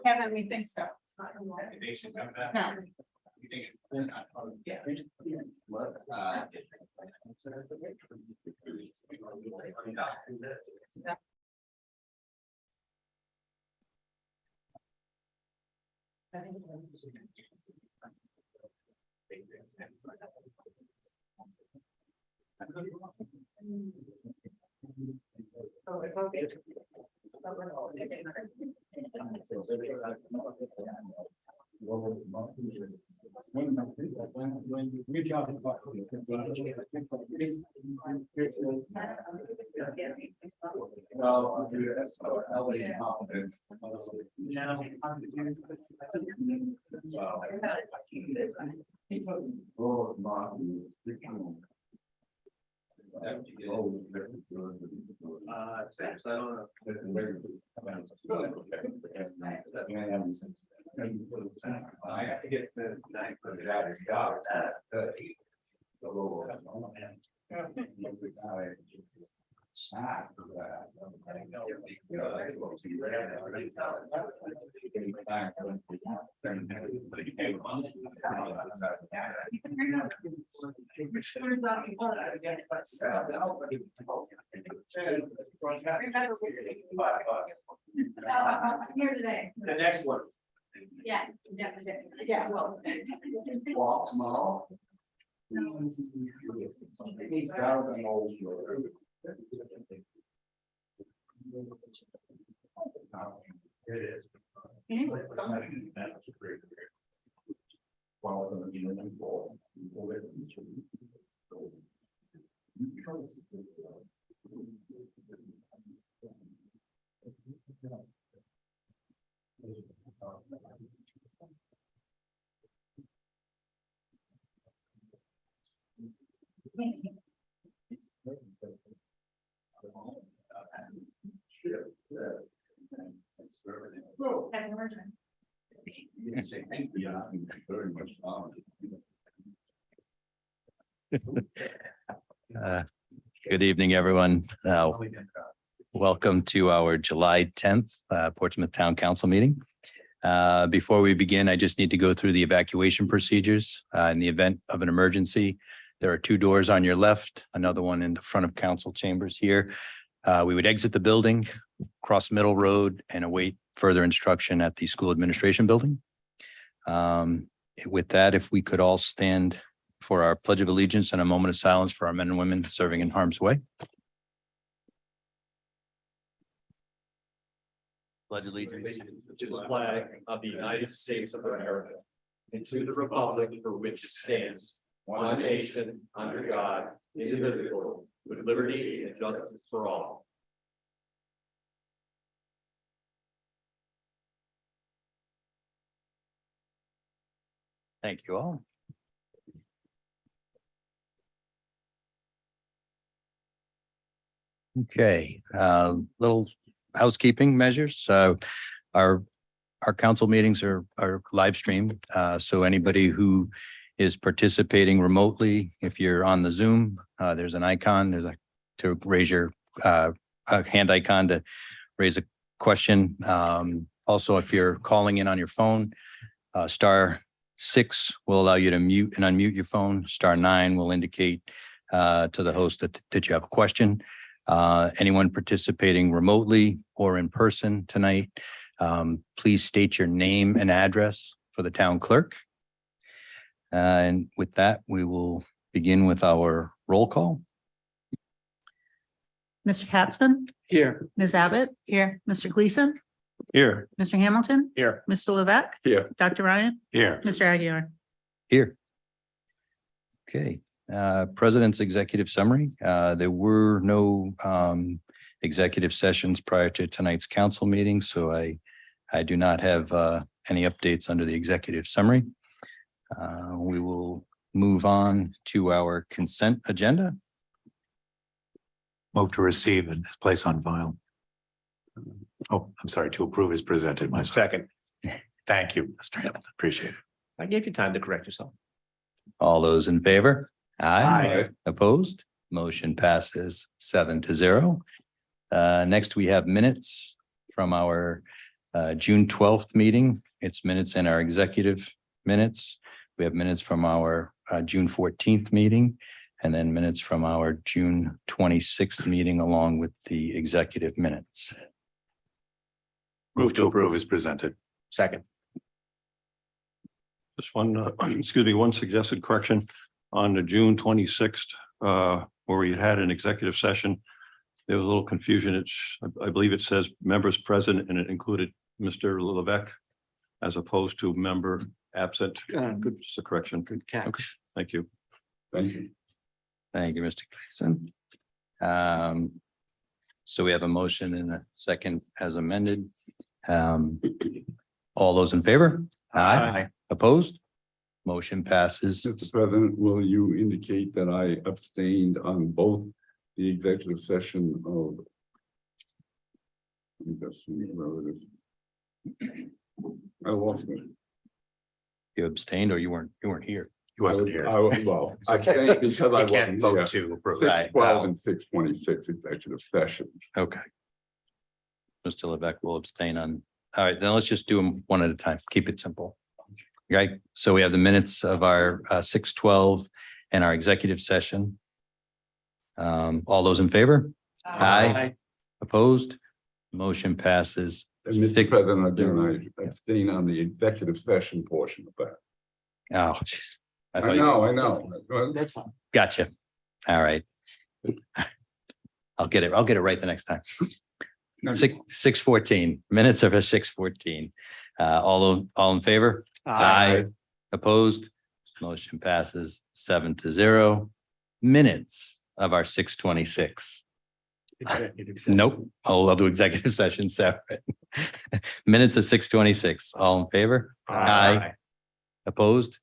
Kevin, we think so. No. You think it's I have to get the night for the other job. Here today. The next one. Yeah. Yeah. Well. Walk small. He's got an old. It is. One of them is in the ball. Very much. Good evening, everyone. Welcome to our July 10th Portsmouth Town Council meeting. Before we begin, I just need to go through the evacuation procedures. In the event of an emergency, there are two doors on your left, another one in the front of council chambers here. We would exit the building, cross Middle Road, and await further instruction at the school administration building. With that, if we could all stand for our Pledge of Allegiance and a moment of silence for our men and women serving in harm's way. Pledge allegiance to the flag of the United States of America and to the republic for which it stands, one nation, under God, indivisible, with liberty and justice for all. Thank you all. Okay, little housekeeping measures. Our council meetings are live streamed. So anybody who is participating remotely, if you're on the Zoom, there's an icon, to raise your a hand icon to raise a question. Also, if you're calling in on your phone, *6 will allow you to mute and unmute your phone. *9 will indicate to the host that you have a question. Anyone participating remotely or in person tonight, please state your name and address for the town clerk. And with that, we will begin with our roll call. Mr. Katzman, Here. Ms. Abbott, here, Mr. Gleason, Here. Mr. Hamilton, Here. Mr. Levesque, Here. Dr. Ryan, Here. Mr. Aguilar. Here. Okay, President's executive summary. There were no executive sessions prior to tonight's council meeting, so I do not have any updates under the executive summary. We will move on to our consent agenda. Move to receive and place on file. Oh, I'm sorry, to approve is presented. My second. Thank you, Mr. Hamilton. Appreciate it. I gave you time to correct yourself. All those in favor? Aye. Opposed? Motion passes 7-0. Next, we have minutes from our June 12th meeting. It's minutes in our executive minutes. We have minutes from our June 14th meeting, and then minutes from our June 26th meeting, along with the executive minutes. Move to approve is presented. Second. Just one, excuse me, one suggested correction on the June 26th, where we had an executive session. There was a little confusion. I believe it says members present and it included Mr. Levesque as opposed to member absent. Good, just a correction. Good catch. Okay, thank you. Thank you. Thank you, Mr. Gleason. So we have a motion and a second as amended. All those in favor? Opposed? Motion passes. Mr. President, will you indicate that I abstained on both the executive session of? Let me just see where it is. I lost it. You abstained or you weren't here? He wasn't here. Well, I abstained because I He wasn't can't here. vote to approve. 6:12 and 6:26 executive session. Okay. Mr. Levesque will abstain on, all right, then let's just do them one at a time. Keep it simple. Right, so we have the minutes of our 6:12 and our executive session. All those in favor? Aye. Opposed? Motion passes. And Mr. President, again, I abstain on the executive session portion of that. Oh, geez. I know. That's fine. Gotcha. All right. I'll get it right the next time. 6:14, minutes of a 6:14. All in favor? Aye. Opposed? Motion passes 7-0. Minutes of our 6:26. Nope, I'll do executive session separate. Minutes of 6:26. All in favor? Aye. Opposed?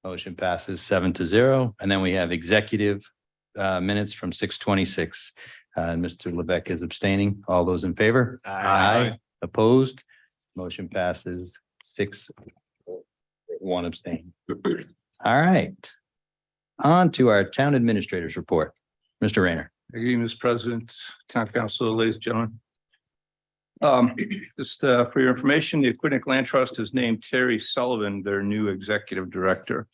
Motion passes 7-0. And then we have executive minutes from 6:26. Mr. Levesque is abstaining. All those in favor? Aye. Opposed? Motion passes 6-1 abstain. All right. On to our town administrator's report. Mr. Rayner. Good evening, Mr. President, Town Council, ladies and gentlemen. Just for your information, the Aquidneck Land Trust has named Terry Sullivan their new executive director.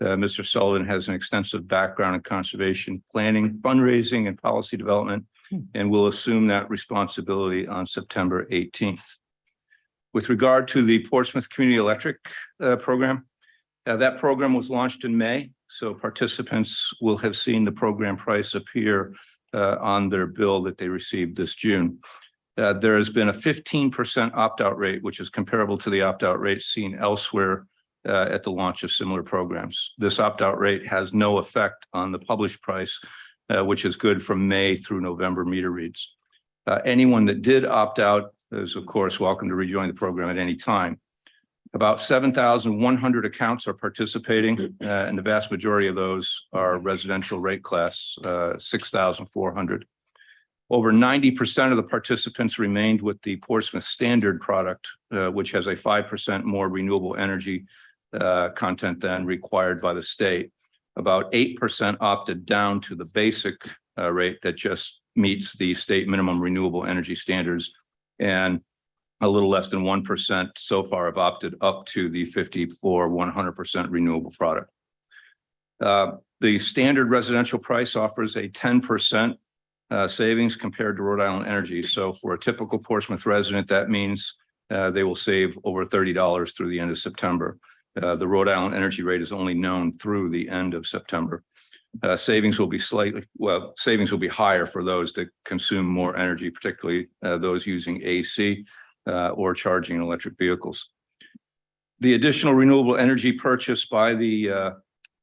Mr. Sullivan has an extensive background in conservation planning, fundraising, and policy development, and will assume that responsibility on September 18th. With regard to the Portsmouth Community Electric program, that program was launched in May, so participants will have seen the program price appear on their bill that they received this June. There has been a 15% opt-out rate, which is comparable to the opt-out rate seen elsewhere at the launch of similar programs. This opt-out rate has no effect on the published price, which is good from May through November meter reads. Anyone that did opt out is, of course, welcome to rejoin the program at any time. About 7,100 accounts are participating, and the vast majority of those are residential rate class, 6,400. Over 90% of the participants remained with the Portsmouth Standard product, which has a 5% more renewable energy content than required by the state. About 8% opted down to the basic rate that just meets the state minimum renewable energy standards, and a little less than 1% so far have opted up to the 54 100% renewable product. The standard residential price offers a 10% savings compared to Rhode Island Energy. So for a typical Portsmouth resident, that means they will save over $30 through the end of September. The Rhode Island Energy rate is only known through the end of September. Savings will be savings will be higher for those that consume more energy, particularly those using AC or charging electric vehicles. The additional renewable energy purchased by the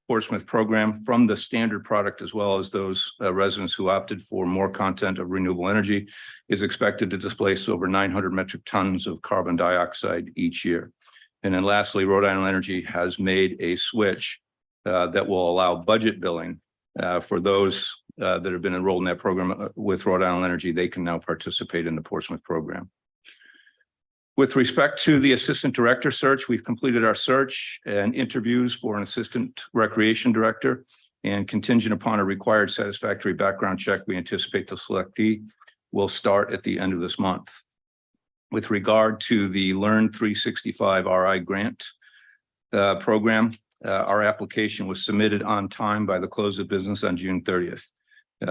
Portsmouth program from the standard product, as well as those residents who opted for more content of renewable energy, is expected to displace over 900 metric tons of carbon dioxide each year. And then lastly, Rhode Island Energy has made a switch that will allow budget billing for those that have been enrolled in that program with Rhode Island Energy. They can now participate in the Portsmouth program. With respect to the assistant director search, we've completed our search and interviews for an assistant recreation director, and contingent upon a required satisfactory background check, we anticipate the selectee will start at the end of this month. With regard to the Learn 365 RI grant program, our application was submitted on time by the close of business on June 30th.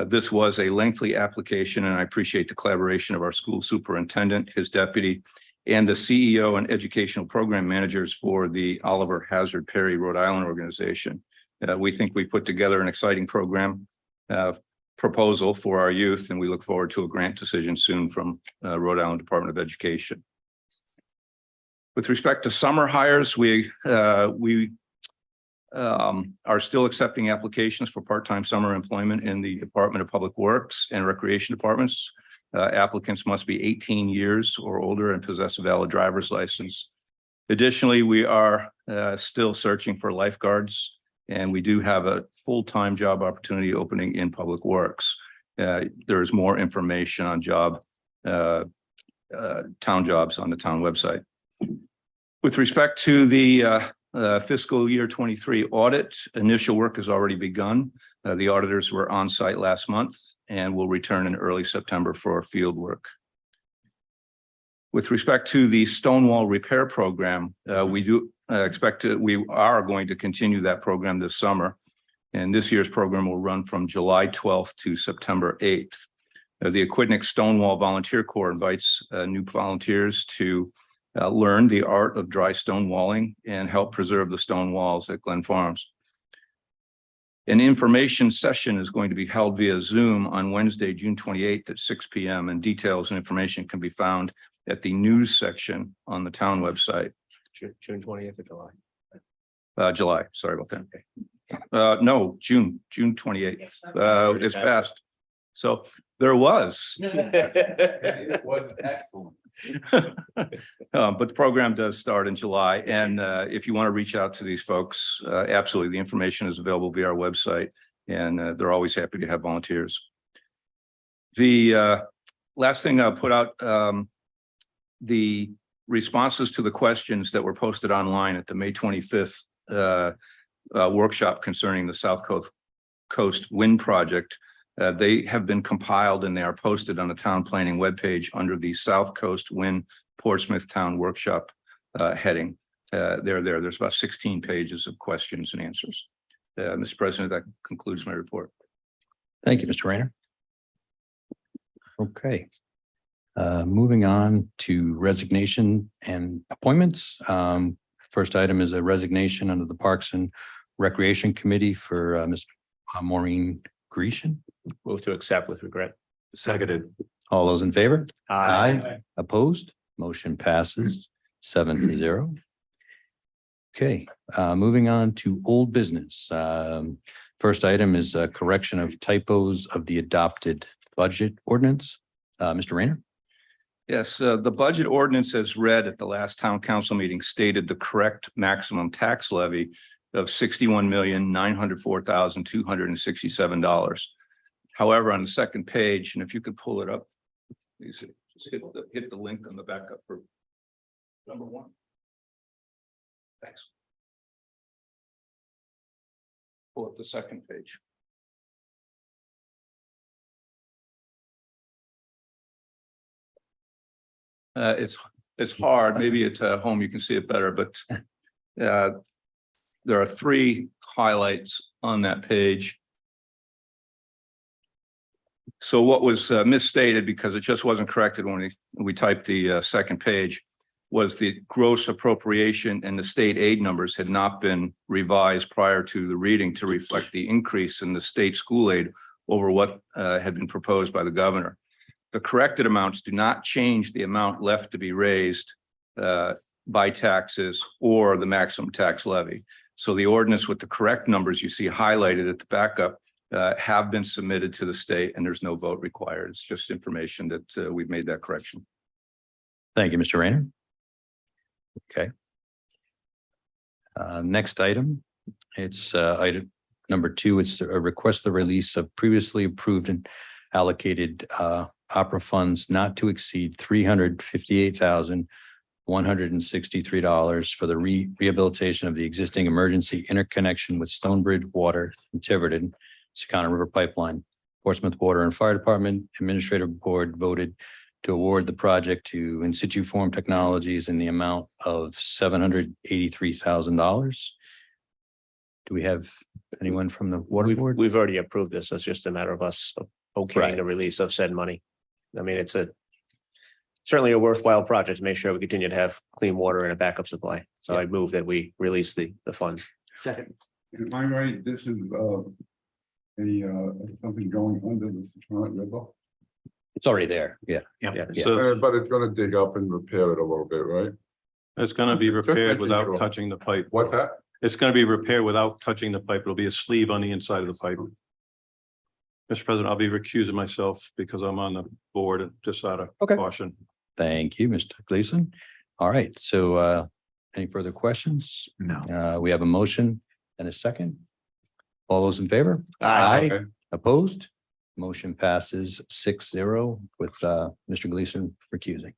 This was a lengthy application, and I appreciate the collaboration of our school superintendent, his deputy, and the CEO and educational program managers for the Oliver Hazard Perry Rhode Island organization. We think we put together an exciting program proposal for our youth, and we look forward to a grant decision soon from Rhode Island Department of Education. With respect to summer hires, we are still accepting applications for part-time summer employment in the Department of Public Works and Recreation Departments. Applicants must be 18 years or older and possess a valid driver's license. Additionally, we are still searching for lifeguards, and we do have a full-time job opportunity opening in Public Works. There is more information on town jobs on the town website. With respect to the fiscal year 23 audit, initial work has already begun. The auditors were on site last month and will return in early September for field work. With respect to the Stonewall repair program, we are going to continue that program this summer. And this year's program will run from July 12th to September 8th. The Aquidneck Stonewall Volunteer Corps invites new volunteers to learn the art of dry stone walling and help preserve the stone walls at Glen Farms. An information session is going to be held via Zoom on Wednesday, June 28th at 6 p.m. and details and information can be found at the news section on the town website. June 20th of July. July, sorry about that. No, June 28th. It's past. So there was. It was excellent. But the program does start in July. And if you want to reach out to these folks, absolutely. The information is available via our website, and they're always happy to have volunteers. The last thing I'll put out, the responses to the questions that were posted online at the May 25th workshop concerning the South Coast Wind Project. They have been compiled and they are posted on the town planning webpage under the South Coast Wind Portsmouth Town Workshop heading. There's about 16 pages of questions and answers. Mr. President, that concludes my report. Thank you, Mr. Rayner. Okay. Moving on to resignation and appointments. First item is a resignation under the Parks and Recreation Committee for Ms. Maureen Grecian. Move to accept with regret. Seconded. All those in favor? Opposed? Motion passes 7-0. Okay, moving on to old business. First item is a correction of typos of the adopted budget ordinance. Mr. Rayner? Yes, the budget ordinance as read at the last town council meeting stated the correct maximum tax levy of $61,904,267. However, on the second page, and if you could pull it up, please just hit the link on the backup for number 1. Thanks. Pull up the second page. It's hard. Maybe at home you can see it better, but there are 3 highlights on that page. So what was misstated, because it just wasn't corrected when we typed the second page, was the gross appropriation and the state aid numbers had not been revised prior to the reading to reflect the increase in the state school aid over what had been proposed by the governor. The corrected amounts do not change the amount left to be raised by taxes or the maximum tax levy. So the ordinance with the correct numbers you see highlighted at the backup have been submitted to the state, and there's no vote required. It's just information that we've made that correction. Thank you, Mr. Rayner. Okay. Next item It's item number 2. It's a request the release of previously approved and allocated opera funds not to exceed $358,163 for the rehabilitation of the existing emergency interconnection with Stonebridge Water and Tiverton, Secana River Pipeline. Portsmouth Water and Fire Department Administrative Board voted to award the project to In Situ Form Technologies in the amount of $783,000. Do we have anyone from the water board? We've already approved this. So it's just a matter of us okaying Right. the release of said money. I mean, it's certainly a worthwhile project to make sure we continue to have clean water and a backup supply. So I move that we release the funds. Second. Am I right? This is something going under the Secana River? It's already there. Yeah. Yeah. Yeah. But it's gonna dig up and repair it a little bit, right? It's going to be Just repaired making without sure. touching the pipe. What's that? It's going to be repaired without touching the pipe. It'll be a sleeve on the inside of the pipe. Mr. President, I'll be recusing myself because I'm on the board just out of Okay. caution. Thank you, Mr. Gleason. All right, so any further questions? No. We have a motion and a second. All those in favor? Okay. Opposed? Motion passes 6-0 with Mr. Gleason recusing.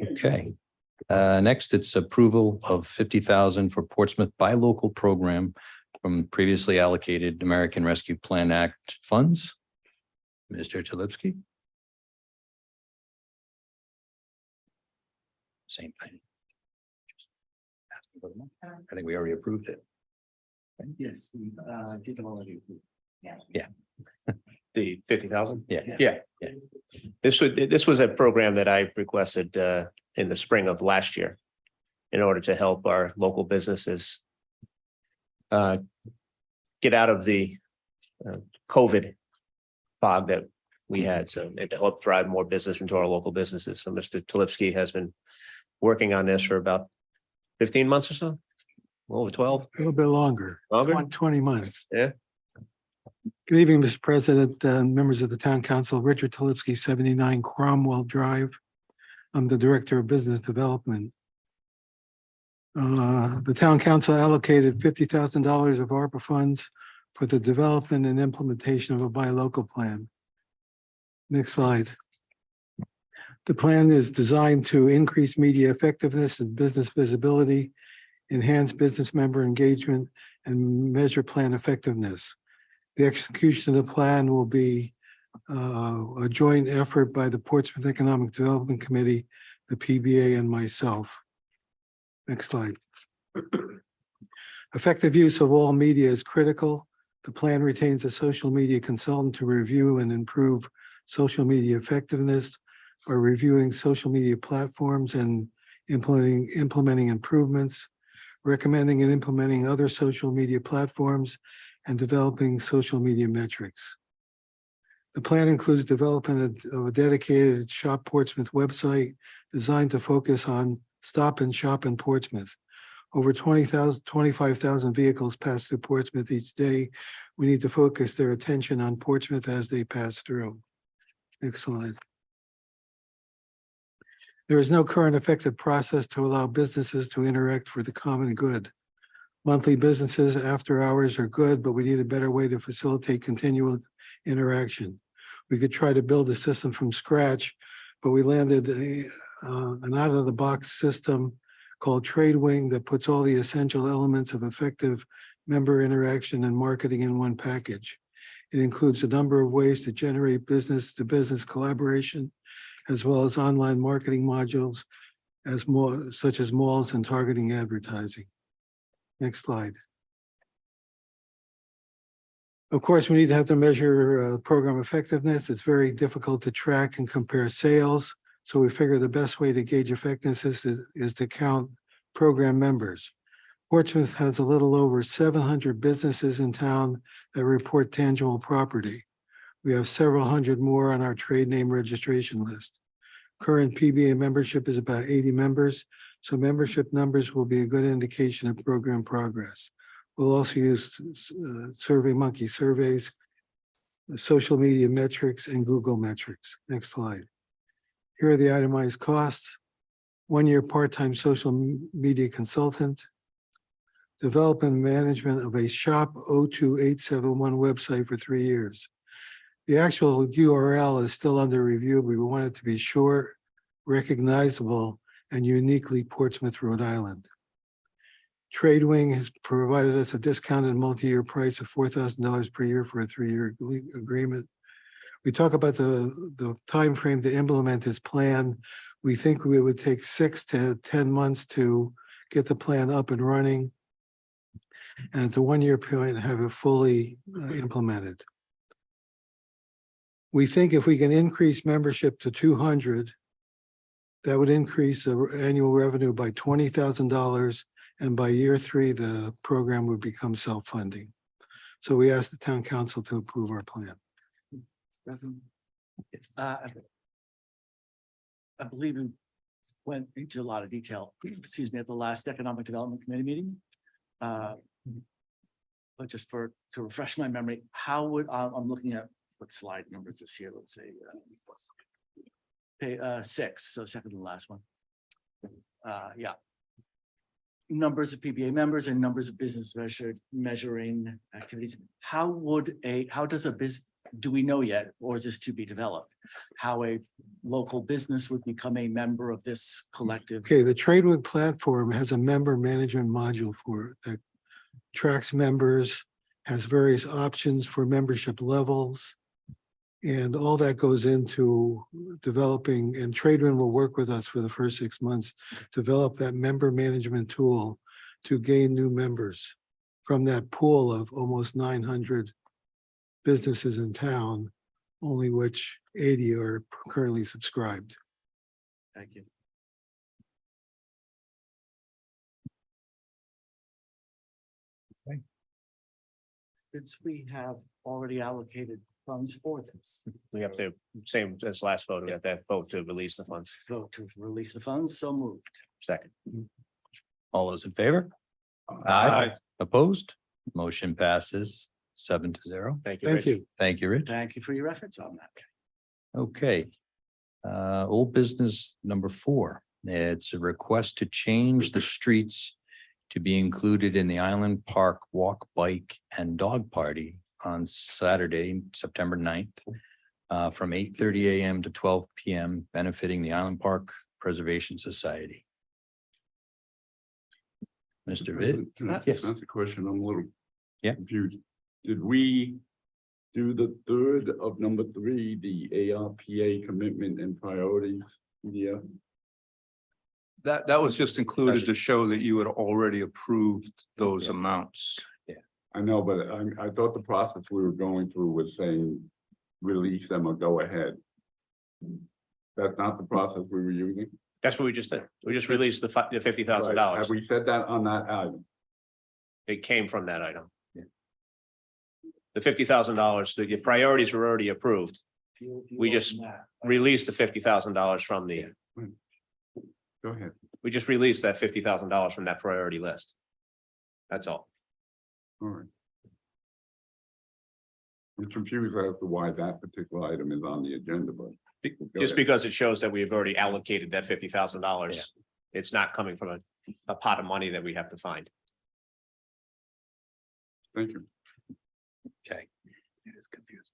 Okay. Next, it's approval of $50,000 for Portsmouth Buy Local program from previously allocated American Rescue Plan Act funds. Mr. Talipski. Same thing. I think we already approved it. Yes, we did already. The 50,000? Yeah. Yeah. This was a program that I requested in the spring of last year in order to help our local businesses get out of the COVID fog that we had. So it helped drive more business into our local businesses. So Mr. Talipski has been working on this for about 15 months or so. Over 12, A little bit longer, longer. 20 months. Yeah. Good evening, Mr. President, members of the Town Council, Richard Talipski, 79 Cromwell Drive. I'm the Director of Business Development. The Town Council allocated $50,000 of ARPA funds for the development and implementation of a buy local plan. Next slide. The plan is designed to increase media effectiveness and business visibility, enhance business member engagement, and measure plan effectiveness. The execution of the plan will be a joint effort by the Portsmouth Economic Development Committee, the PBA, and myself. Next slide. Effective use of all media is critical. The plan retains a social media consultant to review and improve social media effectiveness by reviewing social media platforms and implementing improvements, recommending and implementing other social media platforms, and developing social media metrics. The plan includes development of a dedicated Shop Portsmouth website designed to focus on Stop and Shop in Portsmouth. Over 25,000 vehicles pass through Portsmouth each day. We need to focus their attention on Portsmouth as they pass through. Next slide. There is no current effective process to allow businesses to interact for the common good. Monthly businesses after hours are good, but we need a better way to facilitate continual interaction. We could try to build a system from scratch, but we landed an out-of-the-box system called TradeWing that puts all the essential elements of effective member interaction and marketing in one package. It includes a number of ways to generate business-to-business collaboration, as well as online marketing modules such as malls and targeting advertising. Next slide. Of course, we need to have to measure program effectiveness. It's very difficult to track and compare sales. So we figure the best way to gauge effectiveness is to count program members. Portsmouth has a little over 700 businesses in town that report tangible property. We have several hundred more on our trade name registration list. Current PBA membership is about 80 members, so membership numbers will be a good indication of program progress. We'll also use SurveyMonkey surveys, social media metrics, and Google metrics. Next slide. Here are the itemized costs. 1 year part-time social media consultant, development and management of a shop 02871 website for 3 years. The actual URL is still under review. We want it to be short, recognizable, and uniquely Portsmouth, Rhode Island. TradeWing has provided us a discounted multi-year price of $4,000 per year for a 3-year agreement. We talk about the time frame to implement this plan. We think we would take 6 to 10 months to get the plan up and running. And at the 1-year point, have it fully implemented. We think if we can increase membership to 200, that would increase the annual revenue by $20,000. And by year 3, the program would become self-funding. So we asked the town council to approve our plan. I believe we went into a lot of detail, excuse me, at the last Economic Development Committee meeting. But just to refresh my memory, how would, I'm looking at what slide number is this here, let's say. 6, so second to the last one. Yeah. Numbers of PBA members and numbers of business measuring activities. How does a business, do we know yet, or is this to be developed? How a local business would become a member of this collective? Okay, the TradeWing platform has a member management module for it that tracks members, has various options for membership levels. And all that goes into developing, and TradeWing will work with us for the first 6 months, develop that member management tool to gain new members from that pool of almost 900 businesses in town, only which 80 are currently subscribed. Thank you. Since we have already allocated funds for this. We have to, same as last vote, we have to vote to release the funds. Vote to release the funds, so moved. Second. All those in favor? Aye. Opposed? Motion passes 7-0. Thank you. Thank Rich. you. Thank you, Rich. Thank you for your efforts on that. Okay. Old business number 4. It's a request to change the streets to be included in the Island Park Walk, Bike, and Dog Party on Saturday, September 9th, from 8:30 a.m. to 12 p.m., benefiting the Island Park Preservation Society. Mr. Vid? Can I Yes. ask a question? I'm a little Yeah. confused. Did we do the third of number 3, the ARPA commitment and priorities? Yeah. That was just included to show that you had already approved those Yeah. amounts. I know, but I thought the process we were going through was saying release them or go ahead. That's not the process we were using? That's what we just did. We just released the $50,000. Right. Have we said that on that item? It came from that item. Yeah. The $50,000, the priorities were already approved. We just released the $50,000 from the, Go ahead. we just released that $50,000 from that priority list. That's all. All right. I'm confused as to why that particular item is on the agenda, but. Go Just ahead. because it shows that we've already allocated that $50,000. It's not coming from a pot of money that we have to find. Thank you. Okay. It is confusing.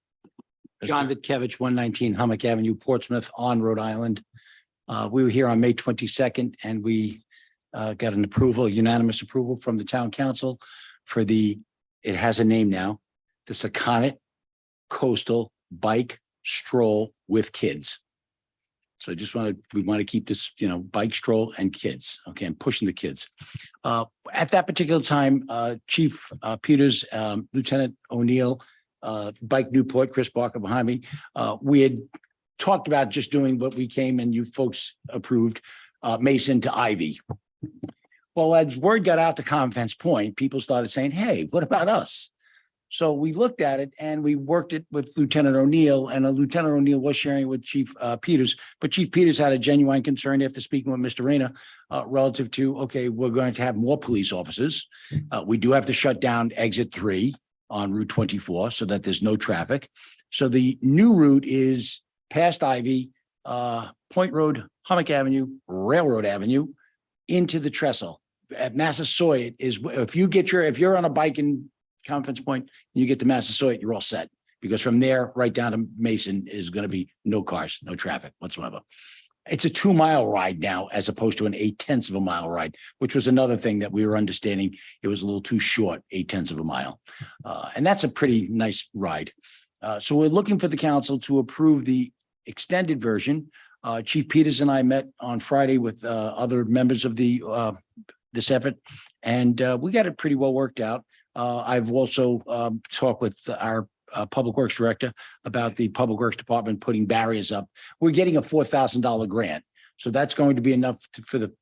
John Vitkevich, 119 Hummock Avenue, Portsmouth on Rhode Island. We were here on May 22nd and we got an approval, unanimous approval from the town council for it has a name now, the Saconnet Coastal Bike Stroll with Kids. So we want to keep this, bike stroll and kids. Okay, I'm pushing the kids. At that particular time, Chief Peters, Lieutenant O'Neill, Bike Newport, Chris Barker behind me, we had talked about just doing what we came and you folks approved, Mason to Ivy. Well, as word got out to Conference Point, people started saying, hey, what about us? So we looked at it and we worked it with Lieutenant O'Neill, and Lieutenant O'Neill was sharing it with Chief Peters, but Chief Peters had a genuine concern after speaking with Mr. Reyna relative to, okay, we're going to have more police officers. We do have to shut down exit 3 on Route 24 so that there's no traffic. So the new route is past Ivy, Point Road, Hummock Avenue, Railroad Avenue, into the trestle. at Massasoit is, if you're on a bike in Conference Point, and you get to Massasoit, you're all set. Because from there, right down to Mason is going to be no cars, no traffic whatsoever. It's a 2-mile ride now, as opposed to an 0.8 of a mile ride, which was another thing that we were understanding. It was a little too short, 0.8 of a mile. And that's a pretty nice ride. So we're looking for the council to approve the extended version. Chief Peters and I met on Friday with other members of this effort, and we got it pretty well worked out. I've also talked with our Public Works Director about the Public Works Department putting barriers up. We're getting a $4,000 grant. So that's going to be enough for the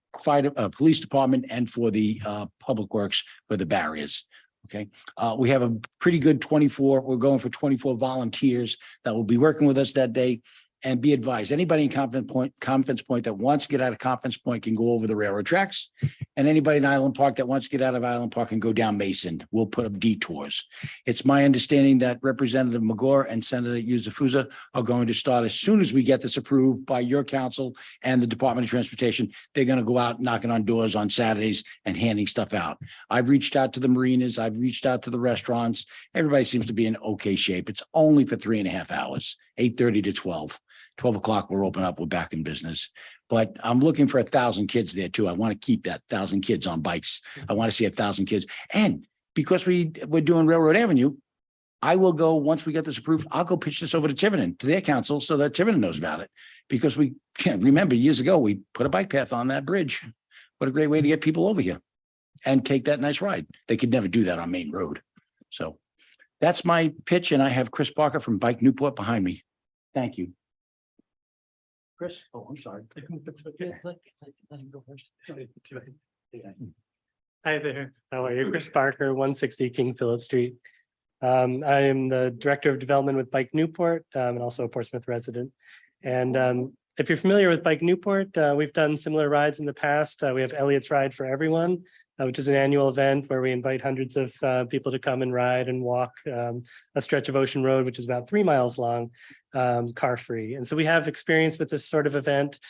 police department and for the Public Works for the barriers. Okay. We have a pretty good we're going for 24 volunteers that will be working with us that day. And be advised, anybody in Conference Point that wants to get out of Conference Point can go over the railroad tracks. And anybody in Island Park that wants to get out of Island Park can go down Mason. We'll put up detours. It's my understanding that Representative Magor and Senator Yuzafuza are going to start as soon as we get this approved by your council and the Department of Transportation. They're going to go out knocking on doors on Saturdays and handing stuff out. I've reached out to the marinas. I've reached out to the restaurants. Everybody seems to be in okay shape. It's only for 3.5 hours, 8:30 to 12. 12 o'clock, we're open up, we're back in business. But I'm looking for 1,000 kids there too. I want to keep that 1,000 kids on bikes. I want to see 1,000 kids. And because we're doing Railroad Avenue, I will go, once we get this approved, I'll go pitch this over to Tiverton, to their council, so that Tiverton knows about it. Because we can't remember years ago, we put a bike path on that bridge. What a great way to get people over here and take that nice ride. They could never do that on Main Road. So that's my pitch. And I have Chris Parker from Bike Newport behind me. Thank you. Chris, oh, I'm sorry. Let him go first. Hi there, how are you? Chris Parker, 160 King Philip Street. I am the Director of Development with Bike Newport and also a Portsmouth resident. And if you're familiar with Bike Newport, we've done similar rides in the past. We have Elliot's Ride for Everyone, which is an annual event where we invite hundreds of people to come and ride and walk a stretch of Ocean Road, which is about 3 miles long, car free. And so we have experience with this sort of event.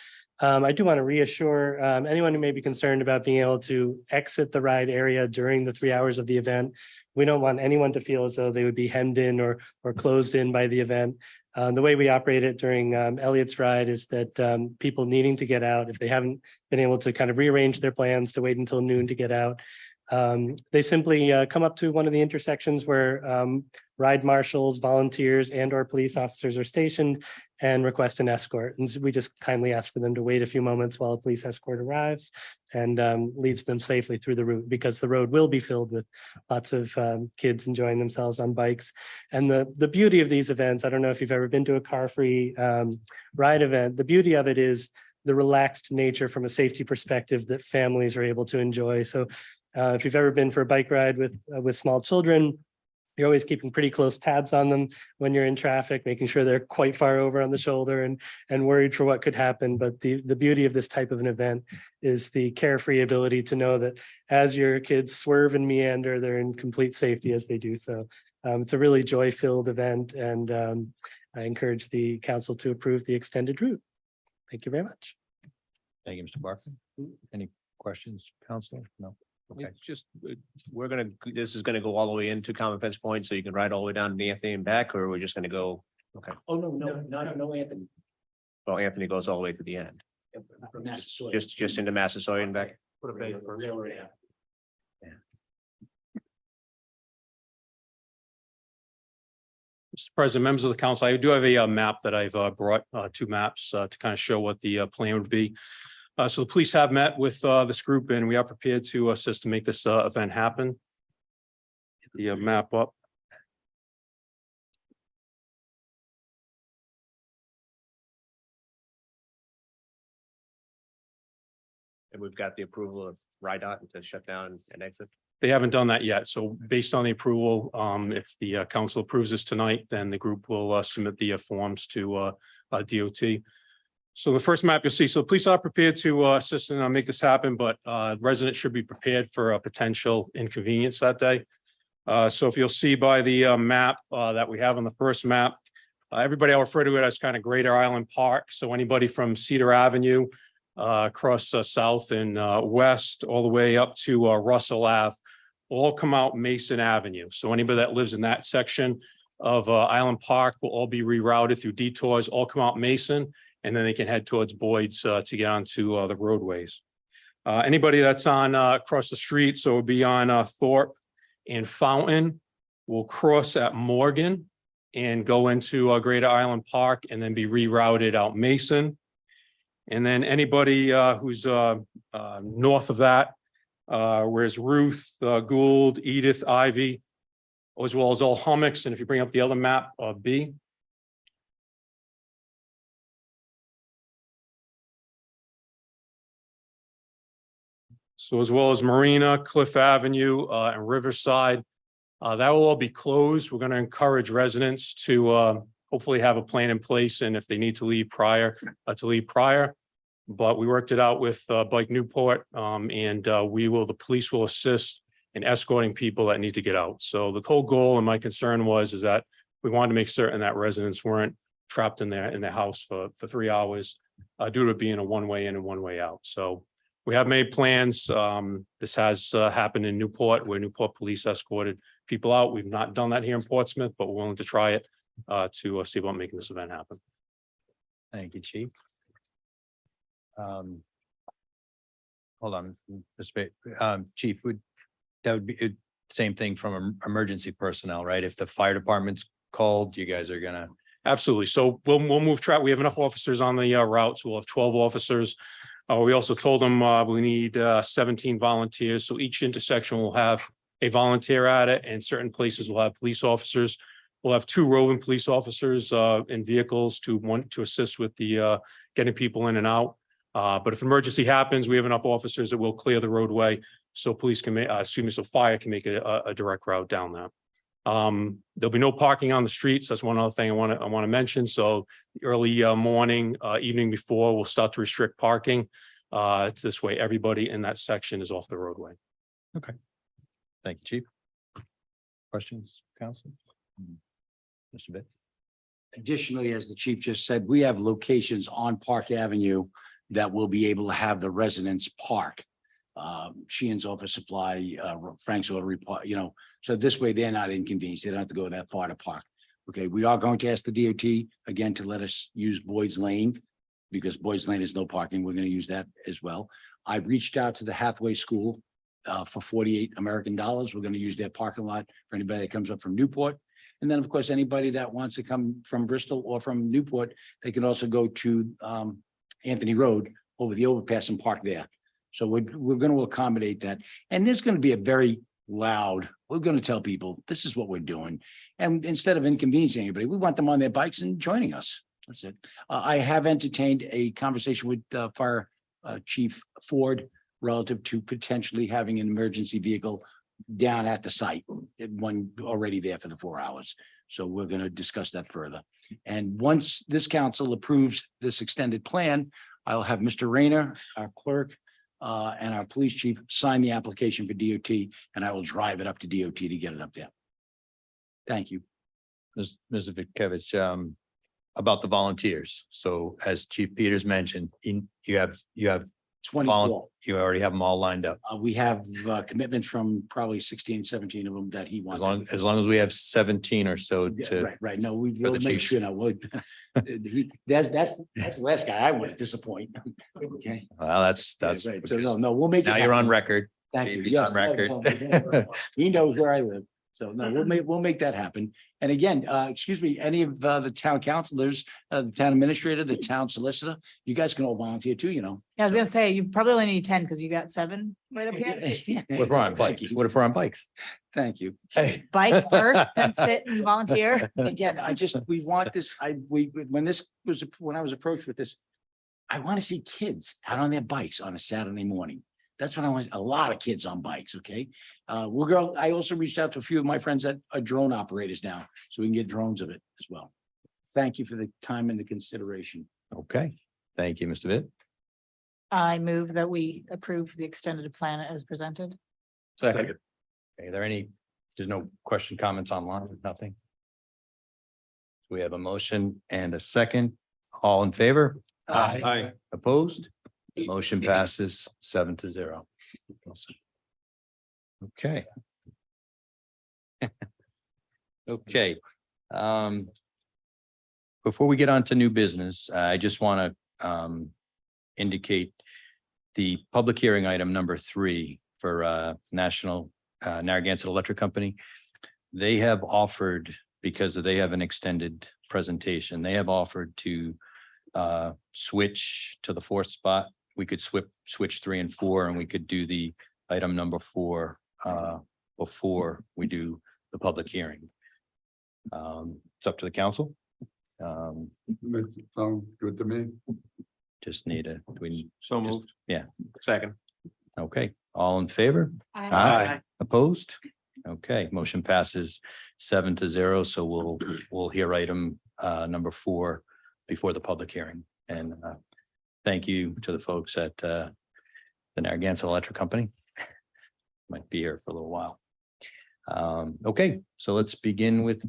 I do want to reassure anyone who may be concerned about being able to exit the ride area during the 3 hours of the event. We don't want anyone to feel as though they would be hemmed in or closed in by the event. The way we operate it during Elliot's Ride is that people needing to get out, if they haven't been able to kind of rearrange their plans to wait until noon to get out, they simply come up to one of the intersections where ride marshals, volunteers, and/or police officers are stationed and request an escort. And so we just kindly ask for them to wait a few moments while a police escort arrives and leads them safely through the route, because the road will be filled with lots of kids enjoying themselves on bikes. And the beauty of these events, I don't know if you've ever been to a car-free ride event, the beauty of it is the relaxed nature from a safety perspective that families are able to enjoy. So if you've ever been for a bike ride with small children, you're always keeping pretty close tabs on them when you're in traffic, making sure they're quite far over on the shoulder and worried for what could happen. But the beauty of this type of an event is the carefree ability to know that as your kids swerve and meander, they're in complete safety as they do so. It's a really joy-filled event, and I encourage the council to approve the extended route. Thank you very much. Thank you, Mr. Barker. Any questions, Councilor? No. Okay. It's just, this is gonna go all the way into Conference Point, so you can ride all the way down to Anthony and back, or we're just gonna go, okay. Oh, no, Anthony. Well, Anthony goes all the way to the end, From Massasoit. just into Massasoit and back. Put a bay for railroad. Mr. President, members of the council, I do have a map that I've brought, 2 maps to kind of show what the plan would be. So the police have met with this group, and we are prepared to assist to make this event happen. Get the map up. And we've got the approval of RIDOT to shut down and exit. They haven't done that yet. So based on the approval, if the council approves this tonight, then the group will submit the forms to DOT. So the first map you'll see, so the police are prepared to assist and make this happen, but residents should be prepared for a potential inconvenience that day. So if you'll see by the map that we have on the first map, everybody will refer to it as kind of Greater Island Park. So anybody from Cedar Avenue across south and west, all the way up to Russell Ave, all come out Mason Avenue. So anybody that lives in that section of Island Park will all be rerouted through detours, all come out Mason, and then they can head towards Boyd's to get onto the roadways. Anybody that's on across the street, so it'll be on Thorpe and Fountain, will cross at Morgan and go into Greater Island Park and then be rerouted out Mason. And then anybody who's north of that, whereas Ruth, Gould, Edith, Ivy, as well as all hummocks. And if you bring up the other map, B. So as well as Marina, Cliff Avenue, and Riverside, that will all be closed. We're going to encourage residents to hopefully have a plan in place, and if they need to leave prior, to leave prior. But we worked it out with Bike Newport, and the police will assist in escorting people that need to get out. So the whole goal and my concern is that we wanted to make certain that residents weren't trapped in their house for 3 hours due to it being a one-way in and one-way out. So we have made plans. This has happened in Newport, where Newport police escorted people out. We've not done that here in Portsmouth, but we're willing to try it to see about making this event happen. Thank you, Chief. Hold on, Chief, that would be same thing from emergency personnel, right? If the fire department's called, you guys are gonna. Absolutely. So we'll move track. We have enough officers on the route, so we'll have 12 officers. We also told them we need 17 volunteers. So each intersection will have a volunteer at it, and certain places will have police officers. We'll have 2 roving police officers in vehicles to assist with the getting people in and out. But if emergency happens, we have enough officers that will clear the roadway, so police can make, so fire can make a direct route down there. There'll be no parking on the streets. That's one other thing I want to mention. So early morning, evening before, we'll start to restrict parking. This way, everybody in that section is off the roadway. Okay. Thank you, Chief. Questions, council? Mr. Bitts? Additionally, as the chief just said, we have locations on Park Avenue that will be able to have the residents park. Sheehan's Office Supply, Frank's Auto Repair, so this way they're not inconvenienced. They don't have to go that far to park. Okay, we are going to ask the DOT again to let us use Boyd's Lane, because Boyd's Lane is no parking. We're going to use that as well. I've reached out to the Hathaway School for $48 American. We're going to use their parking lot for anybody that comes up from Newport. And then, of course, anybody that wants to come from Bristol or from Newport, they can also go to Anthony Road over the overpass and park there. So we're going to accommodate that. And there's going to be a very loud, we're going to tell people, this is what we're doing. And instead of inconveniencing anybody, we want them on their bikes and joining us. That's it. I have entertained a conversation with Fire Chief Ford relative to potentially having an emergency vehicle down at the site, one already there for the 4 hours. So we're going to discuss that further. And once this council approves this extended plan, I'll have Mr. Rayner, our clerk, and our police chief sign the application for DOT, and I will drive it up to DOT to get it up there. Thank you. Mr. Vitkevich, about the volunteers. So as Chief Peters mentioned, you have 24. You already have them all lined up. We have commitment from probably 16, 17 of them that he wants. As long as we have 17 or so Yeah, to. right. No, we for will the make chiefs. sure. No, that's the last guy I would disappoint. Okay. Well, that's. Right. So no, we'll make it. Now you're on happen. record. Thank you. He's Yes. on record. No, he knows where I live. So no, we'll make that happen. And again, excuse me, any of the town councilors, the town administrator, the town solicitor, you guys can all volunteer too, Yeah, I was gonna say, you probably only need 10 because you got 7 right up here. What if we're on bikes? What if we're on bikes? Thank you. Hey. Bike first and sit and volunteer. Again, we want this, when I was approached with this, I want to see kids out on their bikes on a Saturday morning. That's what I want, a lot of kids on bikes, okay? I also reached out to a few of my friends that are drone operators now, so we can get drones of it as well. Thank you for the time and the consideration. Okay, thank you, Mr. Vitt. I move that we approve the extended plan as presented. Second. Okay, there's no question, comments online, nothing? We have a motion and a second. All in favor? Aye. Opposed? Motion passes 7-0. Okay. Okay. Before we get on to new business, I just want to indicate the public hearing item number 3 for National Narragansett Electric Company. They have offered, because they have an extended presentation, they have offered to switch to the 4th spot. We could switch 3 and 4, and we could do the item number 4 before we do the public hearing. It's up to the council. Sounds good to me. Just need a, we, So moved. Second. okay, all in favor? Aye. Opposed? Okay, motion passes 7-0. So we'll hear item number 4 before the public hearing. And thank you to the folks at the Narragansett Electric Company. Might be here for a little while. Okay, so let's begin with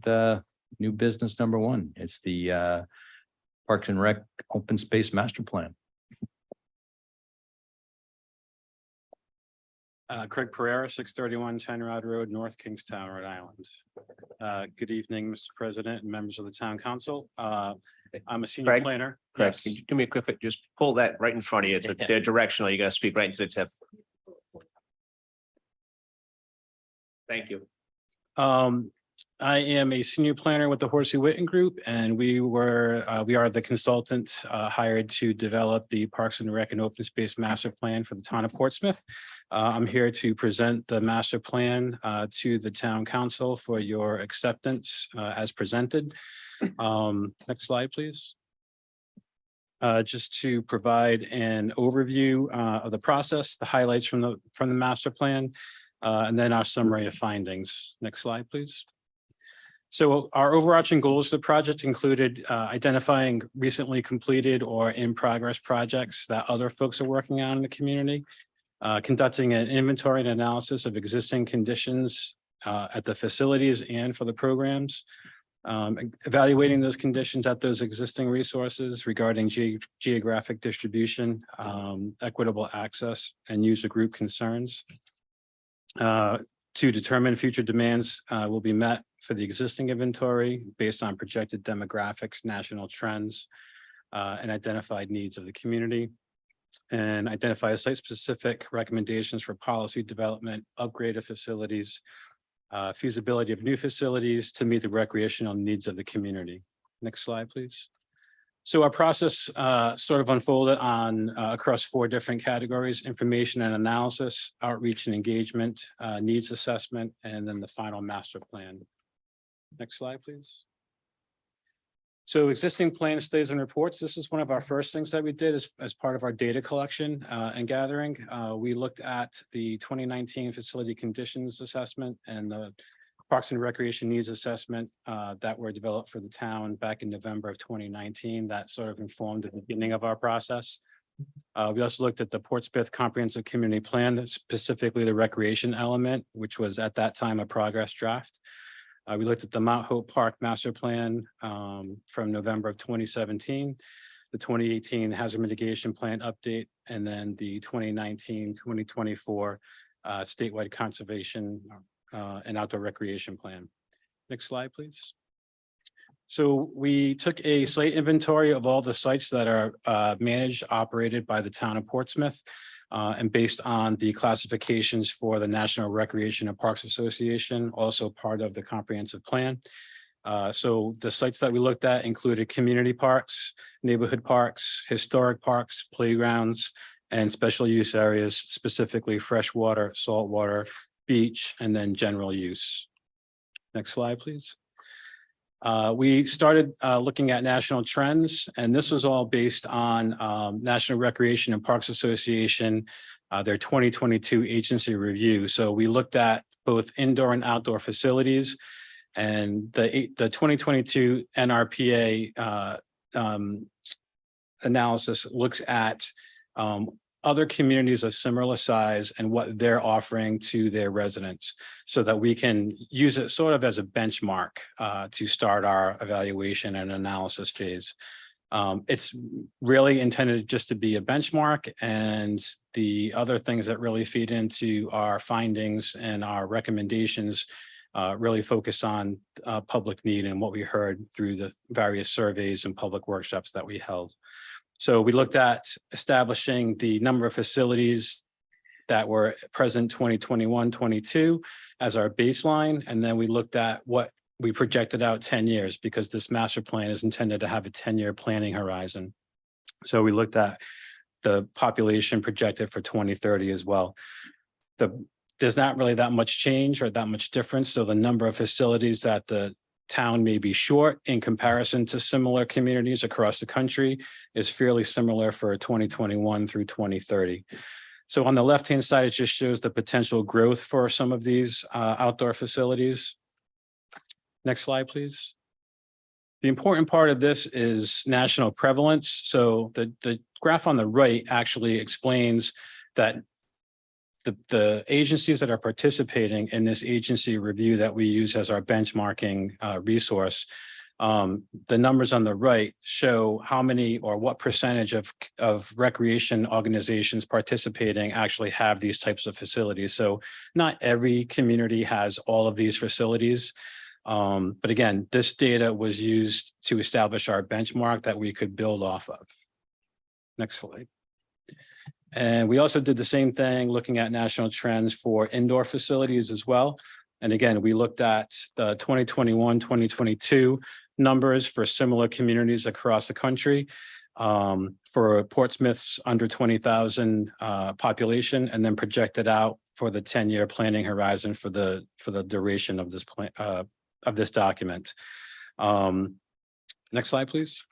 new business number 1. It's the Parks and Rec Open Space Master Plan. Craig Pereira, 631 Rod Road, North Kingstown, Rhode Island. Good evening, Mr. President and members of the Town Council. I'm a senior Craig? planner. Craig, Yes. can you do me a quick, just pull that right in front of you. They're directional. You gotta speak right into the tip. Thank you. I am a senior planner with the Horsey Witten Group, and we are the consultant hired to develop the Parks and Rec and Open Space Master Plan for the town of Portsmouth. I'm here to present the master plan to the town council for your acceptance as presented. Next slide, please. Just to provide an overview of the process, the highlights from the master plan, and then our summary of findings. Next slide, please. So our overarching goals for the project included identifying recently completed or in progress projects that other folks are working on in the community, conducting an inventory and analysis of existing conditions at the facilities and for the programs, evaluating those conditions at those existing resources regarding geographic distribution, equitable access, and user group concerns. To determine future demands will be met for the existing inventory based on projected demographics, national trends, and identified needs of the community, and identify site-specific recommendations for policy development, upgrade of facilities, feasibility of new facilities to meet the recreational needs of the community. Next slide, please. So our process sort of unfolded on across 4 different categories: information and analysis, outreach and engagement, needs assessment, and then the final master plan. Next slide, please. So existing plan studies and reports. This is one of our first things that we did as part of our data collection and gathering. We looked at the 2019 facility conditions assessment and the Parks and Recreation Needs Assessment that were developed for the town back in November of 2019. That sort of informed the beginning of our process. We also looked at the Portsmouth Comprehensive Community Plan, specifically the recreation element, which was at that time a progress draft. We looked at the Mount Hope Park Master Plan from November of 2017, the 2018 Hazard Mitigation Plan update, and then the 2019-2024 statewide conservation and outdoor recreation plan. Next slide, please. So we took a site inventory of all the sites that are managed, operated by the town of Portsmouth, and based on the classifications for the National Recreation and Parks Association, also part of the comprehensive plan. So the sites that we looked at included community parks, neighborhood parks, historic parks, playgrounds, and special use areas, specifically freshwater, saltwater, beach, and then general use. Next slide, please. We started looking at national trends, and this was all based on National Recreation and Parks Association, their 2022 agency review. So we looked at both indoor and outdoor facilities, and the 2022 NRPA analysis looks at other communities of similar size and what they're offering to their residents, so that we can use it sort of as a benchmark to start our evaluation and analysis phase. It's really intended just to be a benchmark, and the other things that really feed into our findings and our recommendations really focus on public need and what we heard through the various surveys and public workshops that we held. So we looked at establishing the number of facilities that were present 2021-22 as our baseline. And then we looked at what we projected out 10 years, because this master plan is intended to have a 10-year planning horizon. So we looked at the population projected for 2030 as well. There's not really that much change or that much difference. So the number of facilities that the town may be short in comparison to similar communities across the country is fairly similar for 2021 through 2030. So on the left-hand side, it just shows the potential growth for some of these outdoor facilities. Next slide, please. The important part of this is national prevalence. So the graph on the right actually explains that the agencies that are participating in this agency review that we use as our benchmarking resource, the numbers on the right show how many or what percentage of recreation organizations participating actually have these types of facilities. So not every community has all of these facilities. But again, this data was used to establish our benchmark that we could build off of. Next slide. And we also did the same thing looking at national trends for indoor facilities as well. And again, we looked at the 2021-2022 numbers for similar communities across the country for Portsmouth's under 20,000 population, and then projected out for the 10-year planning horizon for the duration of this plan of this document. Next slide, please.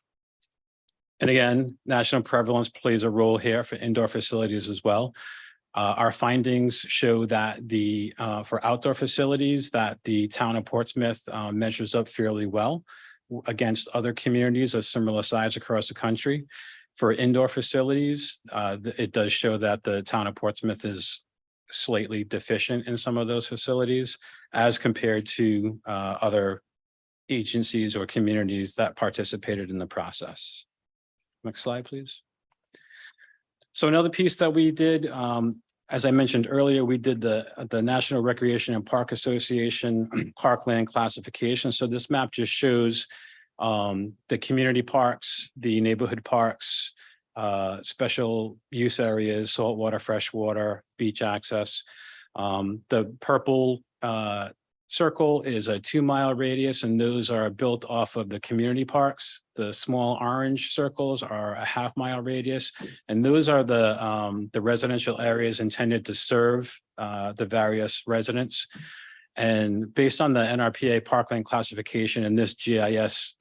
And again, national prevalence plays a role here for indoor facilities as well. Our findings show that for outdoor facilities that the town of Portsmouth measures up fairly well against other communities of similar size across the country. For indoor facilities, it does show that the town of Portsmouth is slightly deficient in some of those facilities as compared to other agencies or communities that participated in the process. Next slide, please. So another piece that we did, as I mentioned earlier, we did the National Recreation and Park Association parkland classification. So this map just shows the community parks, the neighborhood parks, special use areas, saltwater, freshwater, beach access. The purple circle is a 2-mile radius, and those are built off of the community parks. The small orange circles are a half-mile radius, and those are the residential areas intended to serve the various residents. And based on the NRPA parkland classification and this GIS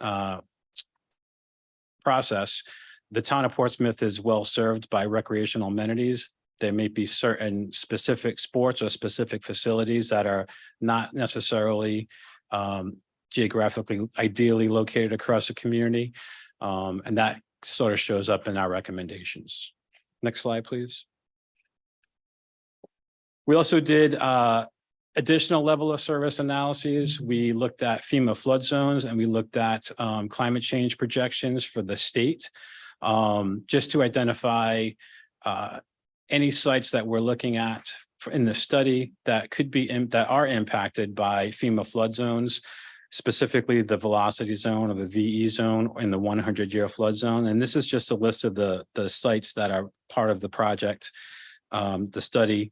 process, the town of Portsmouth is well served by recreational amenities. There may be certain specific sports or specific facilities that are not necessarily geographically ideally located across the community. And that sort of shows up in our recommendations. Next slide, please. We also did additional level of service analyses. We looked at FEMA flood zones, and we looked at climate change projections for the state, just to identify any sites that we're looking at in the study that could be that are impacted by FEMA flood zones, specifically the velocity zone or the VE zone in the 100-year flood zone. And this is just a list of the sites that are part of the project, the study,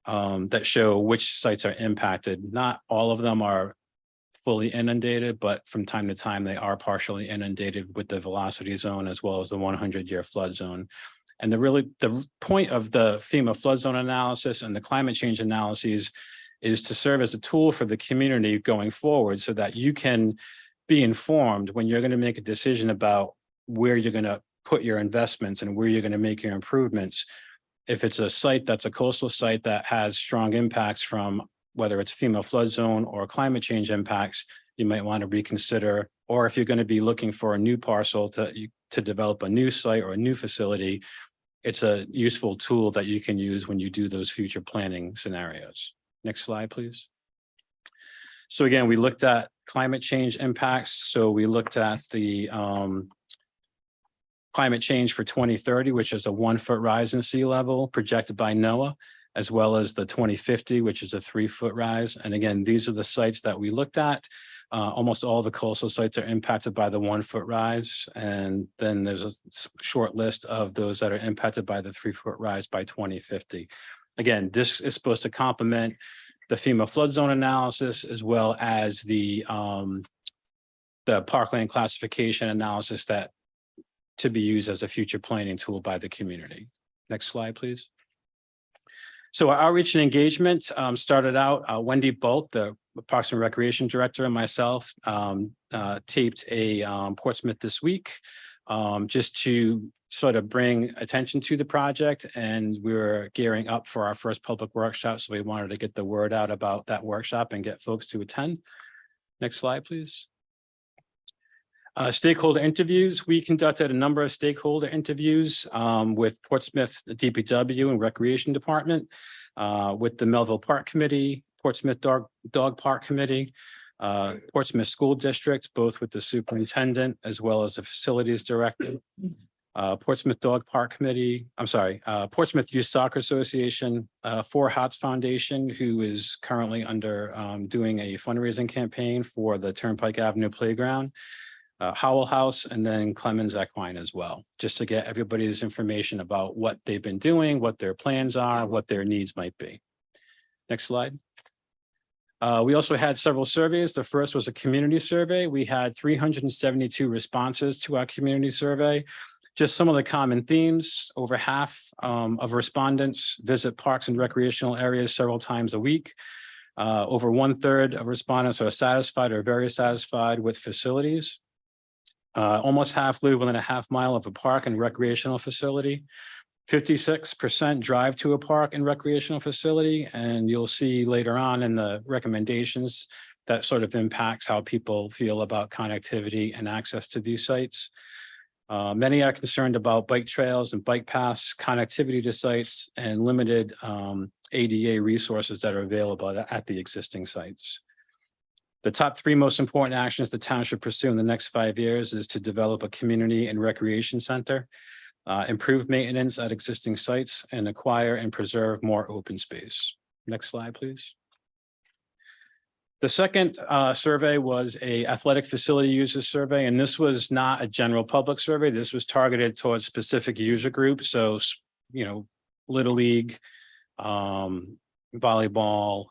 that show which sites are impacted. Not all of them are fully inundated, but from time to time they are partially inundated with the velocity zone as well as the 100-year flood zone. And the point of the FEMA flood zone analysis and the climate change analyses is to serve as a tool for the community going forward, so that you can be informed when you're going to make a decision about where you're going to put your investments and where you're going to make your improvements. If it's a site that's a coastal site that has strong impacts from whether it's FEMA flood zone or climate change impacts, you might want to reconsider. Or if you're going to be looking for a new parcel to develop a new site or a new facility, it's a useful tool that you can use when you do those future planning scenarios. Next slide, please. So again, we looked at climate change impacts. So we looked at the climate change for 2030, which is a 1-foot rise in sea level projected by NOAA, as well as the 2050, which is a 3-foot rise. And again, these are the sites that we looked at. Almost all the coastal sites are impacted by the 1-foot rise. And then there's a short list of those that are impacted by the 3-foot rise by 2050. Again, this is supposed to complement the FEMA flood zone analysis, as well as the parkland classification analysis that to be used as a future planning tool by the community. Next slide, please. So our outreach and engagement started out, Wendy Bolt, the Parks and Recreation Director, and myself taped a Portsmouth This Week just to sort of bring attention to the project. And we were gearing up for our first public workshop. So we wanted to get the word out about that workshop and get folks to attend. Next slide, please. Stakeholder interviews. We conducted a number of stakeholder interviews with Portsmouth DPW and Recreation Department, with the Melville Park Committee, Portsmouth Dog Park Committee, Portsmouth School District, both with the superintendent as well as the facilities director, Portsmouth Dog Park Committee, Portsmouth Youth Soccer Association, For Hots Foundation, who is currently doing a fundraising campaign for the Turnpike Avenue Playground, Howell House, and then Clemens Equine as well, just to get everybody's information about what they've been doing, what their plans are, what their needs might be. Next slide. We also had several surveys. The first was a community survey. We had 372 responses to our community survey. Just some of the common themes: over half of respondents visit parks and recreational areas several times a week. Over 1/3 of respondents are satisfied or very satisfied with facilities. Almost half live within a half mile of a park and recreational facility. 56% drive to a park and recreational facility. And you'll see later on in the recommendations that sort of impacts how people feel about connectivity and access to these sites. Many are concerned about bike trails and bike paths, connectivity to sites, and limited ADA resources that are available at the existing sites. The top 3 most important actions the town should pursue in the next 5 years is to develop a community and recreation center, improve maintenance at existing sites, and acquire and preserve more open space. Next slide, please. The second survey was a athletic facility users survey, and this was not a general public survey. This was targeted towards specific user groups. So, Little League, volleyball,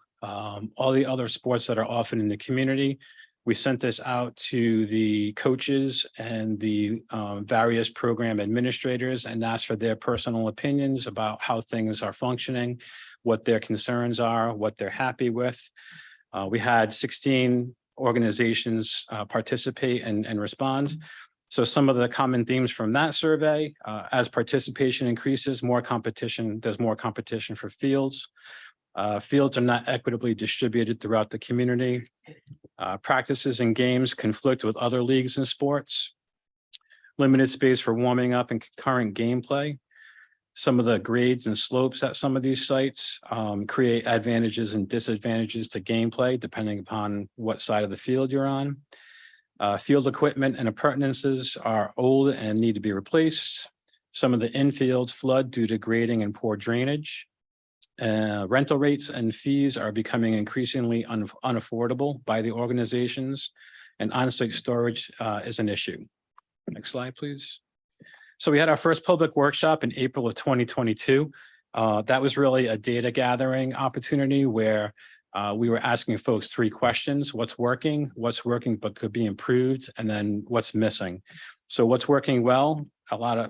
all the other sports that are often in the community. We sent this out to the coaches and the various program administrators and asked for their personal opinions about how things are functioning, what their concerns are, what they're happy with. We had 16 organizations participate and respond. So some of the common themes from that survey: as participation increases, there's more competition for fields. Fields are not equitably distributed throughout the community. Practices and games conflict with other leagues and sports. Limited space for warming up and concurrent gameplay. Some of the grades and slopes at some of these sites create advantages and disadvantages to gameplay, depending upon what side of the field you're on. Field equipment and appurtenances are old and need to be replaced. Some of the infields flood due to grading and poor drainage. Rental rates and fees are becoming increasingly unaffordable by the organizations, and on-site storage is an issue. Next slide, please. So we had our first public workshop in April of 2022. That was really a data gathering opportunity where we were asking folks 3 questions: what's working but could be improved, and then what's missing. So what's working well?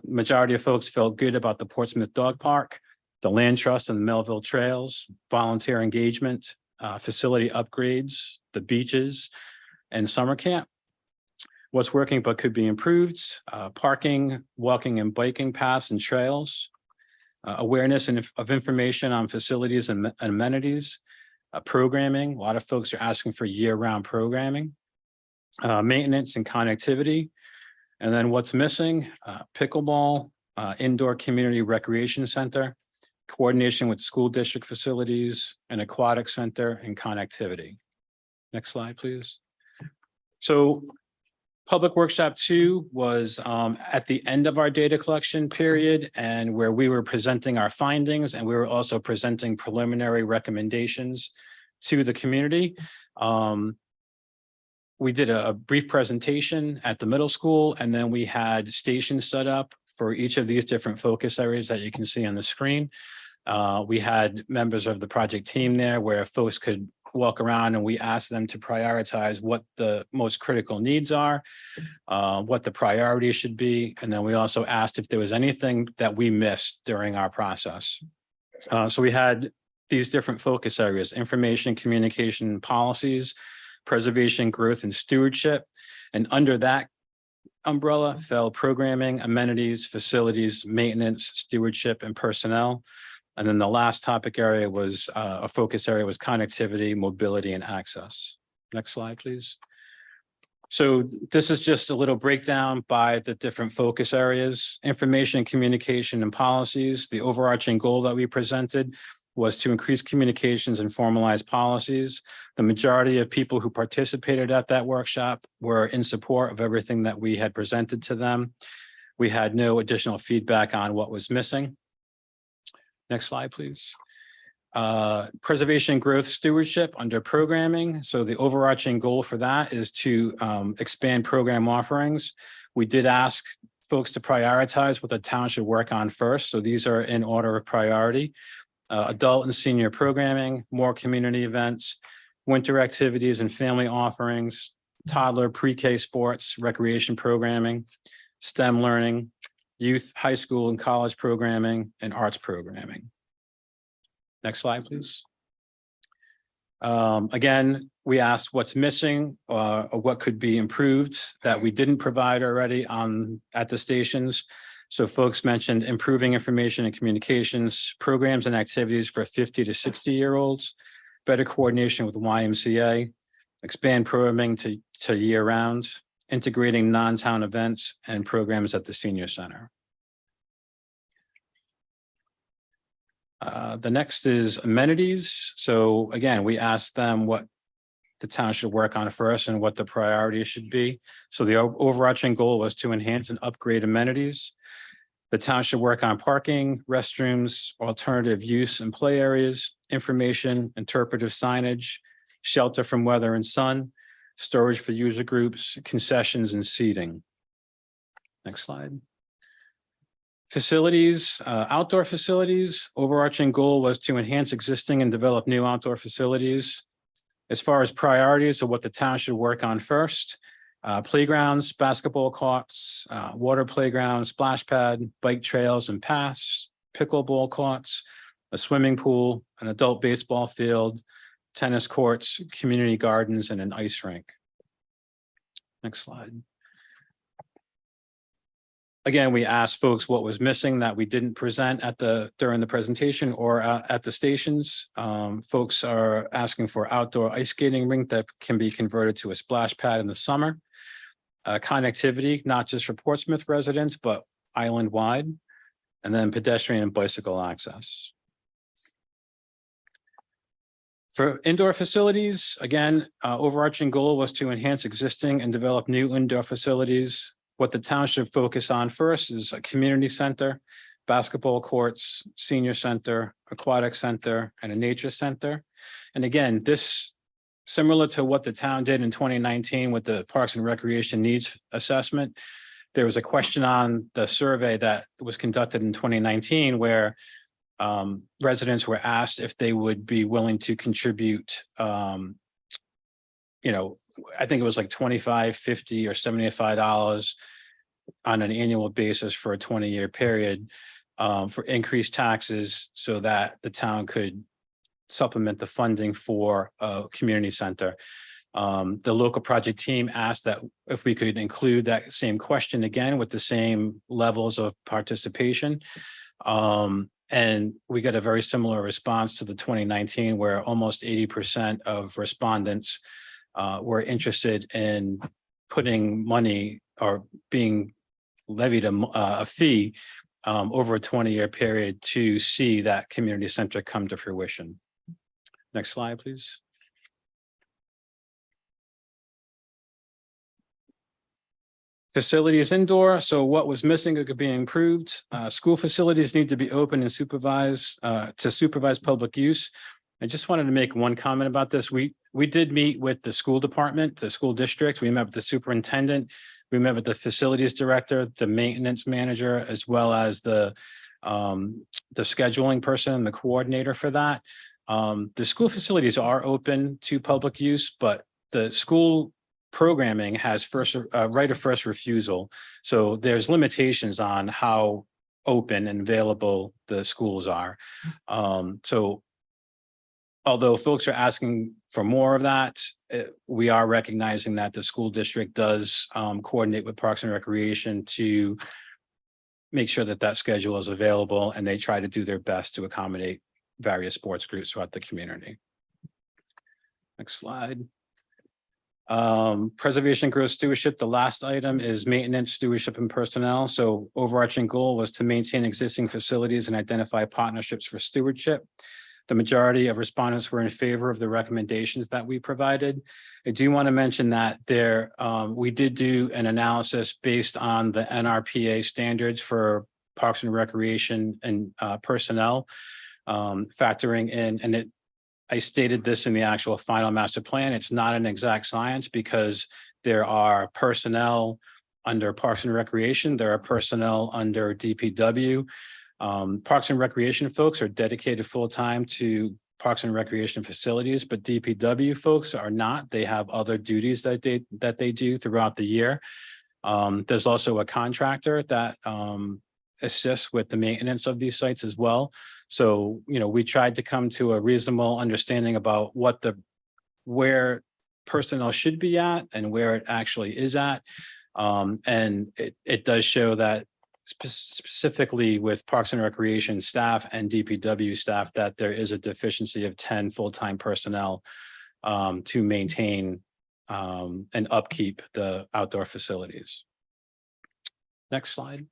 Majority of folks felt good about the Portsmouth Dog Park, the Land Trust and the Melville Trails, volunteer engagement, facility upgrades, the beaches, and summer camp. What's working but could be improved: parking, walking and biking paths and trails, awareness of information on facilities and amenities, programming. A lot of folks are asking for year-round programming, maintenance and connectivity. And then what's missing: pickleball, indoor community recreation center, coordination with school district facilities, an aquatic center, and connectivity. Next slide, please. So Public Workshop 2 was at the end of our data collection period and where we were presenting our findings and we were also presenting preliminary recommendations to the community. We did a brief presentation at the middle school, and then we had stations set up for each of these different focus areas that you can see on the screen. We had members of the project team there where folks could walk around and we asked them to prioritize what the most critical needs are, what the priorities should be. And then we also asked if there was anything that we missed during our process. So we had these different focus areas: information, communication, policies, preservation, growth, and stewardship. And under that umbrella fell programming, amenities, facilities, maintenance, stewardship, and personnel. And then the last topic area was a focus area was connectivity, mobility, and access. Next slide, please. So this is just a little breakdown by the different focus areas: information, communication, and policies. The overarching goal that we presented was to increase communications and formalize policies. The majority of people who participated at that workshop were in support of everything that we had presented to them. We had no additional feedback on what was missing. Next slide, please. Preservation, growth, stewardship under programming. So the overarching goal for that is to expand program offerings. We did ask folks to prioritize what the town should work on first. So these are in order of priority: adult and senior programming, more community events, winter activities and family offerings, toddler pre-K sports, recreation programming, STEM learning, youth, high school and college programming, and arts programming. Next slide, please. Again, we asked what's missing or what could be improved that we didn't provide already at the stations. So folks mentioned improving information and communications, programs and activities for 50 to 60-year-olds, better coordination with YMCA, expand programming to year-round, integrating non-town events and programs at the senior center. The next is amenities. So again, we asked them what the town should work on first and what the priorities should be. So the overarching goal was to enhance and upgrade amenities. The town should work on parking, restrooms, alternative use and play areas, information, interpretive signage, shelter from weather and sun, storage for user groups, concessions, and seating. Next slide. Facilities, outdoor facilities. Overarching goal was to enhance existing and develop new outdoor facilities. As far as priorities of what the town should work on first, playgrounds, basketball courts, water playground, splash pad, bike trails and paths, pickleball courts, a swimming pool, an adult baseball field, tennis courts, community gardens, and an ice rink. Next slide. Again, we asked folks what was missing that we didn't present during the presentation or at the stations. Folks are asking for outdoor ice skating rink that can be converted to a splash pad in the summer. Connectivity, not just for Portsmouth residents, but island-wide, and then pedestrian and bicycle access. For indoor facilities, again, overarching goal was to enhance existing and develop new indoor facilities. What the town should focus on first is a community center, basketball courts, senior center, aquatic center, and a nature center. And again, this similar to what the town did in 2019 with the Parks and Recreation Needs Assessment. There was a question on the survey that was conducted in 2019 where residents were asked if they would be willing to contribute, I think it was like $25, $50, or $75 on an annual basis for a 20-year period for increased taxes so that the town could supplement the funding for a community center. The local project team asked that if we could include that same question again with the same levels of participation. And we got a very similar response to the 2019 where almost 80% of respondents were interested in putting money or being levied a fee over a 20-year period to see that community center come to fruition. Next slide, please. Facilities indoor, so what was missing could be improved. School facilities need to be open and supervised to supervise public use. I just wanted to make one comment about this. We did meet with the school department, the school district. We met with the superintendent. We met with the facilities director, the maintenance manager, as well as the scheduling person, the coordinator for that. The school facilities are open to public use, but the school programming has right of first refusal. So there's limitations on how open and available the schools are. So although folks are asking for more of that, we are recognizing that the school district does coordinate with Parks and Recreation to make sure that that schedule is available, and they try to do their best to accommodate various sports groups throughout the community. Next slide. Preservation, growth, stewardship. The last item is maintenance, stewardship, and personnel. So overarching goal was to maintain existing facilities and identify partnerships for stewardship. The majority of respondents were in favor of the recommendations that we provided. I do want to mention that we did do an analysis based on the NRPA standards for Parks and Recreation and personnel, factoring in, and I stated this in the actual final master plan. It's not an exact science because there are personnel under Parks and Recreation. There are personnel under DPW. Parks and Recreation folks are dedicated full-time to Parks and Recreation facilities, but DPW folks are not. They have other duties that they do throughout the year. There's also a contractor that assists with the maintenance of these sites as well. So, we tried to come to a reasonable understanding about where personnel should be at and where it actually is at. And it does show that specifically with Parks and Recreation staff and DPW staff, that there is a deficiency of 10 full-time personnel to maintain and upkeep the outdoor facilities. Next slide.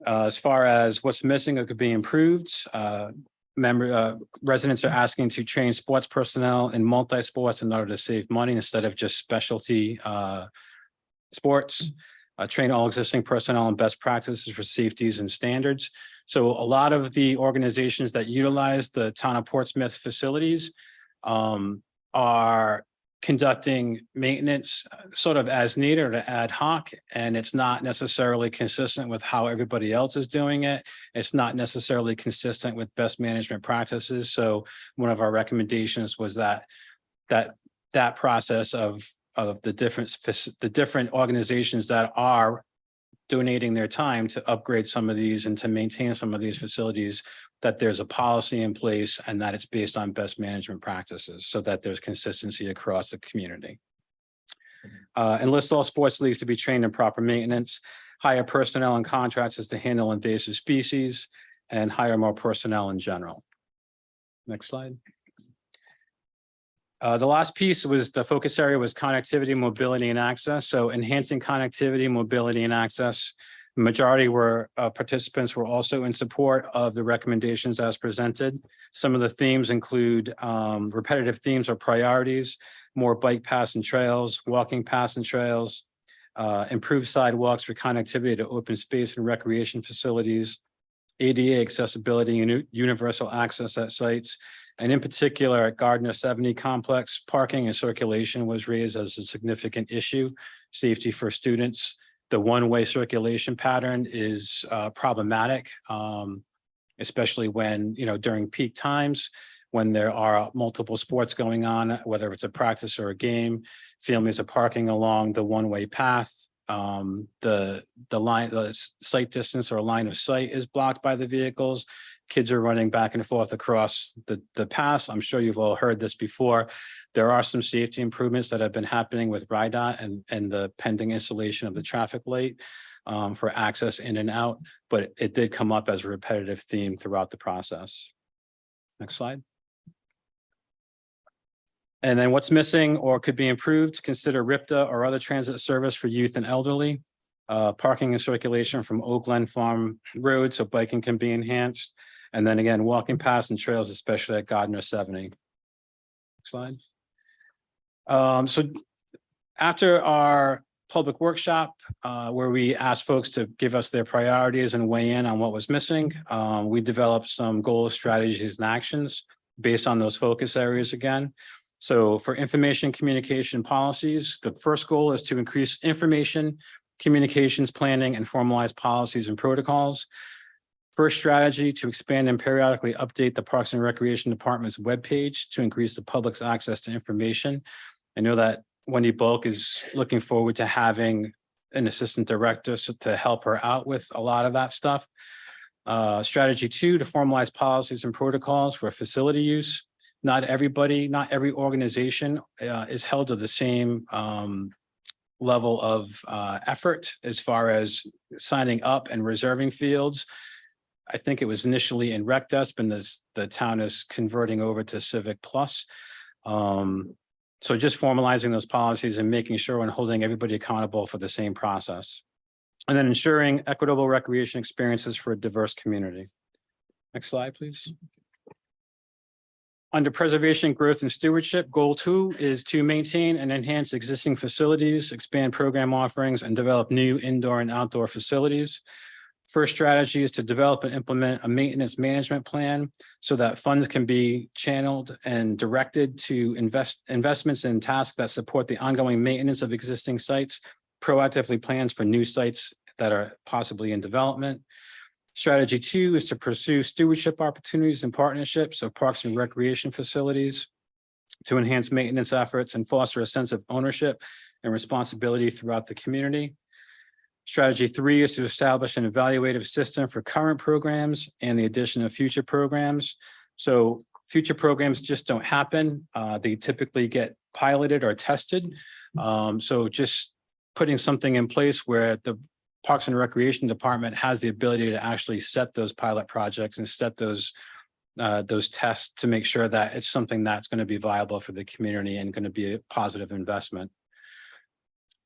As far as what's missing or could be improved, residents are asking to train sports personnel in multi-sports in order to save money instead of just specialty sports. Train all existing personnel in best practices for safeties and standards. So a lot of the organizations that utilize the town of Portsmouth facilities are conducting maintenance sort of as needed or ad hoc, and it's not necessarily consistent with how everybody else is doing it. It's not necessarily consistent with best management practices. So one of our recommendations was that process of the different organizations that are donating their time to upgrade some of these and to maintain some of these facilities, that there's a policy in place and that it's based on best management practices so that there's consistency across the community. Enlist all sports leagues to be trained in proper maintenance, hire personnel and contractors to handle invasive species, and hire more personnel in general. Next slide. The last piece was the focus area was connectivity, mobility, and access. So enhancing connectivity, mobility, and access. The majority participants were also in support of the recommendations as presented. Some of the themes include repetitive themes or priorities, more bike paths and trails, walking paths and trails, improved sidewalks for connectivity to open space and recreation facilities, ADA accessibility and universal access at sites. And in particular, at Gardner 70 complex, parking and circulation was raised as a significant issue. Safety for students. The one-way circulation pattern is problematic, especially when, during peak times, when there are multiple sports going on, whether it's a practice or a game, families are parking along the one-way path. The sight distance or line of sight is blocked by the vehicles. Kids are running back and forth across the paths. I'm sure you've all heard this before. There are some safety improvements that have been happening with RIDOT and the pending installation of the traffic light for access in and out, but it did come up as a repetitive theme throughout the process. Next slide. And then what's missing or could be improved, consider RIPTA or other transit service for youth and elderly. Parking and circulation from Oak Glen Farm Road so biking can be enhanced. And then again, walking paths and trails, especially at Gardner 70. Slide. So after our public workshop where we asked folks to give us their priorities and weigh in on what was missing. We developed some goals, strategies, and actions based on those focus areas again. So for information communication policies, the first goal is to increase information, communications planning, and formalize policies and protocols. First strategy, to expand and periodically update the Parks and Recreation Department's webpage to increase the public's access to information. I know that Wendy Bulk is looking forward to having an assistant director to help her out with a lot of that stuff. Strategy 2, to formalize policies and protocols for facility use. Not everybody, not every organization is held to the same level of effort as far as signing up and reserving fields. I think it was initially in RecDesk, and the town is converting over to Civic Plus. So just formalizing those policies and making sure and holding everybody accountable for the same process. And then ensuring equitable recreation experiences for a diverse community. Next slide, please. Under preservation, growth, and stewardship, goal 2 is to maintain and enhance existing facilities, expand program offerings, and develop new indoor and outdoor facilities. First strategy is to develop and implement a maintenance management plan so that funds can be channeled and directed to investments in tasks that support the ongoing maintenance of existing sites, proactively plans for new sites that are possibly in development. Strategy 2 is to pursue stewardship opportunities and partnerships of parks and recreation facilities to enhance maintenance efforts and foster a sense of ownership and responsibility throughout the community. Strategy 3 is to establish an evaluative system for current programs and the addition of future programs. So future programs just don't happen. They typically get piloted or tested. So just putting something in place where the Parks and Recreation Department has the ability to actually set those pilot projects and set those tests to make sure that it's something that's going to be viable for the community and going to be a positive investment.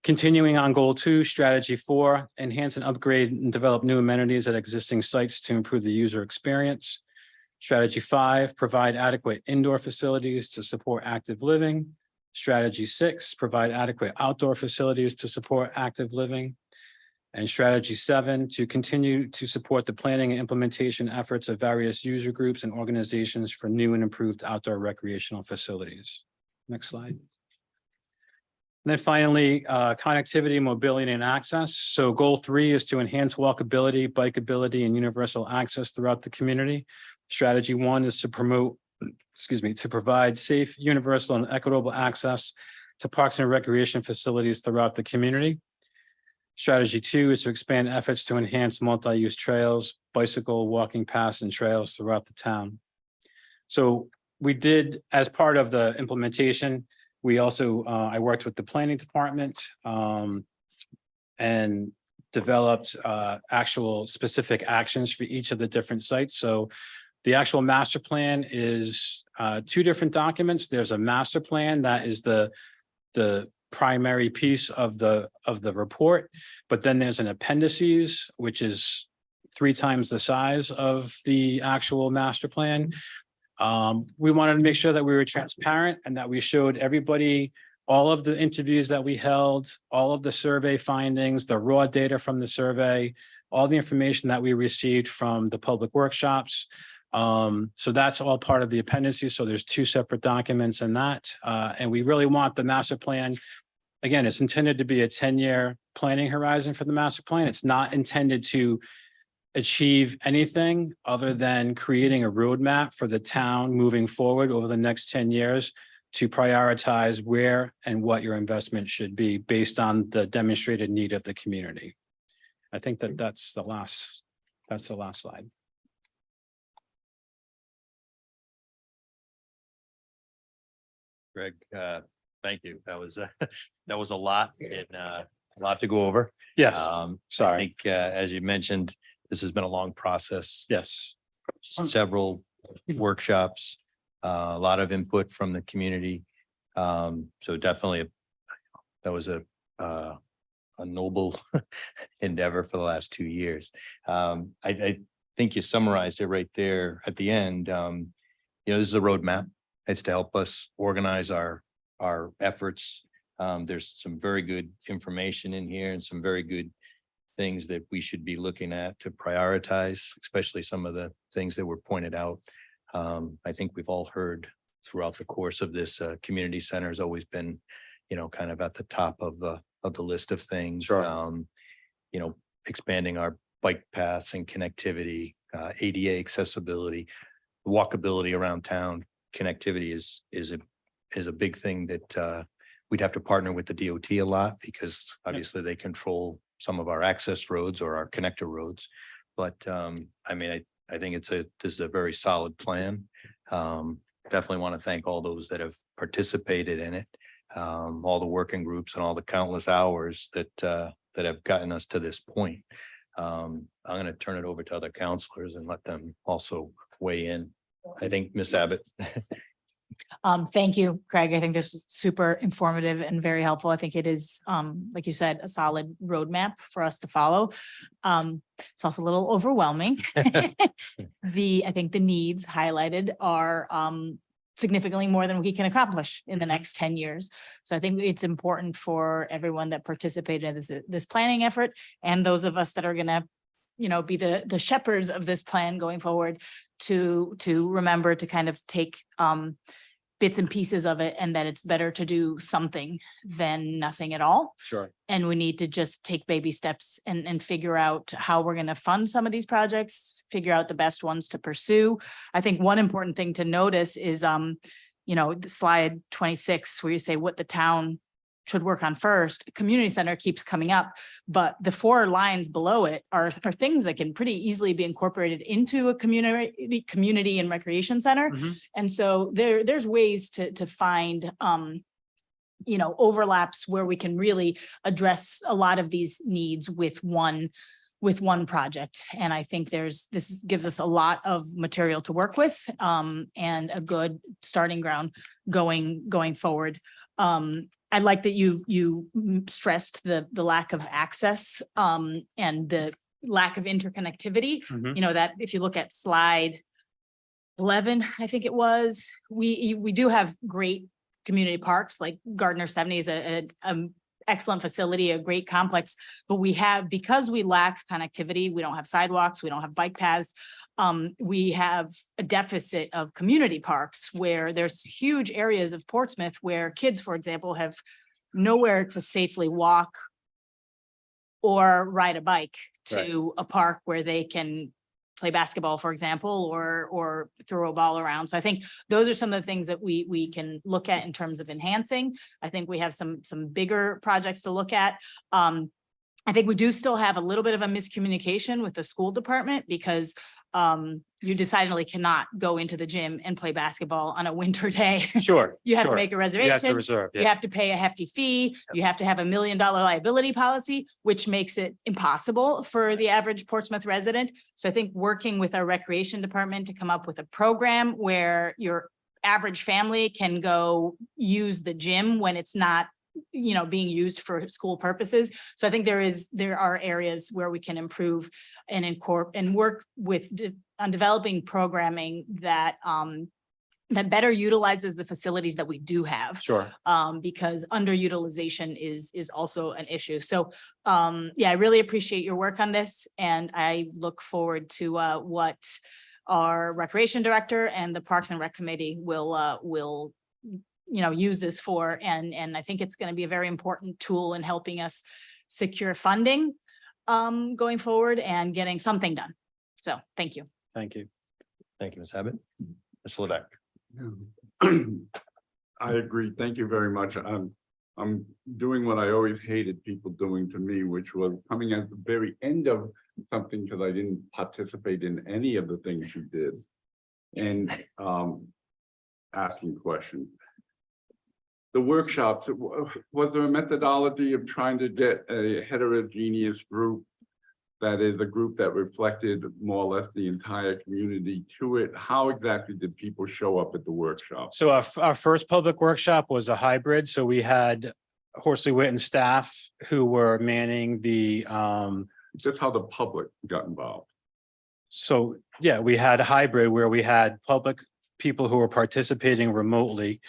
Continuing on goal 2, strategy 4, enhance and upgrade and develop new amenities at existing sites to improve the user experience. Strategy 5, provide adequate indoor facilities to support active living. Strategy 6, provide adequate outdoor facilities to support active living. And strategy 7, to continue to support the planning and implementation efforts of various user groups and organizations for new and improved outdoor recreational facilities. Next slide. And then finally, connectivity, mobility, and access. So goal 3 is to enhance walkability, bikeability, and universal access throughout the community. Strategy 1 is to to provide safe, universal, and equitable access to parks and recreation facilities throughout the community. Strategy 2 is to expand efforts to enhance multi-use trails, bicycle, walking paths, and trails throughout the town. So we did, as part of the implementation, we also, I worked with the planning department and developed actual specific actions for each of the different sites. So the actual master plan is 2 different documents. There's a master plan that is the primary piece of the report, but then there's an appendices, which is 3 times the size of the actual master plan. We wanted to make sure that we were transparent and that we showed everybody all of the interviews that we held, all of the survey findings, the raw data from the survey, all the information that we received from the public workshops. So that's all part of the appendices. So there's 2 separate documents in that. And we really want the master plan. Again, it's intended to be a 10-year planning horizon for the master plan. It's not intended to achieve anything other than creating a roadmap for the town moving forward over the next 10 years to prioritize where and what your investment should be based on the demonstrated need of the community. I think that that's the last slide. Greg, thank you. That was a lot and a lot to go over. Yes, I sorry. think, as you mentioned, this has been a long process. Yes. Several workshops, a lot of input from the community. So definitely that was a noble endeavor for the last 2 years. I think you summarized it right there at the end. This is a roadmap. It's to help us organize our efforts There's some very good information in here and some very good things that we should be looking at to prioritize, especially some of the things that were pointed out. I think we've all heard throughout the course of this, community center has always been, kind of at the top of the list of things. Sure. Expanding our bike paths and connectivity, ADA accessibility, walkability around town. Connectivity is a big thing that we'd have to partner with the DOT a lot because obviously they control some of our access roads or our connector roads. But I think this is a very solid plan. Definitely want to thank all those that have participated in it. All the working groups and all the countless hours that have gotten us to this point. I'm going to turn it over to other counselors and let them also weigh in. I think Ms. Abbott. Thank you, Craig. I think this is super informative and very helpful. I think it is, like you said, a solid roadmap for us to follow. It's also a little overwhelming. I think the needs highlighted are significantly more than we can accomplish in the next 10 years. So I think it's important for everyone that participated in this planning effort and those of us that are going to be the shepherds of this plan going forward to remember to kind of take bits and pieces of it, and that it's better to do something than nothing at all. Sure. And we need to just take baby steps and figure out how we're going to fund some of these projects, figure out the best ones to pursue. I think one important thing to notice is, the slide 26, where you say what the town should work on first. Community center keeps coming up, but the 4 lines below it are things that can pretty easily be incorporated into a community and recreation center. Mm-hmm. And so there's ways to find overlaps where we can really address a lot of these needs with one project. And I think this gives us a lot of material to work with, and a good starting ground going forward. I like that you stressed the lack of access and the lack of interconnectivity. Mhm. That if you look at slide 11, I think it was, we do have great community parks, like Gardner 70 is an excellent facility, a great complex, but because we lack connectivity, we don't have sidewalks, we don't have bike paths. We have a deficit of community parks where there's huge areas of Portsmouth where kids, for example, have nowhere to safely walk or ride a bike to a park where they can play basketball, for example, or throw a ball around. So I think those are some of the things that we can look at in terms of enhancing. I think we have some bigger projects to look at. I think we do still have a little bit of a miscommunication with the school department because you decidedly cannot go into the gym and play basketball on a winter day. Sure. You have to sure. make a You reservation. have to reserve. You have to pay a hefty fee. You have to have $1 million liability policy, which makes it impossible for the average Portsmouth resident. So I think working with our recreation department to come up with a program where your average family can go use the gym when it's not being used for school purposes. So I think there are areas where we can improve and work on developing programming that better utilizes the facilities that we do have. Sure. Because underutilization is also an issue. So I really appreciate your work on this, and I look forward to what our recreation director and the Parks and Rec committee will use this for, and I think it's going to be a very important tool in helping us secure funding going forward and getting something done. So thank you. Thank you. Thank you, Ms. Abbott. Mr. Levesque. I agree. Thank you very much. I'm doing what I always hated people doing to me, which was coming at the very end of something because I didn't participate in any of the things you did, and asking questions. The workshops, was there a methodology of trying to get a heterogeneous group that is a group that reflected more or less the entire community to it? How exactly did people show up at the workshop? So our first public workshop was a hybrid. So we had Horsley Witten staff who were manning the Just how the public got involved. So, yeah, we had a hybrid where we had public people who were participating remotely.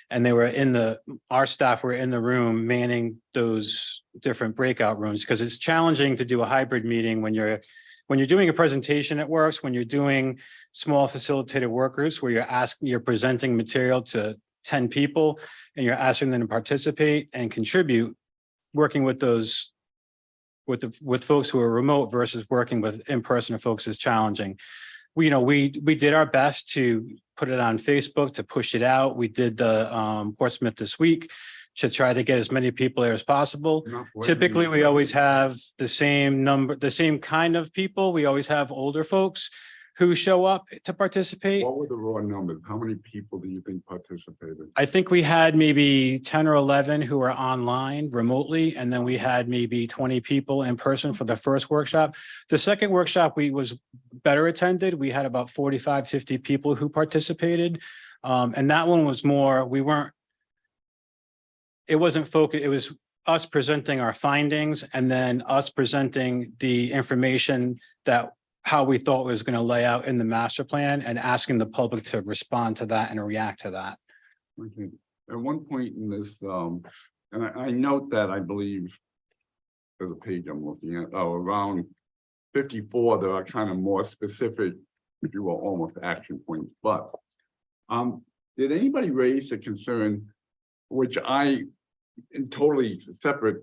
And our staff were in the room manning those different breakout rooms, because it's challenging to do a hybrid meeting when you're doing a presentation, it works. When you're doing small facilitated work groups where you're presenting material to 10 people and you're asking them to participate and contribute, working with those with folks who are remote versus working with in-person folks is challenging. We did our best to put it on Facebook, to push it out. We did the Portsmouth This Week to try to get as many people there as possible. Typically, we always have the same kind of people. We always have older folks who show up to participate. What were the raw numbers? How many people do you think participated? I think we had maybe 10 or 11 who were online remotely, and then we had maybe 20 people in person for the first workshop. The second workshop was better attended. We had about 45, 50 people who participated. And that one was more, it wasn't focused, it was us presenting our findings and then us presenting the information that how we thought was going to lay out in the master plan and asking the public to respond to that and react to that. Okay. At one point in this, and I note that I believe there's a page I'm looking at, around 54, there are kind of more specific, if you will, almost action points. But did anybody raise the concern, which I, in totally separate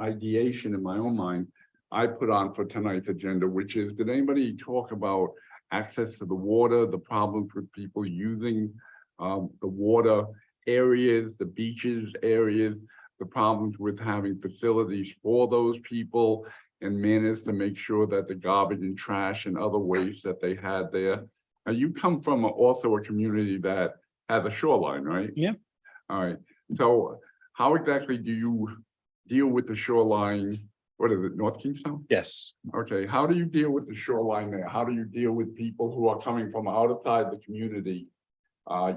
ideation in my own mind, I put on for tonight's agenda, which is, did anybody talk about access to the water, the problems with people using the water areas, the beaches areas, the problems with having facilities for those people and manners to make sure that the garbage and trash and other waste that they had there? Now, you come from also a community that has a shoreline, right? Yeah. All right. So how exactly do you deal with the shoreline? What is it, North Kingstown? Yes. Okay, how do you deal with the shoreline there? How do you deal with people who are coming from outside the community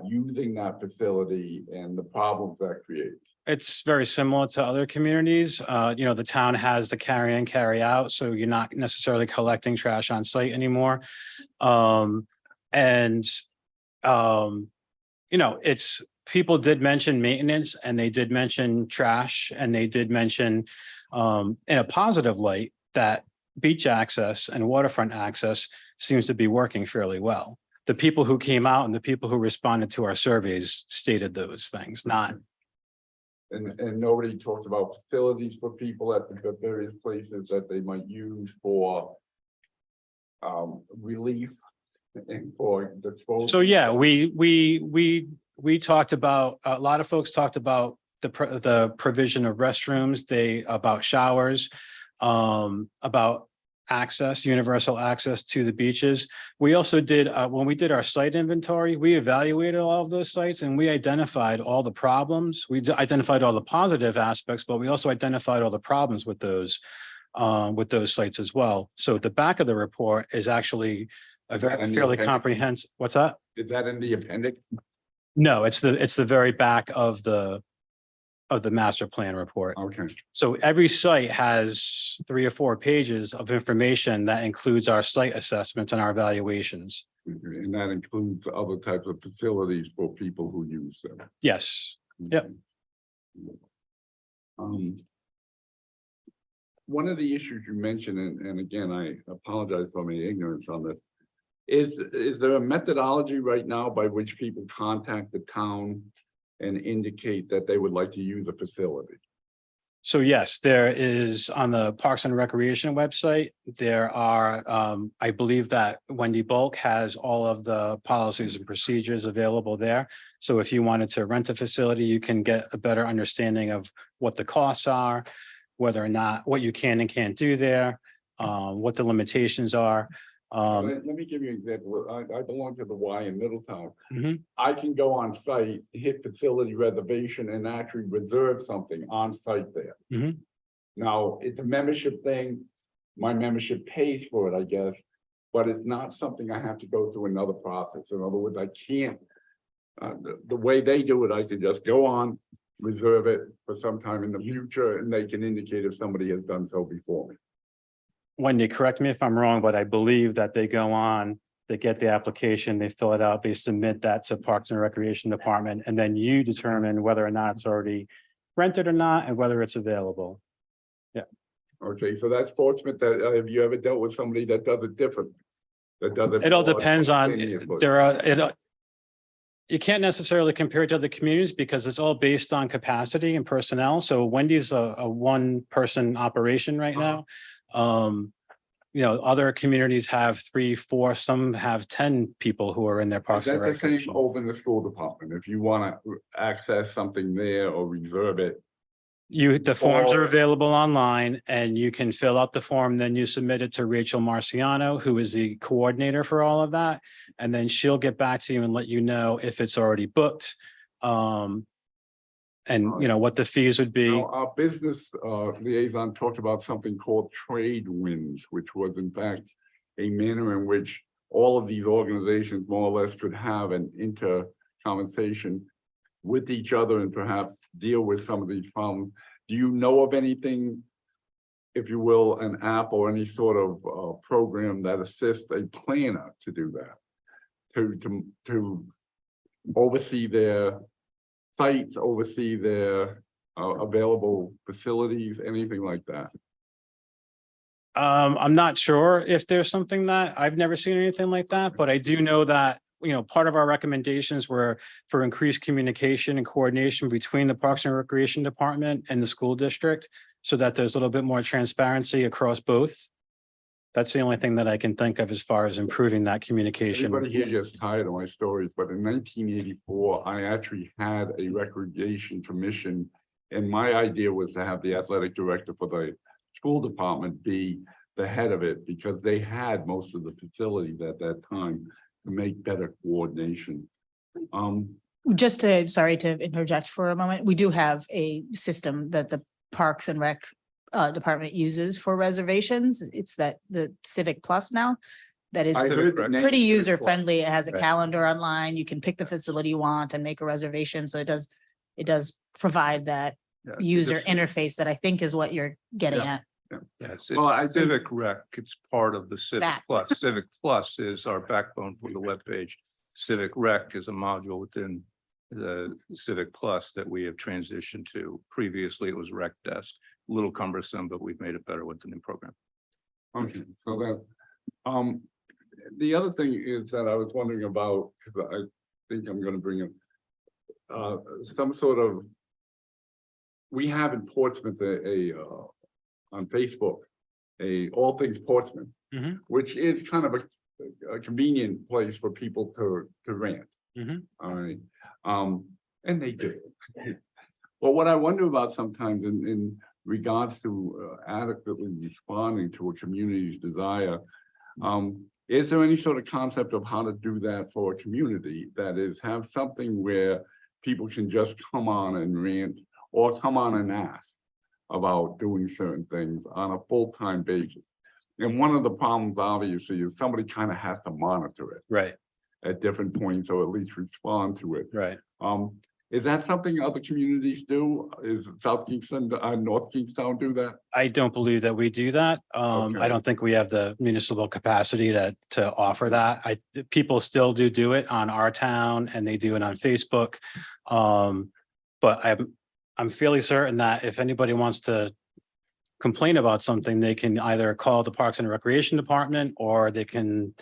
using that facility and the problems that creates? It's very similar to other communities. The town has the carry in, carry out, so you're not necessarily collecting trash on site anymore. It's people did mention maintenance and they did mention trash and they did mention in a positive light that beach access and waterfront access seems to be working fairly well. The people who came out and the people who responded to our surveys stated those things, not. And nobody talked about facilities for people at the various places that they might use for relief and for disposal. So yeah, we talked about, a lot of folks talked about the provision of restrooms, about showers, about access, universal access to the beaches. We also did, when we did our site inventory, we evaluated all of those sites and we identified all the problems. We identified all the positive aspects, but we also identified all the problems with those sites as well. So the back of the report is actually a fairly comprehensive. What's that? Is that in the appendix? No, it's the very back of the master plan report. Okay. So every site has 3 or 4 pages of information that includes our site assessments and our evaluations. And that includes other types of facilities for people who use them. Yes. Yep. One of the issues you mentioned, and again, I apologize for my ignorance on this, is there a methodology right now by which people contact the town and indicate that they would like to use a facility? So yes, there is on the Parks and Recreation website, there are, I believe that Wendy Bulk has all of the policies and procedures available there. So if you wanted to rent a facility, you can get a better understanding of what the costs are, whether or not, what you can and can't do there, what the limitations are. Let me give you an example. I belong to the Y in Middletown. Mhm. I can go on site, hit facility reservation and actually reserve something on site there. Mhm. Now, it's a membership thing. My membership pays for it, I guess, but it's not something I have to go through another process. In other words, I can't, the way they do it, I can just go on, reserve it for some time in the future, and they can indicate if somebody has done so before me. Wendy, correct me if I'm wrong, but I believe that they go on They get the application, they fill it out, they submit that to Parks and Recreation Department, and then you determine whether or not it's already rented or not and whether it's available. Okay, so that's Portsmouth, that, have you ever dealt with somebody that does it different? That does it. It all more depends on, spontaneously? there are, you can't necessarily compare it to other communities because it's all based on capacity and personnel. So Wendy's a one-person operation right now. Other communities have 3, 4, some have 10 people who are in their Is parks. and that the same recreation. over in the school department? If you want to access something there or reserve it, The forms are Or- available online and you can fill out the form, then you submit it to Rachel Marciano, who is the coordinator for all of that. And then she'll get back to you and let you know if it's already booked. What the fees would be. now, our business liaison talked about something called trade winds, which was in fact a manner in which all of these organizations more or less could have an inter-conversation with each other and perhaps deal with some of these problems. Do you know of anything, if you will, an app or any sort of program that assists a planner to do that? To oversee their sites, oversee their available facilities, anything like that? I'm not sure if there's something that, I've never seen anything like that, but I do know that, part of our recommendations were for increased communication and coordination between the Parks and Recreation Department and the school district, so that there's a little bit more transparency across both. That's the only thing that I can think of as far as improving that communication. Everybody here gets tired of my stories, but in 1984, I actually had a recreation commission. And my idea was to have the athletic director for the school department be the head of it, because they had most of the facilities at that time to make better coordination. Sorry to interject for a moment. We do have a system that the Parks and Rec department uses for reservations. It's the Civic Plus now. That is I heard the name pretty Civic user Plus. friendly. It has a Right. calendar online. You can pick the facility you want and make a reservation. So it does provide that Yeah, user just- interface that I think is what you're getting at. Yes, Well, I think- Civic Rec, it's part of the Civic That. Plus. Civic Plus is our backbone for the webpage. Civic Rec is a module within the Civic Plus that we have transitioned to. Previously, it was Rec Desk, a little cumbersome, but we've made it better with the new program. Okay, so that, the other thing is that I was wondering about, because I think I'm gonna bring up some sort of, we have in Portsmouth on Facebook, All Things Portsmouth, Mhm. which is kind of a convenient place for people to rant. Mhm. All right, and they do. But what I wonder about sometimes in regards to adequately responding to a community's desire, is there any sort of concept of how to do that for a community? That is, have something where people can just come on and rant or come on and ask about doing certain things on a full-time basis. And one of the problems, obviously, is somebody kind of has to monitor it Right, at different points, or at least respond to it. right. Is that something other communities do? Is South Kingston, North Kingstown do that? I don't believe that we do that. Okay. I don't think we have the municipal capacity to offer that. People still do it on Our Town and they do it on Facebook. But I'm fairly certain that if anybody wants to complain about something, they can either call the Parks and Recreation Department or they can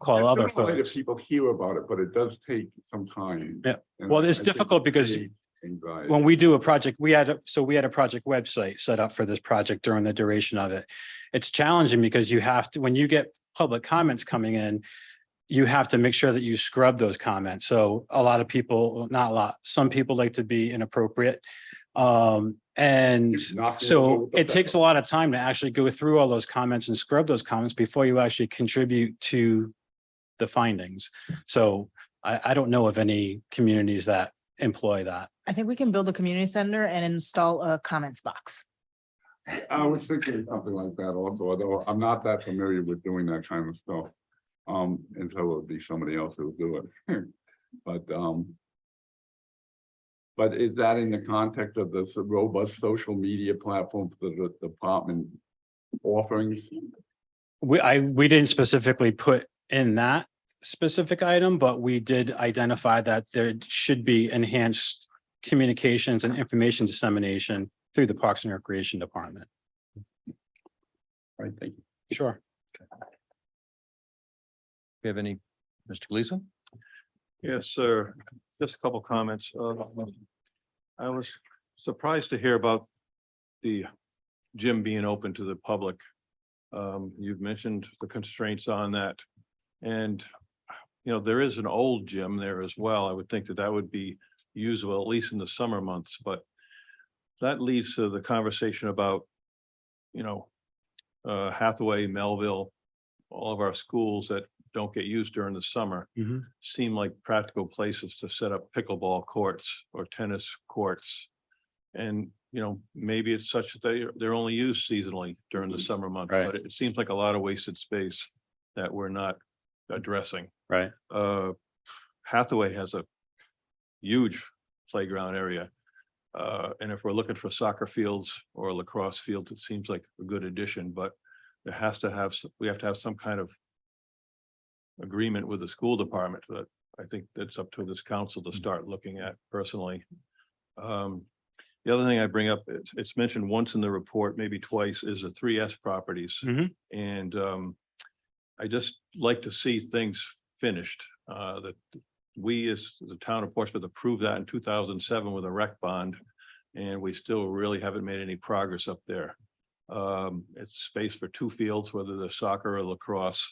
call It's other sort of like if folks. people hear about it, but it does take some time. Yeah. And Well, it's I think difficult because creates anxiety. when we do a project, we had a project website set up for this project during the duration of it. It's challenging because you have to, when you get public comments coming in, you have to make sure that you scrub those comments. So a lot of people, well, not a lot, some people like to be inappropriate. And Not to so with the it takes a pepper. lot of time to actually go through all those comments and scrub those comments before you actually contribute to the findings. So I don't know of any communities that employ that. I think we can build a community center and install a comments box. I was thinking of something like that also, although I'm not that familiar with doing that kind of stuff. And so it would be somebody else who would do it. But is that in the context of this robust social media platform for the department offerings? We didn't specifically put in that. specific item, but we did identify that there should be enhanced communications and information dissemination through the Parks and Recreation Department. All right, thank you. Sure. You have any, Mr. Gleason? Yes, sir. Just a couple comments. I was surprised to hear about the gym being open to the public. You've mentioned the constraints on that. And, you know, there is an old gym there as well. I would think that that would be usable, at least in the summer months, but that leads to the conversation about, you know, Hathaway, Melville, all of our schools that don't get used during the summer seem like practical places to set up pickleball courts or tennis courts. And, you know, maybe it's such that they're only used seasonally during the summer months, Right. but it seems like a lot of wasted space that we're not addressing. Right. Hathaway has a huge playground area. And if we're looking for soccer fields or lacrosse fields, it seems like a good addition, but we have to have some kind of agreement with the school department that I think that's up to this council to start looking at personally. The other thing I bring up, it's mentioned once in the report, maybe twice, is the 3S properties. And I just like to see things finished, that we as the town of Portsmouth approved that in 2007 with a rec bond. And we still really haven't made any progress up there. It's space for 2 fields, whether they're soccer or lacrosse.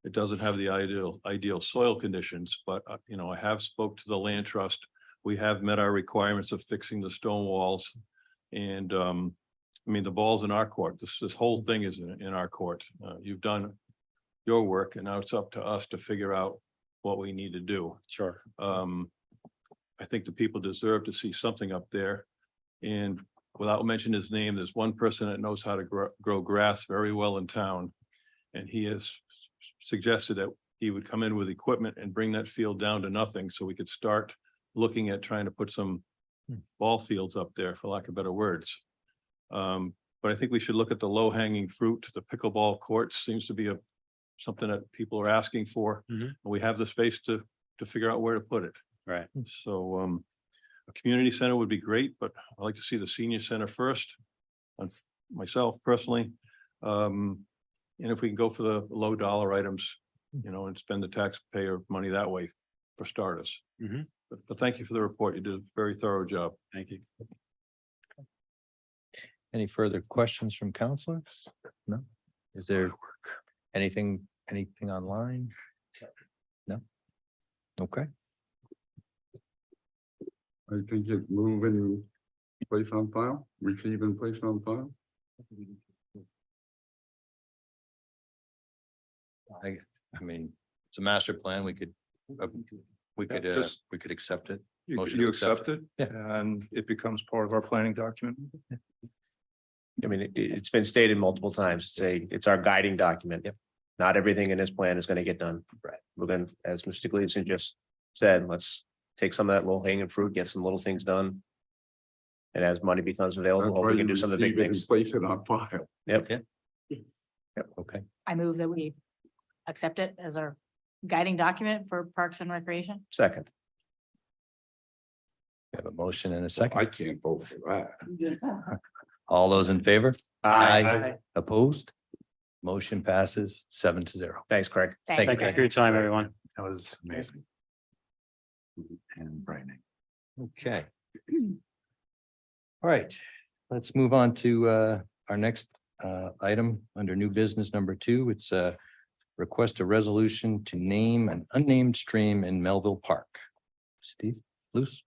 It doesn't have the ideal soil conditions, but you know, I have spoke to the land trust. We have met our requirements of fixing the stone walls. And I mean, the ball's in our court. This whole thing is in our court. You've done your work and now it's up to us to figure out what we need to do. Sure. I think the people deserve to see something up there. And without mentioning his name, there's one person that knows how to grow grass very well in town. And he has suggested that he would come in with equipment and bring that field down to nothing so we could start looking at trying to put some ball fields up there, for lack of better words. But I think we should look at the low hanging fruit. The pickleball courts seems to be something that people are asking for. And we have the space to figure out where to put it. Right. So a community center would be great, but I'd like to see the senior center first. On myself personally. And if we can go for the low dollar items, you know, and spend the taxpayer money that way for starters. But thank you for the report. You did a very thorough job. Thank you. Any further questions from counselors? No? Is there anything online? No? Okay. I think it move and place on file, receive and place on file. I mean, it's a master plan. We could accept it. Motion You to accept accept it? Yeah. And it becomes part of our planning document? I mean, it's been stated multiple times. It's our guiding document. Yep. Not everything in this plan is going to get done. Right. We're going, as Mr. Gleason just said, let's take some of that low hanging fruit, get some little things done. And as money becomes available, we can do some of the big things. Place it on file. Yep. Yep. Okay. I move that we accept it as our guiding document for Parks and Recreation. Second. We have a motion and a I second. can't vote for that. All those in favor? Aye. Opposed? Motion passes 7-0. Thanks, Craig. Thank you. Thank you for your time, everyone. That was amazing. And brightening. Okay. All right, let's move on to our next item under new business number 2. It's a request a resolution to name an unnamed stream in Melville Park. Steve Luce.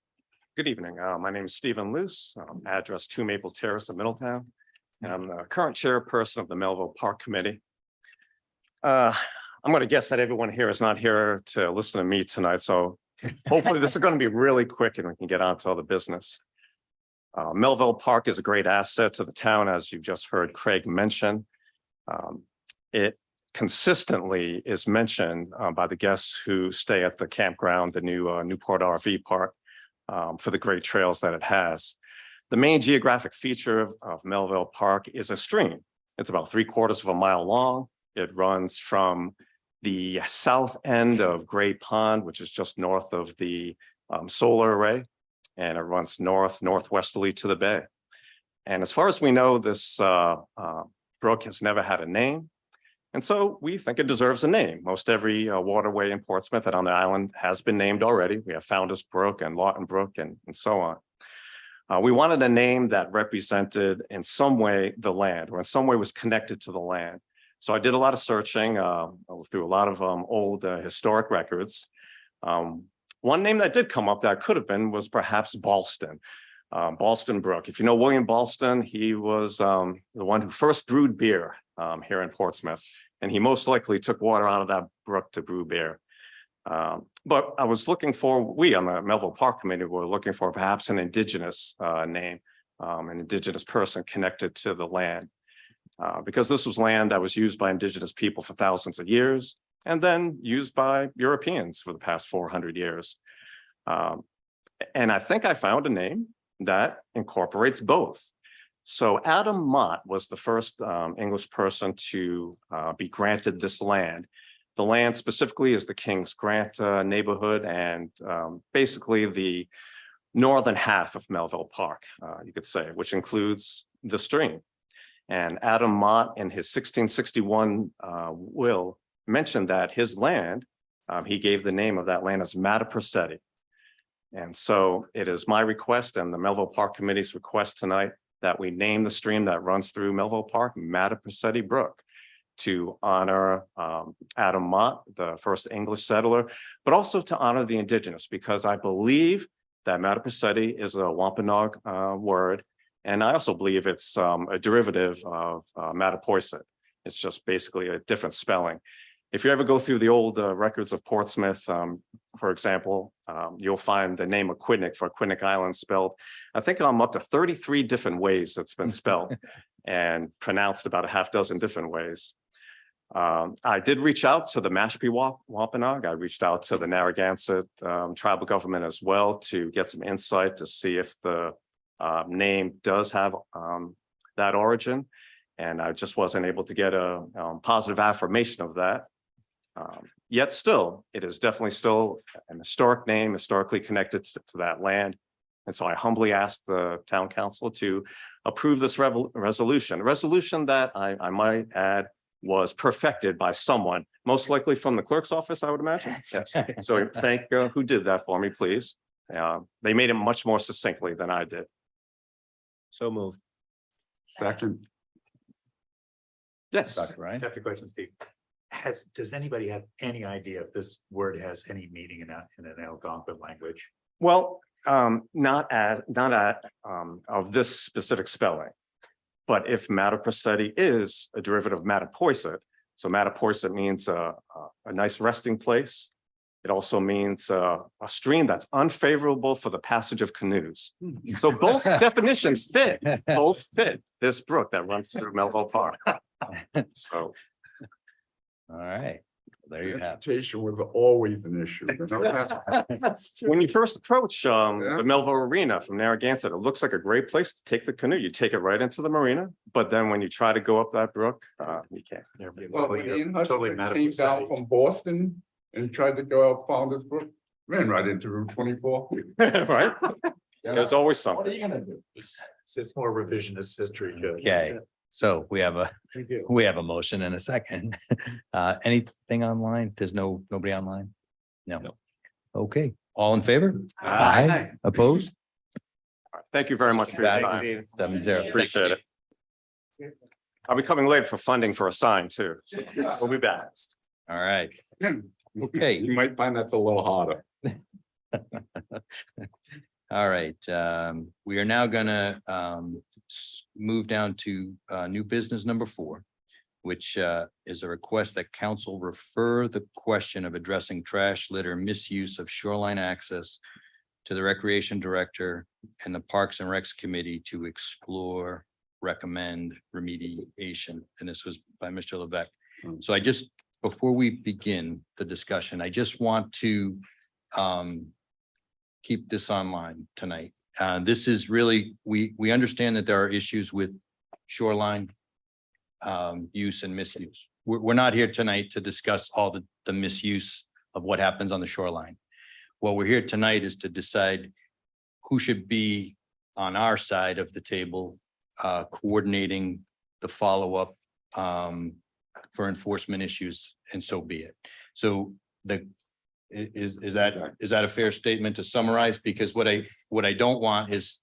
Good evening. My name is Stephen Luce, address 2 Maple Terrace in Middletown. And I'm the current chairperson of the Melville Park Committee. I'm going to guess that everyone here is not here to listen to me tonight. So hopefully this is going to be really quick and we can get on to all the business. Melville Park is a great asset to the town, as you just heard Craig mention. It consistently is mentioned by the guests who stay at the campground, the new Newport RV Park, for the great trails that it has. The main geographic feature of Melville Park is a stream. It's about 3/4 of a mile long. It runs from the south end of Gray Pond, which is just north of the solar array. And it runs northwesterly to the bay. And as far as we know, this brook has never had a name. And so we think it deserves a name. Most every waterway in Portsmouth and on the island has been named already. We have Founder's Brook and Lawton Brook and so on. We wanted a name that represented in some way the land, or in some way was connected to the land. So I did a lot of searching through a lot of old historic records. One name that did come up that could have been was perhaps Ballston. Ballston Brook. If you know William Ballston, he was the one who first brewed beer here in Portsmouth, and he most likely took water out of that brook to brew beer. But I was looking for, we on the Melville Park Committee were looking for perhaps an indigenous name, an indigenous person connected to the land, because this was land that was used by indigenous people for thousands of years, and then used by Europeans for the past 400 years. And I think I found a name that incorporates both. So Adam Mott was the first English person to be granted this land. The land specifically is the King's Grant neighborhood and basically the northern half of Melville Park, you could say, which includes the stream. And Adam Mott in his 1661 will mentioned that his land, he gave the name of that land as Mattapercetti. And so it is my request and the Melville Park Committee's request tonight that we name the stream that runs through Melville Park Mattapercetti Brook to honor Adam Mott, the first English settler, but also to honor the indigenous, because I believe that Mattapercetti is a Wampanoag word. And I also believe it's a derivative of Mattapoisett. It's just basically a different spelling. If you ever go through the old records of Portsmouth, for example, you'll find the name Aquidneck for Aquidneck Island spelled, I think I'm up to 33 different ways it's been spelled and pronounced about a half dozen different ways. I did reach out to the Mashpee Wampanoag. I reached out to the Narragansett tribal government as well to get some insight to see if the name does have that origin. And I just wasn't able to get a positive affirmation of that. Yet still, it is definitely still an historic name, historically connected to that land. And so I humbly asked the town council to approve this resolution. A resolution that I might add was perfected by someone, most likely from the clerk's office, I would imagine. Yes. So thank who did that for me, please. They made it much more succinctly than I did. So moved. Second. Yes. Dr. Ryan. After question, Steve. Does anybody have any idea if this word has any meaning in an Algonquin language? Well, not of this specific spelling, but if Mattapercetti is a derivative of Mattapoisett, so Mattapoisett means a nice resting place. It also means a stream that's unfavorable for the passage of canoes. So both definitions fit, both fit this brook that runs through Melville Park. So. All right, there you have. Transportation was always an issue. When you first approach the Melville Arena from Narragansett, it looks like a great place to take the canoe. You take it right into the marina, but then when you try to go up that brook, you can't. Well, when Ian Hutchinson came down from Boston and tried to go out Founder's Brook, ran right into Route 24. Right? There's always something. What are you gonna do? It's more revisionist history. Okay, so we have a motion and a second. Anything online? There's nobody online? No. Okay, all in favor? Aye. Opposed? Thank you very much for your time. 7-0. Appreciate it. I'll be coming late for funding for a sign too. So we'll be back. All right. Okay. You might find that's a little harder. All right, we are now gonna move down to new business number 4, which is a request that council refer the question of addressing trash litter misuse of shoreline access to the Recreation Director and the Parks and Recs Committee to explore, recommend remediation. And this was by Mr. Levesque. So I just, before we begin the discussion, I just want to keep this online tonight. This is really, we understand that there are issues with shoreline use and misuse. we're not here tonight to discuss all the misuse of what happens on the shoreline. What we're here tonight is to decide who should be on our side of the table, coordinating the follow-up for enforcement issues, and so be it. So is that a fair statement to summarize? Because what I don't want is,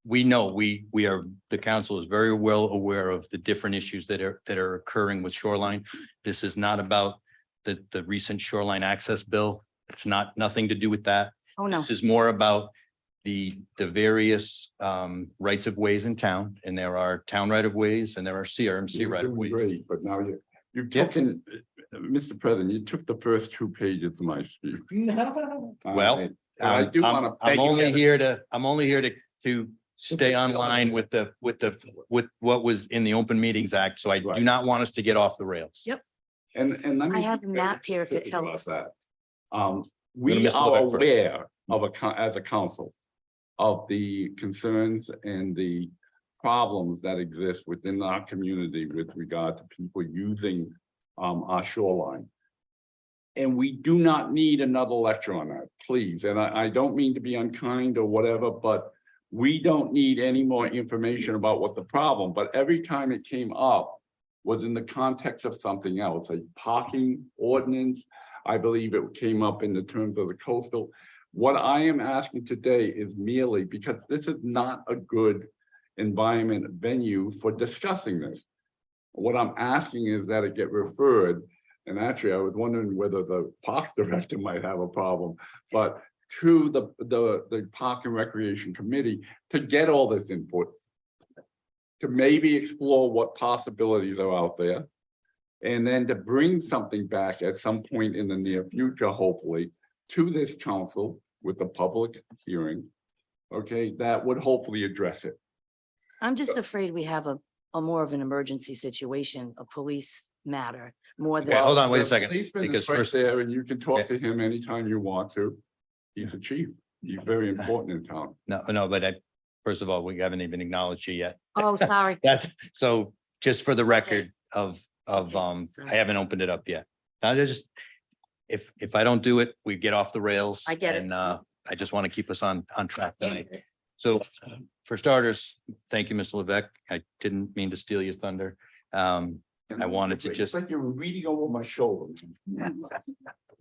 we know the council is very well aware of the different issues that are occurring with shoreline. This is not about the recent shoreline access bill. It's nothing to do with that. Oh, no. This is more about the various rights of ways in town, and there are town right of ways and there are CRMC You're right of doing ways. Great, but now you've Yeah. taken, Mr. President, you took the first 2 pages of my speech. Well, I do want to. I'm only here to stay online with what was in the Open Meetings Act. So I do not want us to get off the rails. Yep. And let me. I have a map here if it about helps. that. Gonna We miss are Levesque first. aware of as a council of the concerns and the problems that exist within our community with regard to people using our shoreline. And we do not need another lecture on that, please. And I don't mean to be unkind or whatever, but we don't need any more information about what the problem, but every time it came up was in the context of something else, a parking ordinance. I believe it came up in the terms of the coastal. What I am asking today is merely because this is not a good environment venue for discussing this. What I'm asking is that it get referred, and actually I was wondering whether the park director might have a problem, but to the Park and Recreation Committee to get all this input, to maybe explore what possibilities are out there, and then to bring something back at some point in the near future, hopefully, to this council with a public hearing, okay, that would hopefully address it. I'm just afraid we have a more of an emergency situation, a police matter, more than. Okay, hold on, wait a The second, policeman is because right first, there, and you can talk to him anytime you want to. He's a chief. He's very important in town. no, but first of all, we haven't even acknowledged you yet. Oh, sorry. That's, so just for the record of, Okay, sorry. I haven't opened it up yet. Now, there's just, if I don't do it, we get off the rails. I get it. And I just want to keep us on track tonight. So for starters, thank you, Mr. Levesque. I didn't mean to steal your thunder. I wanted to It's just, like you're reading over my shoulder.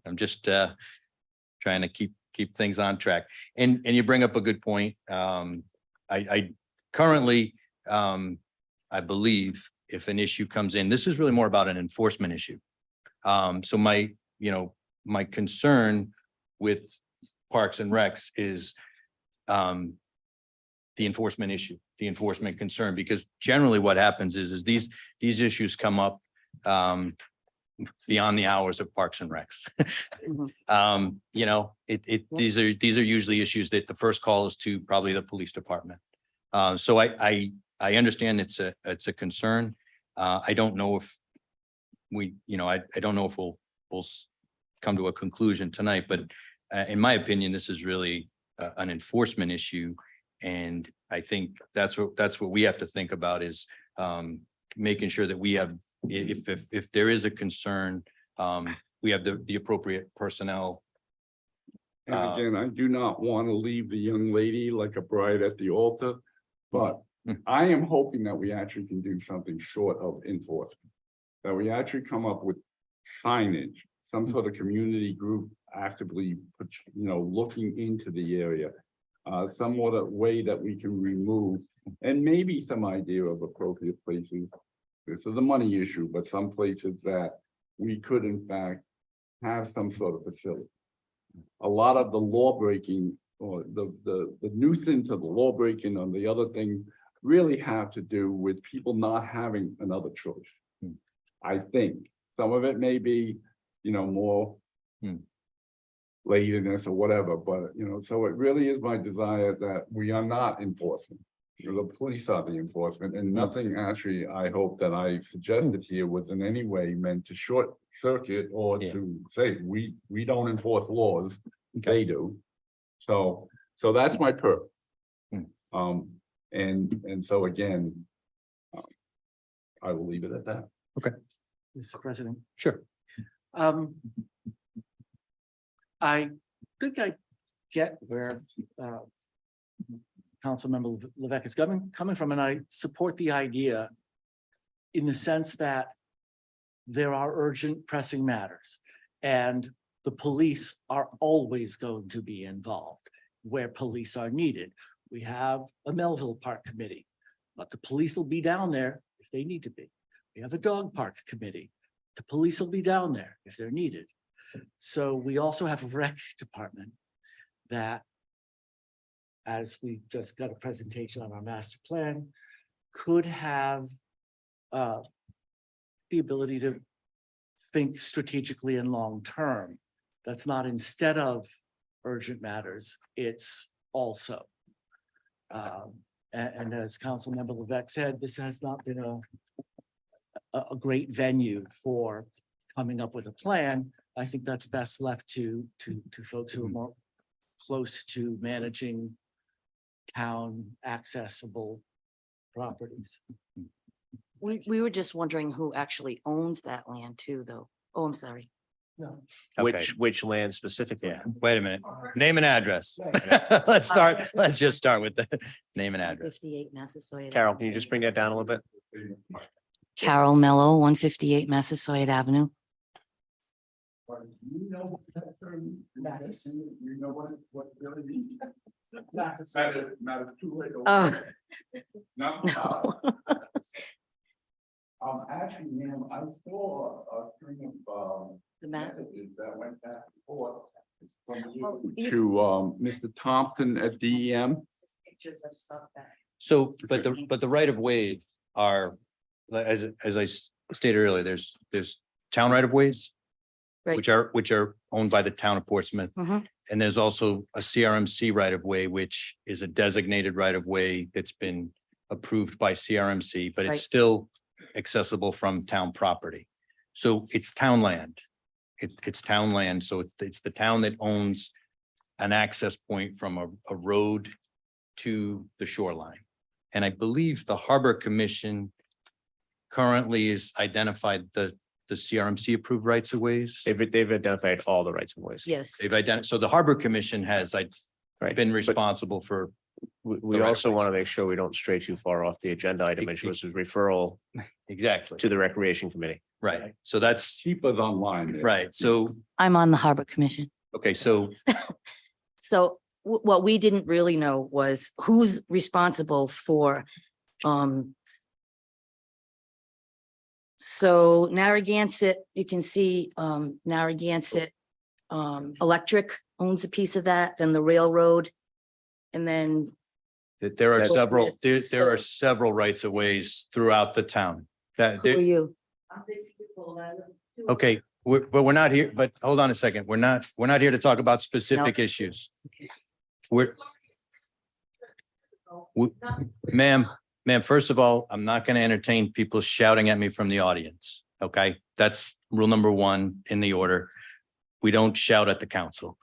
I'm just trying to keep things on track. And you bring up a good point. I currently, I believe if an issue comes in, this is really more about an enforcement issue. So my concern with Parks and Recs is the enforcement issue, the enforcement concern, because generally what happens is these issues come up beyond the hours of Parks and Recs. These are usually issues that the first call is to probably the police department. So I understand it's a concern. I don't know if I don't know if we'll come to a conclusion tonight, but in my opinion, this is really an enforcement issue. And I think that's what we have to think about is making sure that we have, if there is a concern, we have the appropriate personnel. And again, I do not want to leave the young lady like a bride at the altar, but I am hoping that we actually can do something short of enforcement. That we actually come up with signage, some sort of community group actively, looking into the area. Somewhat a way that we can remove, and maybe some idea of appropriate places. This is a money issue, but some places that we could in fact have some sort of facility. A lot of the law breaking or the nuisance of the law breaking on the other thing really have to do with people not having another choice. I think some of it may be, more laziness or whatever, but so it really is my desire that we are not enforcement. The police are the enforcement, and nothing actually, I hope that I suggested here was in any way meant to short circuit or to say we don't enforce laws, they do. So that's my purpose. And so again, I will leave it at that. Okay. Mr. President. Sure. I think I get where Councilmember Levesque is coming from, and I support the idea in the sense that there are urgent pressing matters, and the police are always going to be involved where police are needed. We have a Melville Park Committee, but the police will be down there if they need to be. We have a dog park committee. The police will be down there if they're needed. So we also have a rec department that, as we just got a presentation on our master plan, could have the ability to think strategically and long-term. That's not instead of urgent matters, it's also. And as Councilmember Levesque said, this has not been a great venue for coming up with a plan. I think that's best left to folks who are more close to managing town accessible properties. We were just wondering who actually owns that land too, though. Oh, I'm sorry. No. Okay. Which land specifically? Yeah, wait a minute. Name and address. Let's just start with the name and address. 58 Massasoit. Carol, can you just bring that down a little bit? Carol Mello, 158 Massasoit Avenue. You know, you know what really means. Matter too late. Not now. Actually, ma'am, I saw a string of The map. messages that went back and forth from Well, you you- to Mr. Thompson at DEM. Pictures of stuff that. So, but the right of way are, as I stated earlier, there's town right of ways. Right. Which are owned by the town of Portsmouth. Mhm. And there's also a CRMC right of way, which is a designated right of way that's been approved by CRMC, but Right. it's still accessible from town property. So it's town land. It's town land, so it's the town that owns an access point from a road to the shoreline. And I believe the Harbor Commission currently is identified the CRMC approved rights of ways. They've identified all the rights of ways. Yes. They've identified, so the Harbor Commission has Right. been But responsible for, we the right also of want to make sure we don't stray too far off the agenda item, which was a referral exactly, to the Recreation Committee. right. So that's, Keep us online. there. right. So, I'm on the Harbor Commission. okay, so So what we didn't really know was who's responsible for, so Narragansett, you can see, Narragansett, Electric owns a piece of that, then the railroad. And then, there are That's- several, there are several rights of ways throughout the town. That, who are you? okay, but we're not here, but hold on a second. We're not here to talk about specific issues. We're, ma'am, first of all, I'm not going to entertain people shouting at me from the audience. Okay, that's rule number one in the order. We don't shout at the council.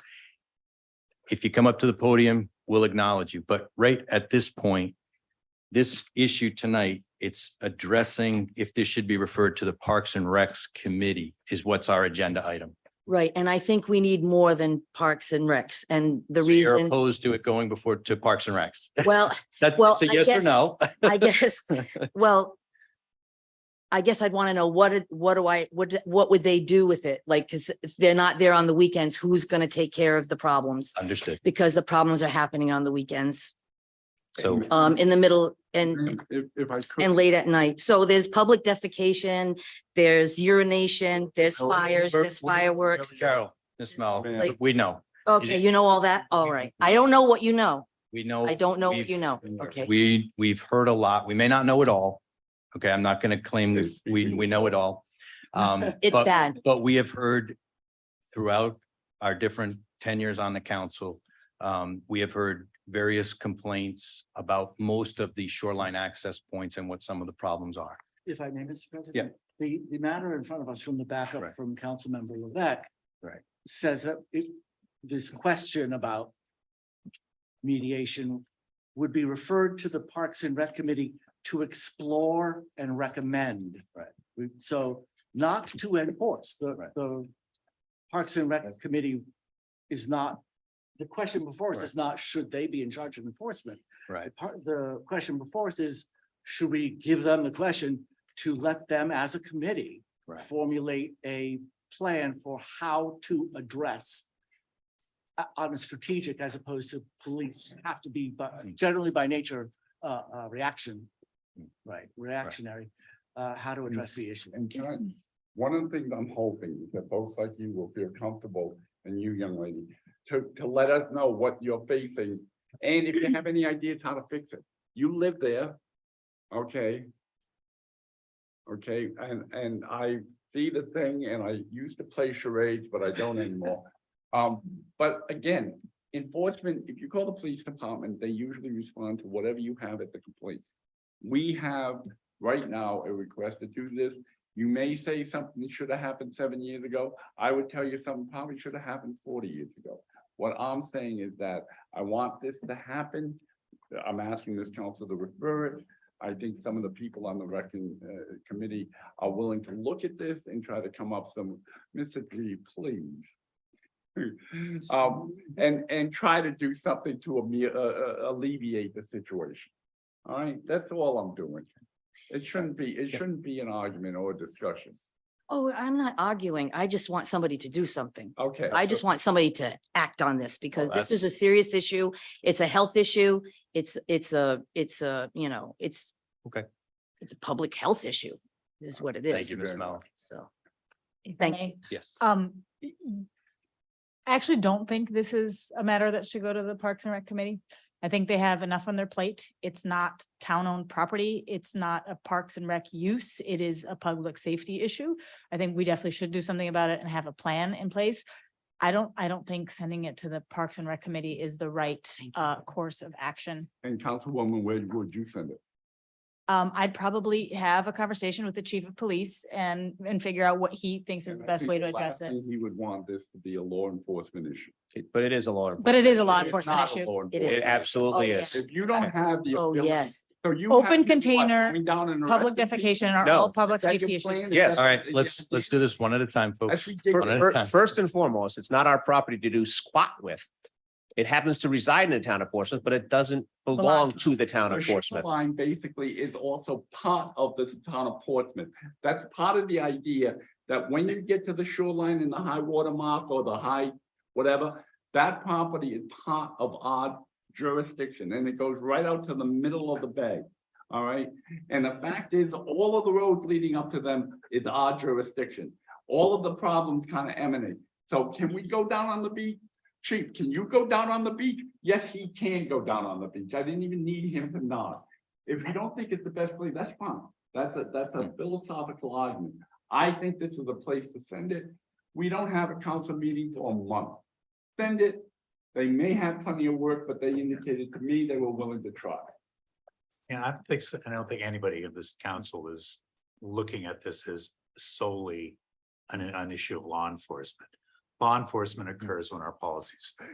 If you come up to the podium, we'll acknowledge you. But right at this point, this issue tonight, it's addressing if this should be referred to the Parks and Recs Committee is what's our agenda item. Right, and I think we need more than Parks and Recs, and the So you're reason, opposed to it going before to Parks and Recs. well, That's Well, a I yes or guess- no. I guess, well, I guess I'd want to know what would they do with it? Like, because if they're not there on the weekends, who's going to take care of the problems? Understood. Because the problems are happening on the weekends, So, in the middle and If I could. and late at night. So there's public defecation, there's urination, there's fires, there's fireworks. Carol, Ms. Mel, Like- we know, Okay, you know all that? All right. I don't know what you know. we know. I don't know what we've- you know. Okay. We've heard a lot. We may not know it all. Okay, I'm not going to claim we know it all. It's but- bad. But we have heard throughout our different tenures on the council, we have heard various complaints about most of the shoreline access points and what some of the problems are. If I may, Mr. President. The matter in front of us from the backup Right. from Councilmember Levesque. Right. Says that this question about mediation would be referred to the Parks and Rec Committee to explore and recommend. Right. So not to enforce. The Parks and Rec Committee is not, the question before us is not, should they be in charge of enforcement? Right. The question before us is, should we give them the question to let them as a committee Right. formulate a plan for how to address on a strategic as opposed to police have to be, but generally by nature, reactionary, how to address the issue. And can I, one of the things I'm hoping is that folks like you will feel comfortable, and you, young lady, to let us know what you're facing. And if you have any ideas how to fix it, you live there. Okay. Okay, and I see the thing, and I used to play charades, but I don't anymore. But again, enforcement, if you call the police department, they usually respond to whatever you have at the complaint. We have right now a request to do this. You may say something that should have happened 7 years ago. I would tell you something probably should have happened 40 years ago. What I'm saying is that I want this to happen. I'm asking this council to refer it. I think some of the people on the committee are willing to look at this and try to come up some, Mr. Green, please. And try to do something to alleviate the situation. All right, that's all I'm doing. It shouldn't be an argument or a discussion. Oh, I'm not arguing. I just want somebody to do something. Okay. I just want somebody to act on this because Well, this is a serious issue. It's a health issue. It's a, you know, it's. Okay. It's a public health issue is what it is. Thank you, Ms. Mellon. So, If I thank may. Yes. I actually don't think this is a matter that should go to the Parks and Rec Committee. I think they have enough on their plate. It's not town-owned property. It's not a Parks and Rec use. It is a public safety issue. I think we definitely should do something about it and have a plan in place. I don't think sending it to the Parks and Rec Committee is the right course of action. And Councilwoman, where would you send it? I'd probably have a conversation with the chief of police and figure out what he thinks is the best way to address it. He would want this to be a law enforcement issue. But it is a law. But it is a law It's enforcement not a issue. law It is. enforcement It absolutely Oh, is. If you don't have the. Oh, ability- yes. So you. Open have to do what? container, Going down and Public arresting people? defecation are No. all public Is that your safety plan? issues. Is Yes. that- All right, is let's do this one at a time, folks. That's ridiculous. One at a time. First and foremost, it's not our property to do squat with. It happens to reside in the town of Portsmouth, but it doesn't belong to the town The of Portsmouth. shoreline basically is also part of the town of Portsmouth. That's part of the idea that when you get to the shoreline in the high water mark or the high whatever, that property is part of our jurisdiction and it goes right out to the middle of the bay. All right, and the fact is, all of the roads leading up to them is our jurisdiction. All of the problems kind of emanate. So can we go down on the beach? Chief, can you go down on the beach? Yes, he can go down on the beach. I didn't even need him to nod. If you don't think it's the best place, that's fine. That's a philosophical argument. I think this is a place to send it. We don't have a council meeting for a month. Send it. They may have plenty of work, but they indicated to me they were willing to try. And I don't think anybody in this council is looking at this as solely an issue of law enforcement. Law enforcement occurs when our policies fail.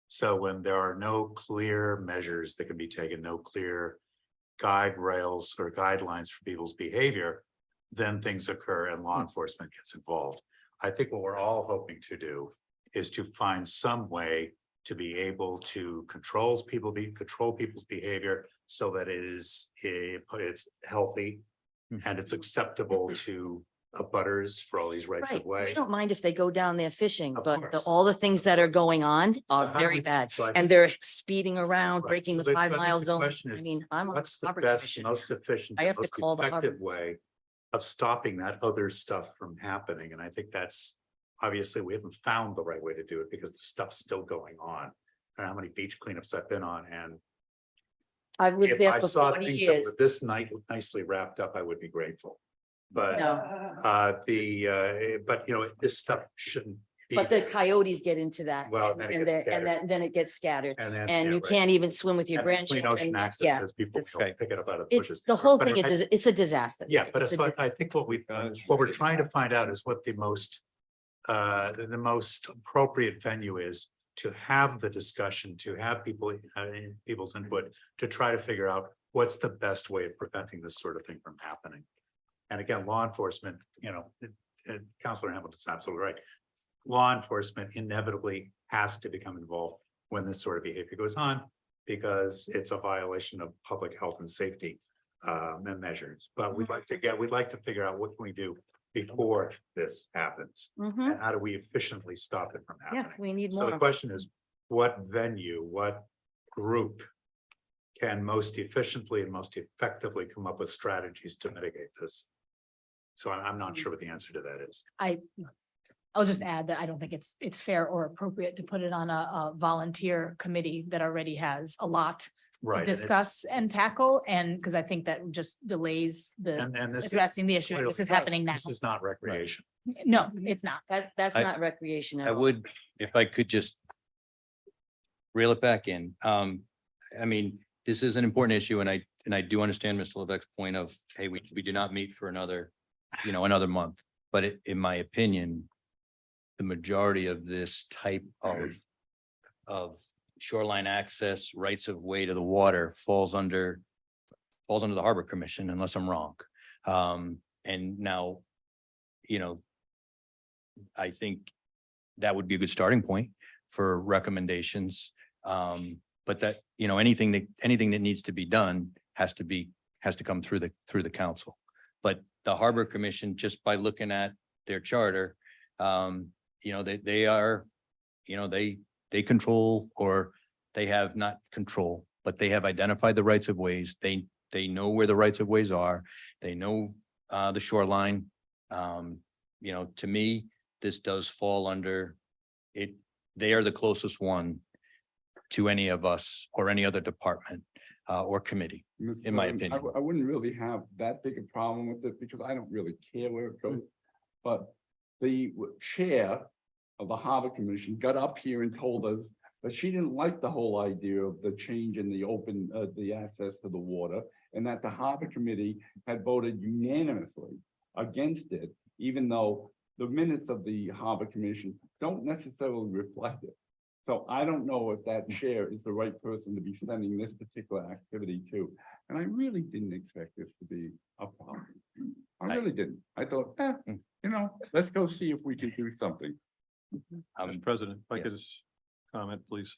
So when there are no clear measures that can be taken, no clear guide rails or guidelines for people's behavior, then things occur and law enforcement gets involved. I think what we're all hoping to do is to find some way to be able to control people's behavior so that it's healthy and it's acceptable to abutters for all these rights right. of way. We don't mind if they go down there fishing, Of but course. all the things that are going on are how very we- bad. so I And think- they're speeding around, Right, breaking so the that's- I think 5 mile the zone. question I is, mean, I'm on the What's the harbor best, commission. most efficient, I have to most call the harbor. effective way of stopping that other stuff from happening? And I think that's, obviously, we haven't found the right way to do it because the stuff's still going on. And how many beach cleanups I've been on, and I've lived if there I for saw 40 things that were years. this nicely wrapped up, I would be grateful. But No, but you know, this stuff shouldn't be. but the coyotes get into that. Well, then it And gets then it gets scattered And then, and yeah, you right. can't even swim with your And the Clean grandchildren. Ocean Access Yeah, says people it's- don't pick it up out of the bushes. it's, the whole But thing I- is, it's a disaster. Yeah, but It's it's a what I think what we're trying to find out is what the most appropriate venue is to have the discussion, to have people's input, to try to figure out what's the best way of preventing this sort of thing from happening. And again, law enforcement, Counselor Hamilton's absolutely right. Law enforcement inevitably has to become involved when this sort of behavior goes on, because it's a violation of public health and safety and measures. But we'd like to figure out what can we do before this happens, Mhm. and how do we efficiently stop it from Yeah, happening? we need So the more. question is, what venue, what group can most efficiently and most effectively come up with strategies to mitigate this? So I'm not sure what the answer to that is. I'll just add that I don't think it's fair or appropriate to put it on a volunteer committee that already has a lot to Right. and it's- discuss and tackle, and because I think that just delays the And this is. addressing the issue. This is happening now. This is not recreation. No, it's not. That's I- not recreation at I all. would, if I could just reel it back in. I mean, this is an important issue, and I do understand Mr. Levesque's point of, hey, we do not meet for another month. But in my opinion, the majority of this type of shoreline access, rights of way to the water falls under the Harbor Commission, unless I'm wrong. And now, I think that would be a good starting point for recommendations. But that, anything that needs to be done has to come through the council. But the Harbor Commission, just by looking at their charter, they control, or they have not control, but they have identified the rights of ways. They know where the rights of ways are. They know the shoreline. To me, this does fall under it. They are the closest one to any of us or any other department or committee, in my opinion. I wouldn't really have that big a problem with it because I don't really care where it goes. But the chair of the Harbor Commission got up here and told us that she didn't like the whole idea of the change in the access to the water, and that the Harbor Committee had voted unanimously against it, even though the minutes of the Harbor Commission don't necessarily reflect it. So I don't know if that chair is the right person to be sending this particular activity to. And I really didn't expect this to be a problem. I really didn't. I thought, let's go see if we can do something. Mr. President, if I could just comment, please.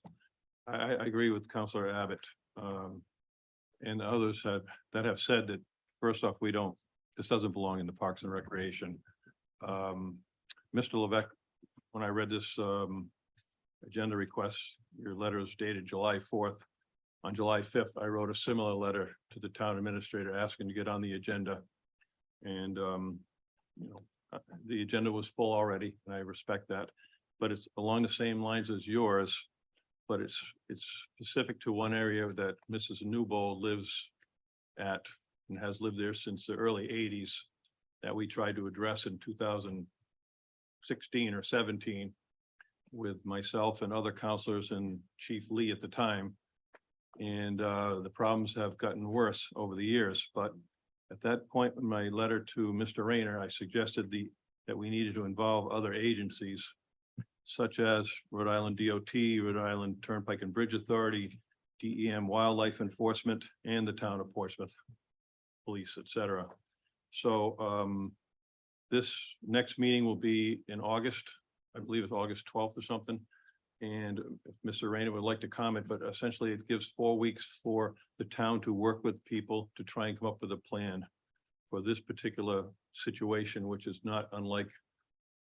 I agree with Counselor Abbott. And others that have said that, first off, this doesn't belong in the Parks and Recreation. Mr. Levesque, when I read this agenda request, your letter is dated July 4th. On July 5th, I wrote a similar letter to the town administrator asking to get on the agenda. And, the agenda was full already, and I respect that, but it's along the same lines as yours. But it's specific to one area that Mrs. Newbold lives at and has lived there since the early 80s that we tried to address in 2016 or 17 with myself and other counselors and Chief Lee at the time. And the problems have gotten worse over the years, but at that point in my letter to Mr. Rayner, I suggested that we needed to involve other agencies such as Rhode Island DOT, Rhode Island Turnpike and Bridge Authority, DEM Wildlife Enforcement, and the town of Portsmouth Police, etc. So this next meeting will be in August. I believe it's August 12th or something. And if Mr. Rayner would like to comment, but essentially it gives 4 weeks for the town to work with people to try and come up with a plan for this particular situation, which is not unlike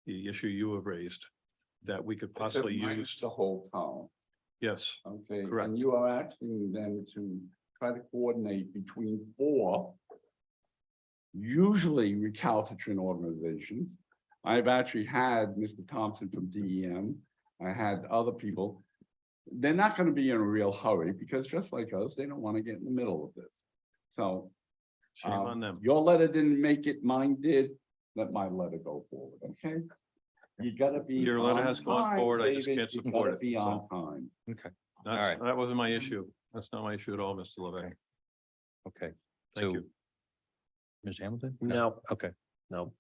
the issue you have raised, that we could possibly Except use. the whole town. Yes, Okay, Correct. and you are asking them to try to coordinate between 4 usually recalcitrant organizations. I've actually had Mr. Thompson from DEM. I had other people. They're not going to be in a real hurry because just like us, they don't want to get in the middle of this. So shame on them. your letter didn't make it, mine did. Let my letter go forward, okay? You gotta be. Your letter on has gone time, forward, I just David. can't You support gotta it, Be on so. time. Okay, all right. That wasn't my issue. That's not my issue at all, Mr. Levesque. Okay. Thank So, you. Mr. Hamilton? No, Okay, no.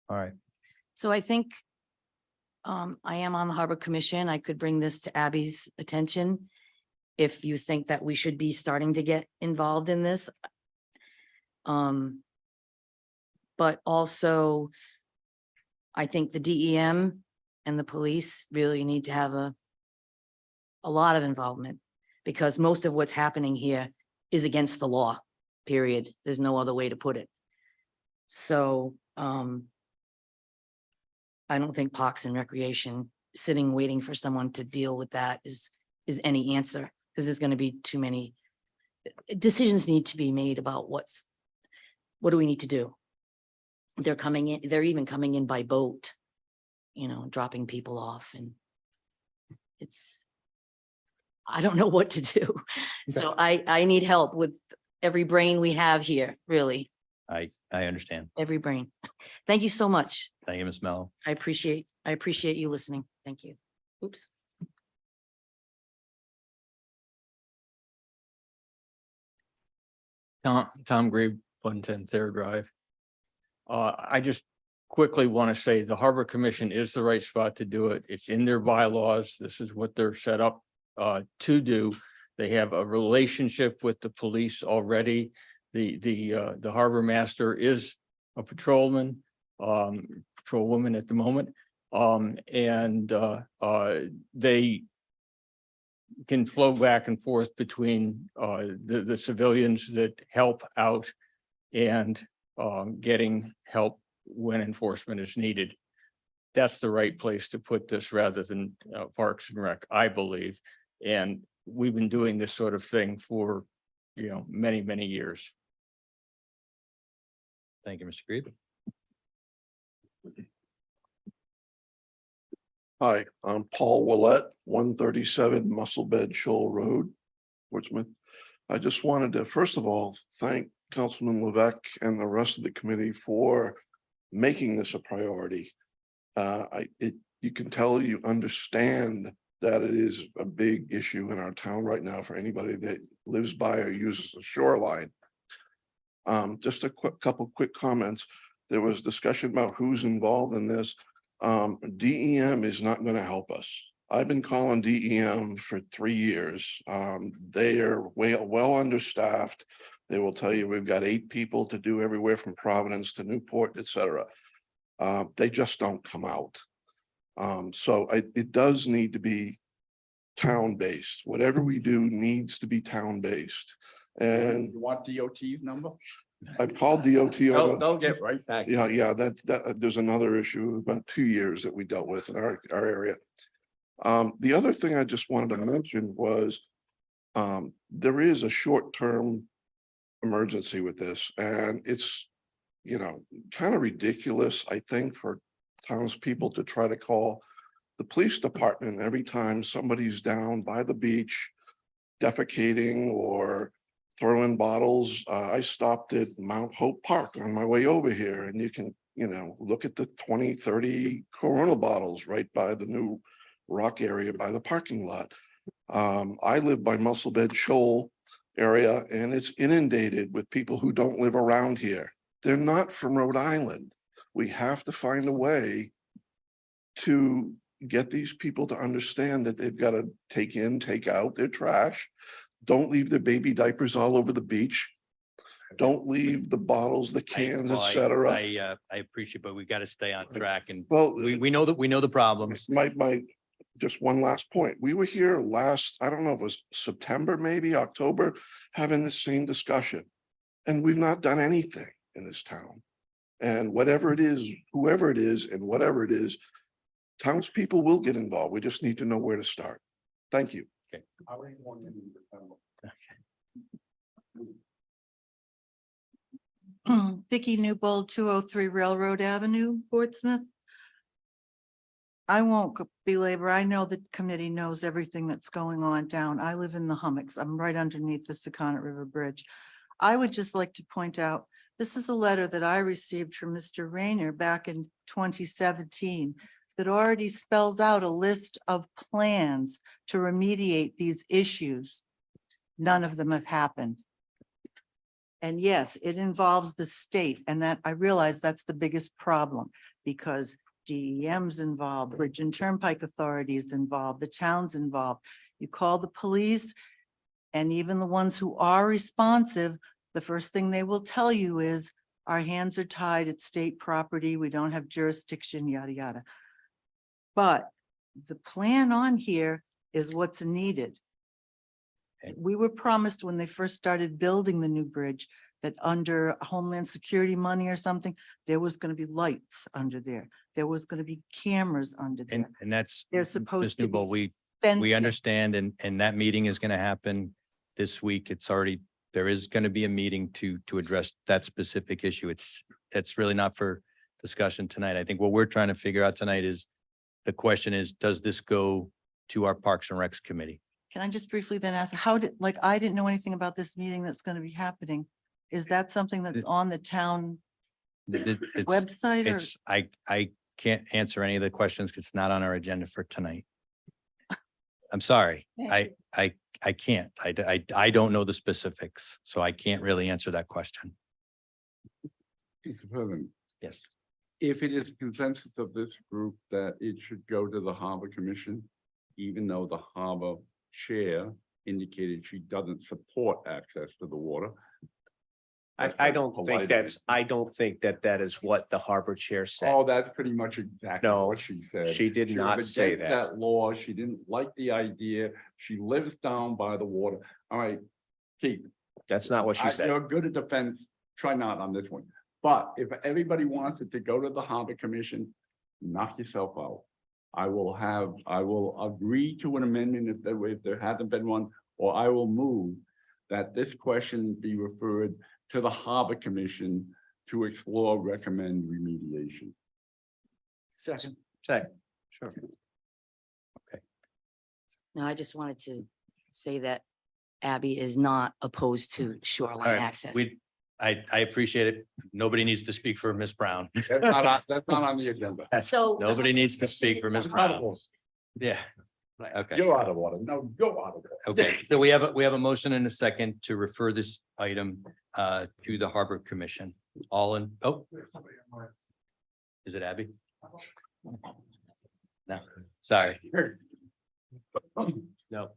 all right. So I think I am on the Harbor Commission. I could bring this to Abby's attention. If you think that we should be starting to get involved in this. But also, I think the DEM and the police really need to have a lot of involvement, because most of what's happening here is against the law, period. There's no other way to put it. So, I don't think Parks and Recreation sitting, waiting for someone to deal with that is any answer, because there's gonna be too many decisions need to be made about what do we need to do? They're coming in, they're even coming in by boat, you know, dropping people off, and I don't know what to do. So I need help with every brain we have here, really, I understand. every brain. Thank you so much. Thank you, Ms. Mello. I appreciate you listening. Thank you. Oops. Tom Grave, 110 Third Drive. I just quickly want to say the Harbor Commission is the right spot to do it. It's in their bylaws. This is what they're set up to do. They have a relationship with the police already. The harbor master is a patrolman, patrolwoman at the moment. And they can flow back and forth between the civilians that help out and getting help when enforcement is needed. That's the right place to put this rather than Parks and Rec, I believe. And we've been doing this sort of thing for, you know, many, many years. Thank you, Mr. Grebe. Hi, I'm Paul Willett, 137 Musselbed Shoal Road, Portsmouth. I just wanted to, first of all, thank Councilman Levesque and the rest of the committee for making this a priority. You can tell you understand that it is a big issue in our town right now for anybody that lives by or uses the shoreline. Just a couple quick comments. There was discussion about who's involved in this. DEM is not going to help us. I've been calling DEM for 3 years. They are well understaffed. They will tell you we've got 8 people to do everywhere from Providence to Newport, etc. They just don't come out. So it does need to be town-based. Whatever we do needs to be town-based. And You want DOT's number? I've called DOT. They'll get right back. Yeah, that there's another issue about 2 years that we dealt with in our area. The other thing I just wanted to mention was there is a short-term emergency with this, and it's, you know, kind of ridiculous, I think, for townspeople to try to call the police department every time somebody's down by the beach defecating or throwing bottles. I stopped at Mount Hope Park on my way over here, and you can, you know, look at the 20, 30 Corona bottles right by the new rock area by the parking lot. I live by Musselbed Shoal area, and it's inundated with people who don't live around here. They're not from Rhode Island. We have to find a way to get these people to understand that they've got to take in, take out their trash. Don't leave their baby diapers all over the beach. Don't leave the bottles, the cans, etc. I appreciate, but we've got to stay on track, and Well, we know the problems. Just one last point. We were here last, I don't know if it was September, maybe October, having the same discussion. And we've not done anything in this town. And whatever it is, whoever it is, and whatever it is, townspeople will get involved. We just need to know where to start. Thank you. Vicky Newbold, 203 Railroad Avenue, Portsmouth. I won't belabor. I know the committee knows everything that's going on down. I live in the hummocks. I'm right underneath the Secundit River Bridge. I would just like to point out, this is a letter that I received from Mr. Rayner back in 2017 that already spells out a list of plans to remediate these issues. None of them have happened. And yes, it involves the state, and that I realize that's the biggest problem, because DEM's involved, Bridge and Turnpike Authority is involved, the town's involved. You call the police, and even the ones who are responsive, the first thing they will tell you is Our hands are tied. It's state property. We don't have jurisdiction, yada, yada. But the plan on here is what's needed. We were promised when they first started building the new bridge that under Homeland Security money or something, there was going to be lights under there. There was going to be cameras under there. And that's. They're Ms. supposed to Newbold, be we fencing. understand and that meeting is going to happen this week. It's already, there is going to be a meeting to address that specific issue. That's really not for discussion tonight. I think what we're trying to figure out tonight is, the question is, does this go to our Parks and Recs committee? Can I just briefly then ask, how did, like, I didn't know anything about this meeting that's going to be happening. Is that something that's on the town It's- website or? It's, I can't answer any of the questions 'cause it's not on our agenda for tonight. I'm sorry. I can't. I don't know the specifics, so I can't really answer that question. Mr. President, Yes. if it is consensus of this group that it should go to the Harbor Commission, even though the harbor chair indicated she doesn't support access to the water. I don't think that is what the harbor chair said. Oh, that's pretty much exactly No, what she said. she did was not say against that. Law, she didn't like the idea. She lives down by the water. All right, Keith. That's not what she said. You're good at defense. Try not on this one. But if everybody wants it to go to the Harbor Commission, knock yourself out. I will agree to an amendment if there hasn't been one, or I will move that this question be referred to the Harbor Commission to explore, recommend remediation. Second, sure. No, I just wanted to say that Abby is not opposed to shoreline access. I appreciate it. Nobody needs to speak for Ms. Brown. That's not on the agenda. So. Nobody needs to speak for Ms. Brown. Yeah. Okay. You're out of order. No, go out of order. Okay, so we have a motion and a second to refer this item to the Harbor Commission. All in, oh. Is it Abby? No, sorry. No,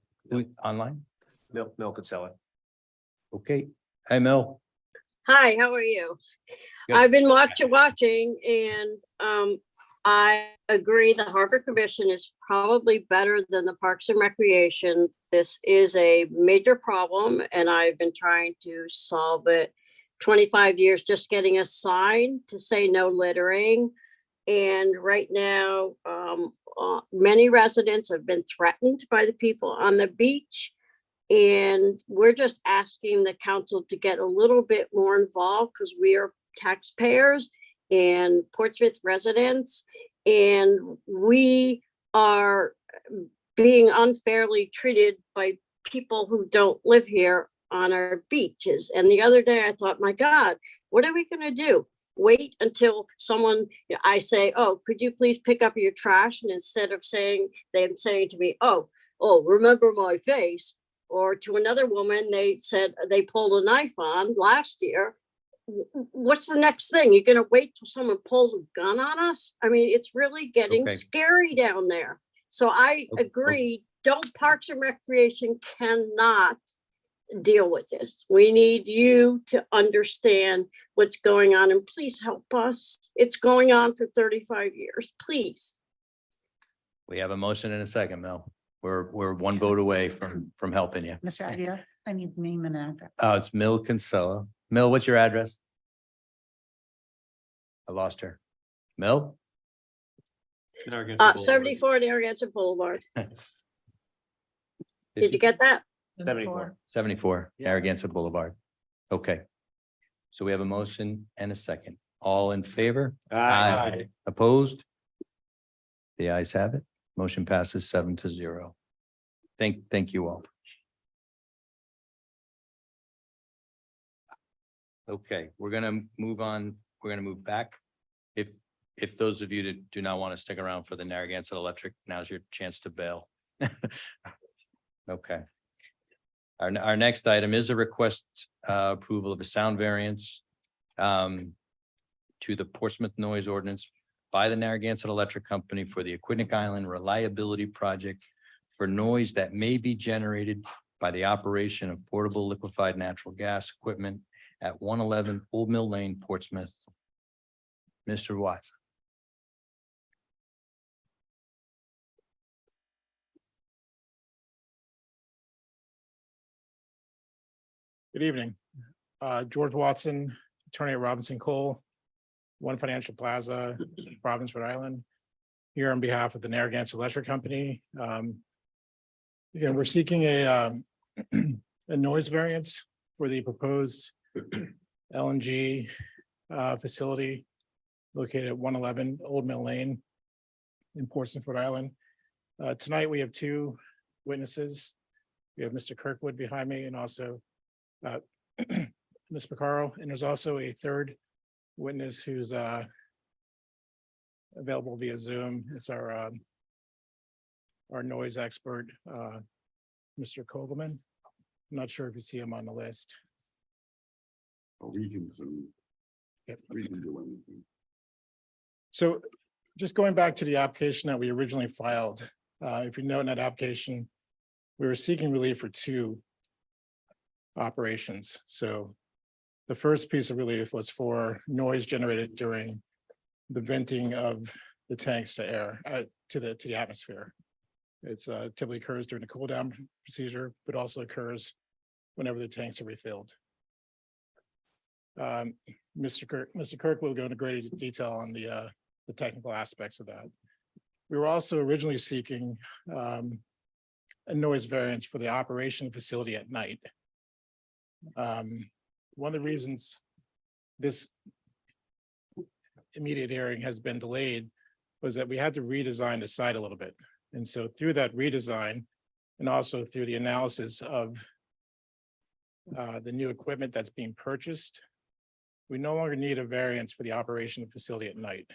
online? Mel could sell it. Okay, hi Mel. Hi, how are you? Good. I've been watching and I agree the Harbor Commission is probably better than the Parks and Recreation. This is a major problem and I've been trying to solve it 25 years, just getting a sign to say no littering. And right now, many residents have been threatened by the people on the beach. And we're just asking the council to get a little bit more involved because we are taxpayers and Portsmouth residents. And we are being unfairly treated by people who don't live here on our beaches. And the other day I thought, my God, what are we going to do? Wait until someone, I say, oh, could you please pick up your trash? And instead of saying, them saying to me, oh, remember my face. Or to another woman, they said they pulled a knife on last year. What's the next thing? You're going to wait till someone pulls a gun on us? I mean, it's really getting Okay. scary down there. So I agree, Parks and Recreation cannot deal with this. We need you to understand what's going on and please help us. It's going on for 35 years, please. We have a motion and a second, Mel. We're one vote away from helping you. Mr. Aguirre, I need name and address. It's Mil Kinsella. Mil, what's your address? I lost her. Mil? 74 Narragansett Boulevard. Did you get that? 74 Narragansett Boulevard. Okay. So we have a motion and a second. All in favor? Aye. Opposed? The ayes have it. Motion passes 7-0. Thank you all. Okay, we're gonna move on. We're gonna move back. If those of you that do not want to stick around for the Narragansett Electric, now's your chance to bail. Okay. Our next item is a request approval of a sound variance to the Portsmouth noise ordinance by the Narragansett Electric Company for the Aquidneck Island Reliability Project for noise that may be generated by the operation of portable liquefied natural gas equipment at 111 Old Mill Lane, Portsmouth. Mr. Watson. Good evening. George Watson, attorney at Robinson Cole, One Financial Plaza, Providence, Rhode Island. Here on behalf of the Narragansett Electric Company. Again, we're seeking a noise variance for the proposed LNG facility located at 111 Old Mill Lane in Portsmouth, Rhode Island. Tonight, we have two witnesses. We have Mr. Kirkwood behind me and also Ms. Picaro, and there's also a third witness who's available via Zoom. It's our noise expert, Mr. Kogelman. I'm not sure if you see him on the list. We can do anything. So just going back to the application that we originally filed, if you note in that application, we were seeking relief for two operations. So the first piece of relief was for noise generated during the venting of the tanks to air, to the atmosphere. It's typically occurs during the cool down procedure, but also occurs whenever the tanks are refilled. Mr. Kirk will go into greater detail on the technical aspects of that. We were also originally seeking a noise variance for the operation facility at night. One of the reasons this immediate hearing has been delayed was that we had to redesign the site a little bit. And so through that redesign and also through the analysis of the new equipment that's being purchased, we no longer need a variance for the operation of the facility at night.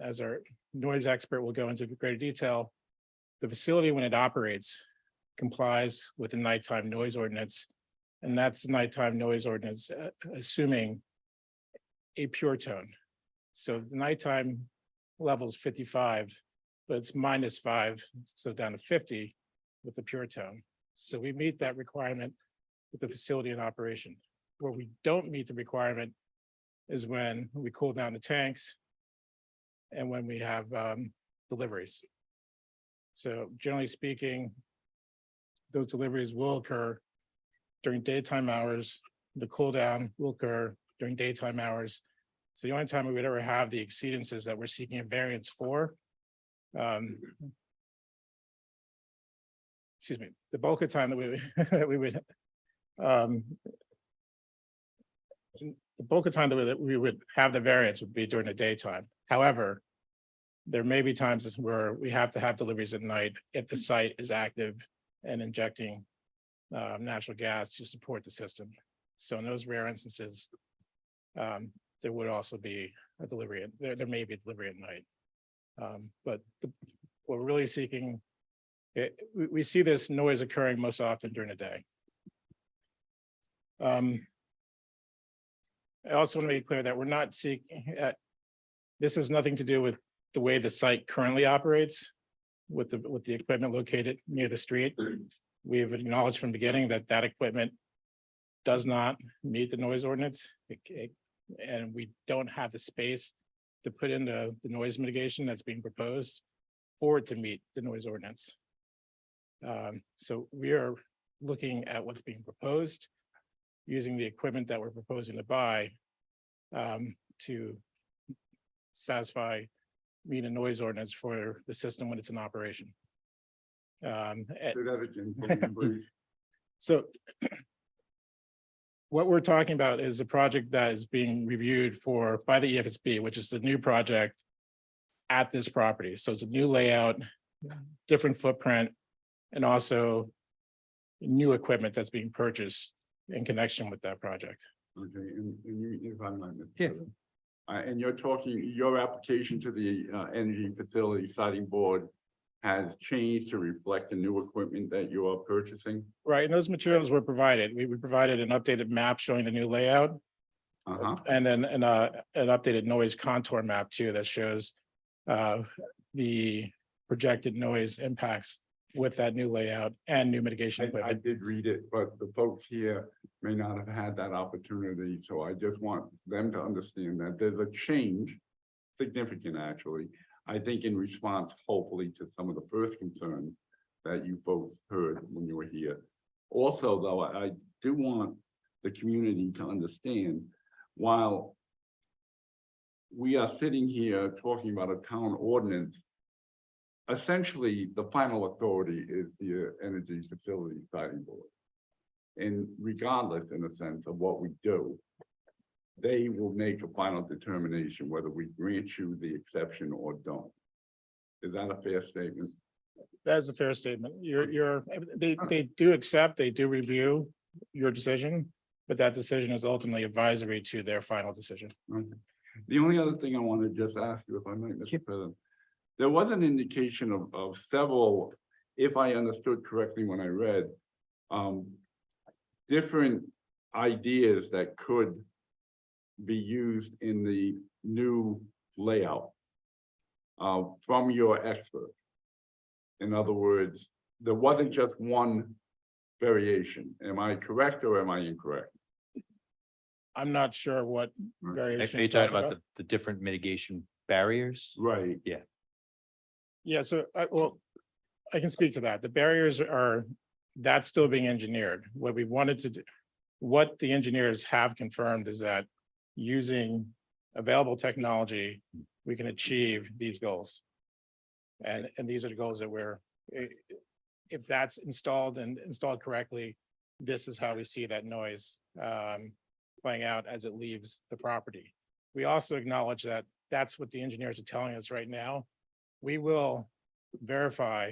As our noise expert will go into greater detail, the facility when it operates complies with the nighttime noise ordinance. And that's the nighttime noise ordinance, assuming a pure tone. So the nighttime level is 55, but it's -5, so down to 50 with the pure tone. So we meet that requirement with the facility in operation. Where we don't meet the requirement is when we cool down the tanks and when we have deliveries. So generally speaking, those deliveries will occur during daytime hours. The cool down will occur during daytime hours. So the only time we would ever have the exceedances that we're seeking a variance for, excuse me, the bulk of time that we would have the variance would be during the daytime. However, there may be times where we have to have deliveries at night if the site is active and injecting natural gas to support the system. So in those rare instances, there would also be a delivery. There may be a delivery at night. But what we're really seeking, we see this noise occurring most often during the day. I also want to make clear that we're not seeking, this has nothing to do with the way the site currently operates with the equipment located near the street. We have acknowledged from the beginning that that equipment does not meet the noise ordinance. And we don't have the space to put in the noise mitigation that's being proposed for it to meet the noise ordinance. So we are looking at what's being proposed, using the equipment that we're proposing to buy to satisfy, meet a noise ordinance for the system when it's in operation. So what we're talking about is a project that is being reviewed for by the EFSB, which is the new project at this property. So it's a new layout, different footprint, and also new equipment that's being purchased in connection with that project. Okay, and you, if I'm not Yes. mistaken. And you're talking, your application to the Energy Facility Siting Board has changed to reflect the new equipment that you are purchasing? Right, and those materials were provided. We provided an updated map showing the new layout. And then an updated noise contour map too that shows the projected noise impacts with that new layout and new mitigation I equipment. did read it, but the folks here may not have had that opportunity, so I just want them to understand that there's a change, significant actually, I think in response hopefully to some of the first concerns that you folks heard when you were here. Also, though, I do want the community to understand, while we are sitting here talking about a town ordinance, essentially, the final authority is the Energy Facility Siting Board. And regardless, in a sense, of what we do, they will make a final determination whether we grant you the exception or don't. Is that a fair statement? That's a fair statement. They do accept, they do review your decision, but that decision is ultimately advisory to their final decision. Okay. The only other thing I want to just ask you, if I might, Mr. President, there was an indication of several, if I understood correctly when I read, different ideas that could be used in the new layout from your expert. In other words, there wasn't just one variation. Am I correct or am I incorrect? I'm not sure what Are variation. you you're talking talking about the different mitigation barriers? Right. Yeah. Yeah, so I can speak to that. The barriers that's still being engineered. What we wanted to do, what the engineers have confirmed is that using available technology, we can achieve these goals. And these are the goals that if that's installed and installed correctly, this is how we see that noise playing out as it leaves the property. We also acknowledge that that's what the engineers are telling us right now. We will verify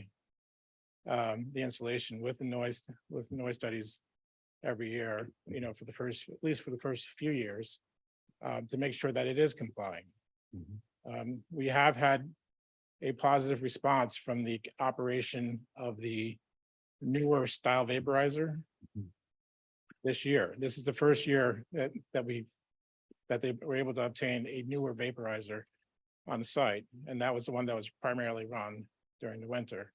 the installation with noise studies every year, at least for the first few years, to make sure that it is complying. We have had a positive response from the operation of the newer style vaporizer this year. This is the first year that they were able to obtain a newer vaporizer on the site, and that was the one that was primarily run during the winter.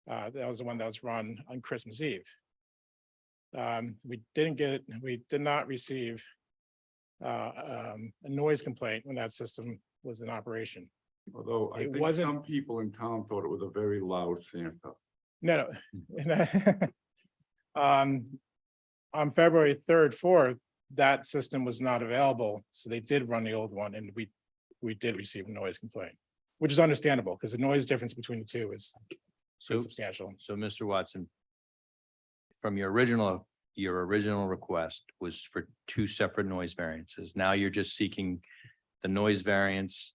That was the one that was run on Christmas Eve. We did not receive a noise complaint when that system was in operation. Although I It think wasn't- some people in town thought it was a very loud Santa. No. On February 3rd, 4th, that system was not available, so they did run the old one, and we did receive a noise complaint, which is understandable because the noise difference between the two is substantial. So Mr. Watson, from your original request was for two separate noise variances. Now you're just seeking the noise variance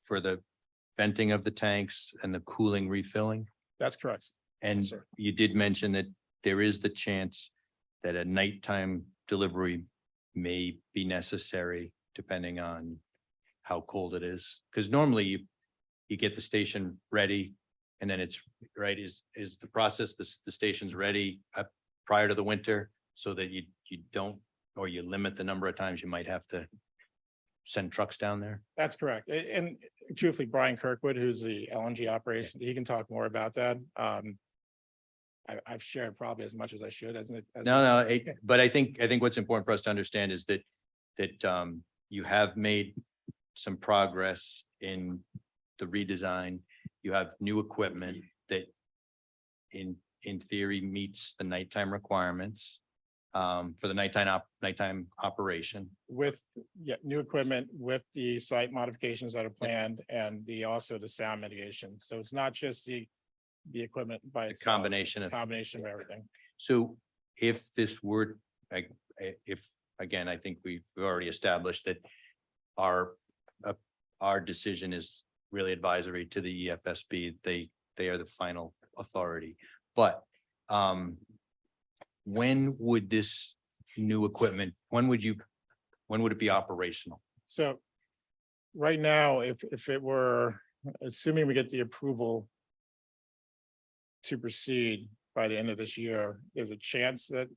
for the venting of the tanks and the cooling refilling. That's correct. And Yes, sir. you did mention that there is the chance that a nighttime delivery may be necessary depending on how cold it is. Because normally you get the station ready and then it's right, is the process, the station's ready prior to the winter so that you don't, or you limit the number of times you might have to send trucks down there? That's correct. And truthfully, Brian Kirkwood, who's the LNG operation, he can talk more about that. I've shared probably as much as I should But I think what's important for us to understand is that you have made some progress in the redesign. You have new equipment that in theory meets the nighttime requirements for the nighttime operation. with new equipment, with the site modifications that are planned and also the sound mitigation. So it's not just the equipment by itself. Combination it's a of- combination of everything. So if this were, again, I think we've already established that our decision is really advisory to the EFSB. They are the final authority. But when would this new equipment, when would it be operational? So right now, if it were, assuming we get the approval to proceed by the end of this year, there's a chance that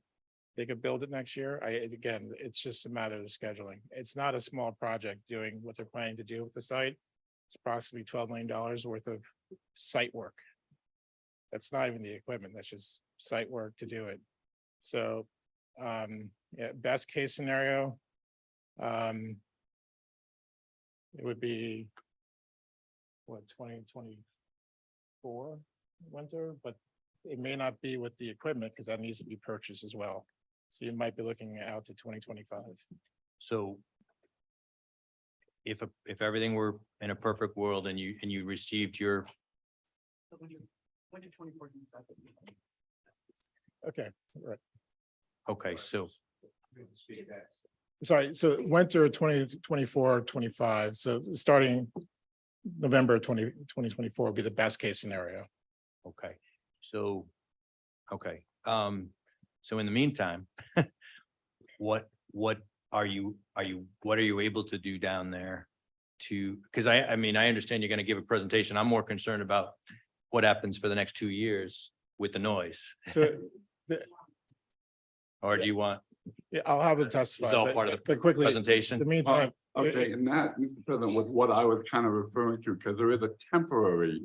they could build it next year. Again, it's just a matter of scheduling. It's not a small project doing what they're planning to do with the site. It's approximately $12 million worth of site work That's not even the equipment, that's just site work to do it. So, yeah, best case scenario. It would be. What, 2024 winter, but it may not be with the equipment because that needs to be purchased as well. So you might be looking out to 2025. So if everything were in a perfect world and you received your, Okay, right. okay, so Sorry, so winter 2024, 25. So starting November 2024 would be the best case scenario. okay, so, okay, so in the meantime, what are you able to do down there to, because I mean, I understand you're gonna give a presentation. I'm more concerned about what happens for the next 2 years with the noise. So Or do you want, yeah, I'll have them testify. it's all but- part of the but quickly, presentation? in the meantime, Okay, and that, Mr. President, was what I was kind of referring to, because there is a temporary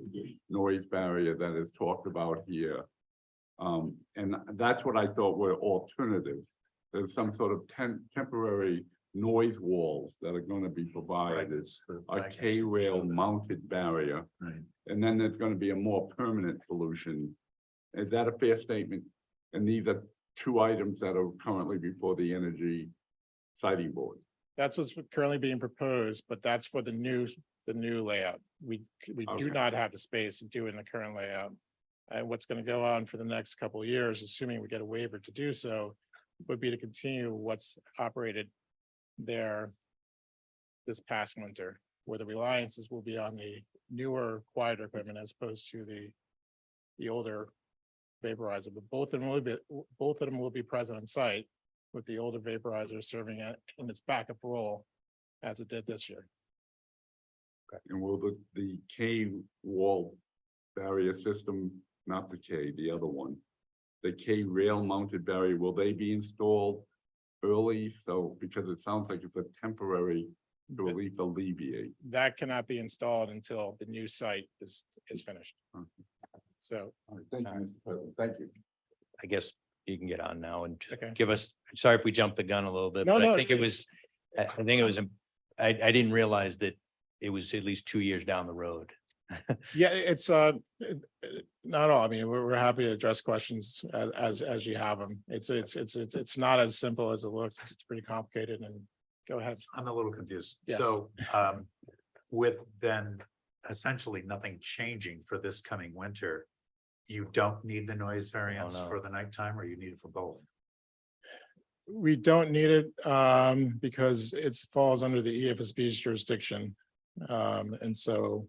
noise barrier that is talked about here. And that's what I thought were alternatives. There's some sort of temporary noise walls that are gonna be provided. It's a K-rail mounted barrier. Right. And then there's gonna be a more permanent solution. Is that a fair statement? And these are two items that are currently before the Energy Siting Board. that's what's currently being proposed, but that's for the new layout. We do Okay. not have the space to do it in the current layout. And what's gonna go on for the next couple of years, assuming we get a waiver to do so, would be to continue what's operated there this past winter, where the reliances will be on the newer, quieter equipment as opposed to the older vaporizer. But both of them will be present on site, with the older vaporizer serving in its backup role as it did this year. And will the K wall barrier system, not the K, the other one, the K rail mounted barrier, will they be installed early? So, because it sounds like it's a temporary to at least alleviate. That cannot be installed until the new site is finished. So, All right, thank you, Mr. President. Thank you. I guess you can get on now and just Okay. give us, sorry if we jumped the gun a little bit, No, but I no, think it it's- was, I think it was, I didn't realize that it was at least 2 years down the road. yeah, it's not all. I mean, we're happy to address questions as you have them. It's not as simple as it looks. It's pretty complicated, and go ahead. I'm a little confused. Yes. So, with then essentially nothing changing for this coming winter, you don't need the noise variance no. for the nighttime, or you need it for both? We don't need it because it falls under the EFSB's jurisdiction. And so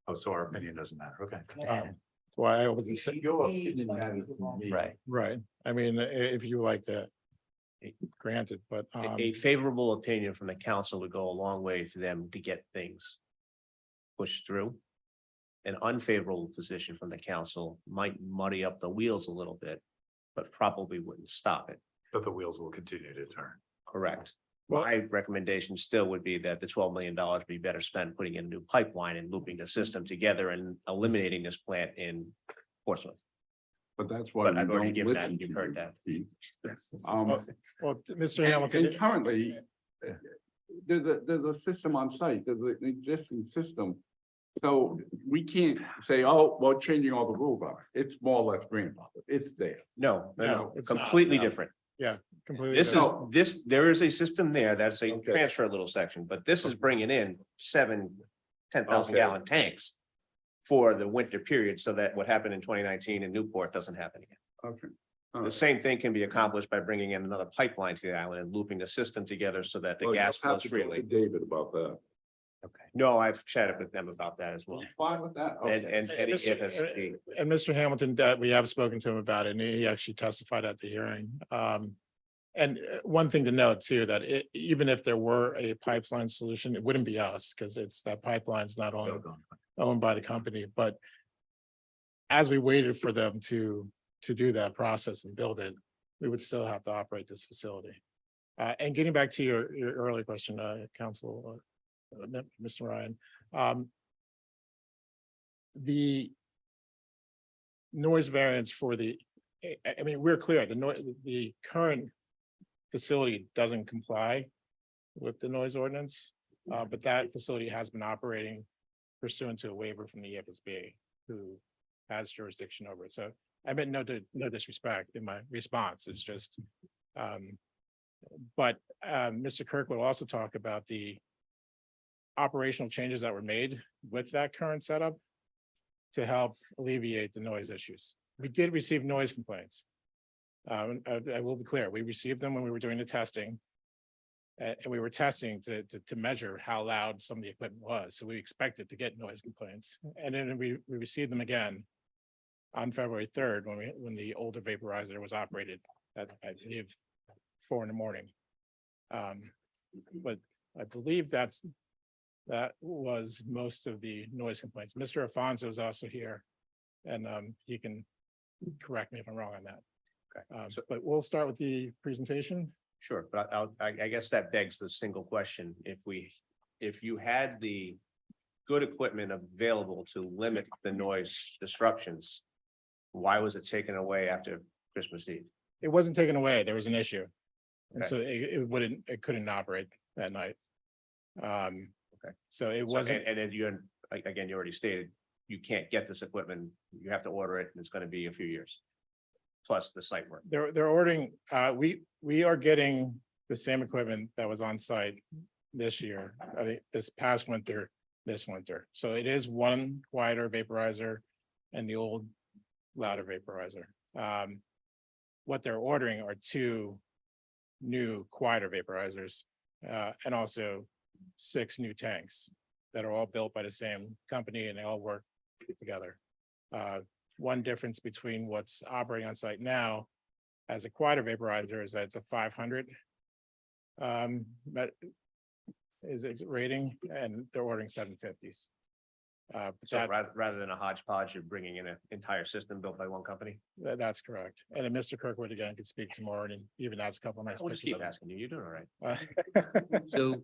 Oh, so our opinion doesn't matter. Okay. why I wasn't saying, Your opinion matters to me. Right. right. I mean, if you like that, granted, but A favorable opinion from the council would go a long way for them to get things pushed through. An unfavorable position from the council might muddy up the wheels a little bit, but probably wouldn't stop it. But the wheels will continue to turn. Correct. My recommendation still would be that the $12 million be better spent putting in a new pipeline and looping the system together and eliminating this plant in Portsmouth. But that's why. But we I've already don't given that, listen you've to heard you, that. Keith. well, Mr. And Hamilton, currently, there's a system on site, there's an existing system. So we can't say, oh, well, changing all the rules are, it's more or less grandfathered, it's there. No, No, it's not, completely no. different. yeah, completely. This is, different. there is a system there, that's a Okay. transfer little section, but this is bringing in 10,000 Okay. gallon tanks for the winter period, so that what happened in 2019 in Newport doesn't happen again. Okay. The same thing can be accomplished by bringing in another pipeline to the island and looping the system together so that the Oh, gas you'll have flows to talk to freely. David about that. Okay. No, I've chatted with them about that as well. Fine with that? And, Okay. and EFSB. And Mr. Hamilton, we have spoken to him about it, and he actually testified at the hearing. And one thing to note too, that even if there were a pipeline solution, it wouldn't be us, because that pipeline's not owned by the company, but as we waited for them to do that process and build it, we would still have to operate this facility. And getting back to your earlier question, Council, Mr. Ryan, the noise variance for the, I mean, we're clear, the current facility doesn't comply with the noise ordinance, but that facility has been operating pursuant to a waiver from the EFSB, who has jurisdiction over it. So I meant no disrespect in my response. It's just, but Mr. Kirk will also talk about the operational changes that were made with that current setup to help alleviate the noise issues. We did receive noise complaints. I will be clear, we received them when we were doing the testing. And we were testing to measure how loud some of the equipment was. So we expected to get noise complaints. And then we received them again on February 3rd, when the older vaporizer was operated at, I believe, 4 a.m. But I believe that was most of the noise complaints. Mr. Afonso is also here, and he can correct me if I'm wrong on that. Okay. But we'll start with the presentation. Sure, but I guess that begs the single question. If you had the good equipment available to limit the noise disruptions, why was it taken away after Christmas Eve? It wasn't taken away. There was an issue. And Okay. so it couldn't operate that night. Okay. So it So, wasn't, and then you already stated, you can't get this equipment, you have to order it, and it's gonna be a few years. Plus the site work. they're ordering, we are getting the same equipment that was on site this year, I think this past winter, this winter. So it is one quieter vaporizer and the old louder vaporizer. What they're ordering are 2 new quieter vaporizers, and also 6 new tanks that are all built by the same company, and they all work together. One difference between what's operating on site now as a quieter vaporizer is that it's a 500 but is rating, and they're ordering 750s. But So rather than a hodgepodge, you're bringing in an entire system built by one company? that's correct. And then Mr. Kirkwood again could speak some more, and even has a couple of nice We'll just pictures keep of asking you, you're doing all right. it.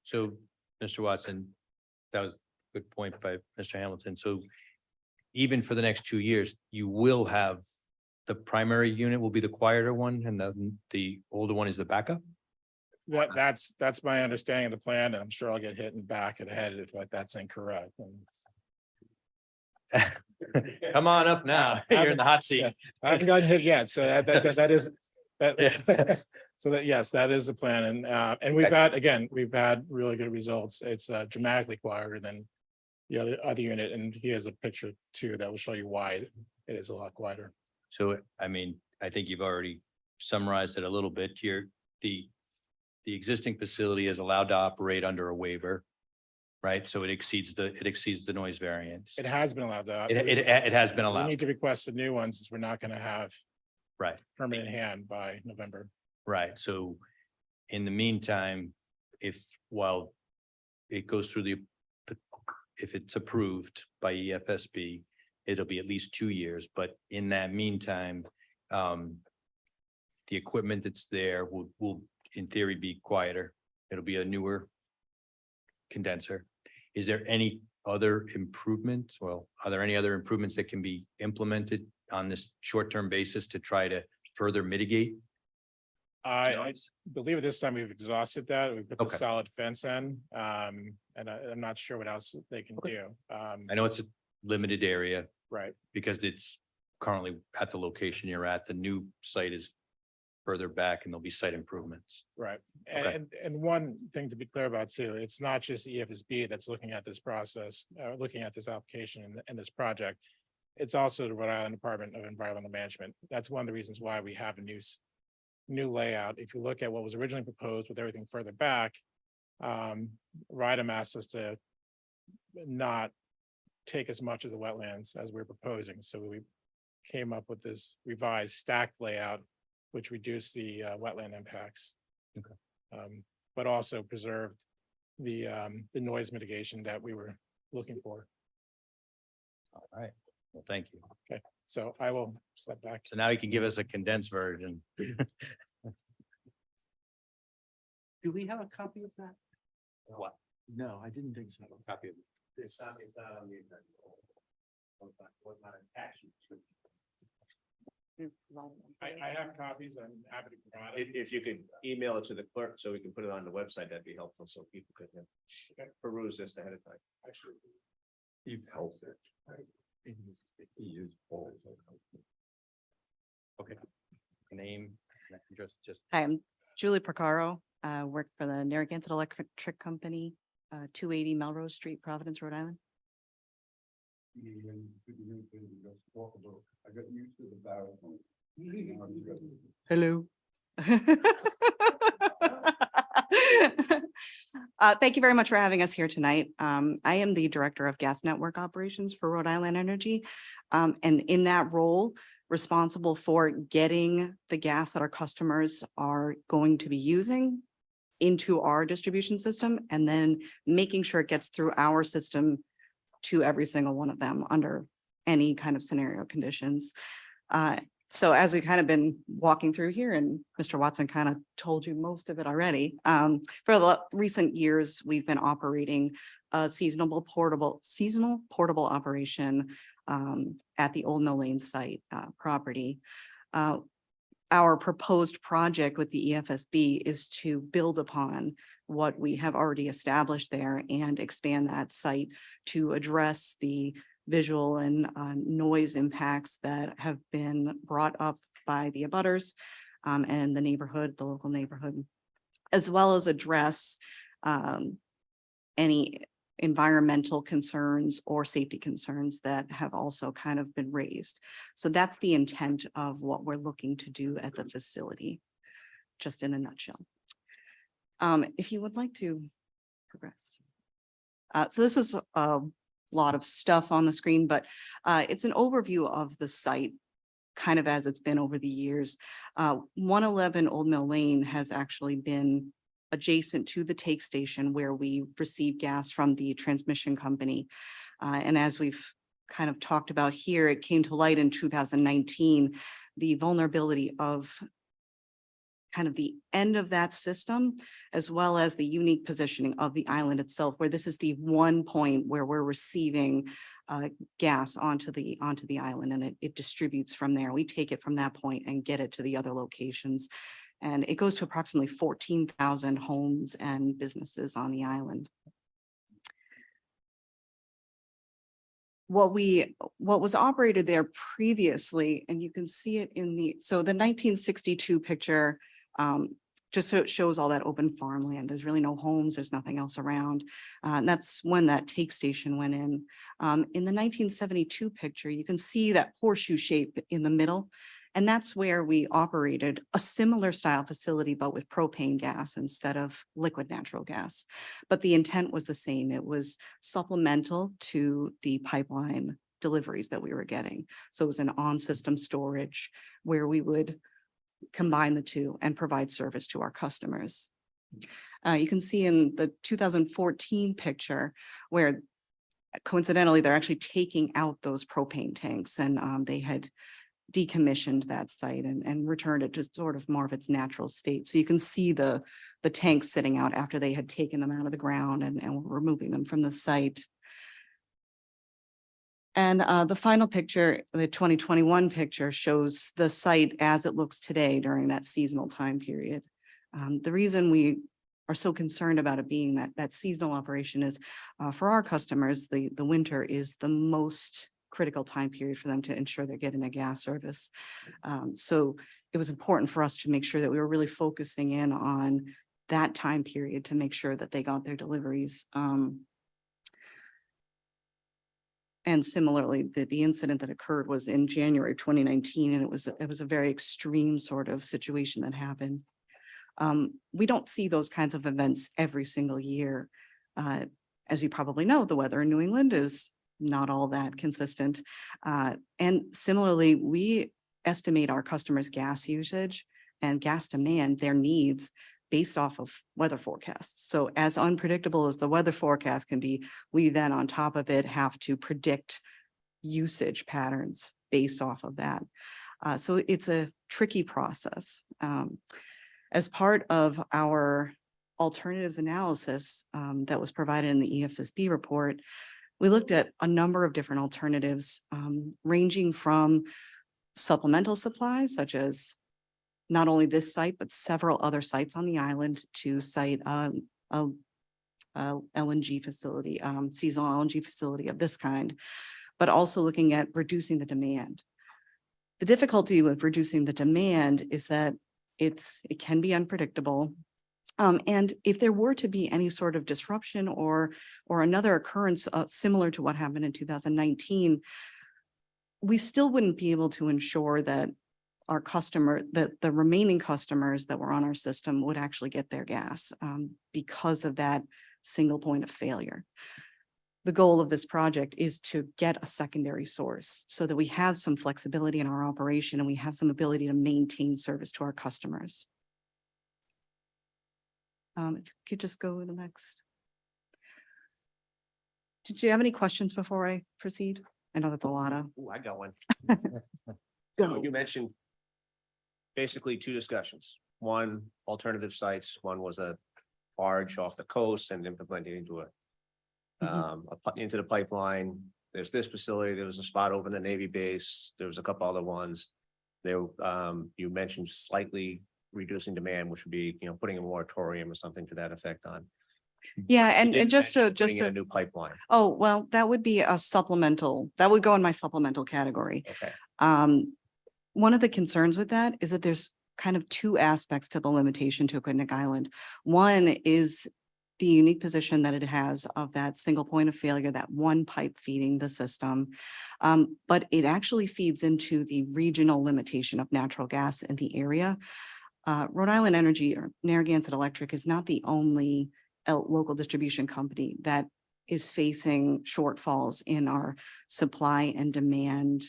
So, Mr. Watson, that was a good point by Mr. Hamilton. So even for the next 2 years, you will have, the primary unit will be the quieter one, and the older one is the backup? That's my understanding of the plan, and I'm sure I'll get hit in the back of the head if that's incorrect. Come on up now. You're in the hot seat. I haven't gotten hit yet, so that is, so that, yes, that is the plan, and we've had really good results. It's dramatically quieter than the other unit, and he has a picture too that will show you why it is a lot quieter. So, I mean, I think you've already summarized it a little bit here. The existing facility is allowed to operate under a waiver, right? So it exceeds the noise variance. It has been allowed to. It has been We allowed, need to request a new one since we're not going to have right? permanent hand by November. Right, so in the meantime, while it goes through if it's approved by EFSB, it'll be at least 2 years, but in that meantime, the equipment that's there will in theory be quieter. It'll be a newer condenser. Is there any other improvements? Well, are there any other improvements that can be implemented on this short-term basis to try to further mitigate? I believe at this time we've exhausted that. We put the Okay. solid fence in, and I'm not sure what else they can do. I know it's a limited area Right. because it's currently at the location you're at. The new site is further back and there'll be site improvements. Right. Okay. And one thing to be clear about too, it's not just EFSB that's looking at this process, looking at this application and this project. It's also the Rhode Island Department of Environmental Management. That's one of the reasons why we have a new layout. If you look at what was originally proposed with everything further back, RIDEM asked us to not take as much of the wetlands as we're proposing. So we came up with this revised stacked layout, which reduced the wetland impacts. Okay. But also preserved the noise mitigation that we were looking for. All right, well, thank you. Okay, so I will step back. So now you can give us a condensed version. Do we have a copy of that? What? No, I didn't think so. Copy of This. I have copies. I'm happy to provide it. If you could email it to the clerk so we can put it on the website, that'd be helpful so people could peruse this ahead of time. Actually, You've helped it. Okay. Name, just. Hi, I'm Julie Procaro, work for the Narragansett Electric Company, 280 Melrose Street, Providence, Rhode Island. I got used to the dial tone. Hello. Thank you very much for having us here tonight. I am the Director of Gas Network Operations for Rhode Island Energy. And in that role, responsible for getting the gas that our customers are going to be using into our distribution system, and then making sure it gets through our system to every single one of them under any kind of scenario conditions. So as we've kind of been walking through here, and Mr. Watson kind of told you most of it already, for the recent years, we've been operating a seasonal portable operation at the Old Mill Lane site property. Our proposed project with the EFSB is to build upon what we have already established there and expand that site to address the visual and noise impacts that have been brought up by the abutters and the neighborhood, the local neighborhood, as well as address any environmental concerns or safety concerns that have also kind of been raised. So that's the intent of what we're looking to do at the facility, just in a nutshell. If you would like to progress. So this is a lot of stuff on the screen, but it's an overview of the site kind of as it's been over the years. 111 Old Mill Lane has actually been adjacent to the take station where we receive gas from the transmission company. And as we've kind of talked about here, it came to light in 2019, the vulnerability of kind of the end of that system, as well as the unique positioning of the island itself, where this is the one point where we're receiving gas onto the island, and it distributes from there. We take it from that point and get it to the other locations. And it goes to approximately 14,000 homes and businesses on the island. What was operated there previously, and you can see it in the 1962 picture, just so it shows all that open farmland. There's really no homes, there's nothing else around. And that's when that take station went in. In the 1972 picture, you can see that horseshoe shape in the middle. And that's where we operated a similar style facility, but with propane gas instead of liquid natural gas. But the intent was the same. It was supplemental to the pipeline deliveries that we were getting. So it was an on-system storage where we would combine the two and provide service to our customers. You can see in the 2014 picture where coincidentally, they're actually taking out those propane tanks, and they had decommissioned that site and returned it to sort of more of its natural state. So you can see the tanks sitting out after they had taken them out of the ground and were removing them from the site. And the final picture, the 2021 picture, shows the site as it looks today during that seasonal time period. The reason we are so concerned about it being that seasonal operation is for our customers, the winter is the most critical time period for them to ensure they're getting their gas service. So it was important for us to make sure that we were really focusing in on that time period to make sure that they got their deliveries. And similarly, the incident that occurred was in January 2019, and it was a very extreme sort of situation that happened. We don't see those kinds of events every single year. As you probably know, the weather in New England is not all that consistent. And similarly, we estimate our customers' gas usage and gas demand, their needs, based off of weather forecasts. So as unpredictable as the weather forecast can be, we then on top of it have to predict usage patterns based off of that. So it's a tricky process. As part of our alternatives analysis that was provided in the EFSB report, we looked at a number of different alternatives, ranging from supplemental supplies such as not only this site, but several other sites on the island to site a LNG facility, seasonal LNG facility of this kind, but also looking at reducing the demand. The difficulty with reducing the demand is that it can be unpredictable. And if there were to be any sort of disruption or another occurrence similar to what happened in 2019, we still wouldn't be able to ensure that that the remaining customers that were on our system would actually get their gas because of that single point of failure. The goal of this project is to get a secondary source so that we have some flexibility in our operation and we have some ability to maintain service to our customers. If you could just go to the next. Did you have any questions before I proceed? I know that's a lot of. Ooh, I got one. Go. You mentioned basically two discussions. One, alternative sites. One was a barge off the coast and implementing into into the pipeline. There's this facility. There was a spot over in the Navy base. There was a couple other ones. There, you mentioned slightly reducing demand, which would be, putting a moratorium or something to that effect on. Yeah, You and didn't just mention to, putting in a new pipeline. oh, well, that would be a supplemental, that would go in my supplemental category. Okay. One of the concerns with that is that there's kind of two aspects to the limitation to Aquidneck Island. One is the unique position that it has of that single point of failure, that one pipe feeding the system. But it actually feeds into the regional limitation of natural gas in the area. Rhode Island Energy or Narragansett Electric is not the only local distribution company that is facing shortfalls in our supply and demand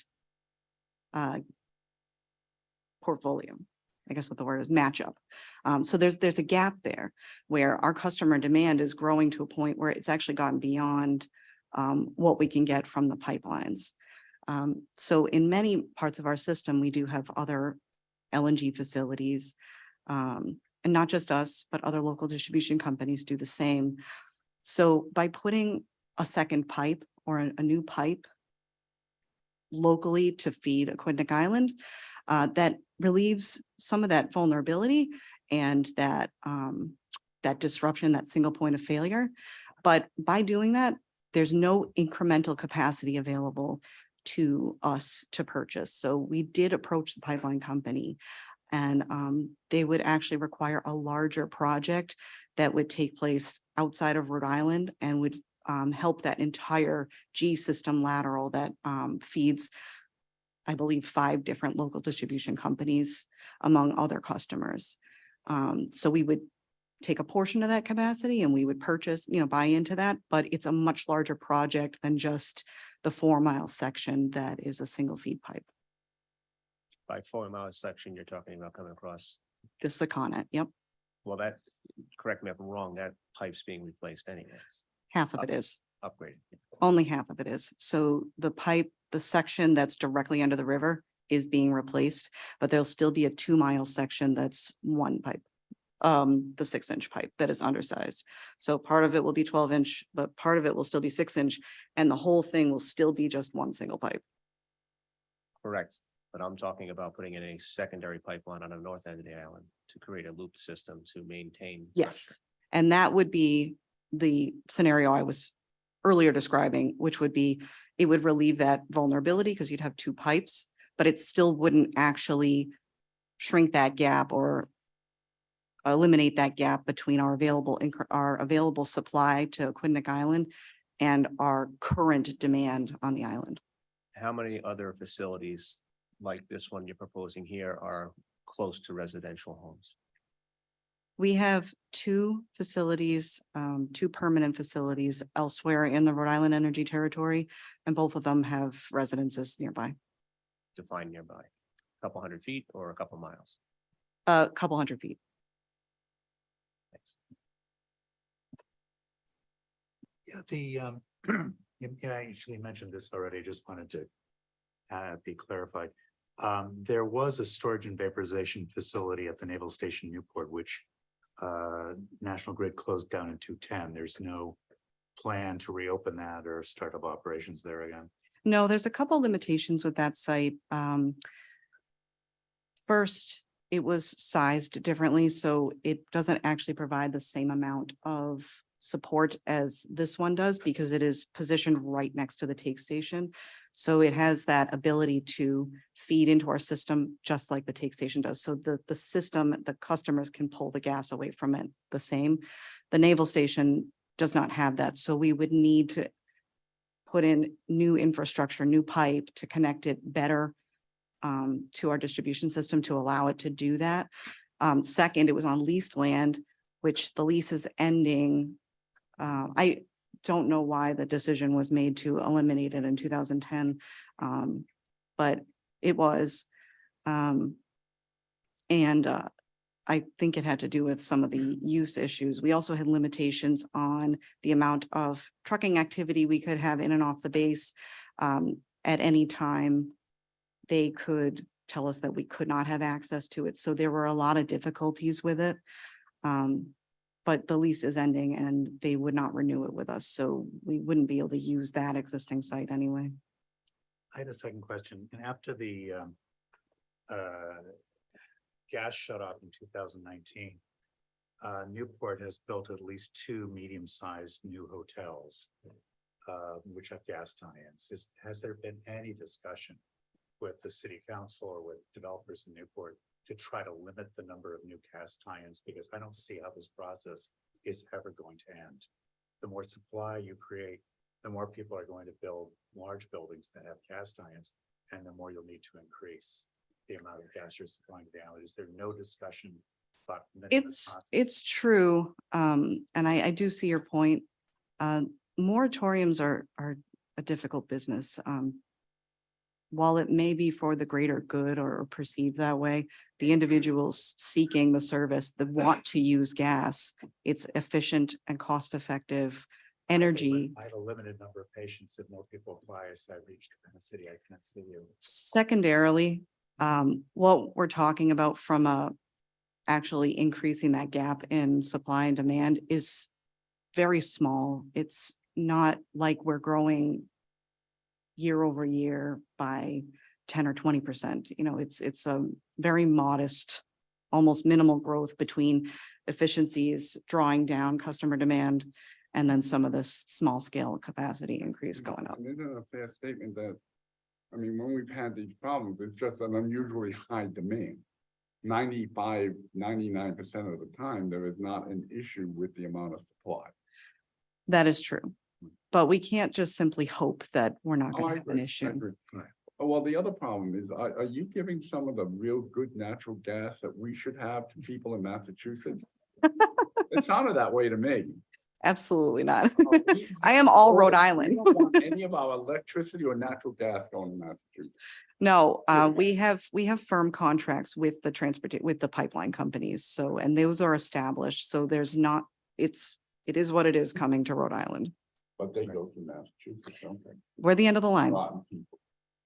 portfolio. I guess what the word is, matchup. So there's a gap there where our customer demand is growing to a point where it's actually gotten beyond what we can get from the pipelines. So in many parts of our system, we do have other LNG facilities, and not just us, but other local distribution companies do the same. So by putting a second pipe or a new pipe locally to feed Aquidneck Island, that relieves some of that vulnerability and that that disruption, that single point of failure. But by doing that, there's no incremental capacity available to us to purchase. So we did approach the pipeline company, and they would actually require a larger project that would take place outside of Rhode Island and would help that entire G system lateral that feeds, I believe, 5 different local distribution companies, among other customers. So we would take a portion of that capacity and we would purchase, buy into that, but it's a much larger project than just the 4-mile section that is a single feed pipe. By 4-mile section, you're talking about coming across. This is a Con-Ed, yep. Well, that, correct me if I'm wrong, that pipe's being replaced anyways. Half of it is. Upgraded. Only half of it is. So the pipe, the section that's directly under the river is being replaced, but there'll still be a 2-mile section that's one pipe. The 6-inch pipe that is undersized. So part of it will be 12-inch, but part of it will still be 6-inch, and the whole thing will still be just one single pipe. Correct. But I'm talking about putting in a secondary pipeline on the north end of the island to create a loop system to maintain. Yes, and that would be the scenario I was earlier describing, which would be, it would relieve that vulnerability because you'd have 2 pipes, but it still wouldn't actually shrink that gap or eliminate that gap between our available supply to Aquidneck Island and our current demand on the island. How many other facilities like this one you're proposing here are close to residential homes? We have 2 facilities, 2 permanent facilities elsewhere in the Rhode Island Energy Territory, and both of them have residences nearby. Define nearby, a couple 100 feet or a couple miles? A couple 100 feet. Thanks. Yeah, I actually mentioned this already, just wanted to be clarified. There was a storage and vaporization facility at the Naval Station Newport, which National Grid closed down in 2010. There's no plan to reopen that or start up operations there again. No, there's a couple limitations with that site. First, it was sized differently, so it doesn't actually provide the same amount of support as this one does because it is positioned right next to the take station. So it has that ability to feed into our system just like the take station does. So the system, the customers can pull the gas away from it the same. The naval station does not have that. So we would need to put in new infrastructure, new pipe to connect it better to our distribution system to allow it to do that. Second, it was on leased land, which the lease is ending. I don't know why the decision was made to eliminate it in 2010, but it was. I think it had to do with some of the use issues. We also had limitations on the amount of trucking activity we could have in and off the base. At any time, they could tell us that we could not have access to it. So there were a lot of difficulties with it. But the lease is ending and they would not renew it with us. So we wouldn't be able to use that existing site anyway. I had a second question. And after the gas shut off in 2019, Newport has built at least 2 medium-sized new hotels, which have gas tie-ins. Has there been any discussion with the city council or with developers in Newport to try to limit the number of new gas tie-ins? Because I don't see how this process is ever going to end. The more supply you create, the more people are going to build large buildings that have gas tie-ins, and the more you'll need to increase the amount of gas you're supplying to the island. Is there no discussion about limiting the process? It's true. And I do see your point. Moratoriums are a difficult business. While it may be for the greater good or perceived that way, the individuals seeking the service that want to use gas, it's efficient and cost-effective energy. I have a limited number of patients. If more people apply, as I reach capacity, I can't see you. Secondarily, what we're talking about from actually increasing that gap in supply and demand is very small. It's not like we're growing year over year by 10 or 20%. You know, it's a very modest, almost minimal growth between efficiencies, drawing down customer demand, and then some of this small scale capacity increase going up. And isn't it a fair statement that, I mean, when we've had these problems, it's just an unusually high demand. 99% of the time, there is not an issue with the amount of supply. That is true. But we can't just simply hope that we're not Oh, going I to have an agree, I issue. agree. Oh, well, the other problem is, are you giving some of the real good natural gas that we should have to people in Massachusetts? It sounded that way to me. Absolutely not. I am all Rhode Island. We don't want any of our electricity or natural gas going to Massachusetts. No, we have firm contracts with the pipeline companies. So, and those are established. So there's not, it is what it is coming to Rhode Island. But they go to Massachusetts, don't they? We're the end of the line. Rotten people.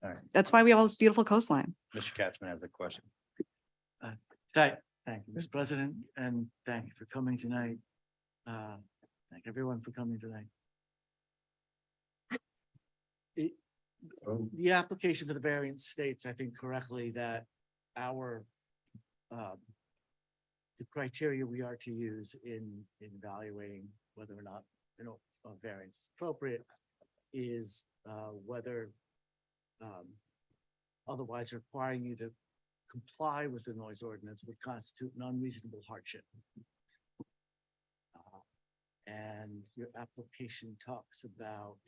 All right, That's why we have all this beautiful coastline. Mr. Katzman has a question. Thank you, Mr. President, and thank you for coming tonight. Thank everyone for coming tonight. The application for the variance states, I think correctly, that our the criteria we are to use in evaluating whether or not, you know, a variance is appropriate is whether otherwise requiring you to comply with the noise ordinance would constitute an unreasonable hardship. And your application talks about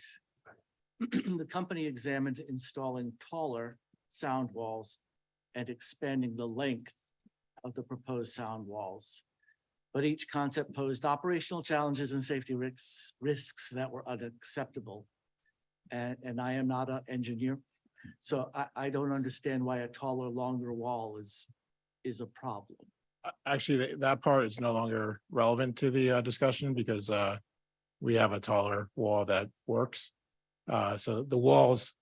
the company examined installing taller sound walls and expanding the length of the proposed sound walls. But each concept posed operational challenges and safety risks that were unacceptable. And I am not an engineer, so I don't understand why a taller, longer wall is a problem. Actually, that part is no longer relevant to the discussion because we have a taller wall that works. So the walls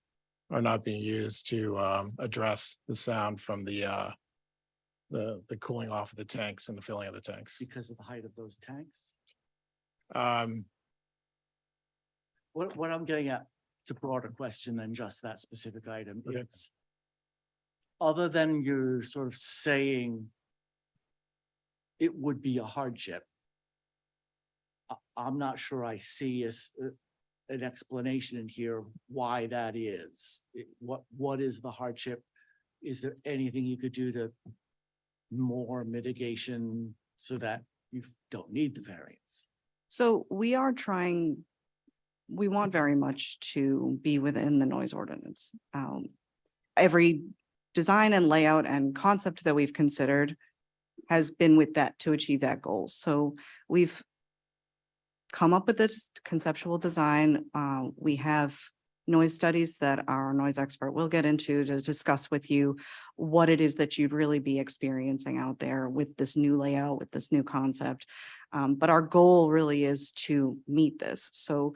are not being used to address the sound from the cooling off of the tanks and the filling of the tanks. Because of the height of those tanks? Um, What I'm getting at, it's a broader question than just that specific item. Okay. It's other than you're sort of saying it would be a hardship, I'm not sure I see an explanation in here why that is. What is the hardship? Is there anything you could do to more mitigation so that you don't need the variance? So we are trying, we want very much to be within the noise ordinance. Every design and layout and concept that we've considered has been with that to achieve that goal. So we've come up with this conceptual design. We have noise studies that our noise expert will get into to discuss with you what it is that you'd really be experiencing out there with this new layout, with this new concept. But our goal really is to meet this. So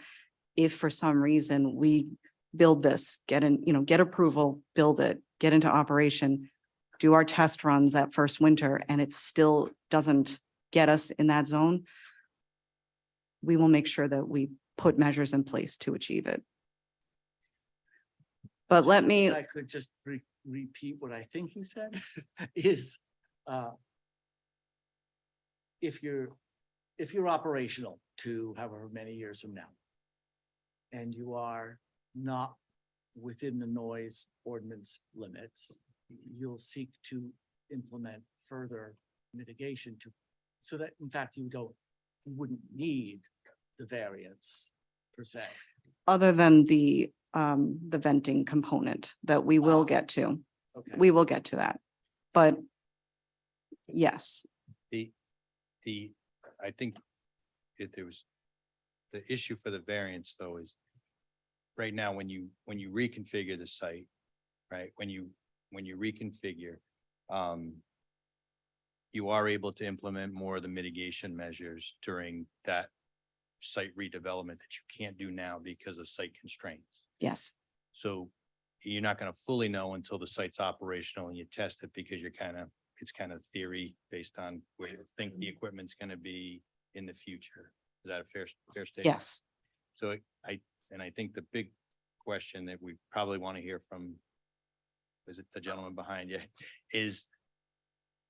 if for some reason we build this, get approval, build it, get into operation, do our test runs that first winter, and it still doesn't get us in that zone, we will make sure that we put measures in place to achieve it. But So let me, if I could just repeat what I think you said is, if you're operational to however many years from now, and you are not within the noise ordinance limits, you'll seek to implement further mitigation so that in fact you wouldn't need the variance per se. other than the venting component that we will get to, Okay. we will get to that. But yes, I think there was, the issue for the variance though is right now, when you reconfigure the site, right, when you reconfigure, you are able to implement more of the mitigation measures during that site redevelopment that you can't do now because of site constraints. yes, So you're not going to fully know until the site's operational and you test it because it's kind of theory based on where you think the equipment's going to be in the future. Is that a fair statement? yes. So I think the big question that we probably want to hear from, is it the gentleman behind you, is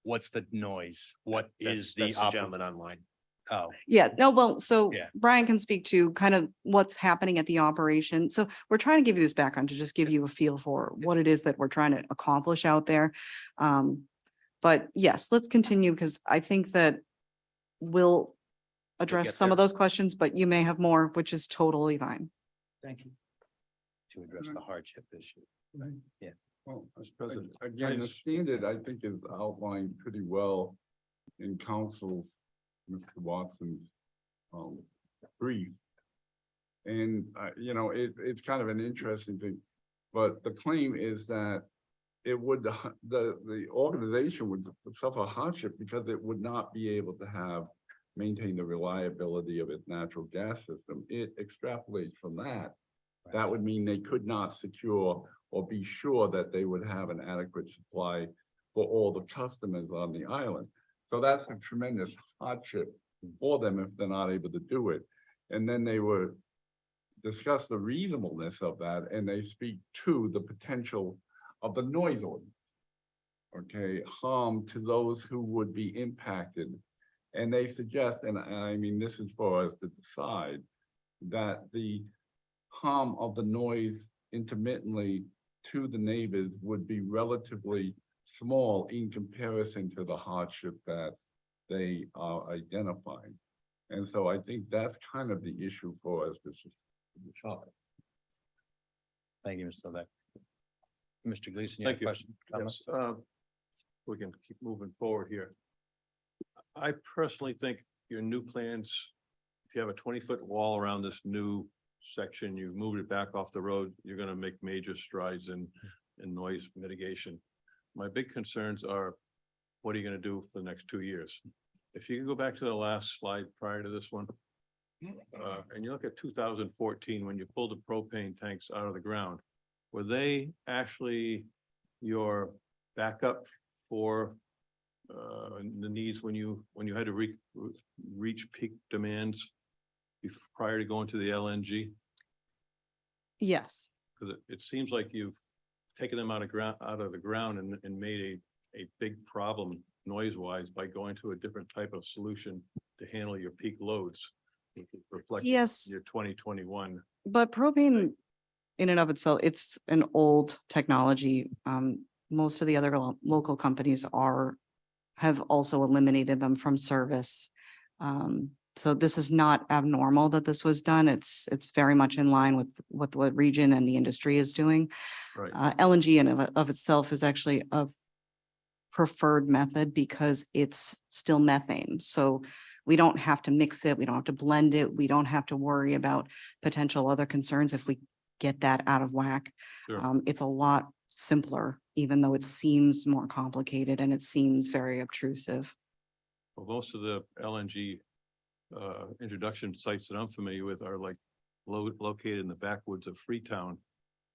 what's the noise? What is the That's the gentleman online. Oh, Yeah, no, well, so Yeah. Brian can speak to kind of what's happening at the operation. So we're trying to give you this background to just give you a feel for what it is that we're trying to accomplish out there. But yes, let's continue because I think that we'll address get some there. of those questions, but you may have more, which is totally fine. Thank you. to address the hardship issue. Yeah. Well, Mr. President, again, the standard, I think, is outlined pretty well in council's, Mr. Watson's, brief. And, it's kind of an interesting thing, but the claim is that it would, the organization would suffer hardship because it would not be able to maintain the reliability of its natural gas system. It extrapolates from that. That would mean they could not secure or be sure that they would have an adequate supply for all the customers on the island. So that's a tremendous hardship for them if they're not able to do it. And then they would discuss the reasonableness of that, and they speak to the potential of the noise ordinance. Okay, harm to those who would be impacted. And they suggest, and I mean, this is for us to decide, that the harm of the noise intermittently to the neighbors would be relatively small in comparison to the hardship that they are identifying. And so I think that's kind of the issue for us to decide. Thank you, Mr. Levesque. Mr. Gleason, you have Thank a you. question? comment? Yes, we can keep moving forward here. I personally think your new plans, if you have a 20-foot wall around this new section, you've moved it back off the road, you're gonna make major strides in noise mitigation. My big concerns are, what are you gonna do for the next 2 years? If you can go back to the last slide prior to this one, and you look at 2014, when you pulled the propane tanks out of the ground, were they actually your backup for the needs when you had to reach peak demands prior to going to the LNG? Yes, Because it seems like you've taken them out of the ground and made a big problem noise wise by going to a different type of solution to handle your peak loads. Which is reflected in Yes. your 2021. But propane in and of itself, it's an old technology. Most of the other local companies have also eliminated them from service. So this is not abnormal that this was done. It's very much in line with what region and the industry is doing. Right. LNG in of itself is actually a preferred method because it's still methane. So we don't have to mix it. We don't have to blend it. We don't have to worry about potential other concerns if we get that out of whack. Sure. It's a lot simpler, even though it seems more complicated and it seems very obtrusive. Well, most of the LNG introduction sites that I'm familiar with are like located in the backwoods of Freetown.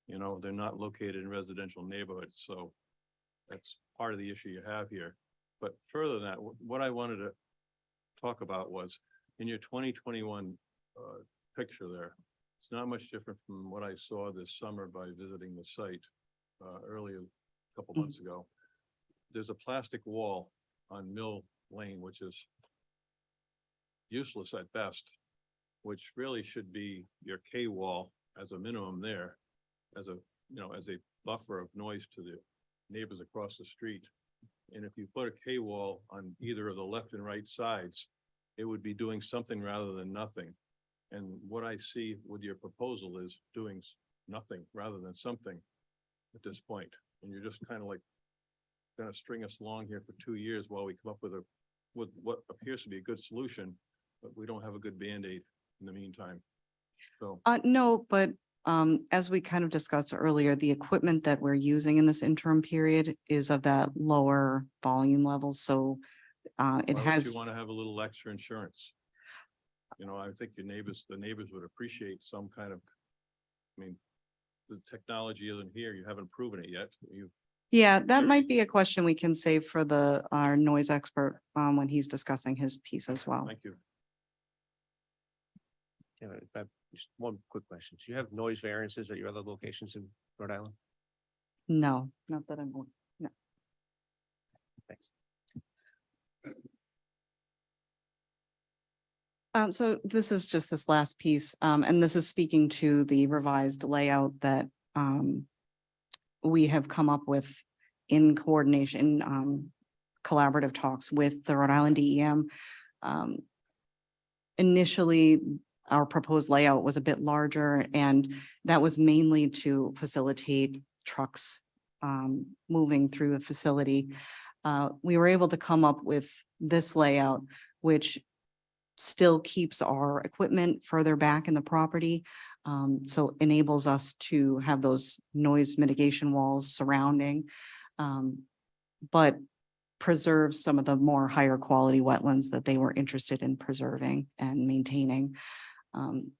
You know, they're not located in residential neighborhoods, so that's part of the issue you have here. But further than that, what I wanted to talk about was in your 2021 picture there, it's not much different from what I saw this summer by visiting the site earlier a couple months ago. There's a plastic wall on Mill Lane, which is useless at best, which really should be your K wall as a minimum there, as a, as a buffer of noise to the neighbors across the street. And if you put a K wall on either of the left and right sides, it would be doing something rather than nothing. And what I see with your proposal is doing nothing rather than something at this point. And you're just kind of like going to string us along here for 2 years while we come up with what appears to be a good solution, but we don't have a good Band-Aid in the meantime. So No, but as we kind of discussed earlier, the equipment that we're using in this interim period is of that lower volume level. So it why would has. you want to have a little extra insurance? I think the neighbors would appreciate some kind of, the technology isn't here. You haven't proven it yet. Yeah, that might be a question we can save for our noise expert when he's discussing his piece as well. Thank you. Yeah, just one quick question. Do you have noise variances at your other locations in Rhode Island? No, not that I'm, no. Thanks. So this is just this last piece, and this is speaking to the revised layout that we have come up with in coordination, collaborative talks with the Rhode Island DEM. Initially, our proposed layout was a bit larger, and that was mainly to facilitate trucks moving through the facility. We were able to come up with this layout, which still keeps our equipment further back in the property. So enables us to have those noise mitigation walls surrounding, but preserves some of the more higher quality wetlands that they were interested in preserving and maintaining. And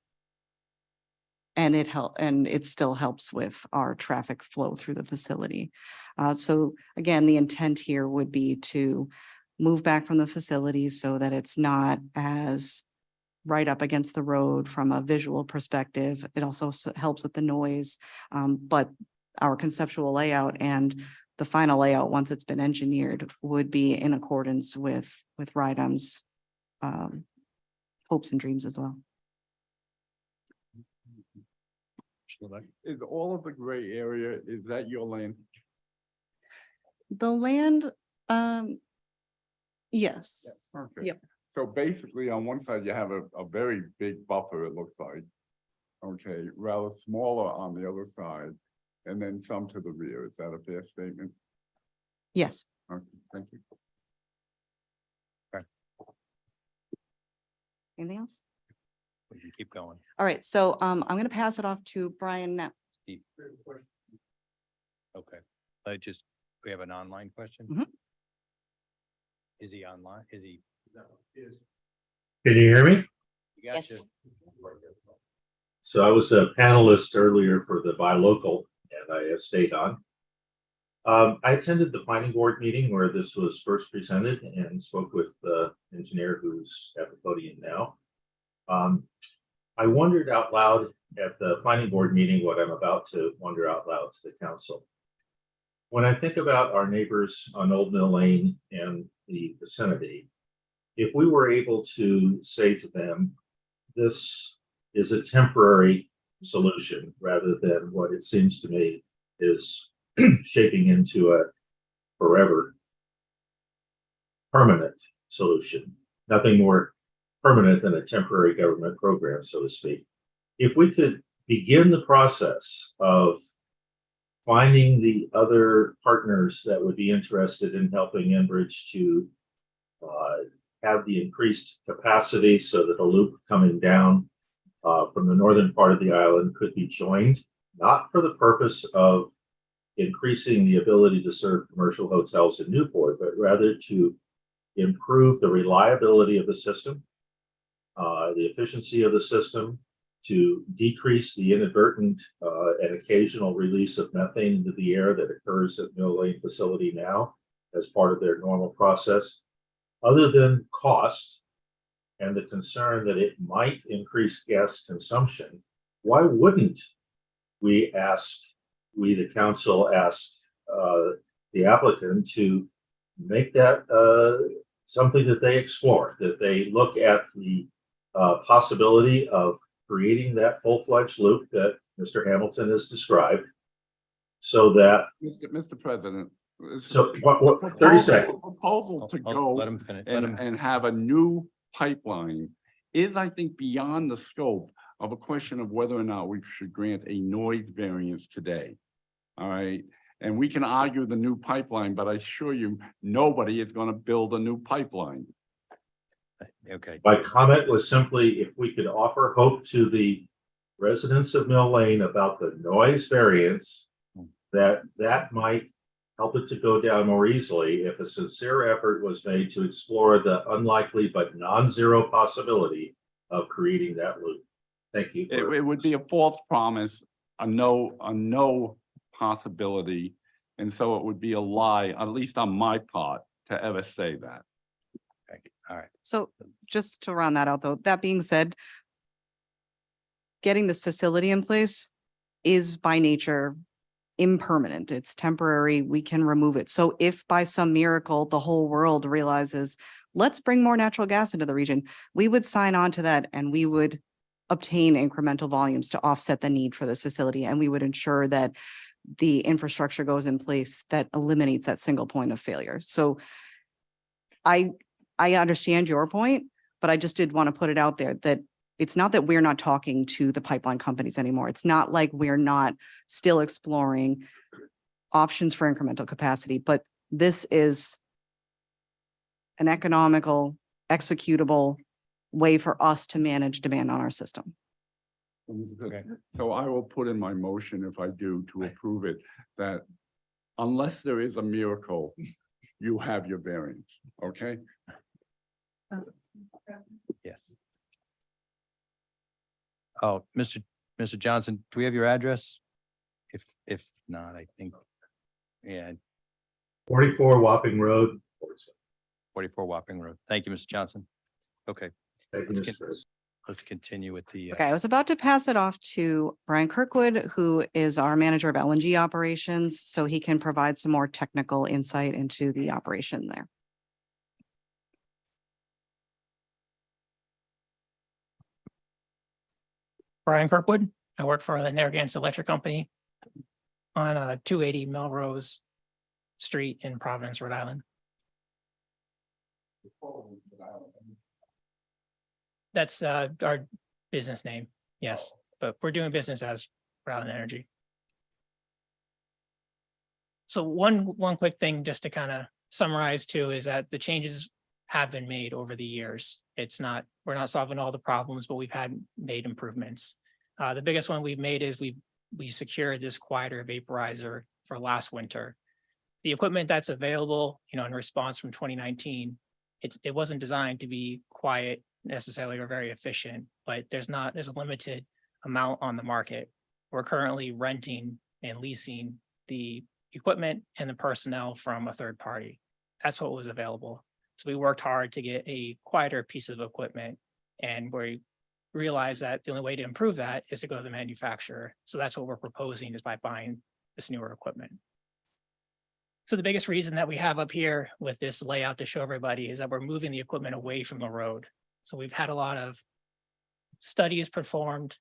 it still helps with our traffic flow through the facility. So again, the intent here would be to move back from the facility so that it's not as right up against the road from a visual perspective. It also helps with the noise, but our conceptual layout and the final layout, once it's been engineered, would be in accordance with RIDEM's hopes and dreams as well. Is all of the gray area, is that your land? The land, yes. Okay. Yep. So basically, on one side, you have a very big buffer, it looks like. Okay, rather smaller on the other side, and then some to the rear. Is that a fair statement? Yes. Okay, thank you. Anything else? We can keep going. All right, so I'm going to pass it off to Brian now. Steve. Okay, we have an online question? Mhm. Is he online? Is he? Can you hear me? Yes. So I was a panelist earlier for the buy local and I have stayed on. I attended the planning board meeting where this was first presented and spoke with the engineer who's at the podium now. I wondered out loud at the planning board meeting what I'm about to wonder out loud to the council. when I think about our neighbors on Old Mill Lane and the vicinity, if we were able to say to them, this is a temporary solution rather than what it seems to me is shaping into a forever permanent solution, nothing more permanent than a temporary government program, so to speak. If we could begin the process of finding the other partners that would be interested in helping Enbridge to have the increased capacity so that the loop coming down from the northern part of the island could be joined, not for the purpose of increasing the ability to serve commercial hotels in Newport, but rather to improve the reliability of the system, the efficiency of the system, to decrease the inadvertent and occasional release of methane into the air that occurs at Mill Lane facility now as part of their normal process. Other than cost and the concern that it might increase gas consumption, why wouldn't we the council ask the applicant to make that something that they explore, that they look at the possibility of creating that full-fledged loop that Mr. Hamilton has described, so that Mr. President. So what 30 seconds. Proposal to go Let him finish. Let him. and have a new pipeline is, I think, beyond the scope of a question of whether or not we should grant a noise variance today. All right, and we can argue the new pipeline, but I assure you, nobody is going to build a new pipeline. Okay. My comment was simply if we could offer hope to the residents of Mill Lane about the noise variance, that might help it to go down more easily if a sincere effort was made to explore the unlikely but non-zero possibility of creating that loop. Thank you. It would be a false promise, a no possibility, and so it would be a lie, at least on my part, to ever say that. All right. So just to round that out, though, that being said, getting this facility in place is by nature impermanent. It's temporary. We can remove it. So if by some miracle the whole world realizes, let's bring more natural gas into the region, we would sign on to that and we would obtain incremental volumes to offset the need for this facility. And we would ensure that the infrastructure goes in place that eliminates that single point of failure. So I understand your point, but I just did want to put it out there that it's not that we're not talking to the pipeline companies anymore. It's not like we're not still exploring options for incremental capacity, but this is an economical, executable way for us to manage demand on our system. So I will put in my motion, if I do, to approve it, that unless there is a miracle, you have your variance, okay? Yes. Oh, Mr. Johnson, do we have your address? If not, I think, yeah, 44 Wapping Road. 44 Wapping Road. Thank you, Mr. Johnson. Okay. Thank you, Let's Mr. get- President. Let's continue with the. Okay, I was about to pass it off to Brian Kirkwood, who is our manager of LNG operations, so he can provide some more technical insight into the operation there. Brian Kirkwood. I work for the Narragansett Electric Company on 280 Melrose Street in Providence, Rhode Island. That's our business name, yes, but we're doing business as Rhode Island Energy. So one quick thing just to kind of summarize too is that the changes have been made over the years. We're not solving all the problems, but we've made improvements. The biggest one we've made is we secured this quieter vaporizer for last winter. The equipment that's available, in response from 2019, it wasn't designed to be quiet necessarily or very efficient, but there's a limited amount on the market. We're currently renting and leasing the equipment and the personnel from a third party. That's what was available. So we worked hard to get a quieter piece of equipment, and we realized that the only way to improve that is to go to the manufacturer. So that's what we're proposing, is by buying this newer equipment. So the biggest reason that we have up here with this layout to show everybody is that we're moving the equipment away from the road. So we've had a lot of studies performed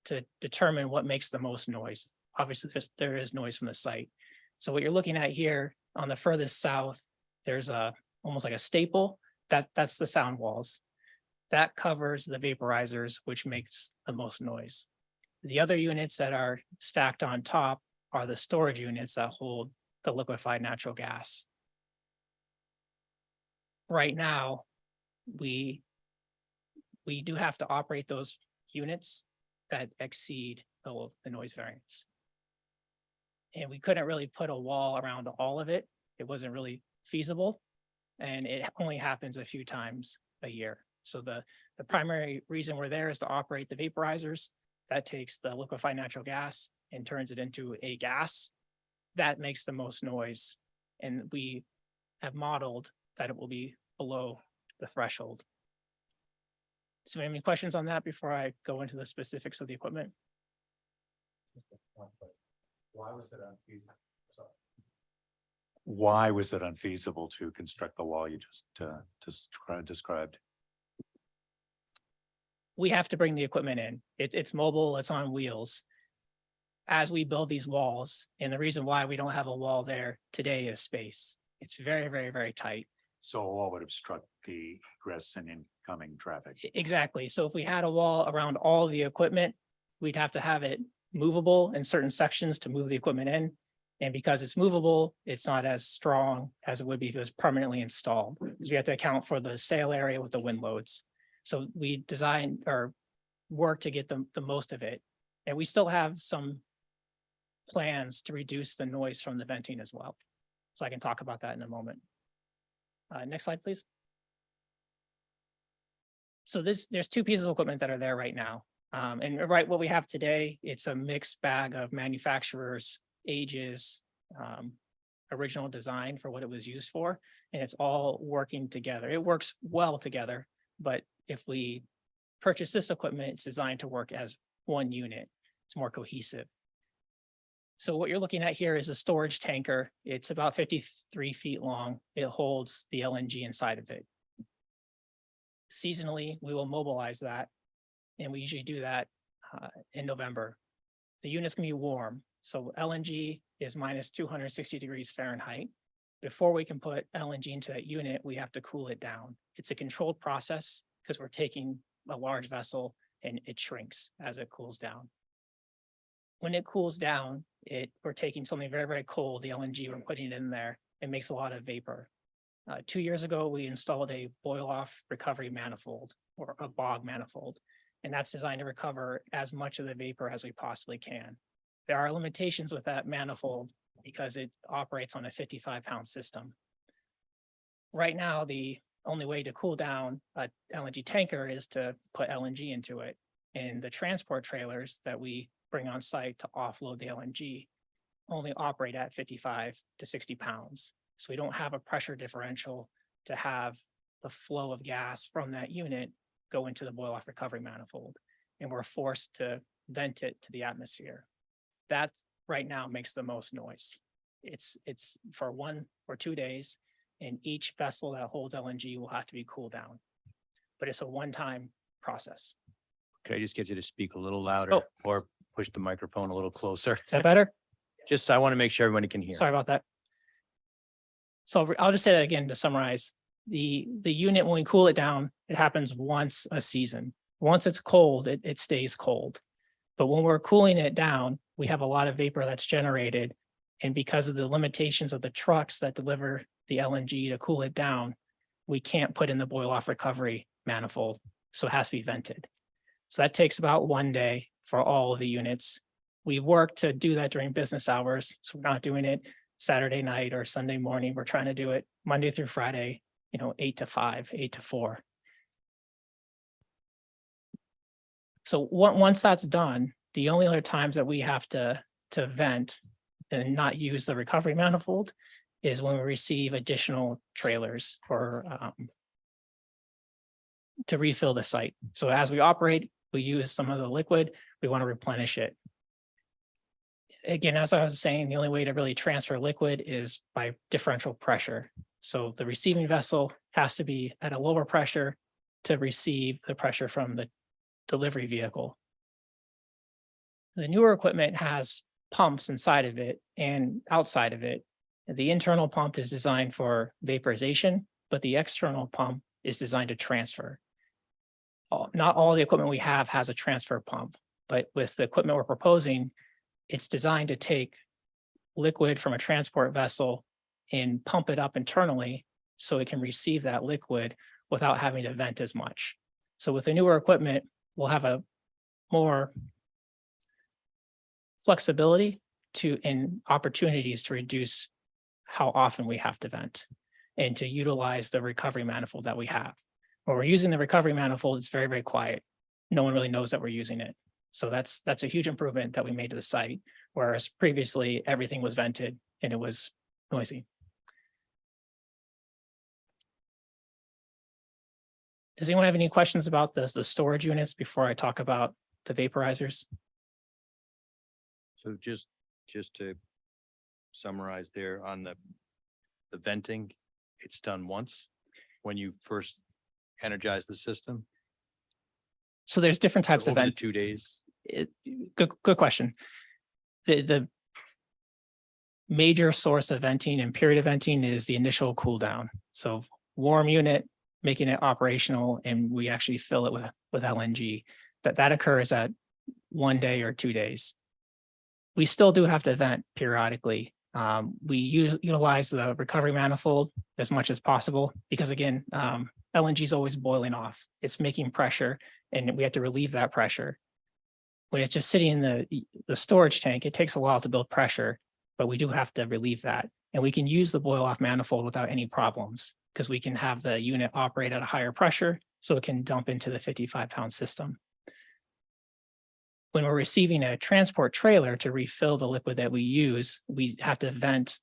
to determine what makes the most noise. Obviously, there is noise from the site. So what you're looking at here on the furthest south, there's almost like a staple. That's the sound walls. That covers the vaporizers, which makes the most noise. The other units that are stacked on top are the storage units that hold the liquefied natural gas. Right now, we do have to operate those units that exceed the noise variance. And we couldn't really put a wall around all of it. It wasn't really feasible. And it only happens a few times a year. So the primary reason we're there is to operate the vaporizers. That takes the liquefied natural gas and turns it into a gas. That makes the most noise. And we have modeled that it will be below the threshold. So any questions on that before I go into the specifics of the equipment? Why was it unfeasible? Why was it unfeasible to construct the wall you just described? We have to bring the equipment in. It's mobile, it's on wheels. As we build these walls, and the reason why we don't have a wall there today is space. It's very, very, very tight. So a wall would obstruct the egress and incoming traffic. Exactly. So if we had a wall around all the equipment, we'd have to have it movable in certain sections to move the equipment in. And because it's movable, it's not as strong as it would be if it was permanently installed. Because we have to account for the sail area with the wind loads. So we design or work to get the most of it. And we still have some plans to reduce the noise from the venting as well. So I can talk about that in a moment. Next slide, please. So there's two pieces of equipment that are there right now. And right, what we have today, it's a mixed bag of manufacturers, ages, original design for what it was used for, and it's all working together. It works well together, but if we purchase this equipment, it's designed to work as one unit. It's more cohesive. So what you're looking at here is a storage tanker. It's about 53 feet long. It holds the LNG inside of it. Seasonally, we will mobilize that, and we usually do that in November. The unit's gonna be warm, so LNG is minus 260 degrees Fahrenheit. Before we can put LNG into that unit, we have to cool it down. It's a controlled process because we're taking a large vessel and it shrinks as it cools down. When it cools down, we're taking something very, very cold, the LNG, we're putting it in there. It makes a lot of vapor. 2 years ago, we installed a boil-off recovery manifold or a bog manifold, and that's designed to recover as much of the vapor as we possibly can. There are limitations with that manifold because it operates on a 55-pound system. Right now, the only way to cool down a LNG tanker is to put LNG into it. And the transport trailers that we bring on site to offload the LNG only operate at 55 to 60 pounds. So we don't have a pressure differential to have the flow of gas from that unit go into the boil-off recovery manifold. And we're forced to vent it to the atmosphere. That right now makes the most noise. It's for 1 or 2 days, and each vessel that holds LNG will have to be cooled down. But it's a one-time process. Could I just get you to speak a little louder or push the microphone a little closer? Is that better? Just, I want to make sure everybody can hear. Sorry about that. So I'll just say that again to summarize. The unit, when we cool it down, it happens once a season. Once it's cold, it stays cold. But when we're cooling it down, we have a lot of vapor that's generated. And because of the limitations of the trucks that deliver the LNG to cool it down, we can't put in the boil-off recovery manifold. So it has to be vented. So that takes about 1 day for all of the units. We work to do that during business hours. So we're not doing it Saturday night or Sunday morning. We're trying to do it Monday through Friday, 8 to 5, 8 to 4. So once that's done, the only other times that we have to vent and not use the recovery manifold is when we receive additional trailers for to refill the site. So as we operate, we use some of the liquid, we want to replenish it. again, as I was saying, the only way to really transfer liquid is by differential pressure. So the receiving vessel has to be at a lower pressure to receive the pressure from the delivery vehicle. The newer equipment has pumps inside of it and outside of it. The internal pump is designed for vaporization, but the external pump is designed to transfer. Not all the equipment we have has a transfer pump, but with the equipment we're proposing, it's designed to take liquid from a transport vessel and pump it up internally so it can receive that liquid without having to vent as much. So with the newer equipment, we'll have a more flexibility and opportunities to reduce how often we have to vent and to utilize the recovery manifold that we have. When we're using the recovery manifold, it's very, very quiet. No one really knows that we're using it. So that's a huge improvement that we made to the site, whereas previously everything was vented and it was noisy. Does anyone have any questions about the storage units before I talk about the vaporizers? So just to summarize there on the venting, it's done once when you first energize the system? So there's different types of Over the vent. 2 days? Good question. The major source of venting and period of venting is the initial cool down. So warm unit, making it operational, and we actually fill it with LNG. That occurs at 1 day or 2 days. We still do have to vent periodically. We utilize the recovery manifold as much as possible because again, LNG is always boiling off. It's making pressure and we have to relieve that pressure. When it's just sitting in the storage tank, it takes a while to build pressure, but we do have to relieve that. And we can use the boil off manifold without any problems because we can have the unit operate at a higher pressure so it can dump into the 55-pound system. When we're receiving a transport trailer to refill the liquid that we use, we have to vent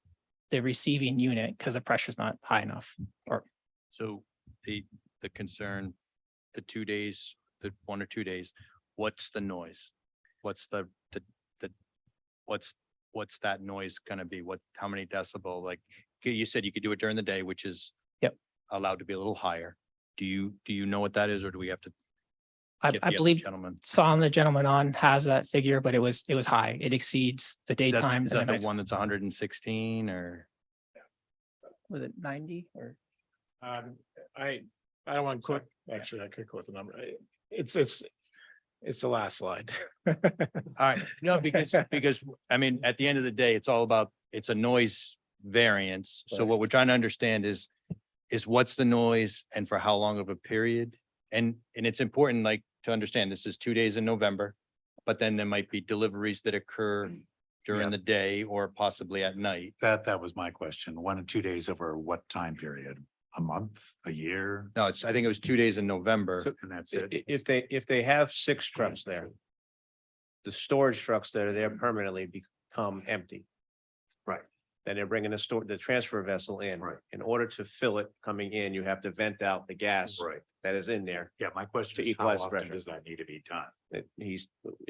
the receiving unit because the pressure is not high enough. So the concern, the 2 days, the 1 or 2 days, what's the noise? What's what's that noise gonna be? How many decibel? Like you said, you could do it during the day, which is allowed to be a little higher. Do you know what that is, or do we have to? I believe Sam, the gentleman on, has that figure, but it was high. It exceeds the daytime. Is that the one that's 116 or? Was it 90 or? I don't want to quote, actually, I could quote the number. It's the last slide. All right, no, because I mean, at the end of the day, it's all about, it's a noise variance. So what we're trying to understand is what's the noise and for how long of a period? And it's important, like, to understand this is 2 days in November, but then there might be deliveries that occur during the day or possibly at night. That was my question. 1 or 2 days over what time period? A month, a year? No, I think it was 2 days in November. And that's it. If they have 6 trucks there, the storage trucks that are there permanently become empty. Right. Then they're bringing the transfer vessel in. Right. In order to fill it coming in, you have to vent out the gas Right. that is in there. Yeah, my question To is how equalize often pressure. does that need to be done?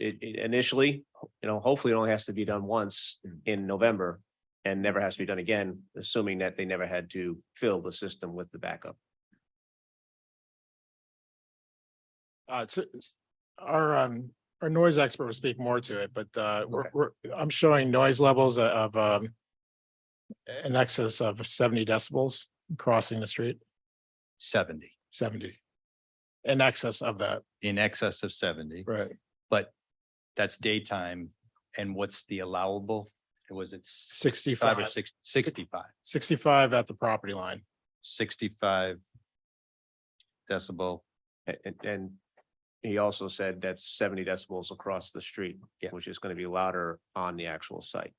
Initially, hopefully it only has to be done once in November and never has to be done again, assuming that they never had to fill the system with the backup. Our noise expert will speak more to it, but I'm showing noise levels of in excess of 70 decibels crossing the street. 70. In excess of that. In excess of 70. Right. But that's daytime. And what's the allowable? Was it 65 or 65? 65 at the property line. 65 decibel. And he also said that's 70 decibels across the street, which is going to be louder on the actual site.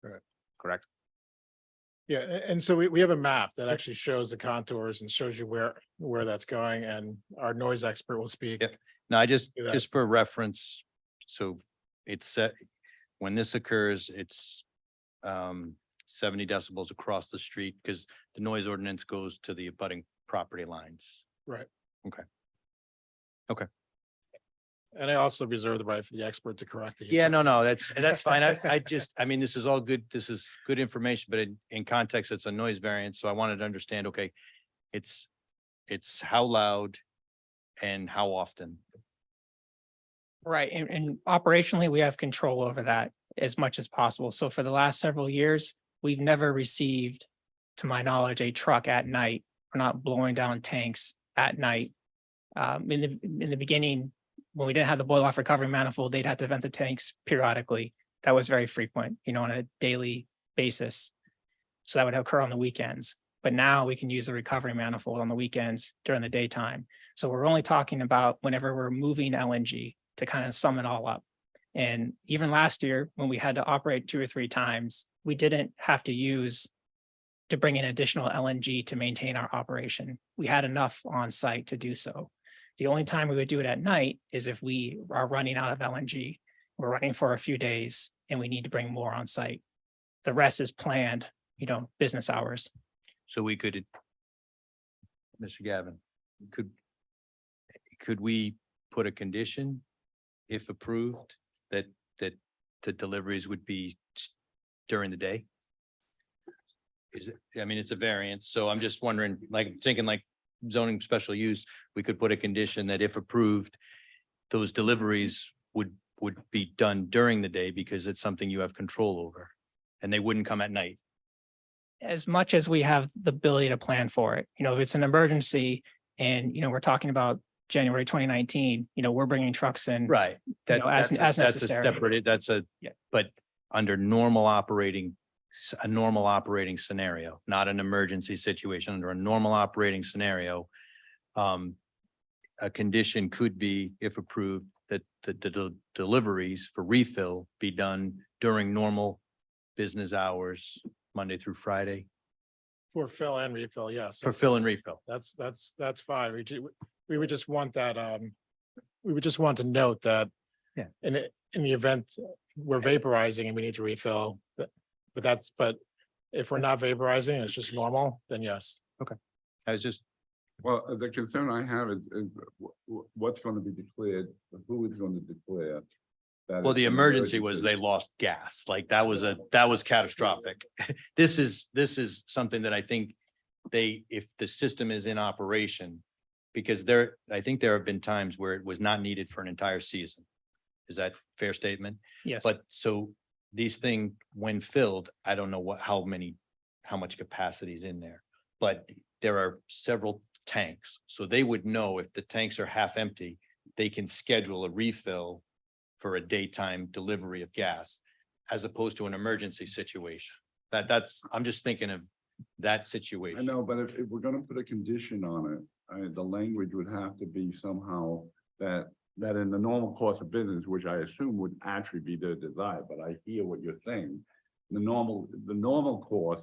Right. Correct? Yeah, and so we have a map that actually shows the contours and shows you where that's going, and our noise expert will speak. No, I just Do that. for reference, so it's set, when this occurs, it's 70 decibels across the street because the noise ordinance goes to the abutting property lines. Right. Okay. Okay. And I also reserve the right for the expert to correct the. Yeah, no, that's fine. I just, I mean, this is all good. This is good information, but in context, it's a noise variance. So I wanted to understand, okay, it's how loud and how often. Right, and operationally, we have control over that as much as possible. So for the last several years, we've never received, to my knowledge, a truck at night. We're not blowing down tanks at night. In the beginning, when we didn't have the boil off recovery manifold, they'd have to vent the tanks periodically. That was very frequent, on a daily basis. So that would occur on the weekends. But now we can use the recovery manifold on the weekends during the daytime. So we're only talking about whenever we're moving LNG to kind of sum it all up. And even last year, when we had to operate 2 or 3 times, we didn't have to bring in additional LNG to maintain our operation. We had enough on site to do so. The only time we would do it at night is if we are running out of LNG. We're running for a few days and we need to bring more on site. The rest is planned, business hours. So we could, Mr. Gavin, could we put a condition, if approved, that the deliveries would be during the day? I mean, it's a variance, so I'm just wondering, thinking zoning special use, we could put a condition that if approved, those deliveries would be done during the day because it's something you have control over and they wouldn't come at night. As much as we have the ability to plan for it, if it's an emergency and, we're talking about January 2019, we're bringing trucks in. Right. As necessary. But under a normal operating scenario, not an emergency situation, under a normal operating scenario, a condition could be, if approved, that the deliveries for refill be done during normal business hours, Monday through Friday. For fill and refill, yes. For fill and refill. That's fine. We would just want that, we would just want to note that. Yeah. In the event we're vaporizing and we need to refill, but if we're not vaporizing, it's just normal, then yes. Okay. I was just. Well, the concern I have is what's going to be declared, who is going to declare. Well, the emergency was they lost gas, that was catastrophic. This is something that I think if the system is in operation, because I think there have been times where it was not needed for an entire season. Is that a fair statement? Yes. But so these things, when filled, I don't know how much capacity is in there, but there are several tanks. So they would know if the tanks are half empty, they can schedule a refill for a daytime delivery of gas, as opposed to an emergency situation. I'm just thinking of that situation. I know, but if we're gonna put a condition on it, the language would have to be somehow that in the normal course of business, which I assume would actually be their desire, but I hear what you're saying. The normal course,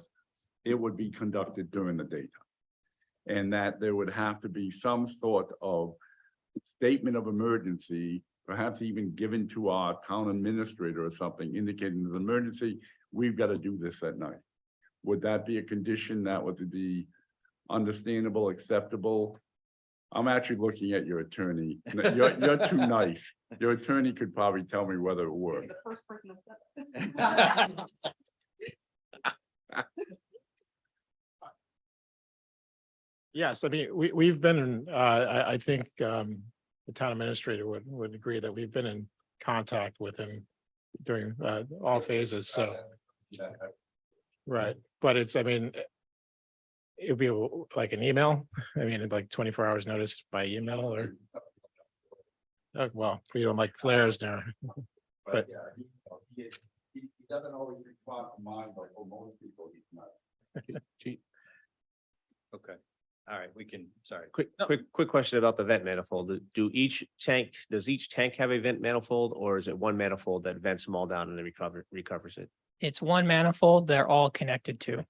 it would be conducted during the daytime. And that there would have to be some sort of statement of emergency, perhaps even given to our town administrator or something, indicating the emergency, we've got to do this at night. Would that be a condition that would be understandable, acceptable? I'm actually looking at your attorney. You're too nice. Your attorney could probably tell me whether it worked. Yes, I mean, we've been, I think the town administrator would agree that we've been in contact with him during all phases, so. Right, but it'd be like an email, like 24 hours notice by email or. Well, we don't like flares there. But He doesn't always respond to mine, but for most people, he's not. Okay. All right, sorry. Quick question about the vent manifold. Does each tank have a vent manifold, or is it one manifold that vents them all down and then recovers it? It's one manifold they're all connected to.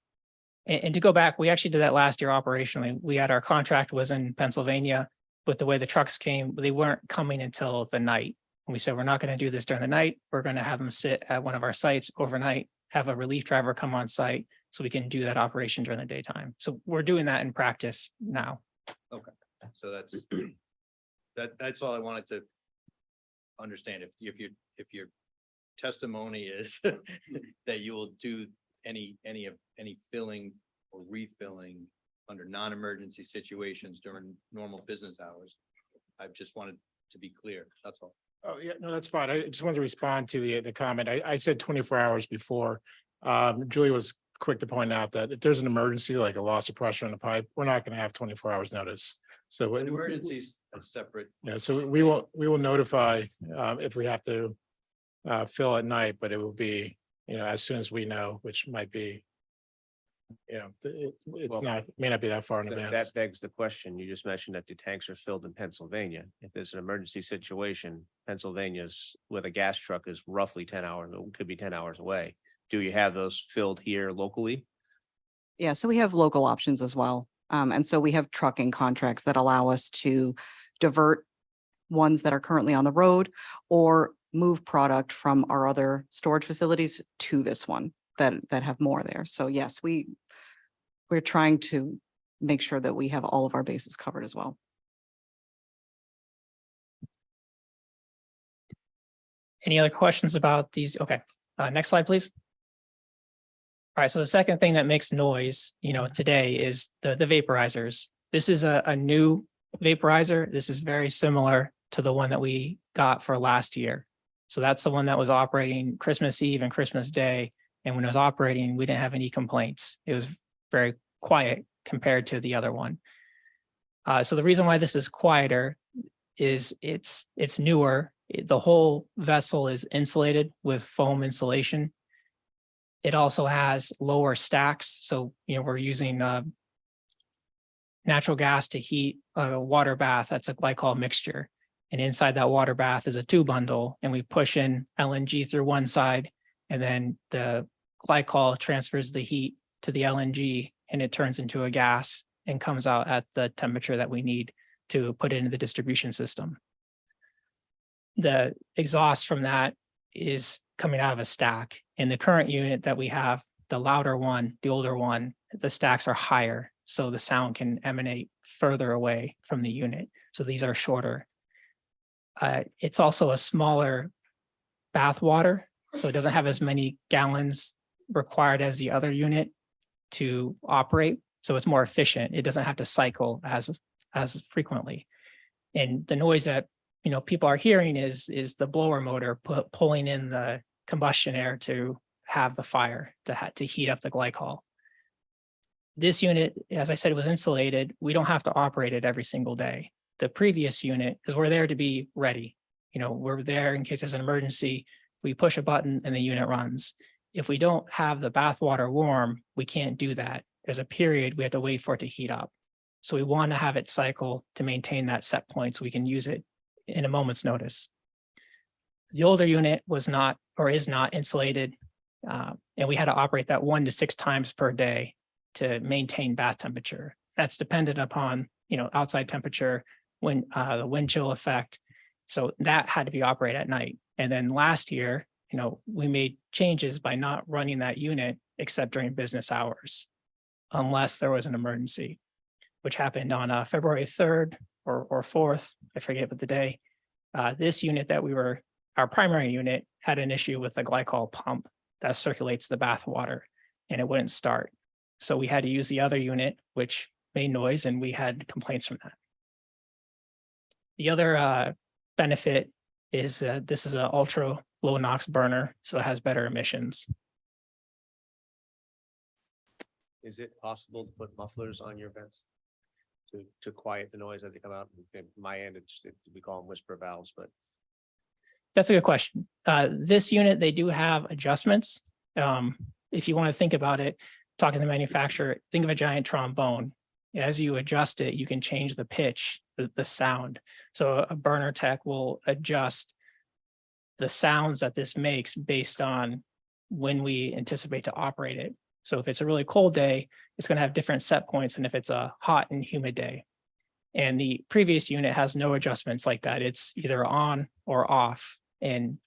And to go back, we actually did that last year operationally. We had our contract was in Pennsylvania, but the way the trucks came, they weren't coming until the night. And we said, we're not going to do this during the night. We're going to have them sit at one of our sites overnight, have a relief driver come on site so we can do that operation during the daytime. So we're doing that in practice now. Okay, so that's all I wanted to understand if your testimony is that you will do any filling or refilling under non-emergency situations during normal business hours. I just wanted to be clear, that's all. Oh, yeah, no, that's fine. I just wanted to respond to the comment. I said 24 hours before. Julie was quick to point out that if there's an emergency, like a loss of pressure in the pipe, we're not going to have 24 hours notice. So An emergency is a separate. yeah, so we will notify if we have to fill at night, but it will be, as soon as we know, which might be, it's Well, not, may not be that far in That advance. begs the question. You just mentioned that the tanks are filled in Pennsylvania. If there's an emergency situation, Pennsylvania's with a gas truck is roughly 10 hours, could be 10 hours away. Do you have those filled here locally? Yeah, so we have local options as well. And so we have trucking contracts that allow us to divert ones that are currently on the road or move product from our other storage facilities to this one that have more there. So yes, we're trying to make sure that we have all of our bases covered as well. Any other questions about these? Okay, next slide, please. All right, so the second thing that makes noise, today is the vaporizers. This is a new vaporizer. This is very similar to the one that we got for last year. So that's the one that was operating Christmas Eve and Christmas Day. And when it was operating, we didn't have any complaints. It was very quiet compared to the other one. So the reason why this is quieter is it's newer. The whole vessel is insulated with foam insulation. It also has lower stacks. So, we're using natural gas to heat a water bath. That's a glycol mixture. And inside that water bath is a tube bundle. And we push in LNG through one side, and then the glycol transfers the heat to the LNG, and it turns into a gas and comes out at the temperature that we need to put it into the distribution system. The exhaust from that is coming out of a stack. In the current unit that we have, the louder one, the older one, the stacks are higher, so the sound can emanate further away from the unit. So these are shorter. It's also a smaller bath water, so it doesn't have as many gallons required as the other unit to operate. So it's more efficient. It doesn't have to cycle as frequently. And the noise that people are hearing is the blower motor pulling in the combustion air to have the fire to heat up the glycol. This unit, as I said, it was insulated. We don't have to operate it every single day. The previous unit, because we're there to be ready. We're there in case there's an emergency. We push a button and the unit runs. If we don't have the bath water warm, we can't do that. There's a period we have to wait for it to heat up. So we want to have it cycle to maintain that set point so we can use it in a moment's notice. The older unit was not or is not insulated, and we had to operate that 1 to 6 times per day to maintain bath temperature. That's dependent upon outside temperature, when the wind chill effect. So that had to be operated at night. And then last year, we made changes by not running that unit except during business hours, unless there was an emergency, which happened on February 3rd or 4th. I forget what the day. This unit our primary unit had an issue with the glycol pump that circulates the bath water, and it wouldn't start. So we had to use the other unit, which made noise, and we had complaints from that. The other benefit is this is an ultra low NOx burner, so it has better emissions. Is it possible to put mufflers on your vents to quiet the noise as they come out? My end, we call them whisper valves, but. That's a good question. This unit, they do have adjustments. If you want to think about it, talking to the manufacturer, think of a giant trombone. As you adjust it, you can change the pitch, the sound. So a burner tech will adjust the sounds that this makes based on when we anticipate to operate it. So if it's a really cold day, it's going to have different set points than if it's a hot and humid day. And the previous unit has no adjustments like that. It's either on or off. And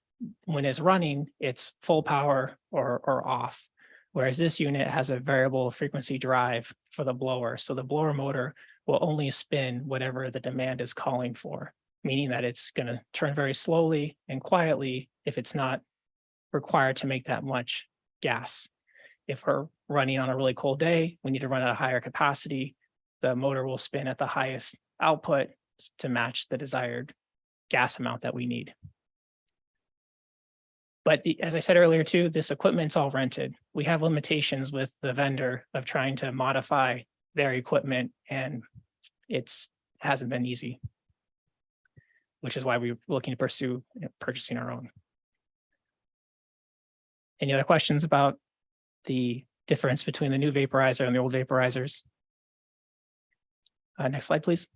when it's running, it's full power or off. Whereas this unit has a variable frequency drive for the blower. So the blower motor will only spin whatever the demand is calling for, meaning that it's going to turn very slowly and quietly if it's not required to make that much gas. If we're running on a really cold day, we need to run at a higher capacity. The motor will spin at the highest output to match the desired gas amount that we need. But as I said earlier too, this equipment's all rented. We have limitations with the vendor of trying to modify their equipment, and hasn't been easy, which is why we're looking to pursue purchasing our own. Any other questions about the difference between the new vaporizer and the old vaporizers? Next slide, please.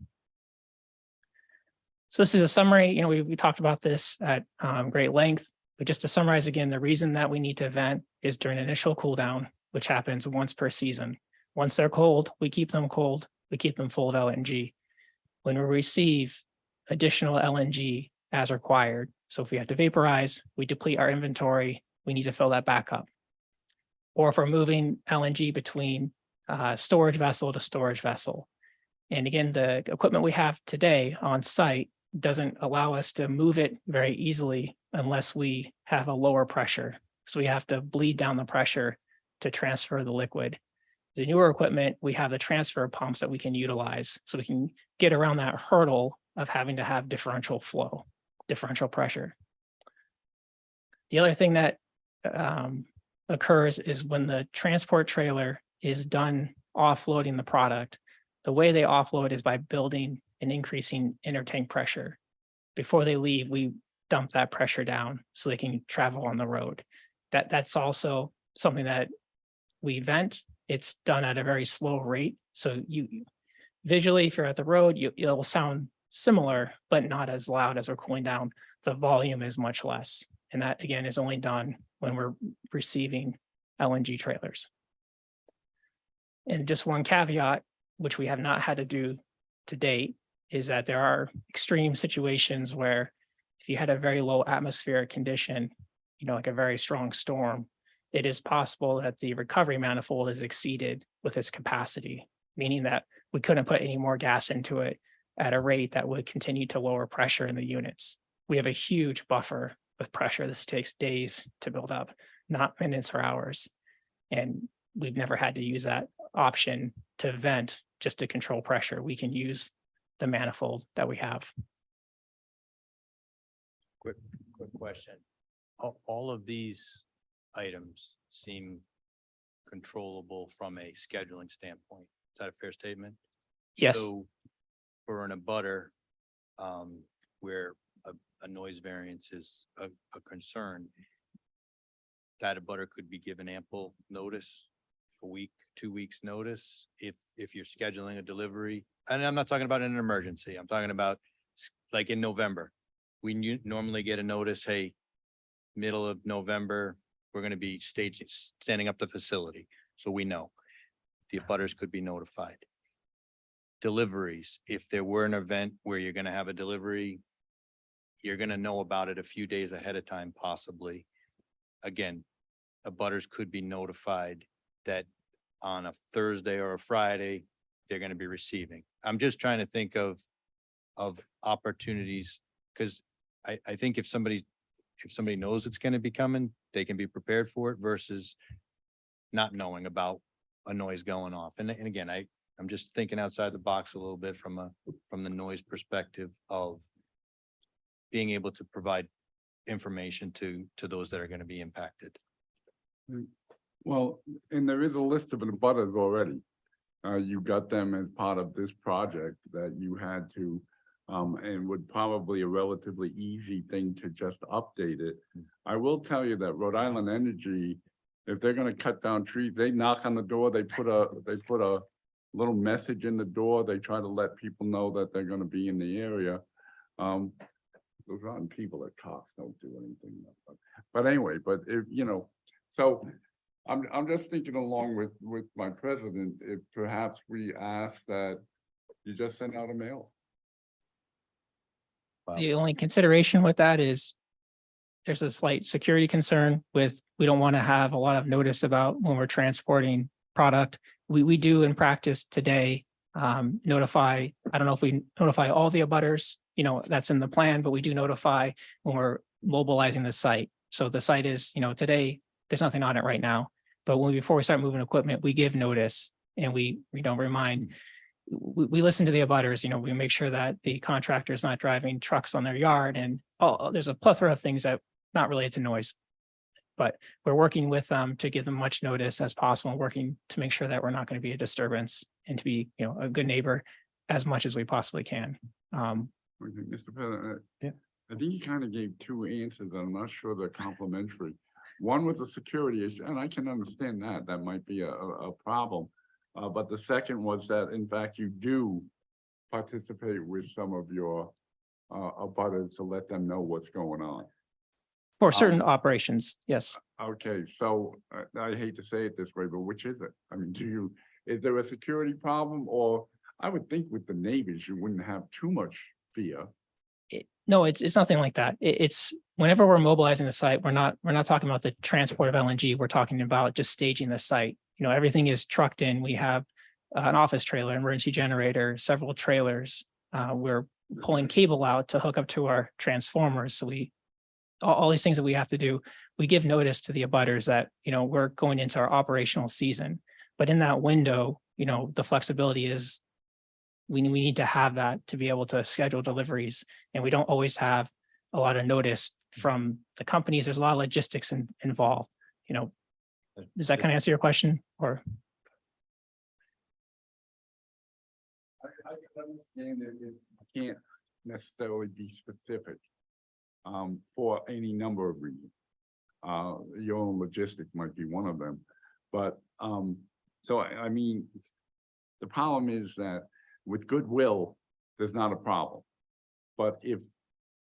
So this is a summary. We talked about this at great length, but just to summarize again, the reason that we need to vent is during initial cool down, which happens once per season. Once they're cold, we keep them cold. We keep them full of LNG. When we receive additional LNG as required, so if we have to vaporize, we deplete our inventory, we need to fill that back up. Or if we're moving LNG between storage vessel to storage vessel. And again, the equipment we have today on site doesn't allow us to move it very easily unless we have a lower pressure. So we have to bleed down the pressure to transfer the liquid. The newer equipment, we have the transfer pumps that we can utilize so we can get around that hurdle of having to have differential flow, differential pressure. The other thing that occurs is when the transport trailer is done offloading the product, the way they offload is by building and increasing intertank pressure. Before they leave, we dump that pressure down so they can travel on the road. That's also something that we vent. It's done at a very slow rate. So you visually, if you're at the road, it'll sound similar, but not as loud as we're cooling down. The volume is much less. And that again is only done when we're receiving LNG trailers. And just one caveat, which we have not had to do to date, is that there are extreme situations where if you had a very low atmospheric condition, like a very strong storm, it is possible that the recovery manifold is exceeded with its capacity, meaning that we couldn't put any more gas into it at a rate that would continue to lower pressure in the units. We have a huge buffer with pressure. This takes days to build up, not minutes or hours. And we've never had to use that option to vent just to control pressure. We can use the manifold that we have. Quick question. All of these items seem controllable from a scheduling standpoint. Is that a fair statement? Yes. So for an abutter, where a noise variance is a concern, that abutter could be given ample notice, a week, 2 weeks notice, if you're scheduling a delivery. And I'm not talking about an emergency. I'm talking about like in November. We normally get a notice, hey, middle of November, we're going to be standing up the facility. So we know the abutters could be notified. Deliveries, if there were an event where you're going to have a delivery, you're going to know about it a few days ahead of time, possibly. Again, abutters could be notified that on a Thursday or a Friday, they're going to be receiving. I'm just trying to think of opportunities, because I think if somebody knows it's going to be coming, they can be prepared for it versus not knowing about a noise going off. And again, I'm just thinking outside the box a little bit from the noise perspective of being able to provide information to those that are going to be impacted. Well, and there is a list of abutters already. You got them as part of this project that you had to, and would probably a relatively easy thing to just update it. I will tell you that Rhode Island Energy, if they're gonna cut down trees, they knock on the door, they put a little message in the door. They try to let people know that they're gonna be in the area. Those rotten people at Cox don't do anything. But anyway, but if, so I'm just thinking along with my president, if perhaps we ask that you just send out a mail. The only consideration with that is there's a slight security concern with, we don't want to have a lot of notice about when we're transporting product. We do in practice today notify, I don't know if we notify all the abutters you know, that's in the plan, but we do notify when we're mobilizing the site. So the site is, you know, today, there's nothing on it right now. But before we start moving equipment, we give notice and we remind, we listen to the abutters, you know, we make sure that the contractor is not driving trucks on their yard and there's a plethora of things that not related to noise. But we're working with them to give them much notice as possible, and working to make sure that we're not going to be a disturbance and to be, you know, a good neighbor as much as we possibly can. Mr. President, I think you kind of gave two answers. I'm not sure they're complementary. One was a security issue, and I can understand that. That might be a problem. But the second was that, in fact, you do participate with some of your abutters to let them know what's going on. For certain operations, yes. Okay, so I hate to say it this way, but which is it? I mean, is there a security problem? Or I would think with the neighbors, you wouldn't have too much fear. No, it's nothing like that. It's whenever we're mobilizing the site, we're not talking about the transport of LNG. We're talking about just staging the site. You know, everything is trucked in. We have an office trailer, emergency generator, several trailers. We're pulling cable out to hook up to our transformers. So all these things that we have to do, we give notice to the abutters that, you know, we're going into our operational season. But in that window, you know, the flexibility is we need to have that to be able to schedule deliveries. And we don't always have a lot of notice from the companies. There's a lot of logistics involved, you know. Does that kind of answer your question or? I can understand that it can't necessarily be specific for any number of reasons. Your own logistics might be one of them. But so I mean, the problem is that with goodwill, there's not a problem. But if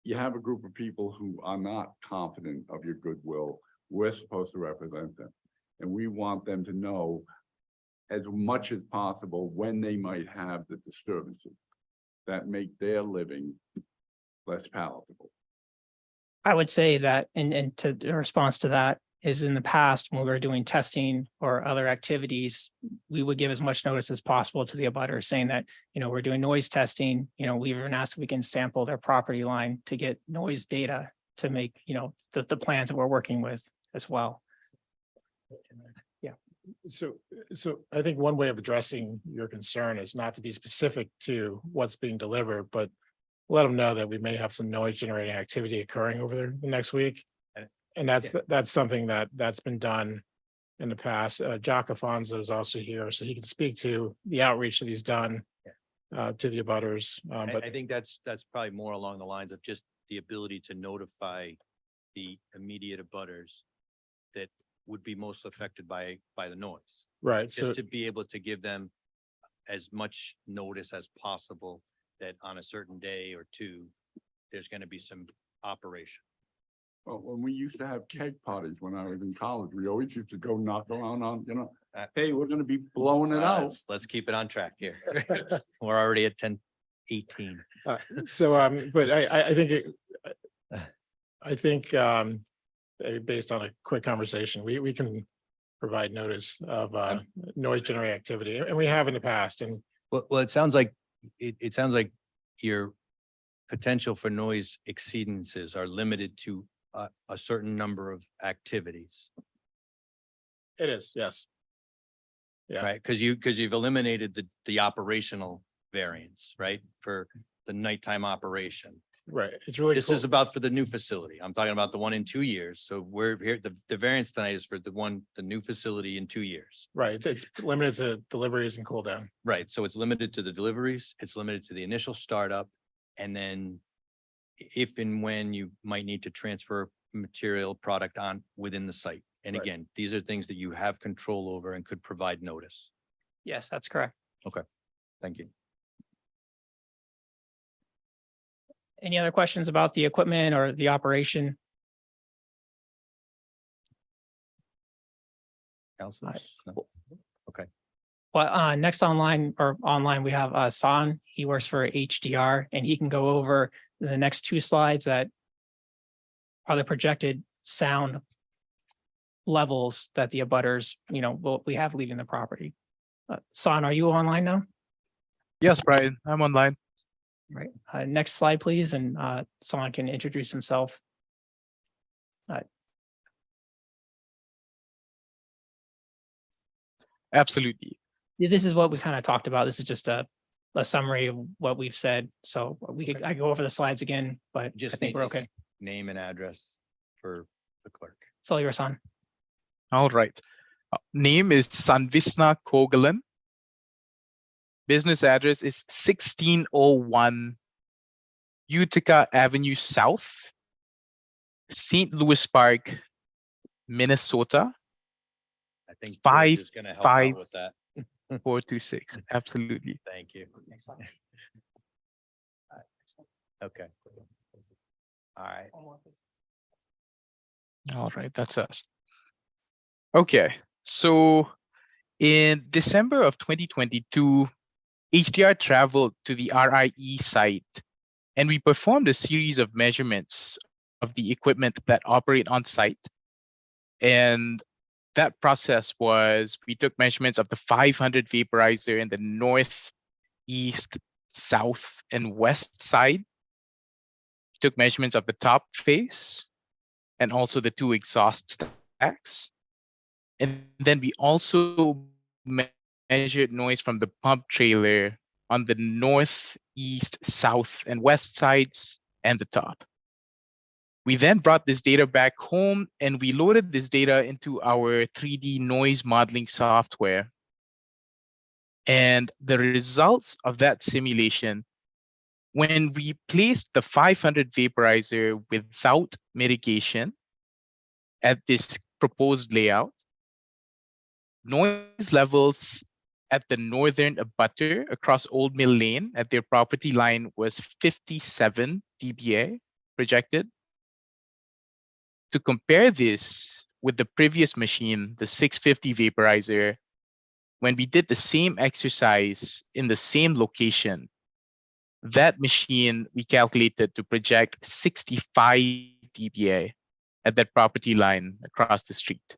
you have a group of people who are not confident of your goodwill, we're supposed to represent them. And we want them to know as much as possible when they might have the disturbances that make their living less palatable. I would say that, and to the response to that is in the past, when we were doing testing or other activities, we would give as much notice as possible to the abutter saying that, you know, we're doing noise testing. You know, we've even asked if we can sample their property line to get noise data to make, you know, the plans that we're working with as well. Yeah. So I think one way of addressing your concern is not to be specific to what's being delivered, but let them know that we may have some noise generating activity occurring over the next week. And that's something that's been done in the past. Jock Afonso is also here, so he can speak to the outreach that he's done to the abutters. But I think that's probably more along the lines of just the ability to notify the immediate abutters that would be most affected by the noise. Right. So Just to be able to give them as much notice as possible that on a certain day or two, there's going to be some operation. Well, when we used to have keg parties when I was in college, we always used to go knock around on, you know, hey, we're gonna be blowing it out. Let's keep it on track here. We're already at 10:18. But I think based on a quick conversation, we can provide notice of noise generating activity, and we have in the past. And Well, it sounds like it sounds like your potential for noise exceedances are limited to a certain number of activities. it is, yes. Yeah. Right, because you've eliminated the operational variance, right, for the nighttime operation. Right. It's really This cool. is about for the new facility. I'm talking about the one in 2 years. So we're here, the variance tonight is for the new facility in 2 years. Right. It's limited to deliveries and cool down. Right, so it's limited to the deliveries, it's limited to the initial startup, and then if and when you might need to transfer material product on within the site. And Right. again, these are things that you have control over and could provide notice. Yes, that's correct. Okay, thank you. Any other questions about the equipment or the operation? Councilors? No? Okay. Well, next online, we have San. He works for HDR, and he can go over the next two slides that are the projected sound levels that the abutters, you know, we have leaving the property. San, are you online now? Yes, Brian, I'm online. Right, next slide, please, and someone can introduce himself. Absolutely. This is what we kind of talked about. This is just a summary of what we've said. So I go over the slides again, but I Just think need we're his okay. name and address for the clerk. It's all yours, son. All right. Name is Sanvisna Kogalan. Business address is 1601 Utica Avenue South, St. Louis Park, Minnesota. I think George is going to help out with that. 426. Absolutely. Thank you. Okay. All right. All right, that's us. Okay, so in December of 2022, HDR traveled to the RIE site and we performed a series of measurements of the equipment that operate on site. And that process was, we took measurements of the 500 vaporizer in the north, east, south, and west side. We took measurements of the top face and also the 2 exhaust stacks. And then we also measured noise from the pump trailer on the north, east, south, and west sides and the top. We then brought this data back home and we loaded this data into our 3D noise modeling software. And the results of that simulation, when we placed the 500 vaporizer without mitigation at this proposed layout, noise levels at the northern abutter across Old Mill Lane at their property line was 57 dBA projected. To compare this with the previous machine, the 650 vaporizer, when we did the same exercise in the same location, that machine we calculated to project 65 dBA at that property line across the street.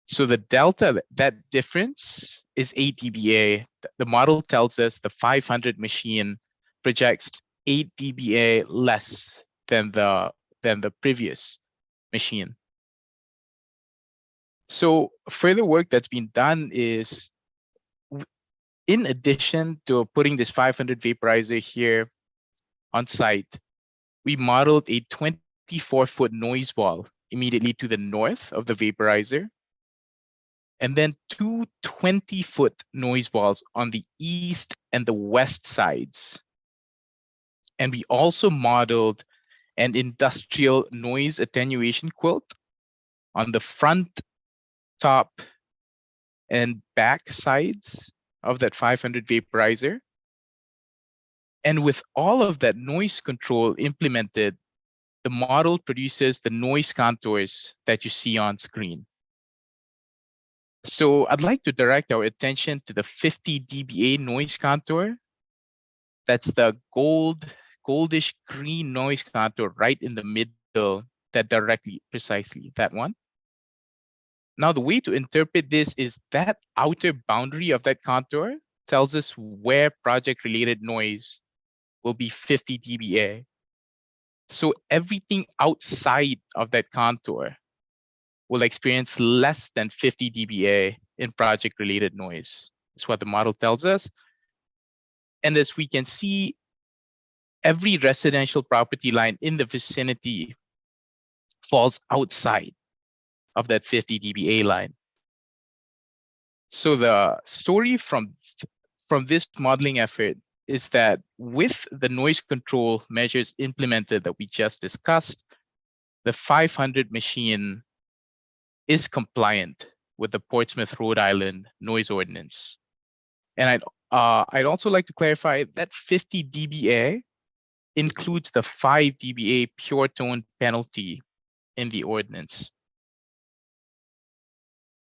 So the delta, that difference is 8 dBA. The model tells us the 500 machine projects 8 dBA less than the previous machine. So further work that's been done is, in addition to putting this 500 vaporizer here on site, we modeled a 24-foot noise wall immediately to the north of the vaporizer, and then 2 20-foot noise walls on the east and the west sides. And we also modeled an industrial noise attenuation quilt on the front, top, and back sides of that 500 vaporizer. And with all of that noise control implemented, the model produces the noise contours that you see on screen. So I'd like to direct our attention to the 50 dBA noise contour. That's the goldish green noise contour right in the middle, that directly, precisely, that one. Now, the way to interpret this is that outer boundary of that contour tells us where project-related noise will be 50 dBA. So everything outside of that contour will experience less than 50 dBA in project-related noise. That's what the model tells us. And as we can see, every residential property line in the vicinity falls outside of that 50 dBA line. So the story from this modeling effort is that with the noise control measures implemented that we just discussed, the 500 machine is compliant with the Portsmouth, Rhode Island noise ordinance. And I'd also like to clarify that 50 dBA includes the 5 dBA pure tone penalty in the ordinance.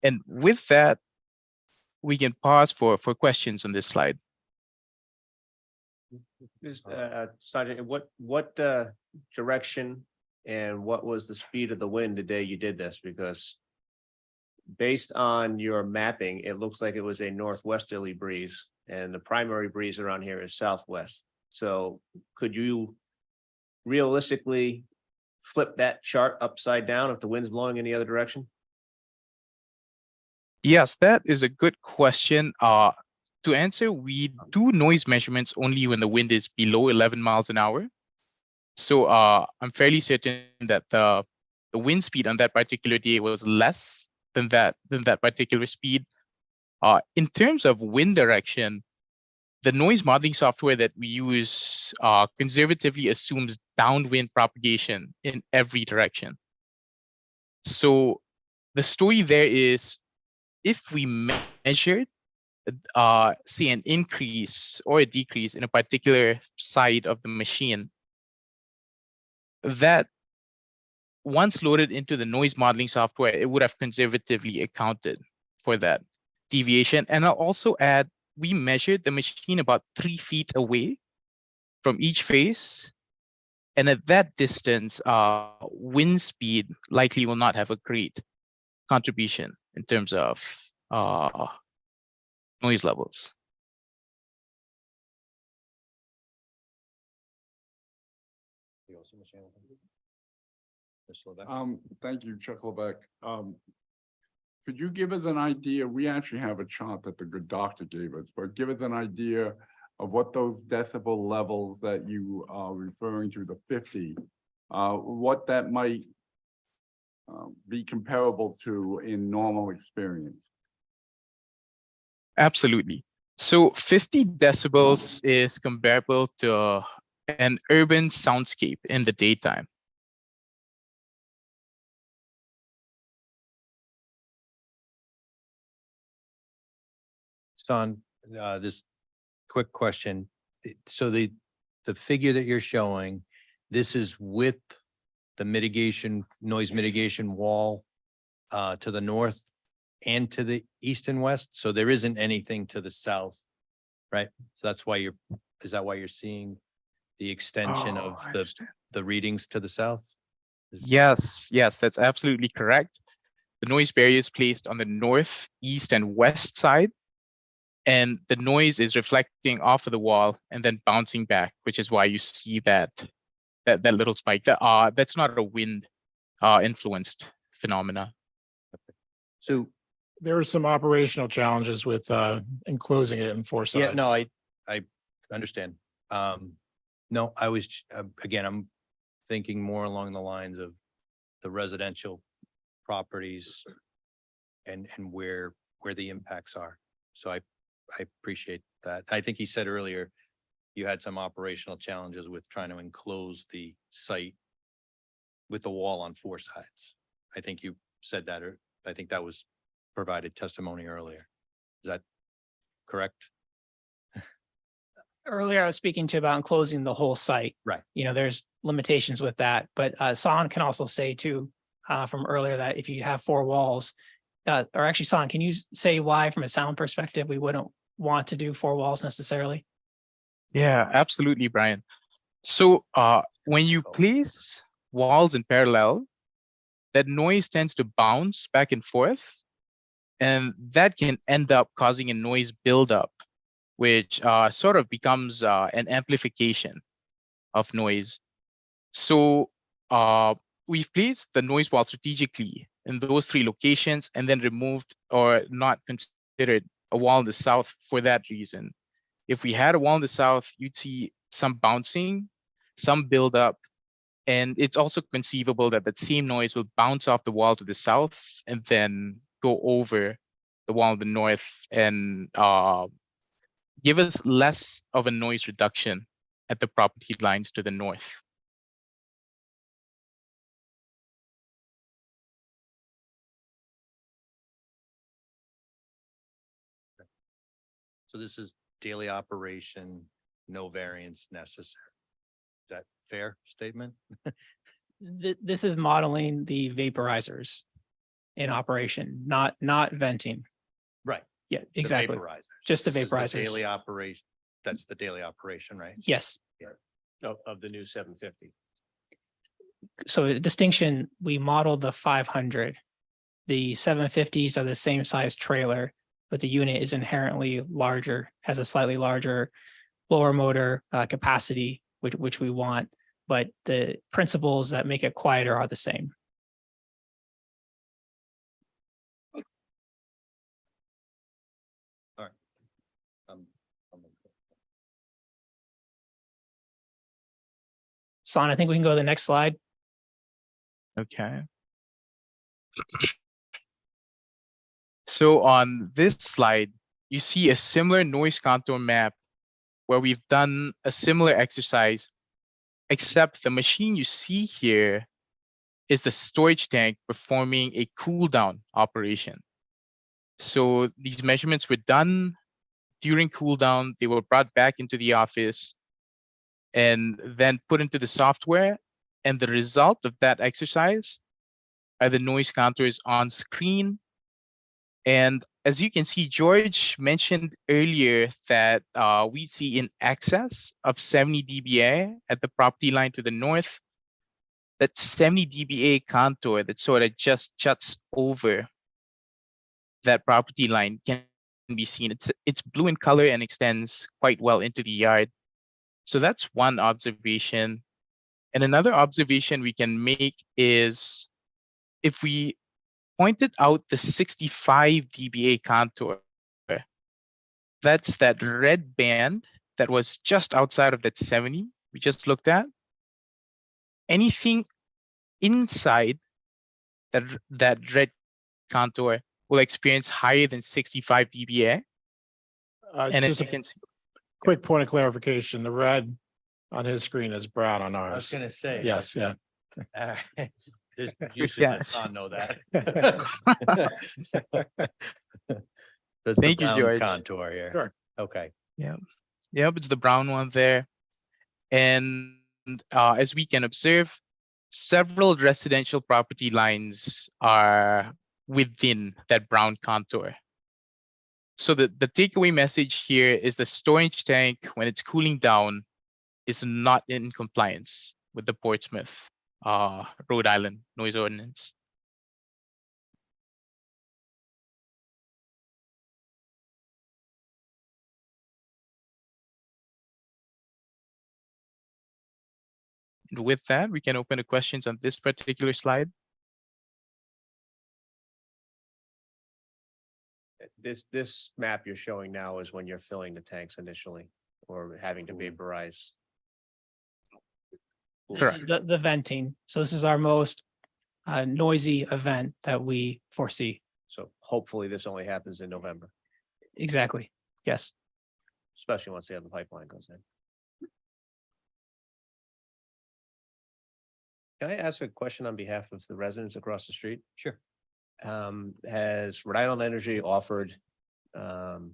And with that, we can pause for questions on this slide. Just, Sergeant, what direction and what was the speed of the wind the day you did this? Because based on your mapping, it looks like it was a northwesterly breeze and the primary breeze around here is southwest. So could you realistically flip that chart upside down if the wind's blowing in the other direction? Yes, that is a good question. To answer, we do noise measurements only when the wind is below 11 miles an hour. So I'm fairly certain that the wind speed on that particular day was less than that particular speed. In terms of wind direction, the noise modeling software that we use conservatively assumes downwind propagation in every direction. So the story there is, if we measured say an increase or a decrease in a particular side of the machine, that once loaded into the noise modeling software, it would have conservatively accounted for that deviation. And I'll also add, we measured the machine about 3 feet away from each face. And at that distance, wind speed likely will not have a great contribution in terms of noise levels. Thank you, Chuck Lebeck. Could you give us an idea? We actually have a chart that the good doctor gave us, but give us an idea of what those decibel levels that you are referring to, the 50, what that might be comparable to in normal experience. Absolutely. So 50 decibels is comparable to an urban soundscape in the daytime. Son, this quick question. So the figure that you're showing, this is with the noise mitigation wall to the north and to the east and west. So there isn't anything to the south, right? So that's why is that why you're seeing the extension of the readings to the south? Yes, that's absolutely correct. The noise barrier is placed on the north, east, and west side, and the noise is reflecting off of the wall and then bouncing back, which is why you see that little spike. That's not a wind influenced phenomena. So there are some operational challenges with enclosing it in 4 sides. yeah, no, I understand. No, I was again, I'm thinking more along the lines of the residential properties and where the impacts are. So I appreciate that. I think he said earlier you had some operational challenges with trying to enclose the site with the wall on 4 sides. I think you said that, or I think that was provided testimony earlier. Is that correct? Earlier, I was speaking to about enclosing the whole site. Right. There's limitations with that, but San can also say too, from earlier, that if you have 4 walls, or actually San, can you say why from a sound perspective, we wouldn't want to do 4 walls necessarily? Yeah, absolutely, Brian. So when you place walls in parallel, that noise tends to bounce back and forth, and that can end up causing a noise buildup, which sort of becomes an amplification of noise. So we've placed the noise wall strategically in those 3 locations and then removed or not considered a wall in the south for that reason. If we had a wall in the south, you'd see some bouncing, some buildup, and it's also conceivable that that same noise will bounce off the wall to the south and then go over the wall in the north and give us less of a noise reduction at the property lines to the north. So this is daily operation, no variance necessary. Is that fair statement? This is modeling the vaporizers in operation, not venting. Right. Yeah, The exactly. vaporizers. Just the This is vaporizers. Daily operation. That's the daily operation, right? Yes. Of the new 750. So a distinction, we modeled the 500. The 750s are the same size trailer, but the unit is inherently larger, has a slightly larger blower motor capacity, which we want, but the principles that make it quieter are the same. Son, I think we can go to the next slide. Okay. So on this slide, you see a similar noise contour map where we've done a similar exercise, except the machine you see here is the storage tank performing a cool down operation. So these measurements were done during cool down. They were brought back into the office and then put into the software. And the result of that exercise are the noise contours on screen. And as you can see, George mentioned earlier that we see in excess of 70 dBA at the property line to the north. That 70 dBA contour that sort of just juts over that property line can be seen. It's blue in color and extends quite well into the yard. So that's one observation. And another observation we can make is if we pointed out the 65 dBA contour, that's that red band that was just outside of that 70 we just looked at. Anything inside that red contour will experience higher than 65 dBA. And as Just you a can see, quick point of clarification, the red on his screen is brown on I was ours. gonna say. Yes, yeah. You should Yeah. let Son know that. That's the Thank you, brown George. contour here. Sure. Okay. yeah, yep, it's the brown one there. And as we can observe, several residential property lines are within that brown contour. So the takeaway message here is the storage tank, when it's cooling down, is not in compliance with the Portsmouth, Rhode Island noise ordinance. And with that, we can open the questions on this particular slide. This map you're showing now is when you're filling the tanks initially or having to vaporize. This is the venting. So this is our most noisy event that we foresee. So hopefully this only happens in November, Exactly. Yes. especially once the other pipeline goes in. Can I ask a question on behalf of the residents across the street? Sure. Has Rhode Island Energy offered the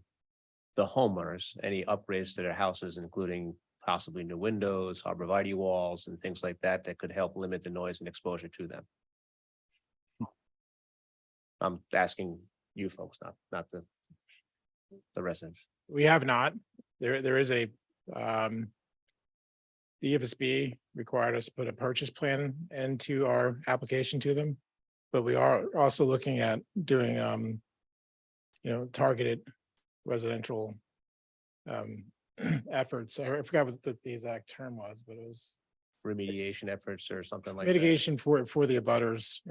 homeowners any upgrades to their houses, including possibly new windows, arborvitae walls, and things like that, that could help limit the noise and exposure to them? I'm asking you folks, not the residents. We have not. There is a, the EFSB required us to put a purchase plan into our application to them. But we are also looking at doing, targeted residential efforts. I forgot what the exact term was, but it was Remediation efforts or something like that. mitigation for the abutters.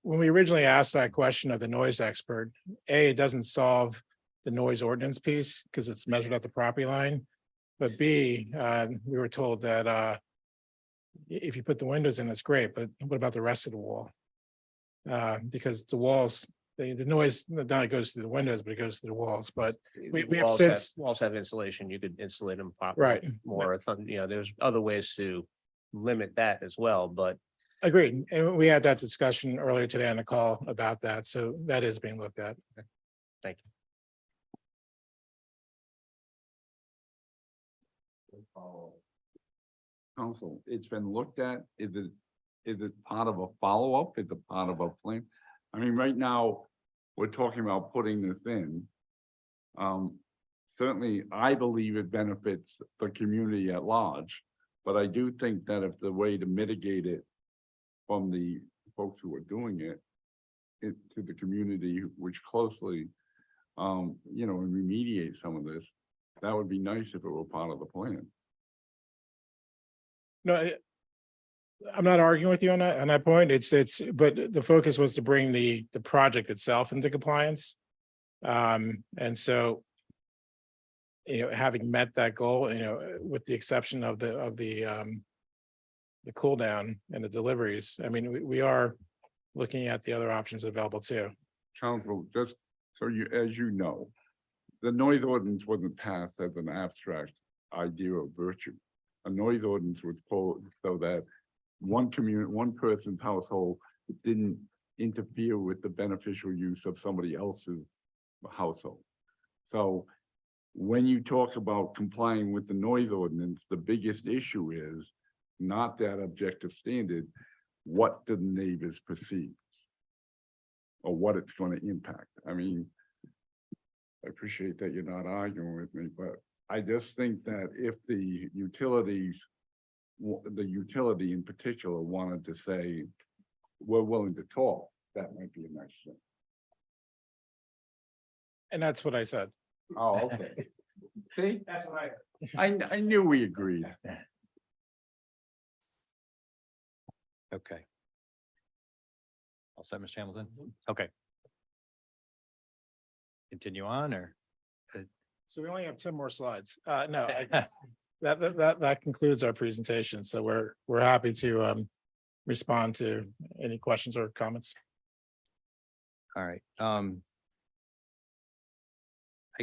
When we originally asked that question of the noise expert, it doesn't solve the noise ordinance piece because it's measured at the property line. But B, we were told that if you put the windows in, that's great, but what about the rest of the wall? Because the walls, the noise not only goes to the windows, but it goes to the walls. But we have Walls since, walls have insulation. You could insulate them Right. properly more. There's other ways to limit that as well, but agreed. And we had that discussion earlier today on the call about that. So that is being looked at. thank you. Council, it's been looked at. Is it part of a follow-up? Is it part of a plan? I mean, right now, we're talking about putting this in. Certainly, I believe it benefits the community at large, but I do think that if the way to mitigate it from the folks who are doing it to the community which closely you know, and remediate some of this. That would be nice if it were part of the plan. No, I'm not arguing with you on that point. But the focus was to bring the project itself into compliance. And so, you know, having met that goal, you know, with the exception of the cool down and the deliveries, I mean, we are looking at the other options available too. Council, just so you, as you know, the noise ordinance wasn't passed as an abstract idea of virtue. A noise ordinance was pulled so that one person's household didn't interfere with the beneficial use of somebody else's household. So when you talk about complying with the noise ordinance, the biggest issue is not that objective standard, what the neighbors perceive or what it's going to impact. I mean, I appreciate that you're not arguing with me, but I just think that if the utilities, the utility in particular wanted to say, we're willing to talk, that might be a nice thing. And that's what I said. Oh, okay. See, That's what I knew we agreed. Okay. All set, Mr. Hamilton? Okay. Continue on or? So we only have 10 more slides. No, that concludes our presentation. So we're happy to respond to any questions or comments. All right. I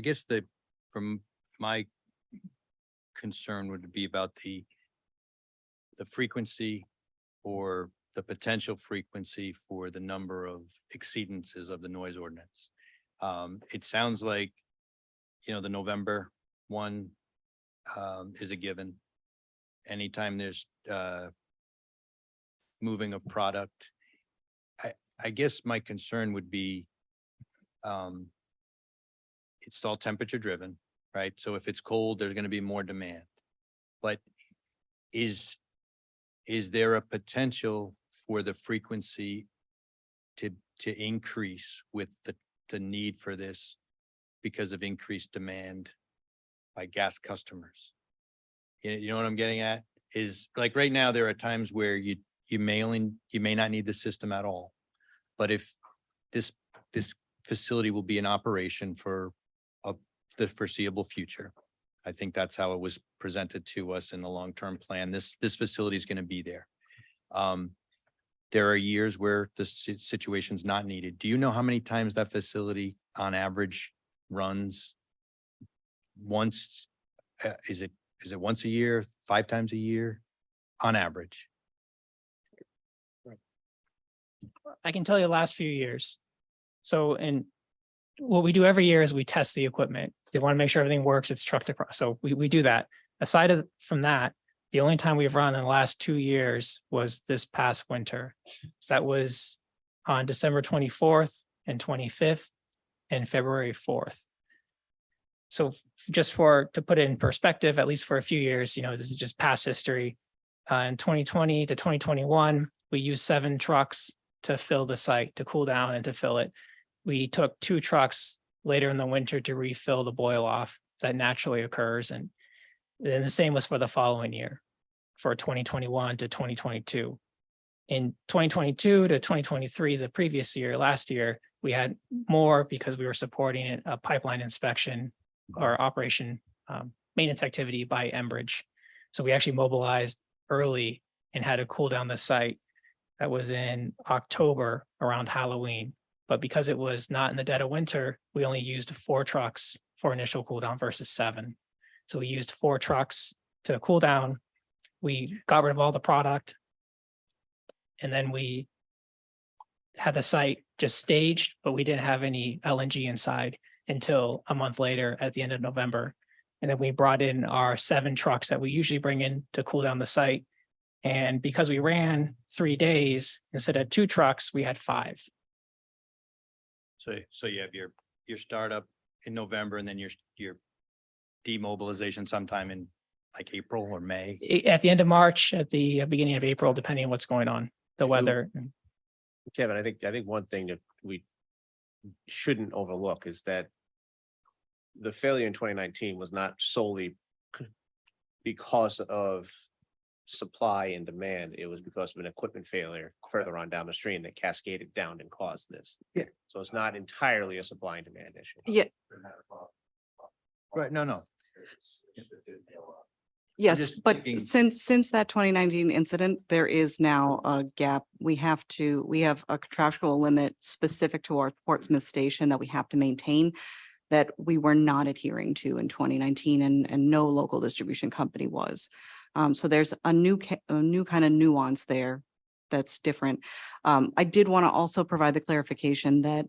guess from my concern would be about the frequency or the potential frequency for the number of exceedances of the noise ordinance. It sounds like, you know, the November one is a given. Anytime there's moving of product. I guess my concern would be it's all temperature driven, right? So if it's cold, there's going to be more demand. But is there a potential for the frequency to increase with the need for this because of increased demand by gas customers? You know what I'm getting at? Is like right now, there are times where you may not need the system at all. But if this facility will be in operation for the foreseeable future, I think that's how it was presented to us in the long-term plan. This facility is going to be there. There are years where the situation's not needed. Do you know how many times that facility on average runs? Once, is it once a year, 5 times a year on average? I can tell you the last few years. So, and what we do every year is we test the equipment. They want to make sure everything works. It's trucked across. So we do that. Aside from that, the only time we've run in the last 2 years was this past winter. So that was on December 24th and 25th and February 4th. So just to put it in perspective, at least for a few years, you know, this is just past history. In 2020 to 2021, we used 7 trucks to fill the site, to cool down and to fill it. We took 2 trucks later in the winter to refill the boil off that naturally occurs. And then the same was for the following year, for 2021 to 2022. In 2022 to 2023, the previous year, last year, we had more because we were supporting a pipeline inspection or operation maintenance activity by Enbridge. So we actually mobilized early and had to cool down the site. That was in October around Halloween. But because it was not in the dead of winter, we only used 4 trucks for initial cool down versus 7. So we used 4 trucks to cool down. We got rid of all the product. And then we had the site just staged, but we didn't have any LNG inside until a month later at the end of November. And then we brought in our 7 trucks that we usually bring in to cool down the site. And because we ran 3 days, instead of 2 trucks, we had 5. So you have your startup in November and then your demobilization sometime in like April or May? At the end of March, at the beginning of April, depending on what's going on, the weather. Kevin, I think one thing that we shouldn't overlook is that the failure in 2019 was not solely because of supply and demand. It was because of an equipment failure further on down the stream that cascaded down and caused this. Yeah. So it's not entirely a supply and demand issue. Yeah, Right, no. yes, just but thinking- since that 2019 incident, there is now a gap. We have a contractual limit specific to our Portsmouth station that we have to maintain that we were not adhering to in 2019 and no local distribution company was. So there's a new kind of nuance there that's different. I did want to also provide the clarification that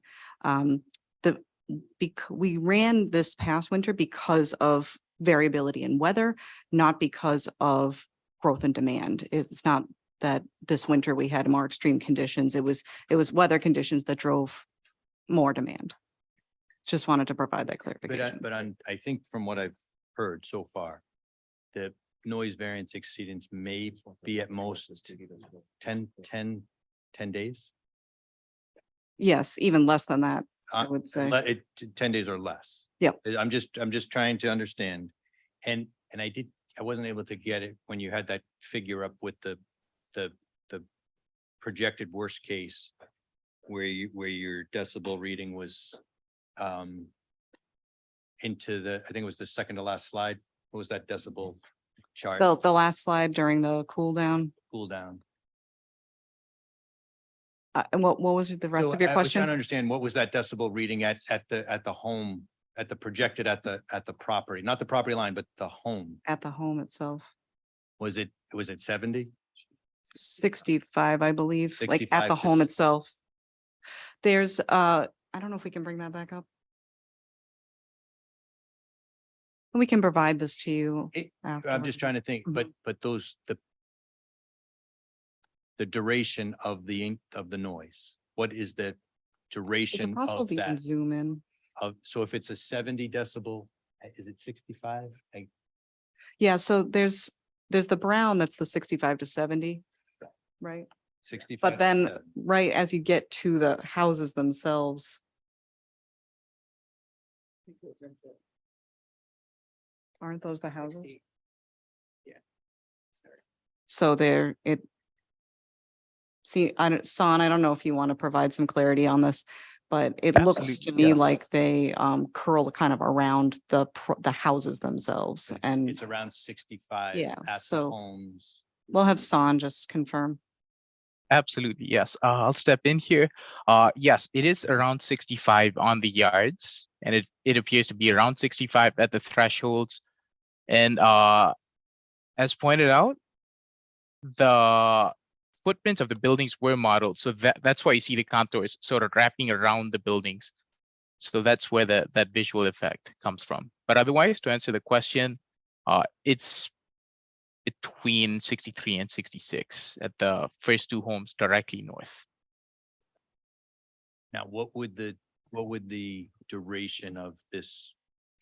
we ran this past winter because of variability in weather, not because of growth and demand. It's not that this winter we had more extreme conditions. It was weather conditions that drove more demand. Just wanted to provide that clarification. But I think from what I've heard so far, the noise variance exceedance may be at most 10 days. Yes, even less than that, I Uh, would say. 10 days or less. Yep. I'm just trying to understand. And I wasn't able to get it when you had that figure up with the projected worst case where your decibel reading was into I think it was the second to last slide. What was that decibel chart? The last slide during the cool down. Cool down. And what was the rest So of your I was trying question? to understand what was that decibel reading at the home, at the projected at the property, not the property line, but the home. At the home itself, Was it 70? 65, I believe, like at 65 the to home s- itself. There's, I don't know if we can bring that back up. We can provide this to you. I'm afterward. just trying to think, but the duration of the noise, what is the Is it duration possible of to even that? zoom in? So if it's a 70 decibel, is it 65? Yeah, so there's the brown, that's the 65 to 70. Right, 65? but to then 70. right as you get to the houses themselves. Aren't those the houses? So see, Son, I don't know if you want to provide some clarity on this, but it looks to Absolutely, me yes. like they curl kind of around the houses themselves, and It's around 65. Yeah, At the so- homes. we'll have Son just confirm. Absolutely, yes. I'll step in here. Yes, it is around 65 on the yards, and it appears to be around 65 at the thresholds. And as pointed out, the footprints of the buildings were modeled, so that's why you see the contours sort of wrapping around the buildings. So that's where that visual effect comes from. But otherwise, to answer the question, it's between 63 and 66 at the first two homes directly north. Now, what would the duration of this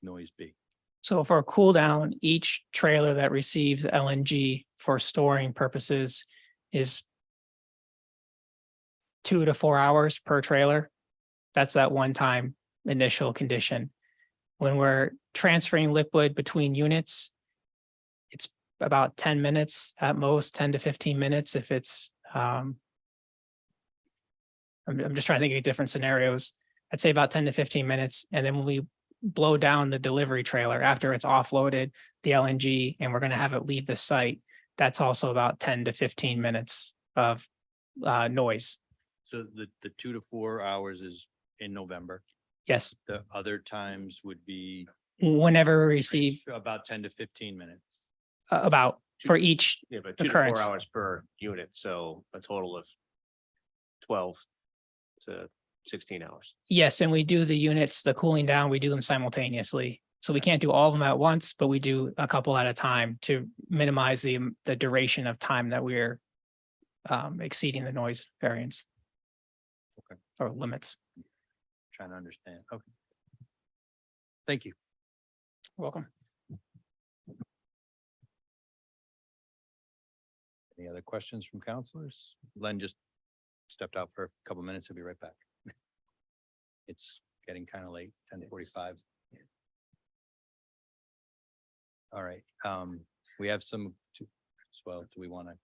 noise be? So for a cool down, each trailer that receives LNG for storing purposes is 2 to 4 hours per trailer. That's that one-time initial condition. When we're transferring liquid between units, it's about 10 minutes at most, 10 to 15 minutes if it's I'm just trying to think of different scenarios. I'd say about 10 to 15 minutes. And then when we blow down the delivery trailer after it's offloaded the LNG and we're going to have it leave the site, that's also about 10 to 15 minutes of noise. So the 2 to 4 hours is in November. Yes, The other times would be whenever we receive about 10 to 15 minutes. about for each Yeah, but 2 to occurrence. 4 hours per unit, so a total of 12 to 16 hours. Yes, and we do the units, the cooling down, we do them simultaneously. So we can't do all of them at once, but we do a couple at a time to minimize the duration of time that we're exceeding the noise variance. Okay. Or limits. Trying to understand. Okay. Thank you. Welcome. Any other questions from counselors? Len just stepped out for a couple minutes. He'll be right back. It's getting kind of late, 10:45. All right, we have some as well. Do we want to?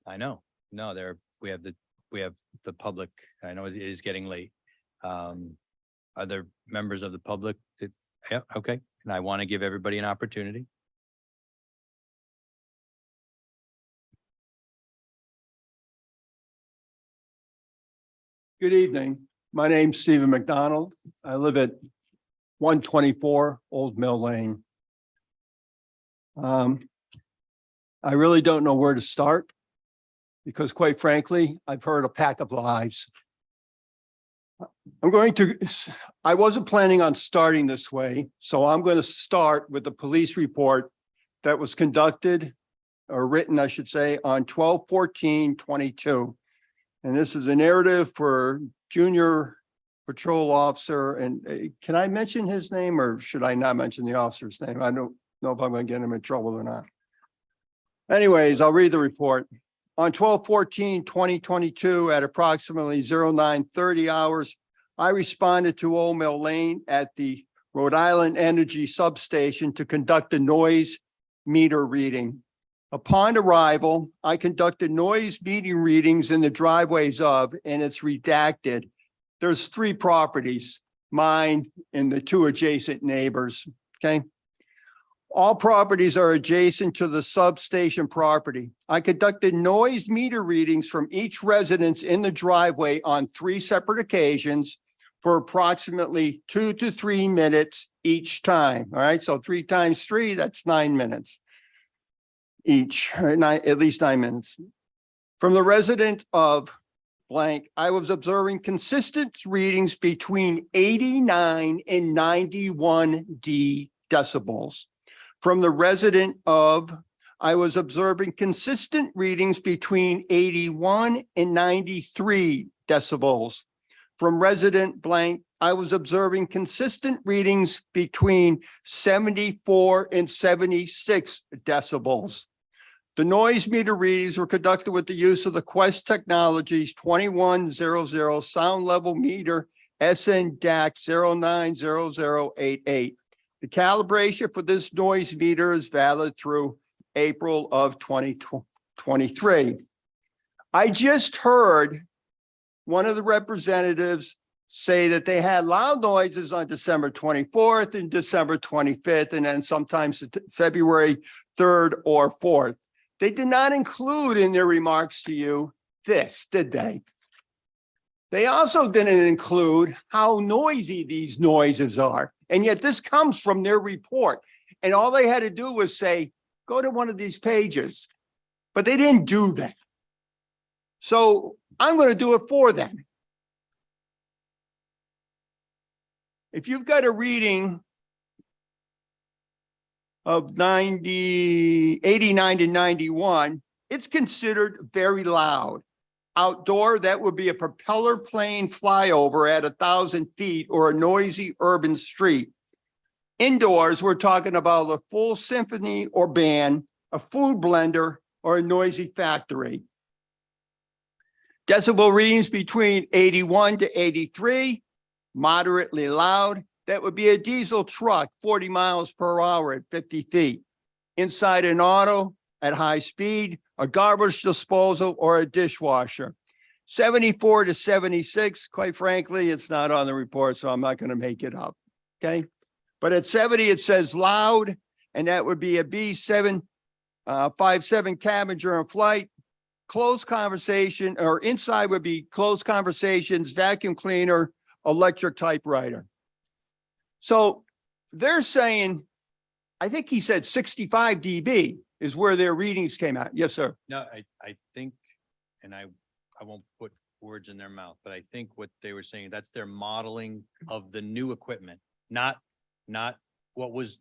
I know, no, we have the public. I know it is getting late. Are there members of the public that, yeah, okay, and I want to give everybody an opportunity. Good evening. My name's Stephen McDonald. I live at 124 Old Mill Lane. I really don't know where to start because quite frankly, I've heard a pack of lies. I wasn't planning on starting this way, so I'm going to start with the police report that was conducted or written, I should say, on 12/14/22. And this is a narrative for Junior Patrol Officer. And can I mention his name or should I not mention the officer's name? I don't know if I'm going to get him in trouble or not. Anyways, I'll read the report. On 12/14/2022 at approximately 09:30 hours, I responded to Old Mill Lane at the Rhode Island Energy Substation to conduct a noise meter reading. Upon arrival, I conducted noise meter readings in the driveways of, and it's redacted. There's 3 properties, mine and the 2 adjacent neighbors, okay? All properties are adjacent to the substation property. I conducted noise meter readings from each residence in the driveway on 3 separate occasions for approximately 2 to 3 minutes each time. All right, so 3 times 3, that's 9 minutes each, or at least 9 minutes. From the resident of blank, I was observing consistent readings between 89 and 91 decibels. From the resident of, I was observing consistent readings between 81 and 93 decibels. From resident blank, I was observing consistent readings between 74 and 76 decibels. The noise meter readings were conducted with the use of the Quest Technologies 2100 sound level meter SN-DAC 090088. The calibration for this noise meter is valid through April of 2023. I just heard one of the representatives say that they had loud noises on December 24th and December 25th, and then sometimes February 3rd or 4th. They did not include in their remarks to you this, did they? They also didn't include how noisy these noises are. And yet this comes from their report. And all they had to do was say, go to one of these pages. But they didn't do that. So I'm going to do it for them. If you've got a reading of 89 to 91, it's considered very loud. Outdoor, that would be a propeller plane flyover at 1,000 feet or a noisy urban street. Indoors, we're talking about a full symphony or band, a food blender, or a noisy factory. Decibel readings between 81 to 83, moderately loud. That would be a diesel truck, 40 miles per hour at 50 feet. Inside an auto at high speed, a garbage disposal, or a dishwasher. 74 to 76, quite frankly, it's not on the report, so I'm not going to make it up, okay? But at 70, it says loud, and that would be a B757 Camager in flight. Closed conversation, or inside would be closed conversations, vacuum cleaner, electric typewriter. So they're saying, I think he said 65 dB is where their readings came out. Yes, sir. No, I think, and I won't put words in their mouth, but I think what they were saying, that's their modeling of the new equipment, not what was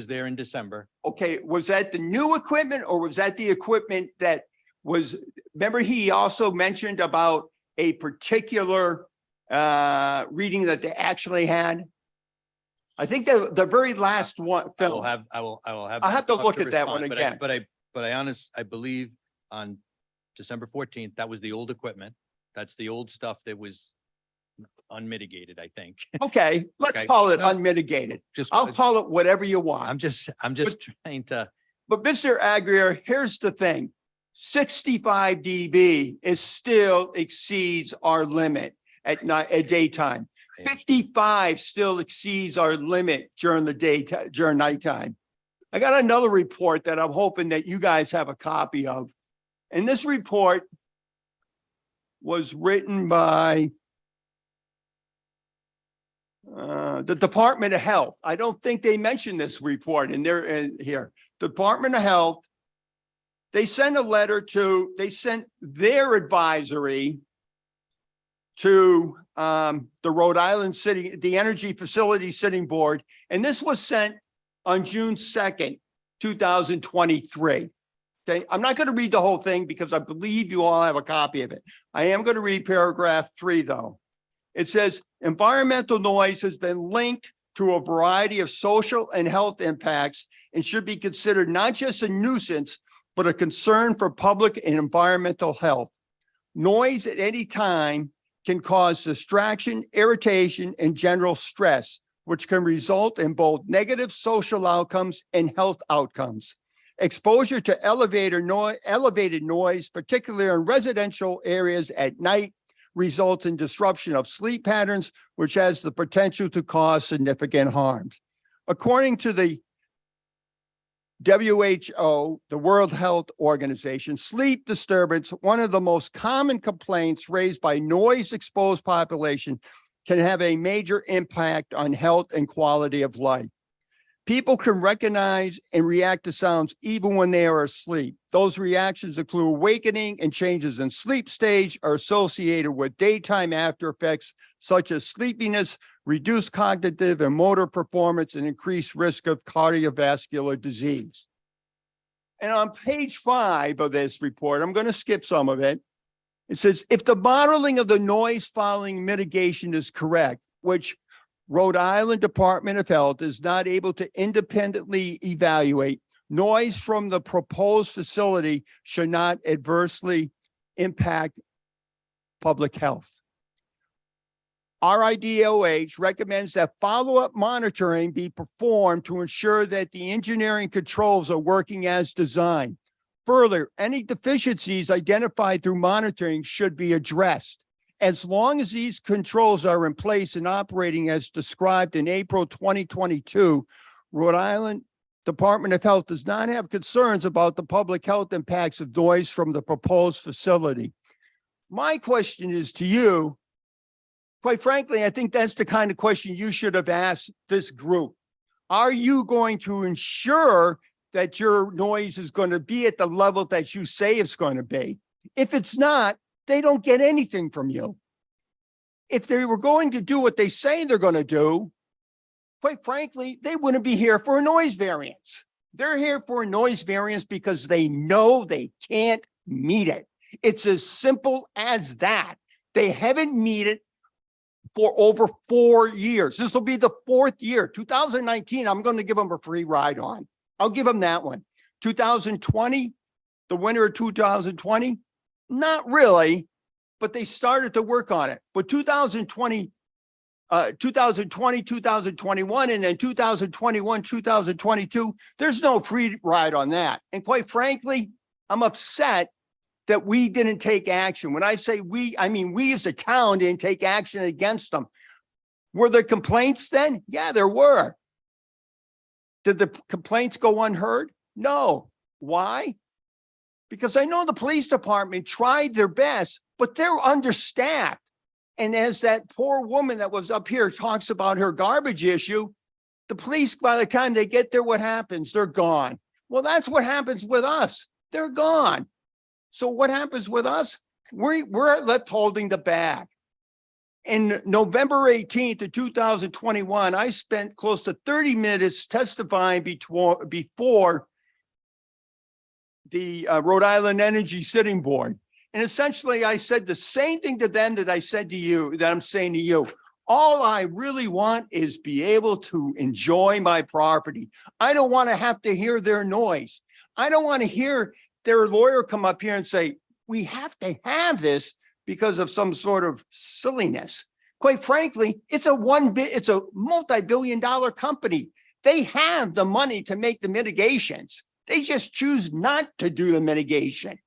there in December. Okay, was that the new equipment or was that the equipment that was, remember he also mentioned about a particular reading that they actually had? I think the very last one, Phil. I'll have to look at that one again. But I believe on December 14th, that was the old equipment. That's the old stuff that was unmitigated, I think. Okay, let's Okay. call it No. unmitigated. Just, I'll call it whatever you want. I'm just trying to, But Mr. Aguirre, here's the thing. 65 dB is still exceeds our limit at night, at daytime. 55 still exceeds our limit during the day, during nighttime. I got another report that I'm hoping that you guys have a copy of. And this report was written by the Department of Health. I don't think they mentioned this report in there in here. Department of Health. They sent a letter to, they sent their advisory to the Rhode Island City, the Energy Facility Sitting Board, and this was sent on June 2nd, 2023. Okay, I'm not going to read the whole thing because I believe you all have a copy of it. I am going to read paragraph 3 though. It says, environmental noise has been linked to a variety of social and health impacts and should be considered not just a nuisance, but a concern for public and environmental health. Noise at any time can cause distraction, irritation, and general stress, which can result in both negative social outcomes and health outcomes. Exposure to elevated noise, particularly in residential areas at night, results in disruption of sleep patterns, which has the potential to cause significant harms. According to the WHO, the World Health Organization, sleep disturbance, one of the most common complaints raised by noise-exposed population, can have a major impact on health and quality of life. People can recognize and react to sounds even when they are asleep. Those reactions include awakening and changes in sleep stage are associated with daytime after effects such as sleepiness, reduced cognitive and motor performance, and increased risk of cardiovascular disease. And on page 5 of this report, I'm going to skip some of it. It says, if the modeling of the noise following mitigation is correct, which Rhode Island Department of Health is not able to independently evaluate, noise from the proposed facility should not adversely impact public health. RIDOH recommends that follow-up monitoring be performed to ensure that the engineering controls are working as designed. Further, any deficiencies identified through monitoring should be addressed. As long as these controls are in place and operating as described in April 2022, Rhode Island Department of Health does not have concerns about the public health impacts of noise from the proposed facility. My question is to you, quite frankly, I think that's the kind of question you should have asked this group. Are you going to ensure that your noise is going to be at the level that you say it's going to be? If it's not, they don't get anything from you. If they were going to do what they say they're going to do, quite frankly, they wouldn't be here for a noise variance. They're here for a noise variance because they know they can't meet it. It's as simple as that. They haven't met it for over 4 years. This will be the 4th year. 2019, I'm going to give them a free ride on. I'll give them that one. 2020, the winter of 2020, not really, but they started to work on it. But 2020, 2021, and then 2021, 2022, there's no free ride on that. And quite frankly, I'm upset that we didn't take action. When I say we, I mean we as a town didn't take action against them. Were there complaints then? Yeah, there were. Did the complaints go unheard? No. Why? Because I know the police department tried their best, but they're understaffed. And as that poor woman that was up here talks about her garbage issue, the police, by the time they get there, what happens? They're gone. Well, that's what happens with us. They're gone. So what happens with us? We're left holding the bag. In November 18th of 2021, I spent close to 30 minutes testifying before the Rhode Island Energy Sitting Board. And essentially, I said the same thing to them that I said to you, that I'm saying to you. All I really want is be able to enjoy my property. I don't want to have to hear their noise. I don't want to hear their lawyer come up here and say, we have to have this because of some sort of silliness. quite frankly, it's a multi-billion dollar company. They have the money to make the mitigations. They just choose not to do the mitigation.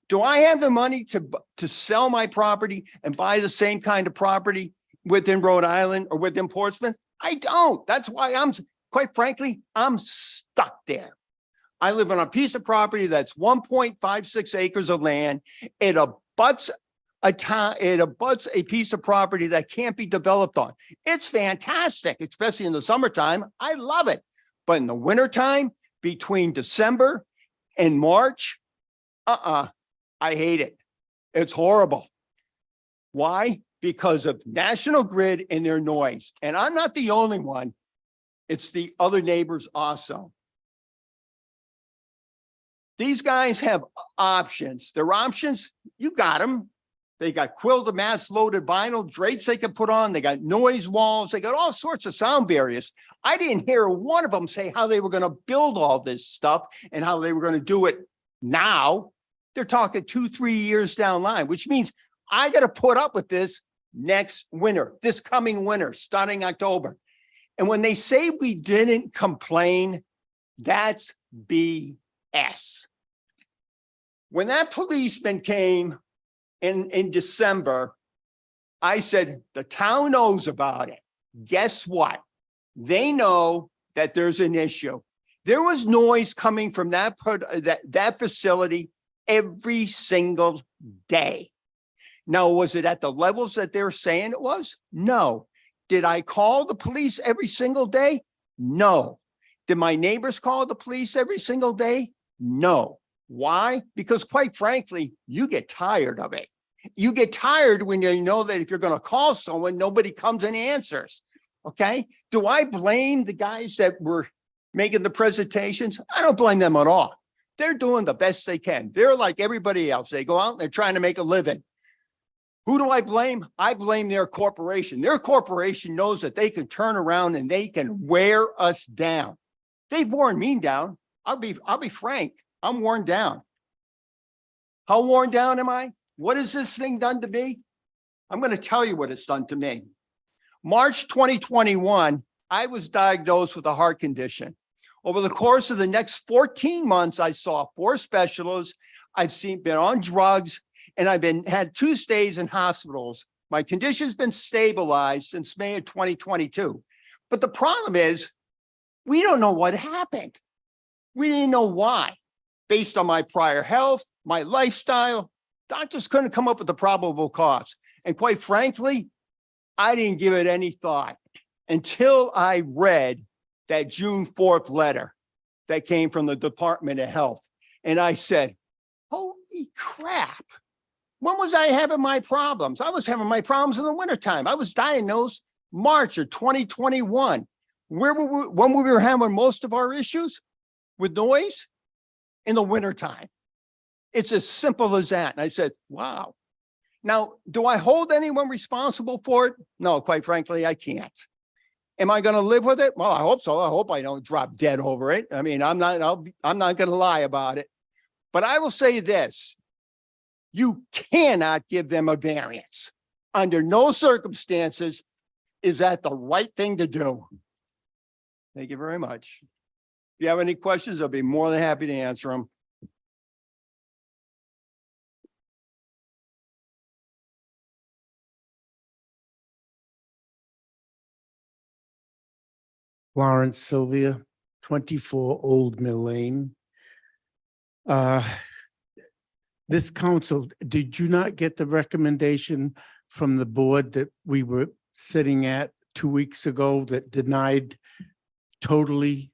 Do I have the money to sell my property and buy the same kind of property within Rhode Island or within Portsmouth? I don't. That's why quite frankly, I'm stuck there. I live on a piece of property that's 1.56 acres of land. It abuts a piece of property that can't be developed on. It's fantastic, especially in the summertime. I love it. But in the wintertime, between December and March, I hate it. It's horrible. Why? Because of National Grid and their noise. And I'm not the only one. It's the other neighbors also. These guys have options. Their options, you got them. They got quilted mass loaded vinyl drapes they can put on. They got noise walls. They got all sorts of sound barriers. I didn't hear one of them say how they were going to build all this stuff and how they were going to do it now. They're talking 2-3 years down the line, which means I got to put up with this next winter, this coming winter, starting October. And when they say we didn't complain, that's BS. When that policeman came in December, I said, the town knows about it. Guess what? They know that there's an issue. There was noise coming from that facility every single day. Now, was it at the levels that they're saying it was? No. Did I call the police every single day? No. Did my neighbors call the police every single day? No. Why? Because quite frankly, you get tired of it. You get tired when you know that if you're going to call someone, nobody comes and answers. Okay. Do I blame the guys that were making the presentations? I don't blame them at all. They're doing the best they can. They're like everybody else. They go out and they're trying to make a living. Who do I blame? I blame their corporation. Their corporation knows that they can turn around and they can wear us down. They've worn me down. I'll be frank. I'm worn down. How worn down am I? What has this thing done to me? I'm going to tell you what it's done to me. March 2021, I was diagnosed with a heart condition. Over the course of the next 14 months, I saw 4 specialists. I've been on drugs, and I've had 2 stays in hospitals. My condition's been stabilized since May of 2022. But the problem is, we don't know what happened. We didn't know why. Based on my prior health, my lifestyle, doctors couldn't come up with the probable cause. And quite frankly, I didn't give it any thought until I read that June 4th letter that came from the Department of Health. And I said, holy crap. When was I having my problems? I was having my problems in the wintertime. I was diagnosed March of 2021. When we were having most of our issues with noise? In the wintertime. It's as simple as that. And I said, wow. Now, do I hold anyone responsible for it? No, quite frankly, I can't. Am I going to live with it? Well, I hope so. I hope I don't drop dead over it. I mean, I'm not going to lie about it. But I will say this. You cannot give them a variance. Under no circumstances is that the right thing to do. Thank you very much. If you have any questions, I'll be more than happy to answer them. Lawrence Sylvia, 24 Old Mill Lane. This council, did you not get the recommendation from the board that we were sitting at 2 weeks ago that denied totally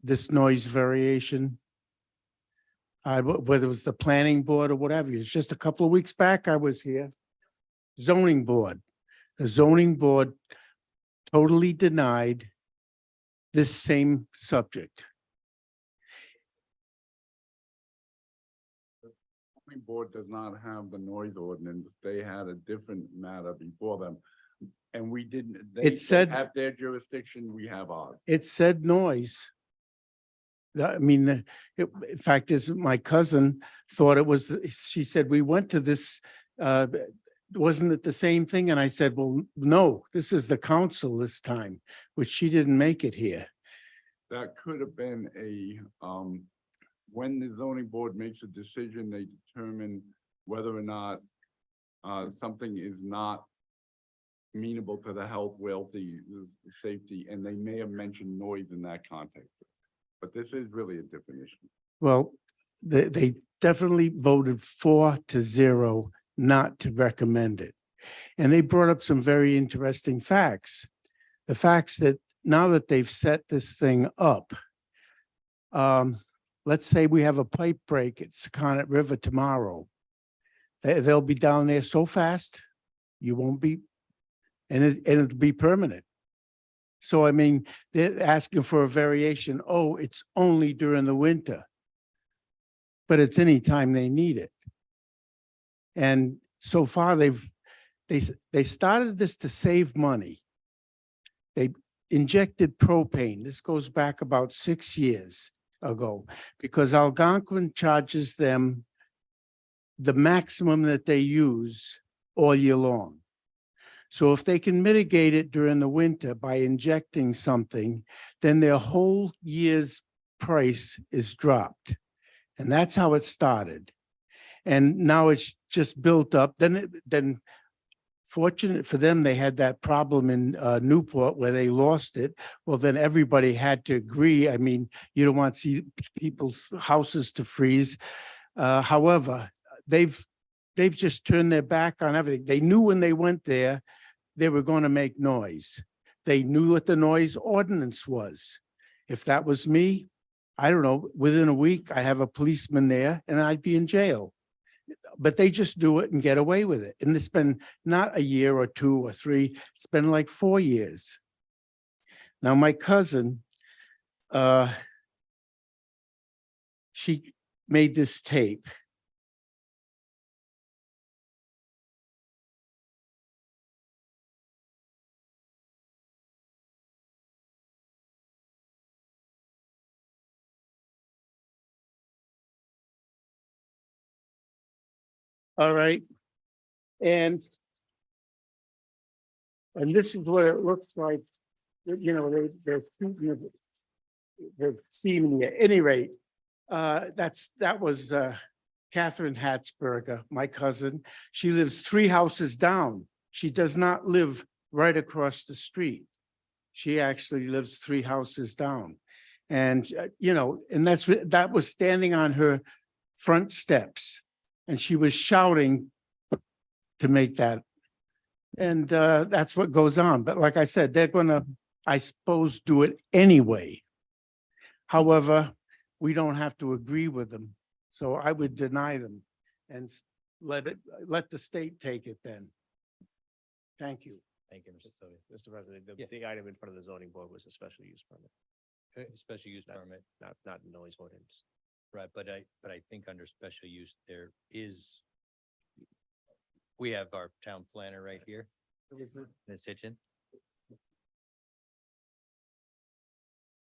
this noise variation? Whether it was the planning board or whatever, it's just a couple of weeks back I was here. Zoning board. The zoning board totally denied this same subject. The board does not have the noise ordinance. They had a different matter before them. And we didn't, they have their jurisdiction, we have ours. It said noise. I mean, in fact, is my cousin thought it was, she said, we went to this wasn't it the same thing? And I said, well, no, this is the council this time, which she didn't make it here. That could have been when the zoning board makes a decision, they determine whether or not something is not amenable to the health, wealthy, safety, and they may have mentioned noise in that context. But this is really a different issue. Well, they definitely voted 4-0 not to recommend it. And they brought up some very interesting facts. The facts that now that they've set this thing up, let's say we have a pipe break at Secundit River tomorrow. They'll be down there so fast, you won't be, and it'll be permanent. So, I mean, they're asking for a variation. Oh, it's only during the winter. But it's any time they need it. And so far, they started this to save money. They injected propane. This goes back about 6 years ago, because Algonquin charges them the maximum that they use all year long. So if they can mitigate it during the winter by injecting something, then their whole year's price is dropped. And that's how it started. And now it's just built up. Then fortunate for them, they had that problem in Newport where they lost it. Well, then everybody had to agree. I mean, you don't want to see people's houses to freeze. However, they've just turned their back on everything. They knew when they went there, they were going to make noise. They knew what the noise ordinance was. If that was me, I don't know, within a week, I have a policeman there and I'd be in jail. But they just do it and get away with it. And it's been not a year or 2 or 3, it's been like 4 years. Now, my cousin, she made this tape. All right. And this is what it looks like. You know, they're shooting it. They're seeing it. At any rate, that was Catherine Hatzberger, my cousin. She lives 3 houses down. She does not live right across the street. She actually lives 3 houses down. And, you know, and that was standing on her front steps. And she was shouting to make that. And that's what goes on. But like I said, they're going to, I suppose, do it anyway. However, we don't have to agree with them. So I would deny them and let the state take it then. Thank you. Thank you, Mr. Tony. Mr. President, the item in front of the zoning board was a special use permit. Special use permit. Not noise ordinance. Right, but I think under special use, we have our town planner right here. Ms. Hitchin.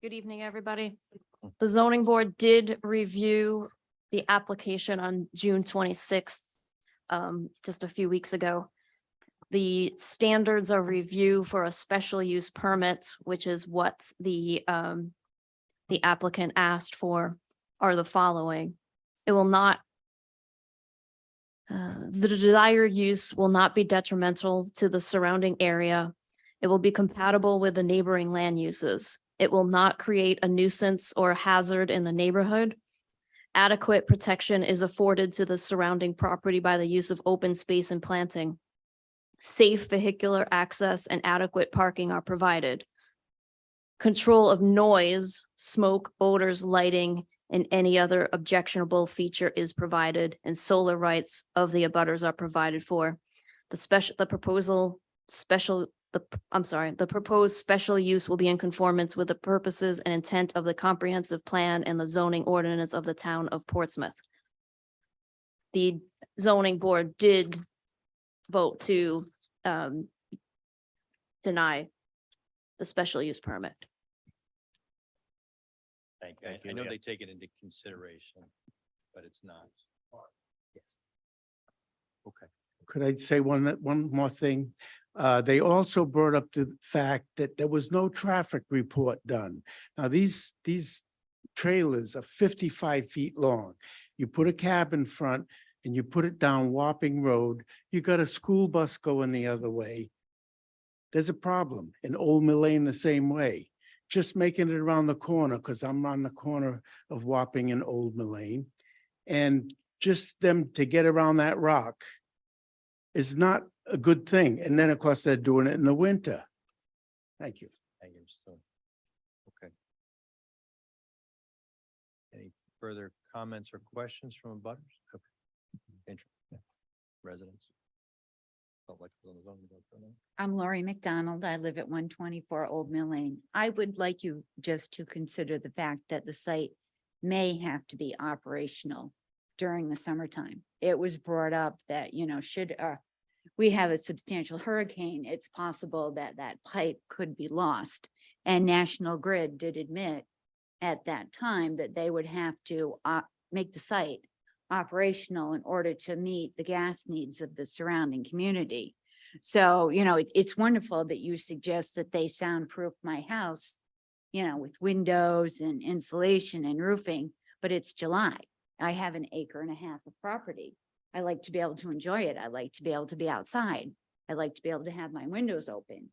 Good evening, everybody. The zoning board did review the application on June 26th, just a few weeks ago. The standards of review for a special use permit, which is what the applicant asked for, are the following. It will not, the desired use will not be detrimental to the surrounding area. It will be compatible with the neighboring land uses. It will not create a nuisance or hazard in the neighborhood. Adequate protection is afforded to the surrounding property by the use of open space and planting. Safe vehicular access and adequate parking are provided. Control of noise, smoke, odors, lighting, and any other objectionable feature is provided, and solar rights of the abutters are provided for. The proposed special use will be in conformance with the purposes and intent of the comprehensive plan and the zoning ordinance of the town of Portsmouth. The zoning board did vote to deny the special use permit. Thank you. I know they take it into consideration, but it's not. Okay. Could I say one more thing? They also brought up the fact that there was no traffic report done. Now, these trailers are 55 feet long. You put a cab in front and you put it down Wapping Road, you got a school bus going the other way. There's a problem. In Old Mill Lane the same way. Just making it around the corner, because I'm on the corner of Wapping and Old Mill Lane. And just them to get around that rock is not a good thing. And then, of course, they're doing it in the winter. Thank you. Thank you, Mr. Stone. Okay. Any further comments or questions from abutters? Okay. Residents. Felt like it was on the zone, but I don't know. I'm Laurie McDonald. I live at 124 Old Mill Lane. I would like you just to consider the fact that the site may have to be operational during the summertime. It was brought up that, should we have a substantial hurricane, it's possible that that pipe could be lost. And National Grid did admit at that time that they would have to make the site operational in order to meet the gas needs of the surrounding community. So, it's wonderful that you suggest that they soundproof my house, with windows and insulation and roofing, but it's July. I have an acre and a half of property. I like to be able to enjoy it. I like to be able to be outside. I like to be able to have my windows open.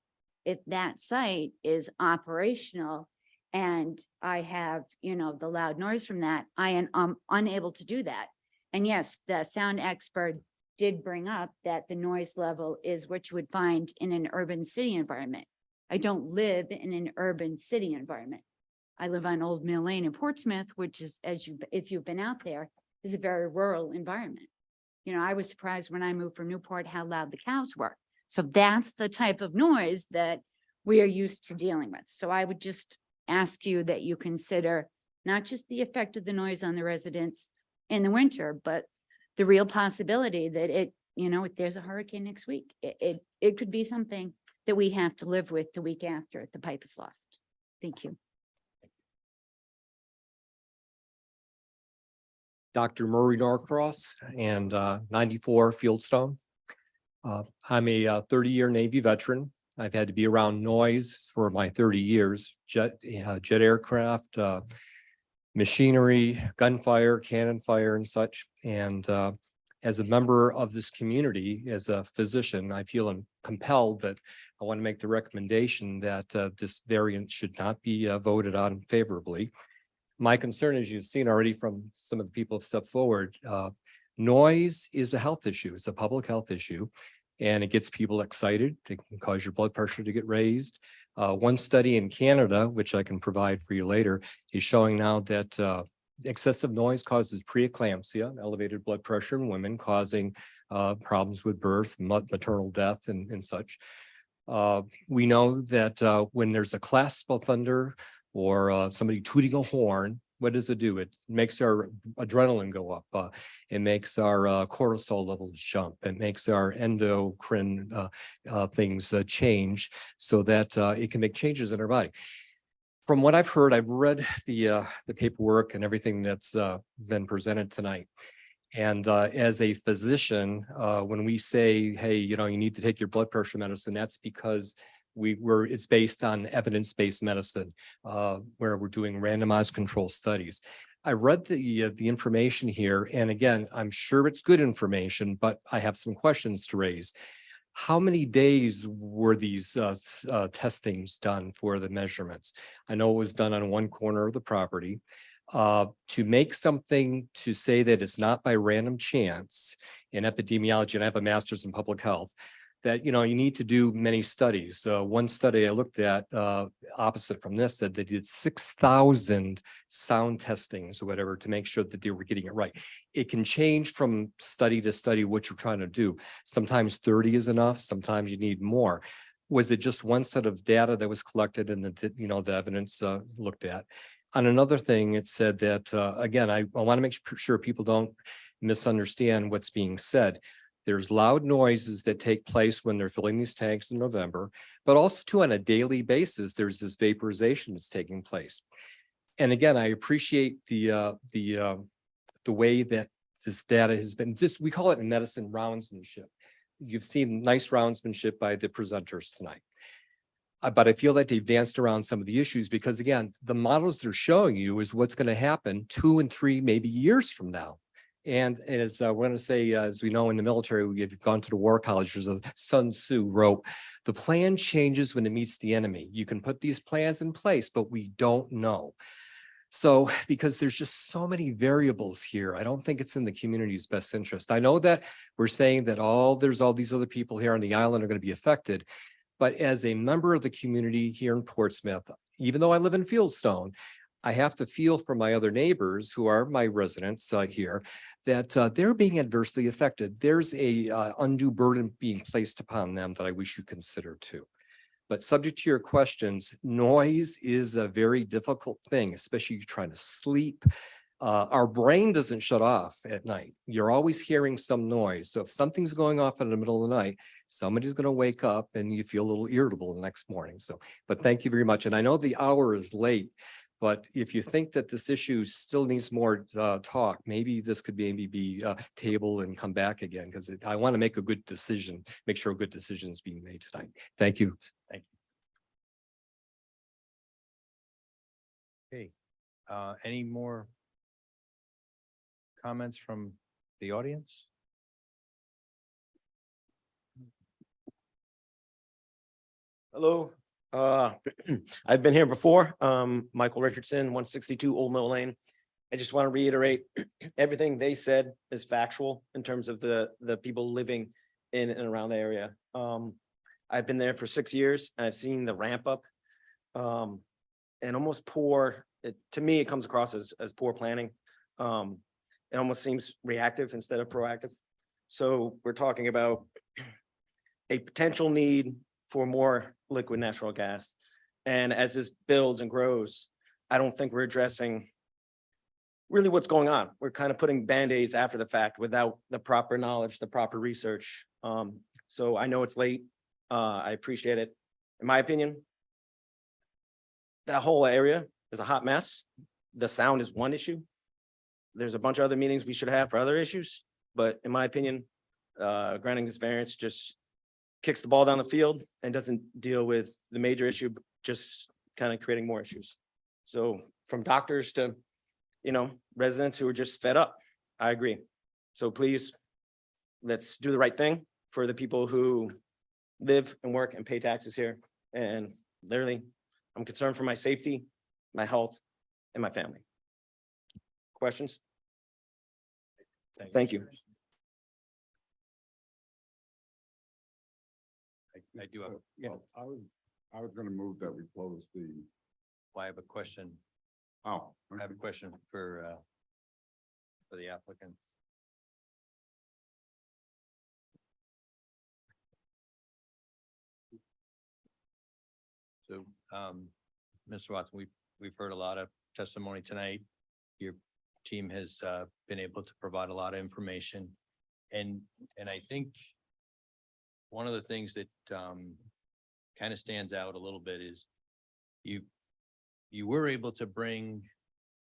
If that site is operational and I have, the loud noise from that, I am unable to do that. And yes, the sound expert did bring up that the noise level is what you would find in an urban city environment. I don't live in an urban city environment. I live on Old Mill Lane in Portsmouth, which is, if you've been out there, is a very rural environment. I was surprised when I moved from Newport how loud the cows were. So that's the type of noise that we are used to dealing with. So I would just ask you that you consider not just the effect of the noise on the residents in the winter, but the real possibility that if there's a hurricane next week, it could be something that we have to live with the week after the pipe is lost. Thank you. Dr. Murray Norcross and 94 Fieldstone. I'm a 30-year Navy veteran. I've had to be around noise for my 30 years, jet aircraft, machinery, gunfire, cannon fire and such. And as a member of this community, as a physician, I feel compelled that I want to make the recommendation that this variant should not be voted on favorably. My concern, as you've seen already from some of the people who stepped forward, noise is a health issue. It's a public health issue, and it gets people excited. It can cause your blood pressure to get raised. One study in Canada, which I can provide for you later, is showing now that excessive noise causes preeclampsia, elevated blood pressure in women, causing problems with birth, maternal death, and such. We know that when there's a classical thunder or somebody tooting a horn, what does it do? It makes our adrenaline go up. It makes our cortisol levels jump. It makes our endocrine things change so that it can make changes in our body. From what I've heard, I've read the paperwork and everything that's been presented tonight. And as a physician, when we say, hey, you need to take your blood pressure medicine, that's because it's based on evidence-based medicine, where we're doing randomized control studies. I read the information here, and again, I'm sure it's good information, but I have some questions to raise. How many days were these testings done for the measurements? I know it was done on one corner of the property. To make something to say that it's not by random chance in epidemiology, and I have a master's in public health, that you need to do many studies. One study I looked at opposite from this said they did 6,000 sound testings or whatever to make sure that they were getting it right. It can change from study to study what you're trying to do. Sometimes 30 is enough, sometimes you need more. Was it just one set of data that was collected and the evidence looked at? On another thing, it said that, again, I want to make sure people don't misunderstand what's being said. There's loud noises that take place when they're filling these tanks in November, but also too on a daily basis, there's this vaporization that's taking place. And again, I appreciate the way that this data has been, we call it in medicine roundsmanship. you've seen nice roundsmanship by the presenters tonight. But I feel that they've danced around some of the issues because again, the models they're showing you is what's going to happen 2 and 3, maybe years from now. And as we're going to say, as we know in the military, we've gone to the war colleges. Sun Tzu wrote, "The plan changes when it meets the enemy." You can put these plans in place, but we don't know. So because there's just so many variables here, I don't think it's in the community's best interest. I know that we're saying that there's all these other people here on the island are going to be affected. But as a member of the community here in Portsmouth, even though I live in Fieldstone, I have to feel for my other neighbors who are my residents here that they're being adversely affected. There's a undue burden being placed upon them that I wish you consider too. But subject to your questions, noise is a very difficult thing, especially trying to sleep. Our brain doesn't shut off at night. You're always hearing some noise. So if something's going off in the middle of the night, somebody's going to wake up and you feel a little irritable the next morning. So, but thank you very much. And I know the hour is late, but if you think that this issue still needs more talk, maybe this could be tabled and come back again, because I want to make a good decision, make sure a good decision is being made tonight. Thank you. Thank you. Okay, any more comments from the audience? Hello, I've been here before. Michael Richardson, 162 Old Mill Lane. I just want to reiterate, everything they said is factual in terms of the people living in and around the area. I've been there for 6 years and I've seen the ramp up and almost poor. To me, it comes across as poor planning. It almost seems reactive instead of proactive. So we're talking about a potential need for more liquid natural gas. And as this builds and grows, I don't think we're addressing really what's going on. We're kind of putting Band-Aids after the fact without the proper knowledge, the proper research. So I know it's late. I appreciate it. In my opinion, that whole area is a hot mess. The sound is one issue. There's a bunch of other meetings we should have for other issues, but in my opinion, granting this variance just kicks the ball down the field and doesn't deal with the major issue, just kind of creating more issues. So from doctors to, residents who are just fed up, I agree. So please, let's do the right thing for the people who live and work and pay taxes here. And literally, I'm concerned for my safety, my health, and my family. Questions? Thank you. I do have, I was gonna move that we close the, I have a question. oh. I have a question for the applicant. So, Mr. Watson, we've heard a lot of testimony tonight. Your team has been able to provide a lot of information. And I think one of the things that kind of stands out a little bit is you were able to bring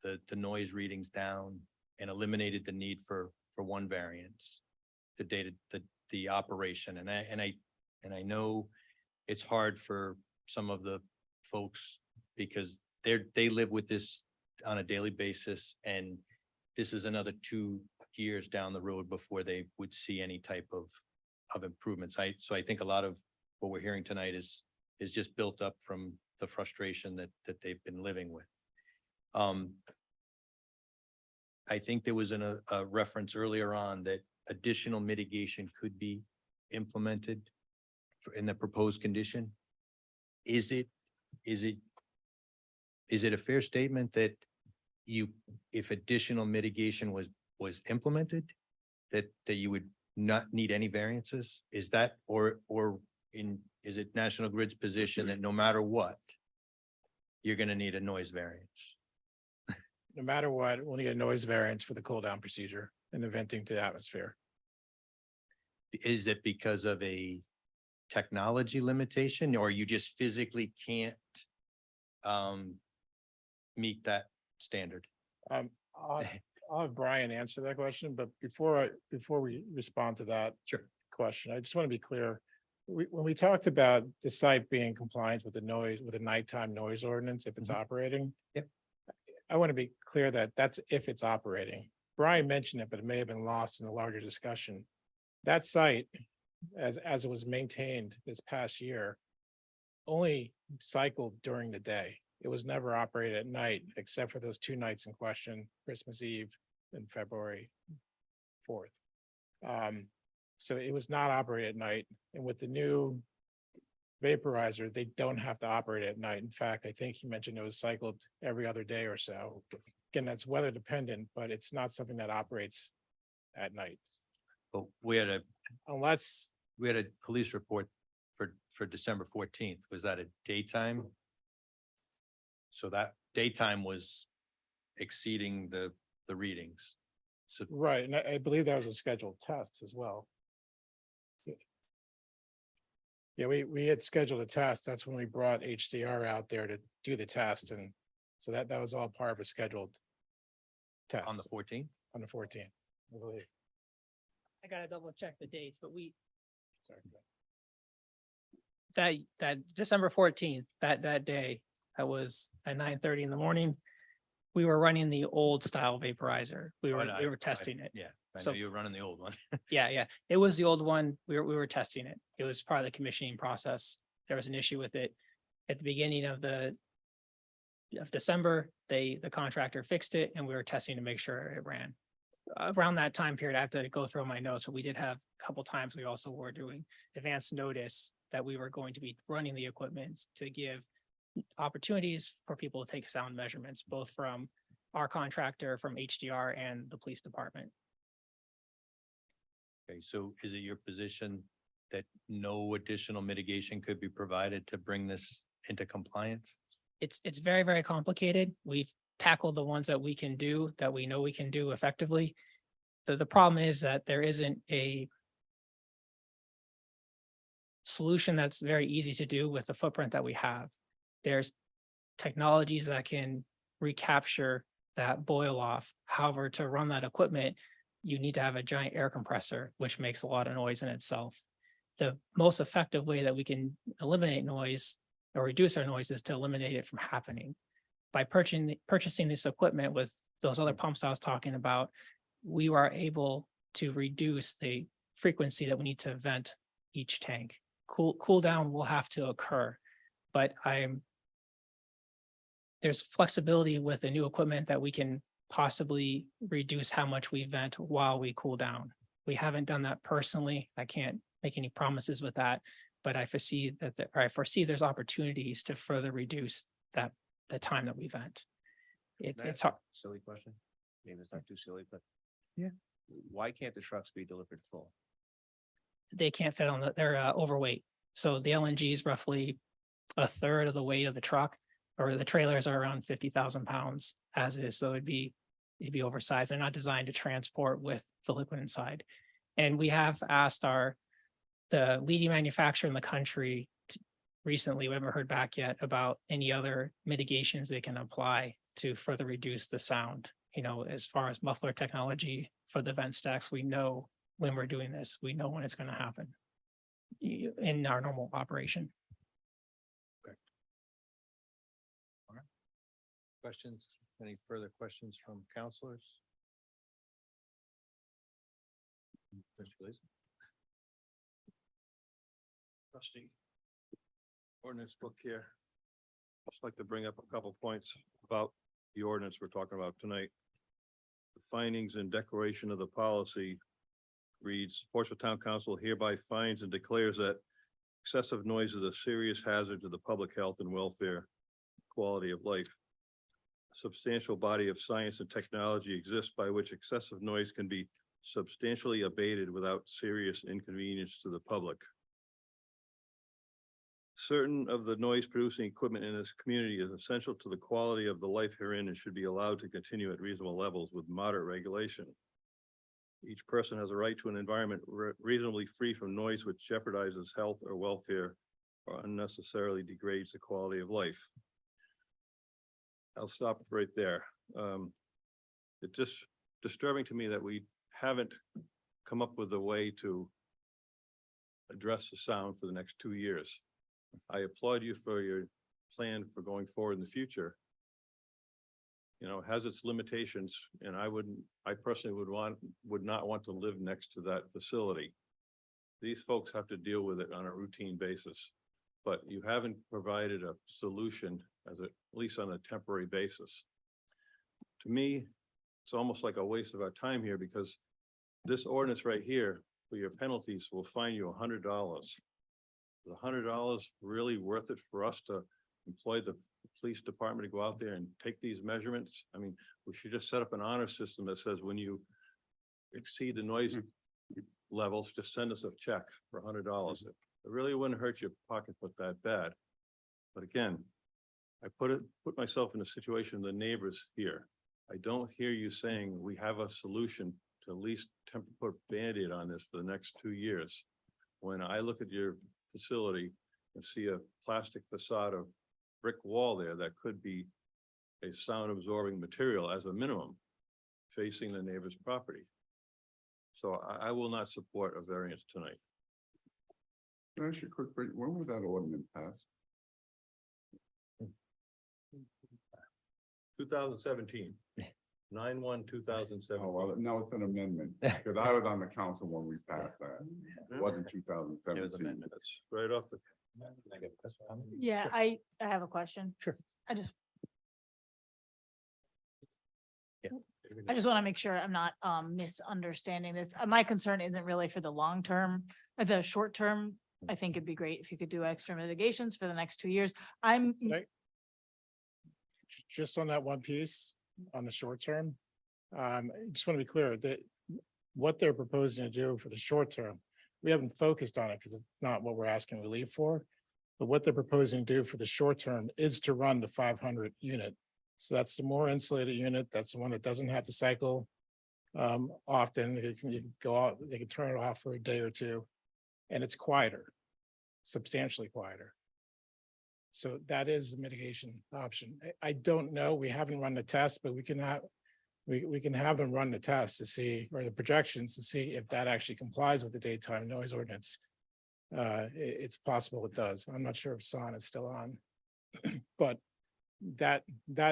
the noise readings down and eliminated the need for one variance to data the operation. And I know it's hard for some of the folks because they live with this on a daily basis, and this is another 2 years down the road before they would see any type of improvements. So I think a lot of what we're hearing tonight is just built up from the frustration that they've been living with. I think there was a reference earlier on that additional mitigation could be implemented in the proposed condition. Is it a fair statement that if additional mitigation was implemented, that you would not need any variances? Is that, is it National Grid's position that no matter what, you're gonna need a noise variance? No matter what, we'll need a noise variance for the cool down procedure and the venting to the atmosphere. Is it because of a technology limitation, or you just physically can't meet that standard? I'll have Brian answer that question, but before we respond to that. Sure. question. I just want to be clear. When we talked about the site being in compliance with the noise, with the nighttime noise ordinance, if it's operating. Yep. I want to be clear that that's if it's operating. Brian mentioned it, but it may have been lost in the larger discussion. That site, as it was maintained this past year, only cycled during the day. It was never operated at night, except for those 2 nights in question, Christmas Eve and February 4th. So it was not operated at night. And with the new vaporizer, they don't have to operate at night. In fact, I think you mentioned it was cycled every other day or so. Again, that's weather dependent, but it's not something that operates at night But we had a unless, police report for December 14th. Was that a daytime? So that daytime was exceeding the readings. So right. And I believe that was a scheduled test as well. Yeah, we had scheduled a test. That's when we brought HDR out there to do the test. And so that was all part of a scheduled test. on the 14th? On the 14th, I believe. I gotta double check the dates, but Sorry. that December 14th, that day, that was at 9:30 in the morning. We were running the old style vaporizer. We were testing it. Yeah, I know So- you were running the old one. Yeah. It was the old one. We were testing it. It was part of the commissioning process. There was an issue with it. At the beginning of December, the contractor fixed it and we were testing to make sure it ran. Around that time period, I have to go through my notes, but we did have a couple times, we also were doing advance notice that we were going to be running the equipment to give opportunities for people to take sound measurements, both from our contractor, from HDR and the police department. Okay, so is it your position that no additional mitigation could be provided to bring this into compliance? It's very, very complicated. We've tackled the ones that we can do, that we know we can do effectively. The problem is that there isn't a solution that's very easy to do with the footprint that we have. There's technologies that can recapture that boil off. However, to run that equipment, you need to have a giant air compressor, which makes a lot of noise in itself. The most effective way that we can eliminate noise or reduce our noise is to eliminate it from happening. By purchasing this equipment with those other pumps I was talking about, we were able to reduce the frequency that we need to vent each tank. Cool down will have to occur, but there's flexibility with the new equipment that we can possibly reduce how much we vent while we cool down. We haven't done that personally. I can't make any promises with that, but I foresee there's opportunities to further reduce the time that we vent. It's hard. Silly question. Maybe it's not too silly, but. Yeah. Why can't the trucks be delivered full? They can't fit on they're overweight. So the LNG is roughly a third of the weight of the truck, or the trailers are around 50,000 pounds as is. So it'd be oversized. They're not designed to transport with the liquid inside. And we have asked the leading manufacturer in the country recently, we haven't heard back yet about any other mitigations they can apply to further reduce the sound. As far as muffler technology for the vent stacks, we know when we're doing this, we know when it's going to happen in our normal operation. Questions? Any further questions from counselors? Mr. Gleason? Trustee. Ordinance book here. Just like to bring up a couple points about the ordinance we're talking about tonight. The findings and declaration of the policy reads, Portsmouth Town Council hereby finds and declares that excessive noise is a serious hazard to the public health and welfare, quality of life. A substantial body of science and technology exists by which excessive noise can be substantially abated without serious inconvenience to the public. Certain of the noise producing equipment in this community is essential to the quality of the life herein and should be allowed to continue at reasonable levels with moderate regulation. Each person has a right to an environment reasonably free from noise which jeopardizes health or welfare or unnecessarily degrades the quality of life. I'll stop right there. It's just disturbing to me that we haven't come up with a way to address the sound for the next 2 years. I applaud you for your plan for going forward in the future. You know, it has its limitations, and I personally would not want to live next to that facility. These folks have to deal with it on a routine basis, but you haven't provided a solution at least on a temporary basis. To me, it's almost like a waste of our time here, because this ordinance right here for your penalties will fine you $100. Is $100 really worth it for us to employ the police department to go out there and take these measurements? I mean, we should just set up an honor system that says when you exceed the noise levels, just send us a check for $100. It really wouldn't hurt your pocketbook that bad. But again, I put myself in a situation of the neighbors here. I don't hear you saying we have a solution to at least put a Band-Aid on this for the next 2 years. When I look at your facility and see a plastic facade of brick wall there, that could be a sound absorbing material as a minimum facing the neighbor's property. So I will not support a variance tonight. Can I ask you a quick question? When was that ordinance passed? 2017. 9/1/2017. Oh, well, no, it's an amendment, because I was on the council when we passed that. It wasn't 2017. It was amendment. That's right off the. Yeah, I have a question. Sure. I just Yeah. want to make sure I'm not misunderstanding this. My concern isn't really for the long term, the short term. I think it'd be great if you could do extra mitigations for the next 2 years. Just on that one piece, on the short term, I just want to be clear that what they're proposing to do for the short term, we haven't focused on it because it's not what we're asking relief for. But what they're proposing to do for the short term is to run the 500 unit. So that's the more insulated unit. That's the one that doesn't have to cycle often. You can go out, they can turn it off for a day or two, and it's quieter, substantially quieter. So that is a mitigation option. I don't know, we haven't run the test, but we can have them run the test to see, or the projections to see if that actually complies with the daytime noise ordinance. It's possible it does. I'm not sure if Son is still on. But that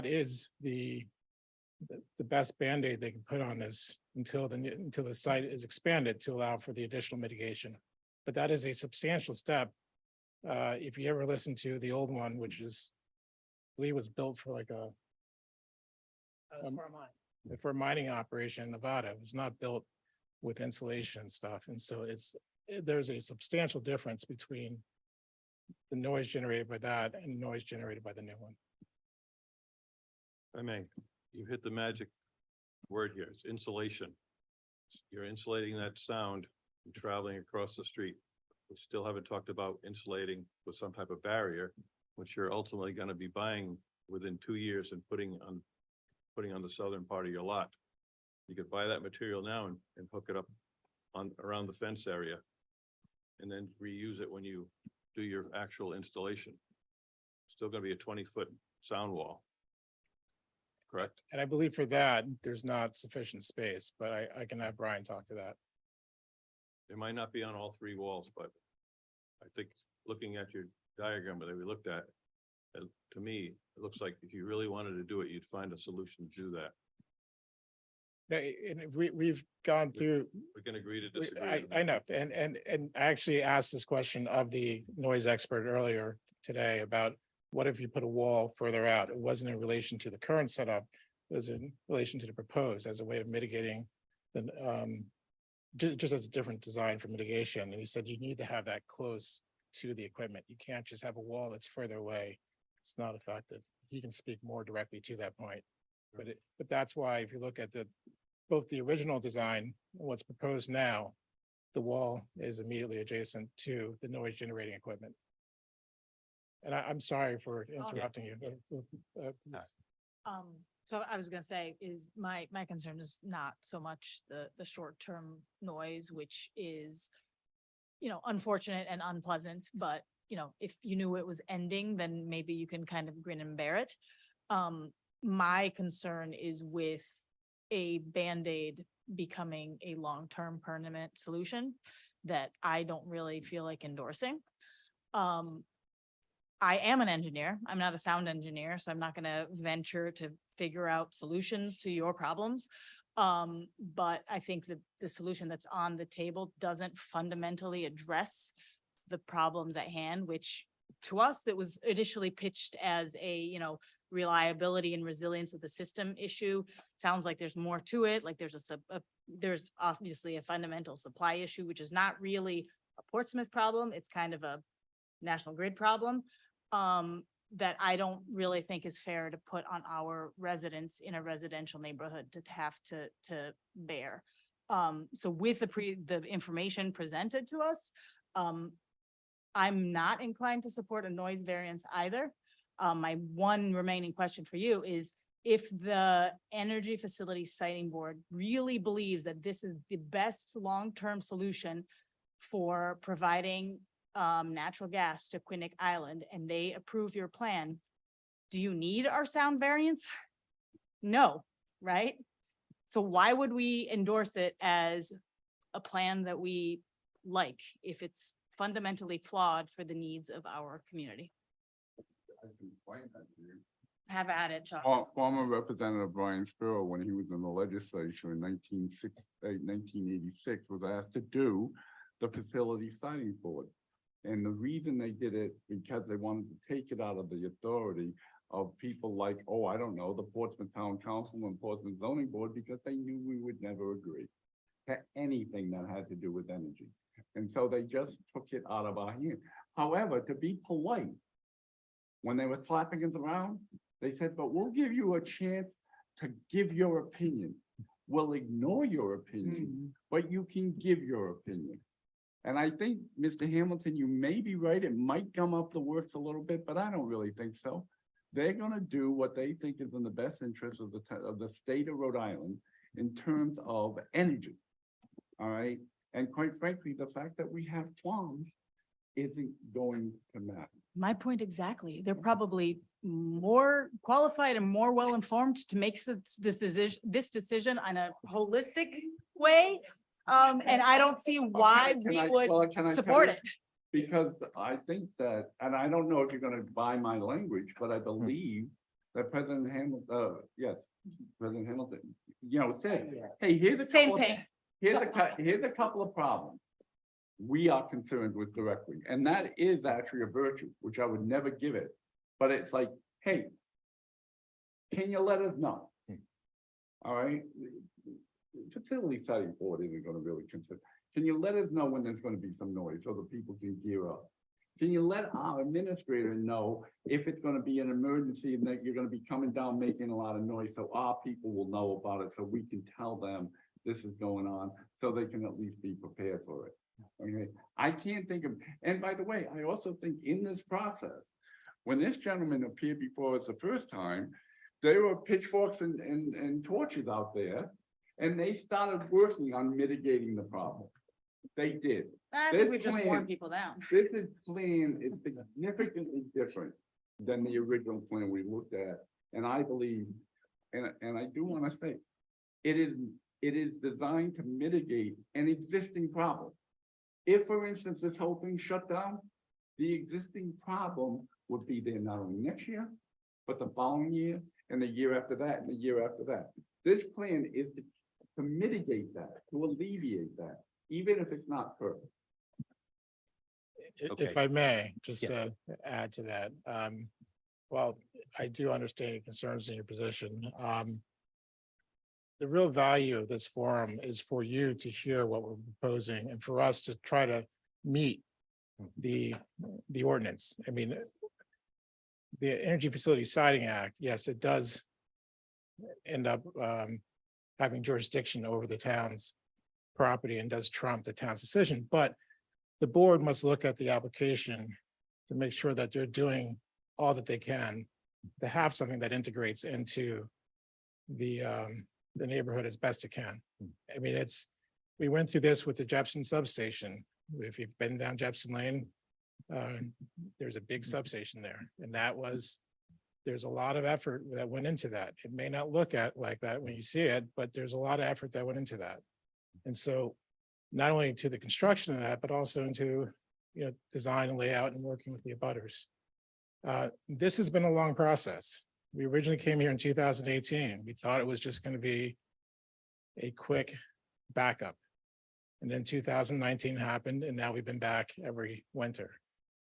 is the best Band-Aid they can put on this until the site is expanded to allow for the additional mitigation. But that is a substantial step. If you ever listen to the old one, which is, I believe was built for like for a mining operation in Nevada, it was not built with insulation and stuff. And so there's a substantial difference between the noise generated by that and the noise generated by the new one. I mean, you hit the magic word here. It's insulation. You're insulating that sound and traveling across the street. We still haven't talked about insulating with some type of barrier, which you're ultimately going to be buying within 2 years and putting on the southern part of your lot. You could buy that material now and hook it up around the fence area, and then reuse it when you do your actual installation. Still going to be a 20-foot sound wall. Correct? And I believe for that, there's not sufficient space, but I can have Brian talk to that. It might not be on all 3 walls, but I think looking at your diagram that we looked at, to me, it looks like if you really wanted to do it, you'd find a solution to do that. No, and we've gone through. We can agree to disagree. I know, and I actually asked this question of the noise expert earlier today about what if you put a wall further out? It wasn't in relation to the current setup, it was in relation to the proposed as a way of mitigating the just as a different design for mitigation. And he said you need to have that close to the equipment. You can't just have a wall that's further away. It's not effective. He can speak more directly to that point. But that's why if you look at both the original design and what's proposed now, the wall is immediately adjacent to the noise generating equipment. And I'm sorry for interrupting you. So I was gonna say is my concern is not so much the short-term noise, which is, unfortunate and unpleasant, but if you knew it was ending, then maybe you can kind of grin and bear it. My concern is with a Band-Aid becoming a long-term permanent solution, that I don't really feel like endorsing. I am an engineer. I'm not a sound engineer, so I'm not gonna venture to figure out solutions to your problems. But I think that the solution that's on the table doesn't fundamentally address the problems at hand, which to us, that was initially pitched as a, reliability and resilience of the system issue. Sounds like there's more to it, like there's obviously a fundamental supply issue, which is not really a Portsmouth problem. It's kind of a National Grid problem. That I don't really think is fair to put on our residents in a residential neighborhood to have to bear. So with the information presented to us, I'm not inclined to support a noise variance either. My one remaining question for you is, if the Energy Facility Siting Board really believes that this is the best long-term solution for providing natural gas to Quinnic Island, and they approve your plan, do you need our sound variance? No, right? So why would we endorse it as a plan that we like if it's fundamentally flawed for the needs of our community? I can explain that to you. Have at it, Chuck. Former Representative Brian Spiro, when he was in the legislature in 1986, was asked to do the facility siting board. And the reason they did it, because they wanted to take it out of the authority of people like, the Portsmouth Town Council and Portsmouth Zoning Board, because they knew we would never agree to anything that had to do with energy. And so they just took it out of our hand. However, to be polite, when they were slapping us around, they said, but we'll give you a chance to give your opinion. We'll ignore your opinion, but you can give your opinion. And I think, Mr. Hamilton, you may be right. It might gum up the works a little bit, but I don't really think so. They're gonna do what they think is in the best interest of the state of Rhode Island in terms of energy. All right, and quite frankly, the fact that we have qualms isn't going to matter. My point exactly. They're probably more qualified and more well-informed to make this decision on a holistic way. And I don't see why we would support it. Because I think that, and I don't know if you're gonna buy my language, but I believe that President Hamilton, President Hamilton, said, hey, here's a Same couple of- thing. Here's a couple of problems we are concerned with directly, and that is actually a virtue, which I would never give it. But it's like, hey, can you let us know? All right, facility siting board isn't gonna really consider. Can you let us know when there's gonna be some noise so that people can gear up? Can you let our administrator know if it's gonna be an emergency and that you're gonna be coming down making a lot of noise, so our people will know about it, so we can tell them this is going on, so they can at least be prepared for it. Okay, I can't think of, and by the way, I also think in this process, when this gentleman appeared before us the first time, there were pitchforks and torches out there, and they started working on mitigating the problem. They did. I think we just worn people down. This plan is significantly different than the original plan we looked at, and I believe, and I do want to say, it is designed to mitigate an existing problem. If, for instance, this whole thing shut down, the existing problem would be there not only next year, but the following year, and the year after that, and the year after that. This plan is to mitigate that, to alleviate that, even if it's not perfect. If I may, just to add to that, well, I do understand your concerns and your position. The real value of this forum is for you to hear what we're proposing and for us to try to meet the ordinance. I mean, the Energy Facility Siting Act, yes, it does end up having jurisdiction over the town's property and does trump the town's decision, but the board must look at the application to make sure that they're doing all that they can to have something that integrates into the neighborhood as best it can. I mean, we went through this with the Jepson substation. If you've been down Jepson Lane, there's a big substation there, and there's a lot of effort that went into that. It may not look like that when you see it, but there's a lot of effort that went into that. And so not only to the construction of that, but also into, design and layout and working with the abutters. This has been a long process. We originally came here in 2018. We thought it was just going to be a quick backup. And then 2019 happened, and now we've been back every winter.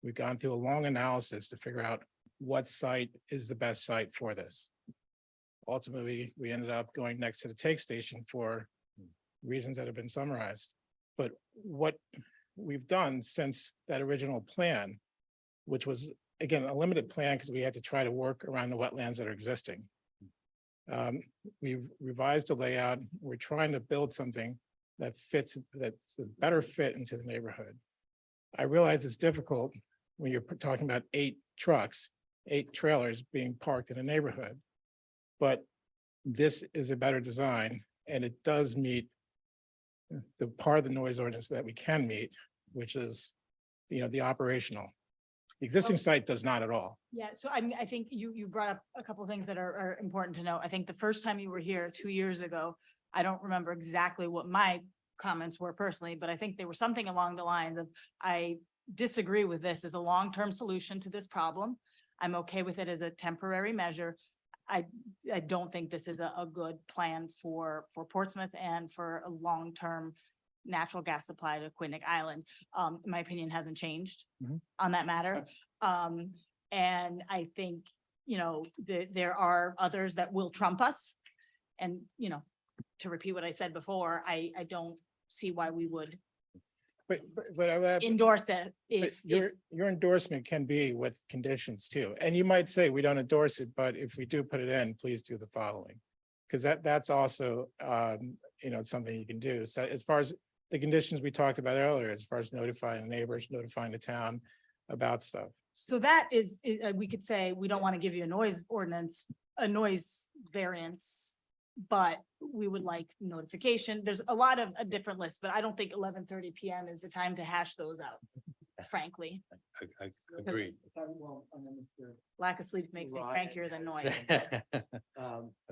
We've gone through a long analysis to figure out what site is the best site for this. Ultimately, we ended up going next to the take station for reasons that have been summarized. But what we've done since that original plan, which was, again, a limited plan because we had to try to work around the wetlands that are existing. We've revised the layout. We're trying to build something that fits, that's a better fit into the neighborhood. I realize it's difficult when you're talking about 8 trucks, 8 trailers being parked in a neighborhood. But this is a better design, and it does meet the part of the noise ordinance that we can meet, which is, the operational. The existing site does not at all. Yeah, so I think you brought up a couple of things that are important to know. I think the first time you were here 2 years ago, I don't remember exactly what my comments were personally, but I think they were something along the lines of, I disagree with this as a long-term solution to this problem. I'm okay with it as a temporary measure. I don't think this is a good plan for Portsmouth and for a long-term natural gas supply to Quinnic Island. My opinion hasn't changed on that matter. And I think, there are others that will trump us. And, to repeat what I said before, I don't see why we would But I would have. endorse it But if, your endorsement can be with conditions too. And you might say, we don't endorse it, but if we do put it in, please do the following. Because that's also, something you can do. So as far as the conditions we talked about earlier, as far as notifying the neighbors, notifying the town about stuff. so that is, we could say, we don't want to give you a noise ordinance, a noise variance, but we would like notification. There's a lot of a different list, but I don't think 11:30 PM is the time to hash those out, frankly. I agree. Lack of sleep makes me Right. crankier than noise,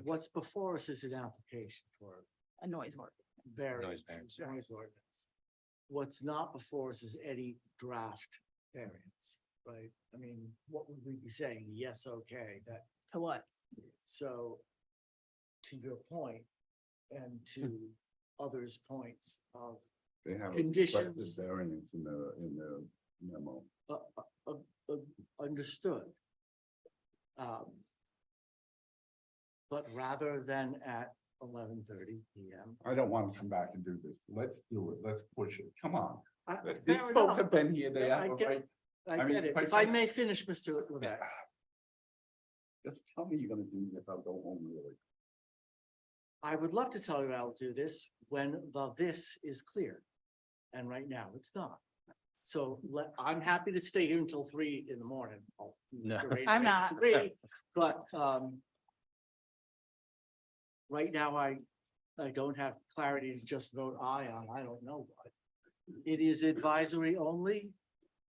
What's before us is an application for a noise ordinance. variance, variance. noise ordinance. What's not before us is any draft variance, right? I mean, what would we be saying? Yes, okay, that, To what? so to your point and to others' points of They have Conditions. requested variance in the memo. understood. But rather than at 11:30 PM. I don't want to come back and do this. Let's do it. Let's push it. Come on. These fair folks enough. have been here. They I have a get- right. I I mean, get it. quite If I frankly- may finish, Mr. Levesque. Just tell me you're gonna do this. I'll go home really. I would love to tell you I'll do this when this is clear. And right now, it's not. So I'm happy to stay here until 3 in the morning. No. Mr. Ray I'm may not. disagree, but right now, I don't have clarity to just vote aye on, I don't know what. It is advisory only,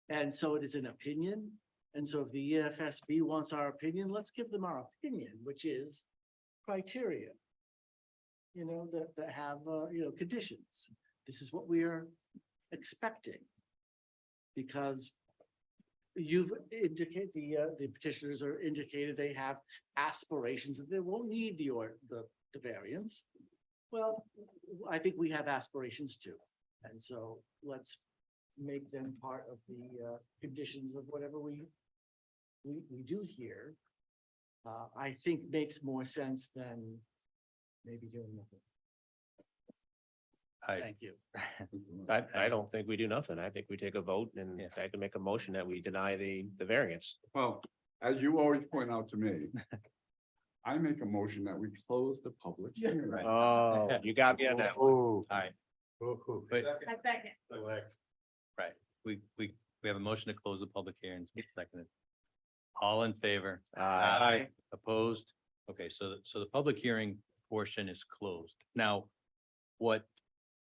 and so it is an opinion. And so if the EFSB wants our opinion, let's give them our opinion, which is criteria. That have, conditions. This is what we are expecting. Because you've indicated, the petitioners are indicated they have aspirations that they won't need the variance. Well, I think we have aspirations too. And so let's make them part of the conditions of whatever we do here. I think makes more sense than maybe doing nothing. Thank you. I don't think we do nothing. I think we take a vote and I can make a motion that we deny the variance. Well, as you always point out to me, I make a motion that we close the public hearing. Oh, you got me on that one. All right. Wait, I second. right. We have a motion to close the public hearing. Seconded. All in favor? Aye. Opposed? Okay, so the public hearing portion is closed. Now, what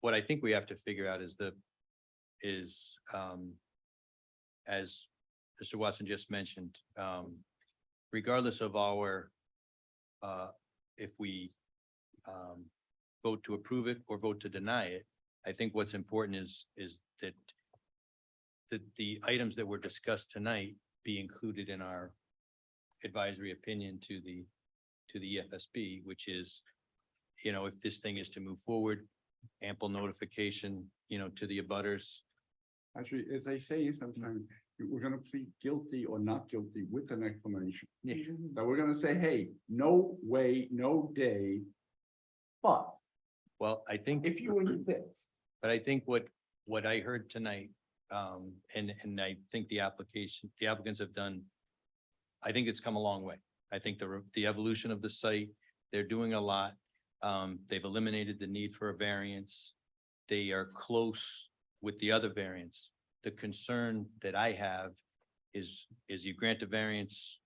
I think we have to figure out is as Mr. Watson just mentioned, regardless of our if we vote to approve it or vote to deny it, I think what's important is that the items that were discussed tonight be included in our advisory opinion to the EFSB, which is, you know, if this thing is to move forward, ample notification, you know, to the abutters. Actually, as I say sometimes, we're gonna plead guilty or not guilty with an explanation. That we're gonna say, hey, no way, no day. But Well, I think. if you insist, But I think what I heard tonight, and I think the applicants have done, I think it's come a long way. I think the evolution of the site, they're doing a lot. They've eliminated the need for a variance. They are close with the other variance. The concern that I have is you grant a variance,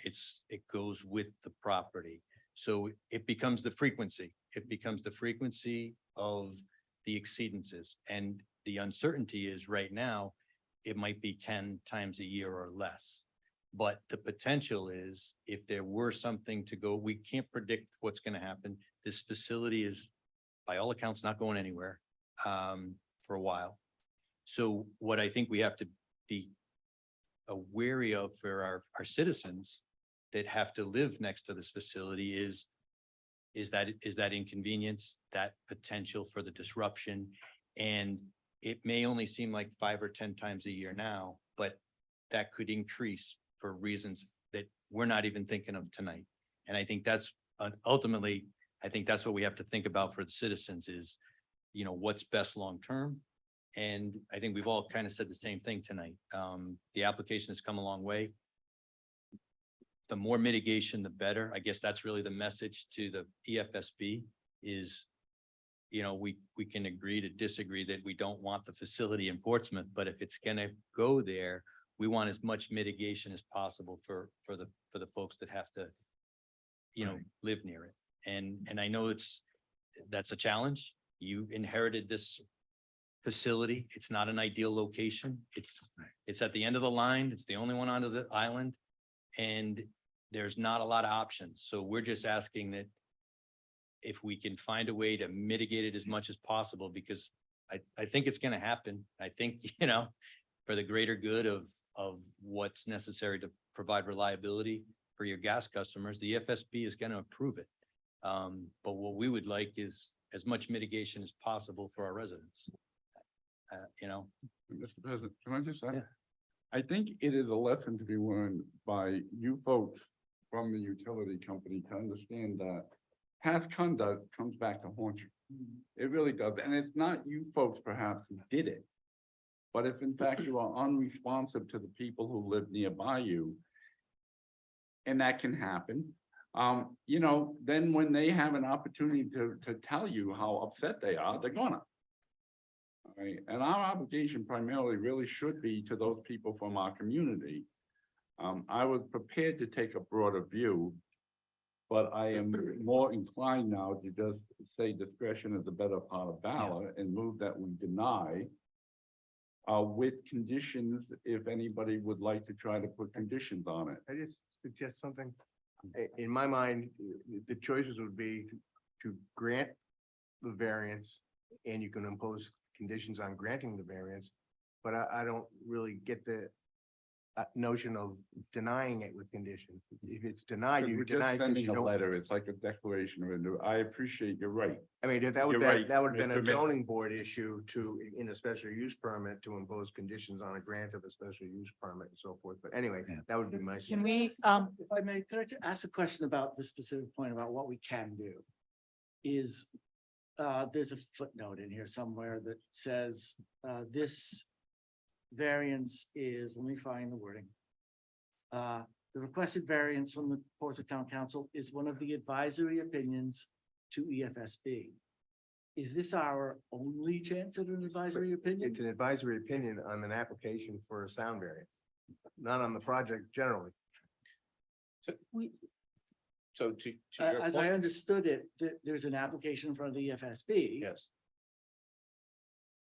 it goes with the property. So it becomes the frequency. It becomes the frequency of the exceedances. And the uncertainty is right now, it might be 10 times a year or less. But the potential is if there were something to go, we can't predict what's going to happen. This facility is, by all accounts, not going anywhere for a while. So what I think we have to be wary of for our citizens that have to live next to this facility is that inconvenience, that potential for the disruption. And it may only seem like 5 or 10 times a year now, but that could increase for reasons that we're not even thinking of tonight. And I think that's ultimately, I think that's what we have to think about for the citizens is, you know, what's best long-term. And I think we've all kind of said the same thing tonight. The application has come a long way. The more mitigation, the better. I guess that's really the message to the EFSB is, you know, we can agree to disagree that we don't want the facility in Portsmouth, but if it's gonna go there, we want as much mitigation as possible for the folks that have to, you know, live near it. And I know that's a challenge. You inherited this facility. It's not an ideal location. It's at the end of the line. It's the only one onto the island. And there's not a lot of options. So we're just asking that if we can find a way to mitigate it as much as possible, because I think it's going to happen. I think, you know, for the greater good of what's necessary to provide reliability for your gas customers, the FSB is going to approve it. But what we would like is as much mitigation as possible for our residents. You know, Mr. President, can I just say? I think it is a lesson to be learned by you folks from the utility company to understand that past conduct comes back to haunt you. It really does. And it's not you folks perhaps who did it. But if in fact you are unresponsive to the people who live nearby you, and that can happen, you know, then when they have an opportunity to tell you how upset they are, they're gonna. All right, and our obligation primarily really should be to those people from our community. I was prepared to take a broader view, but I am more inclined now to just say discretion is the better part of valor and move that we deny with conditions, if anybody would like to try to put conditions on it. I just suggest something. In my mind, the choices would be to grant the variance and you can impose conditions on granting the variance. But I don't really get the notion of denying it with conditions. If it's denied, Because you we're deny. just sending a letter. It's like a declaration of, I appreciate, you're right. I mean, that would, You're right, that would have been Mr. a Mayor. zoning board issue to, in a special use permit, to impose conditions on a grant of a special use permit and so forth. But anyway, that would be my. Can we, If I may, could I just ask a question about the specific point about what we can do? Is, there's a footnote in here somewhere that says, this variance is, let me find the wording. The requested variance from the Portsmouth Town Council is one of the advisory opinions to EFSB. Is this our only chance at an advisory opinion? It's an advisory opinion on an application for a sound variance, not on the project generally. So to your As I point- understood it, there's an application from the EFSB. Yes.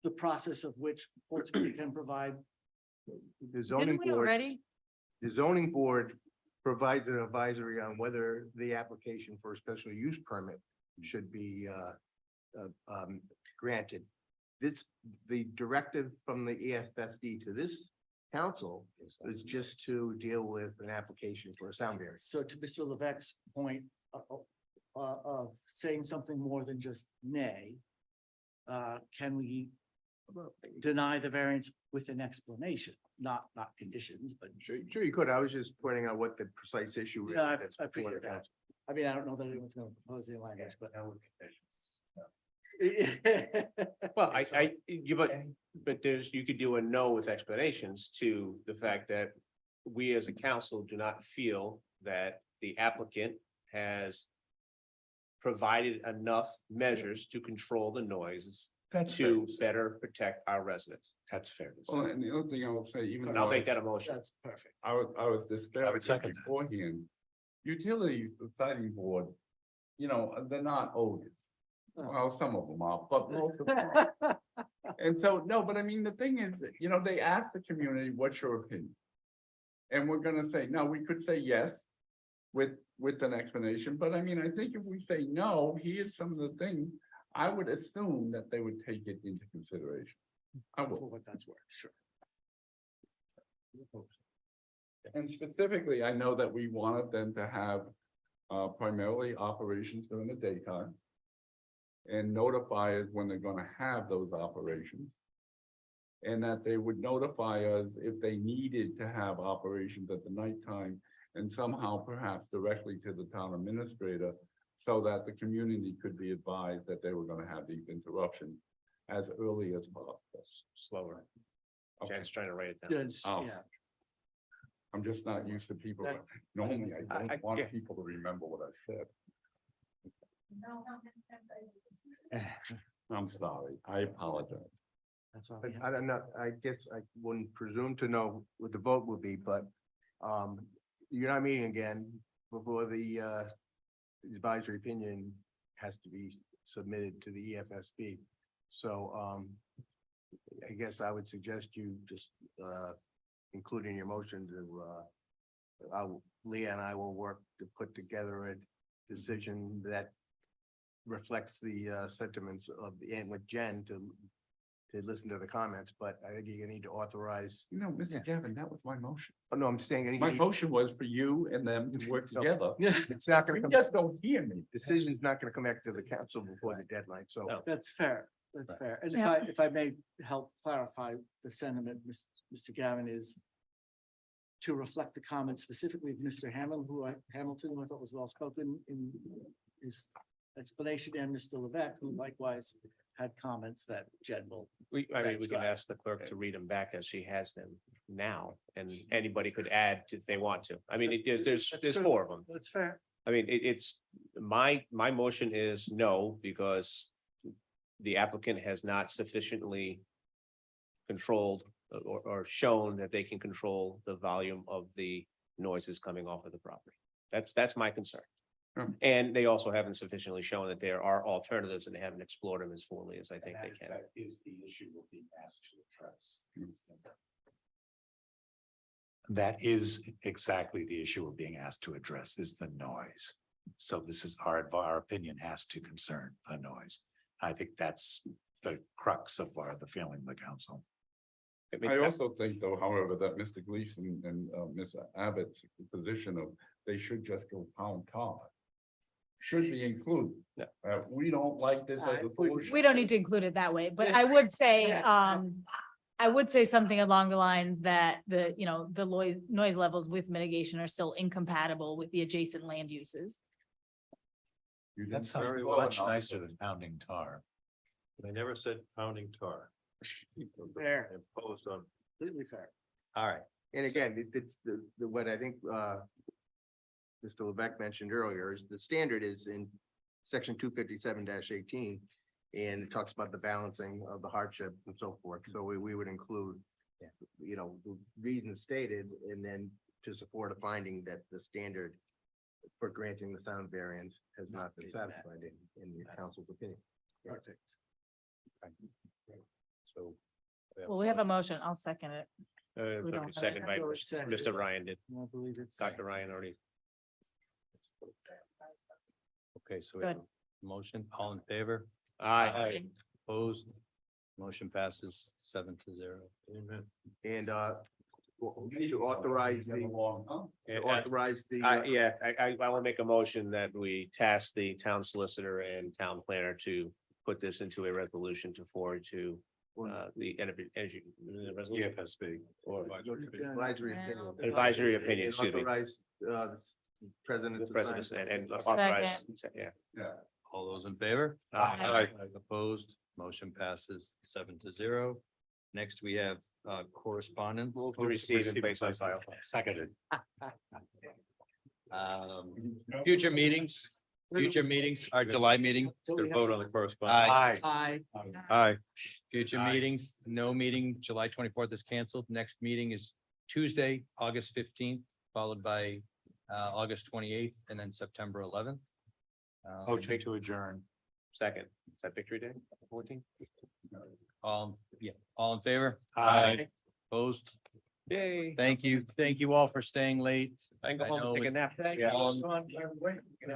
The process of which Portsmouth can provide. The zoning didn't we board, already? the zoning board provides an advisory on whether the application for a special use permit should be granted. the directive from the EFSD to this council is just to deal with an application for a sound variance. So to Mr. Levesque's point of saying something more than just nay, can we deny the variance with an explanation, not conditions, but. Sure you could. I was just pointing out what the precise issue is. No, I that's before appreciate the that. council. I mean, I don't know that anyone's gonna propose any language, but. Well, but you could do a no with explanations to the fact that we as a council do not feel that the applicant has provided enough measures to control the noises to better protect our residents. That's fair. to Well, say. and the other thing I will say, even. And I'll though make I- that a motion. That's perfect. I was disparaging second that. beforehand. Utilities, the siting board, you know, they're not ogres. Well, some of them are, but most of them are. And so, no, but I mean, the thing is, you know, they ask the community, what's your opinion? And we're gonna say, no, we could say yes with an explanation, but I mean, I think if we say no, here's some of the things, I would assume that they would take it into consideration. I For would. what that's worth, sure. And specifically, I know that we wanted them to have primarily operations during the daytime. And notify us when they're gonna have those operations. And that they would notify us if they needed to have operations at the nighttime. And somehow perhaps directly to the town administrator. So that the community could be advised that they were gonna have these interruptions as early as possible. Slower. Okay. Jen's trying to write it down. Good, Oh. yeah. I'm just not used to people, That- normally I I- don't want yeah. people to remember what I said. I'm sorry, I apologize. That's all But we have. I don't know, I guess I wouldn't presume to know what the vote will be, but you're not meeting again before the advisory opinion has to be submitted to the EFSB. So I guess I would suggest you just include in your motion to Leah and I will work to put together a decision that reflects the sentiments of the, and with Jen to listen to the comments, but I think you need to authorize. You know, Mr. Gavin, that was my motion. Oh, no, I'm saying. I think My you need- motion was for you and them to work together. It's not gonna You come, just don't hear me. decision's not gonna come back to the council before the deadline, so. That's fair. That's fair. And Yeah. if I may help clarify the sentiment, Mr. Gavin, is to reflect the comments specifically of Mr. Hamilton, who I thought was well spoken in his explanation, and Mr. Levesque, who likewise had comments that Jen will. We can Transcribe. ask the clerk to read them back as she has them now, and anybody could add if they want to. I mean, there's That's true. four of them. That's fair. I mean, it's, my motion is no, because the applicant has not sufficiently controlled or shown that they can control the volume of the noises coming off of the property. That's my concern. Sure. And they also haven't sufficiently shown that there are alternatives and they haven't explored them as fully as I think they can. That is the issue we're being asked to address. That is exactly the issue we're being asked to address, is the noise. So this is our opinion has to concern the noise. I think that's the crux of the feeling of the council. I also think though, however, that Mr. Gleason and Ms. Abbott's position of they should just go pound tar should be included. We don't like this as a solution. We don't need to include it that way, but I would say, I would say something along the lines that the noise levels with mitigation are still incompatible with the adjacent land uses. You didn't That's say very well much enough. nicer than pounding tar. They never said pounding tar. Fair. Imposed on. Completely fair. All right. And again, it's what I think Mr. Levesque mentioned earlier is the standard is in section 257-18. And it talks about the balancing of the hardship and so forth. So we would include, the reasons stated and then to support a finding that the standard for granting the sound variance has not been satisfied in the council's opinion. Perfect. So. Well, we have a motion. I'll second it. We don't have Second by it. Seconded. Mr. Ryan did. I believe it's. Dr. Ryan already. Okay, so we have Good. a motion, all in favor? Aye. Opposed? Motion passes 7-0. And to authorize the, I will make a motion that we task the town solicitor and town planner to put this into a resolution to forward to the energy. EFSB. Or Advisory opinion. advisory opinion, excuse me. Authorize, President. The president and Second. authorize, yeah. All those in favor? Aye. Opposed, motion passes 7-0. Next, we have correspondence. To receive and place on file. Seconded. Future meetings, our July meeting. Vote on the correspondence. Aye. Aye. Future meetings, no meeting, July 24th is canceled. Next meeting is Tuesday, August 15th, followed by August 28th, and then September 11th. Motion to adjourn. Second, is that Victory Day, 14th? All in favor? Aye. Opposed? Yay. Thank you all for staying late. I can go I home know and take a it- nap. Yeah.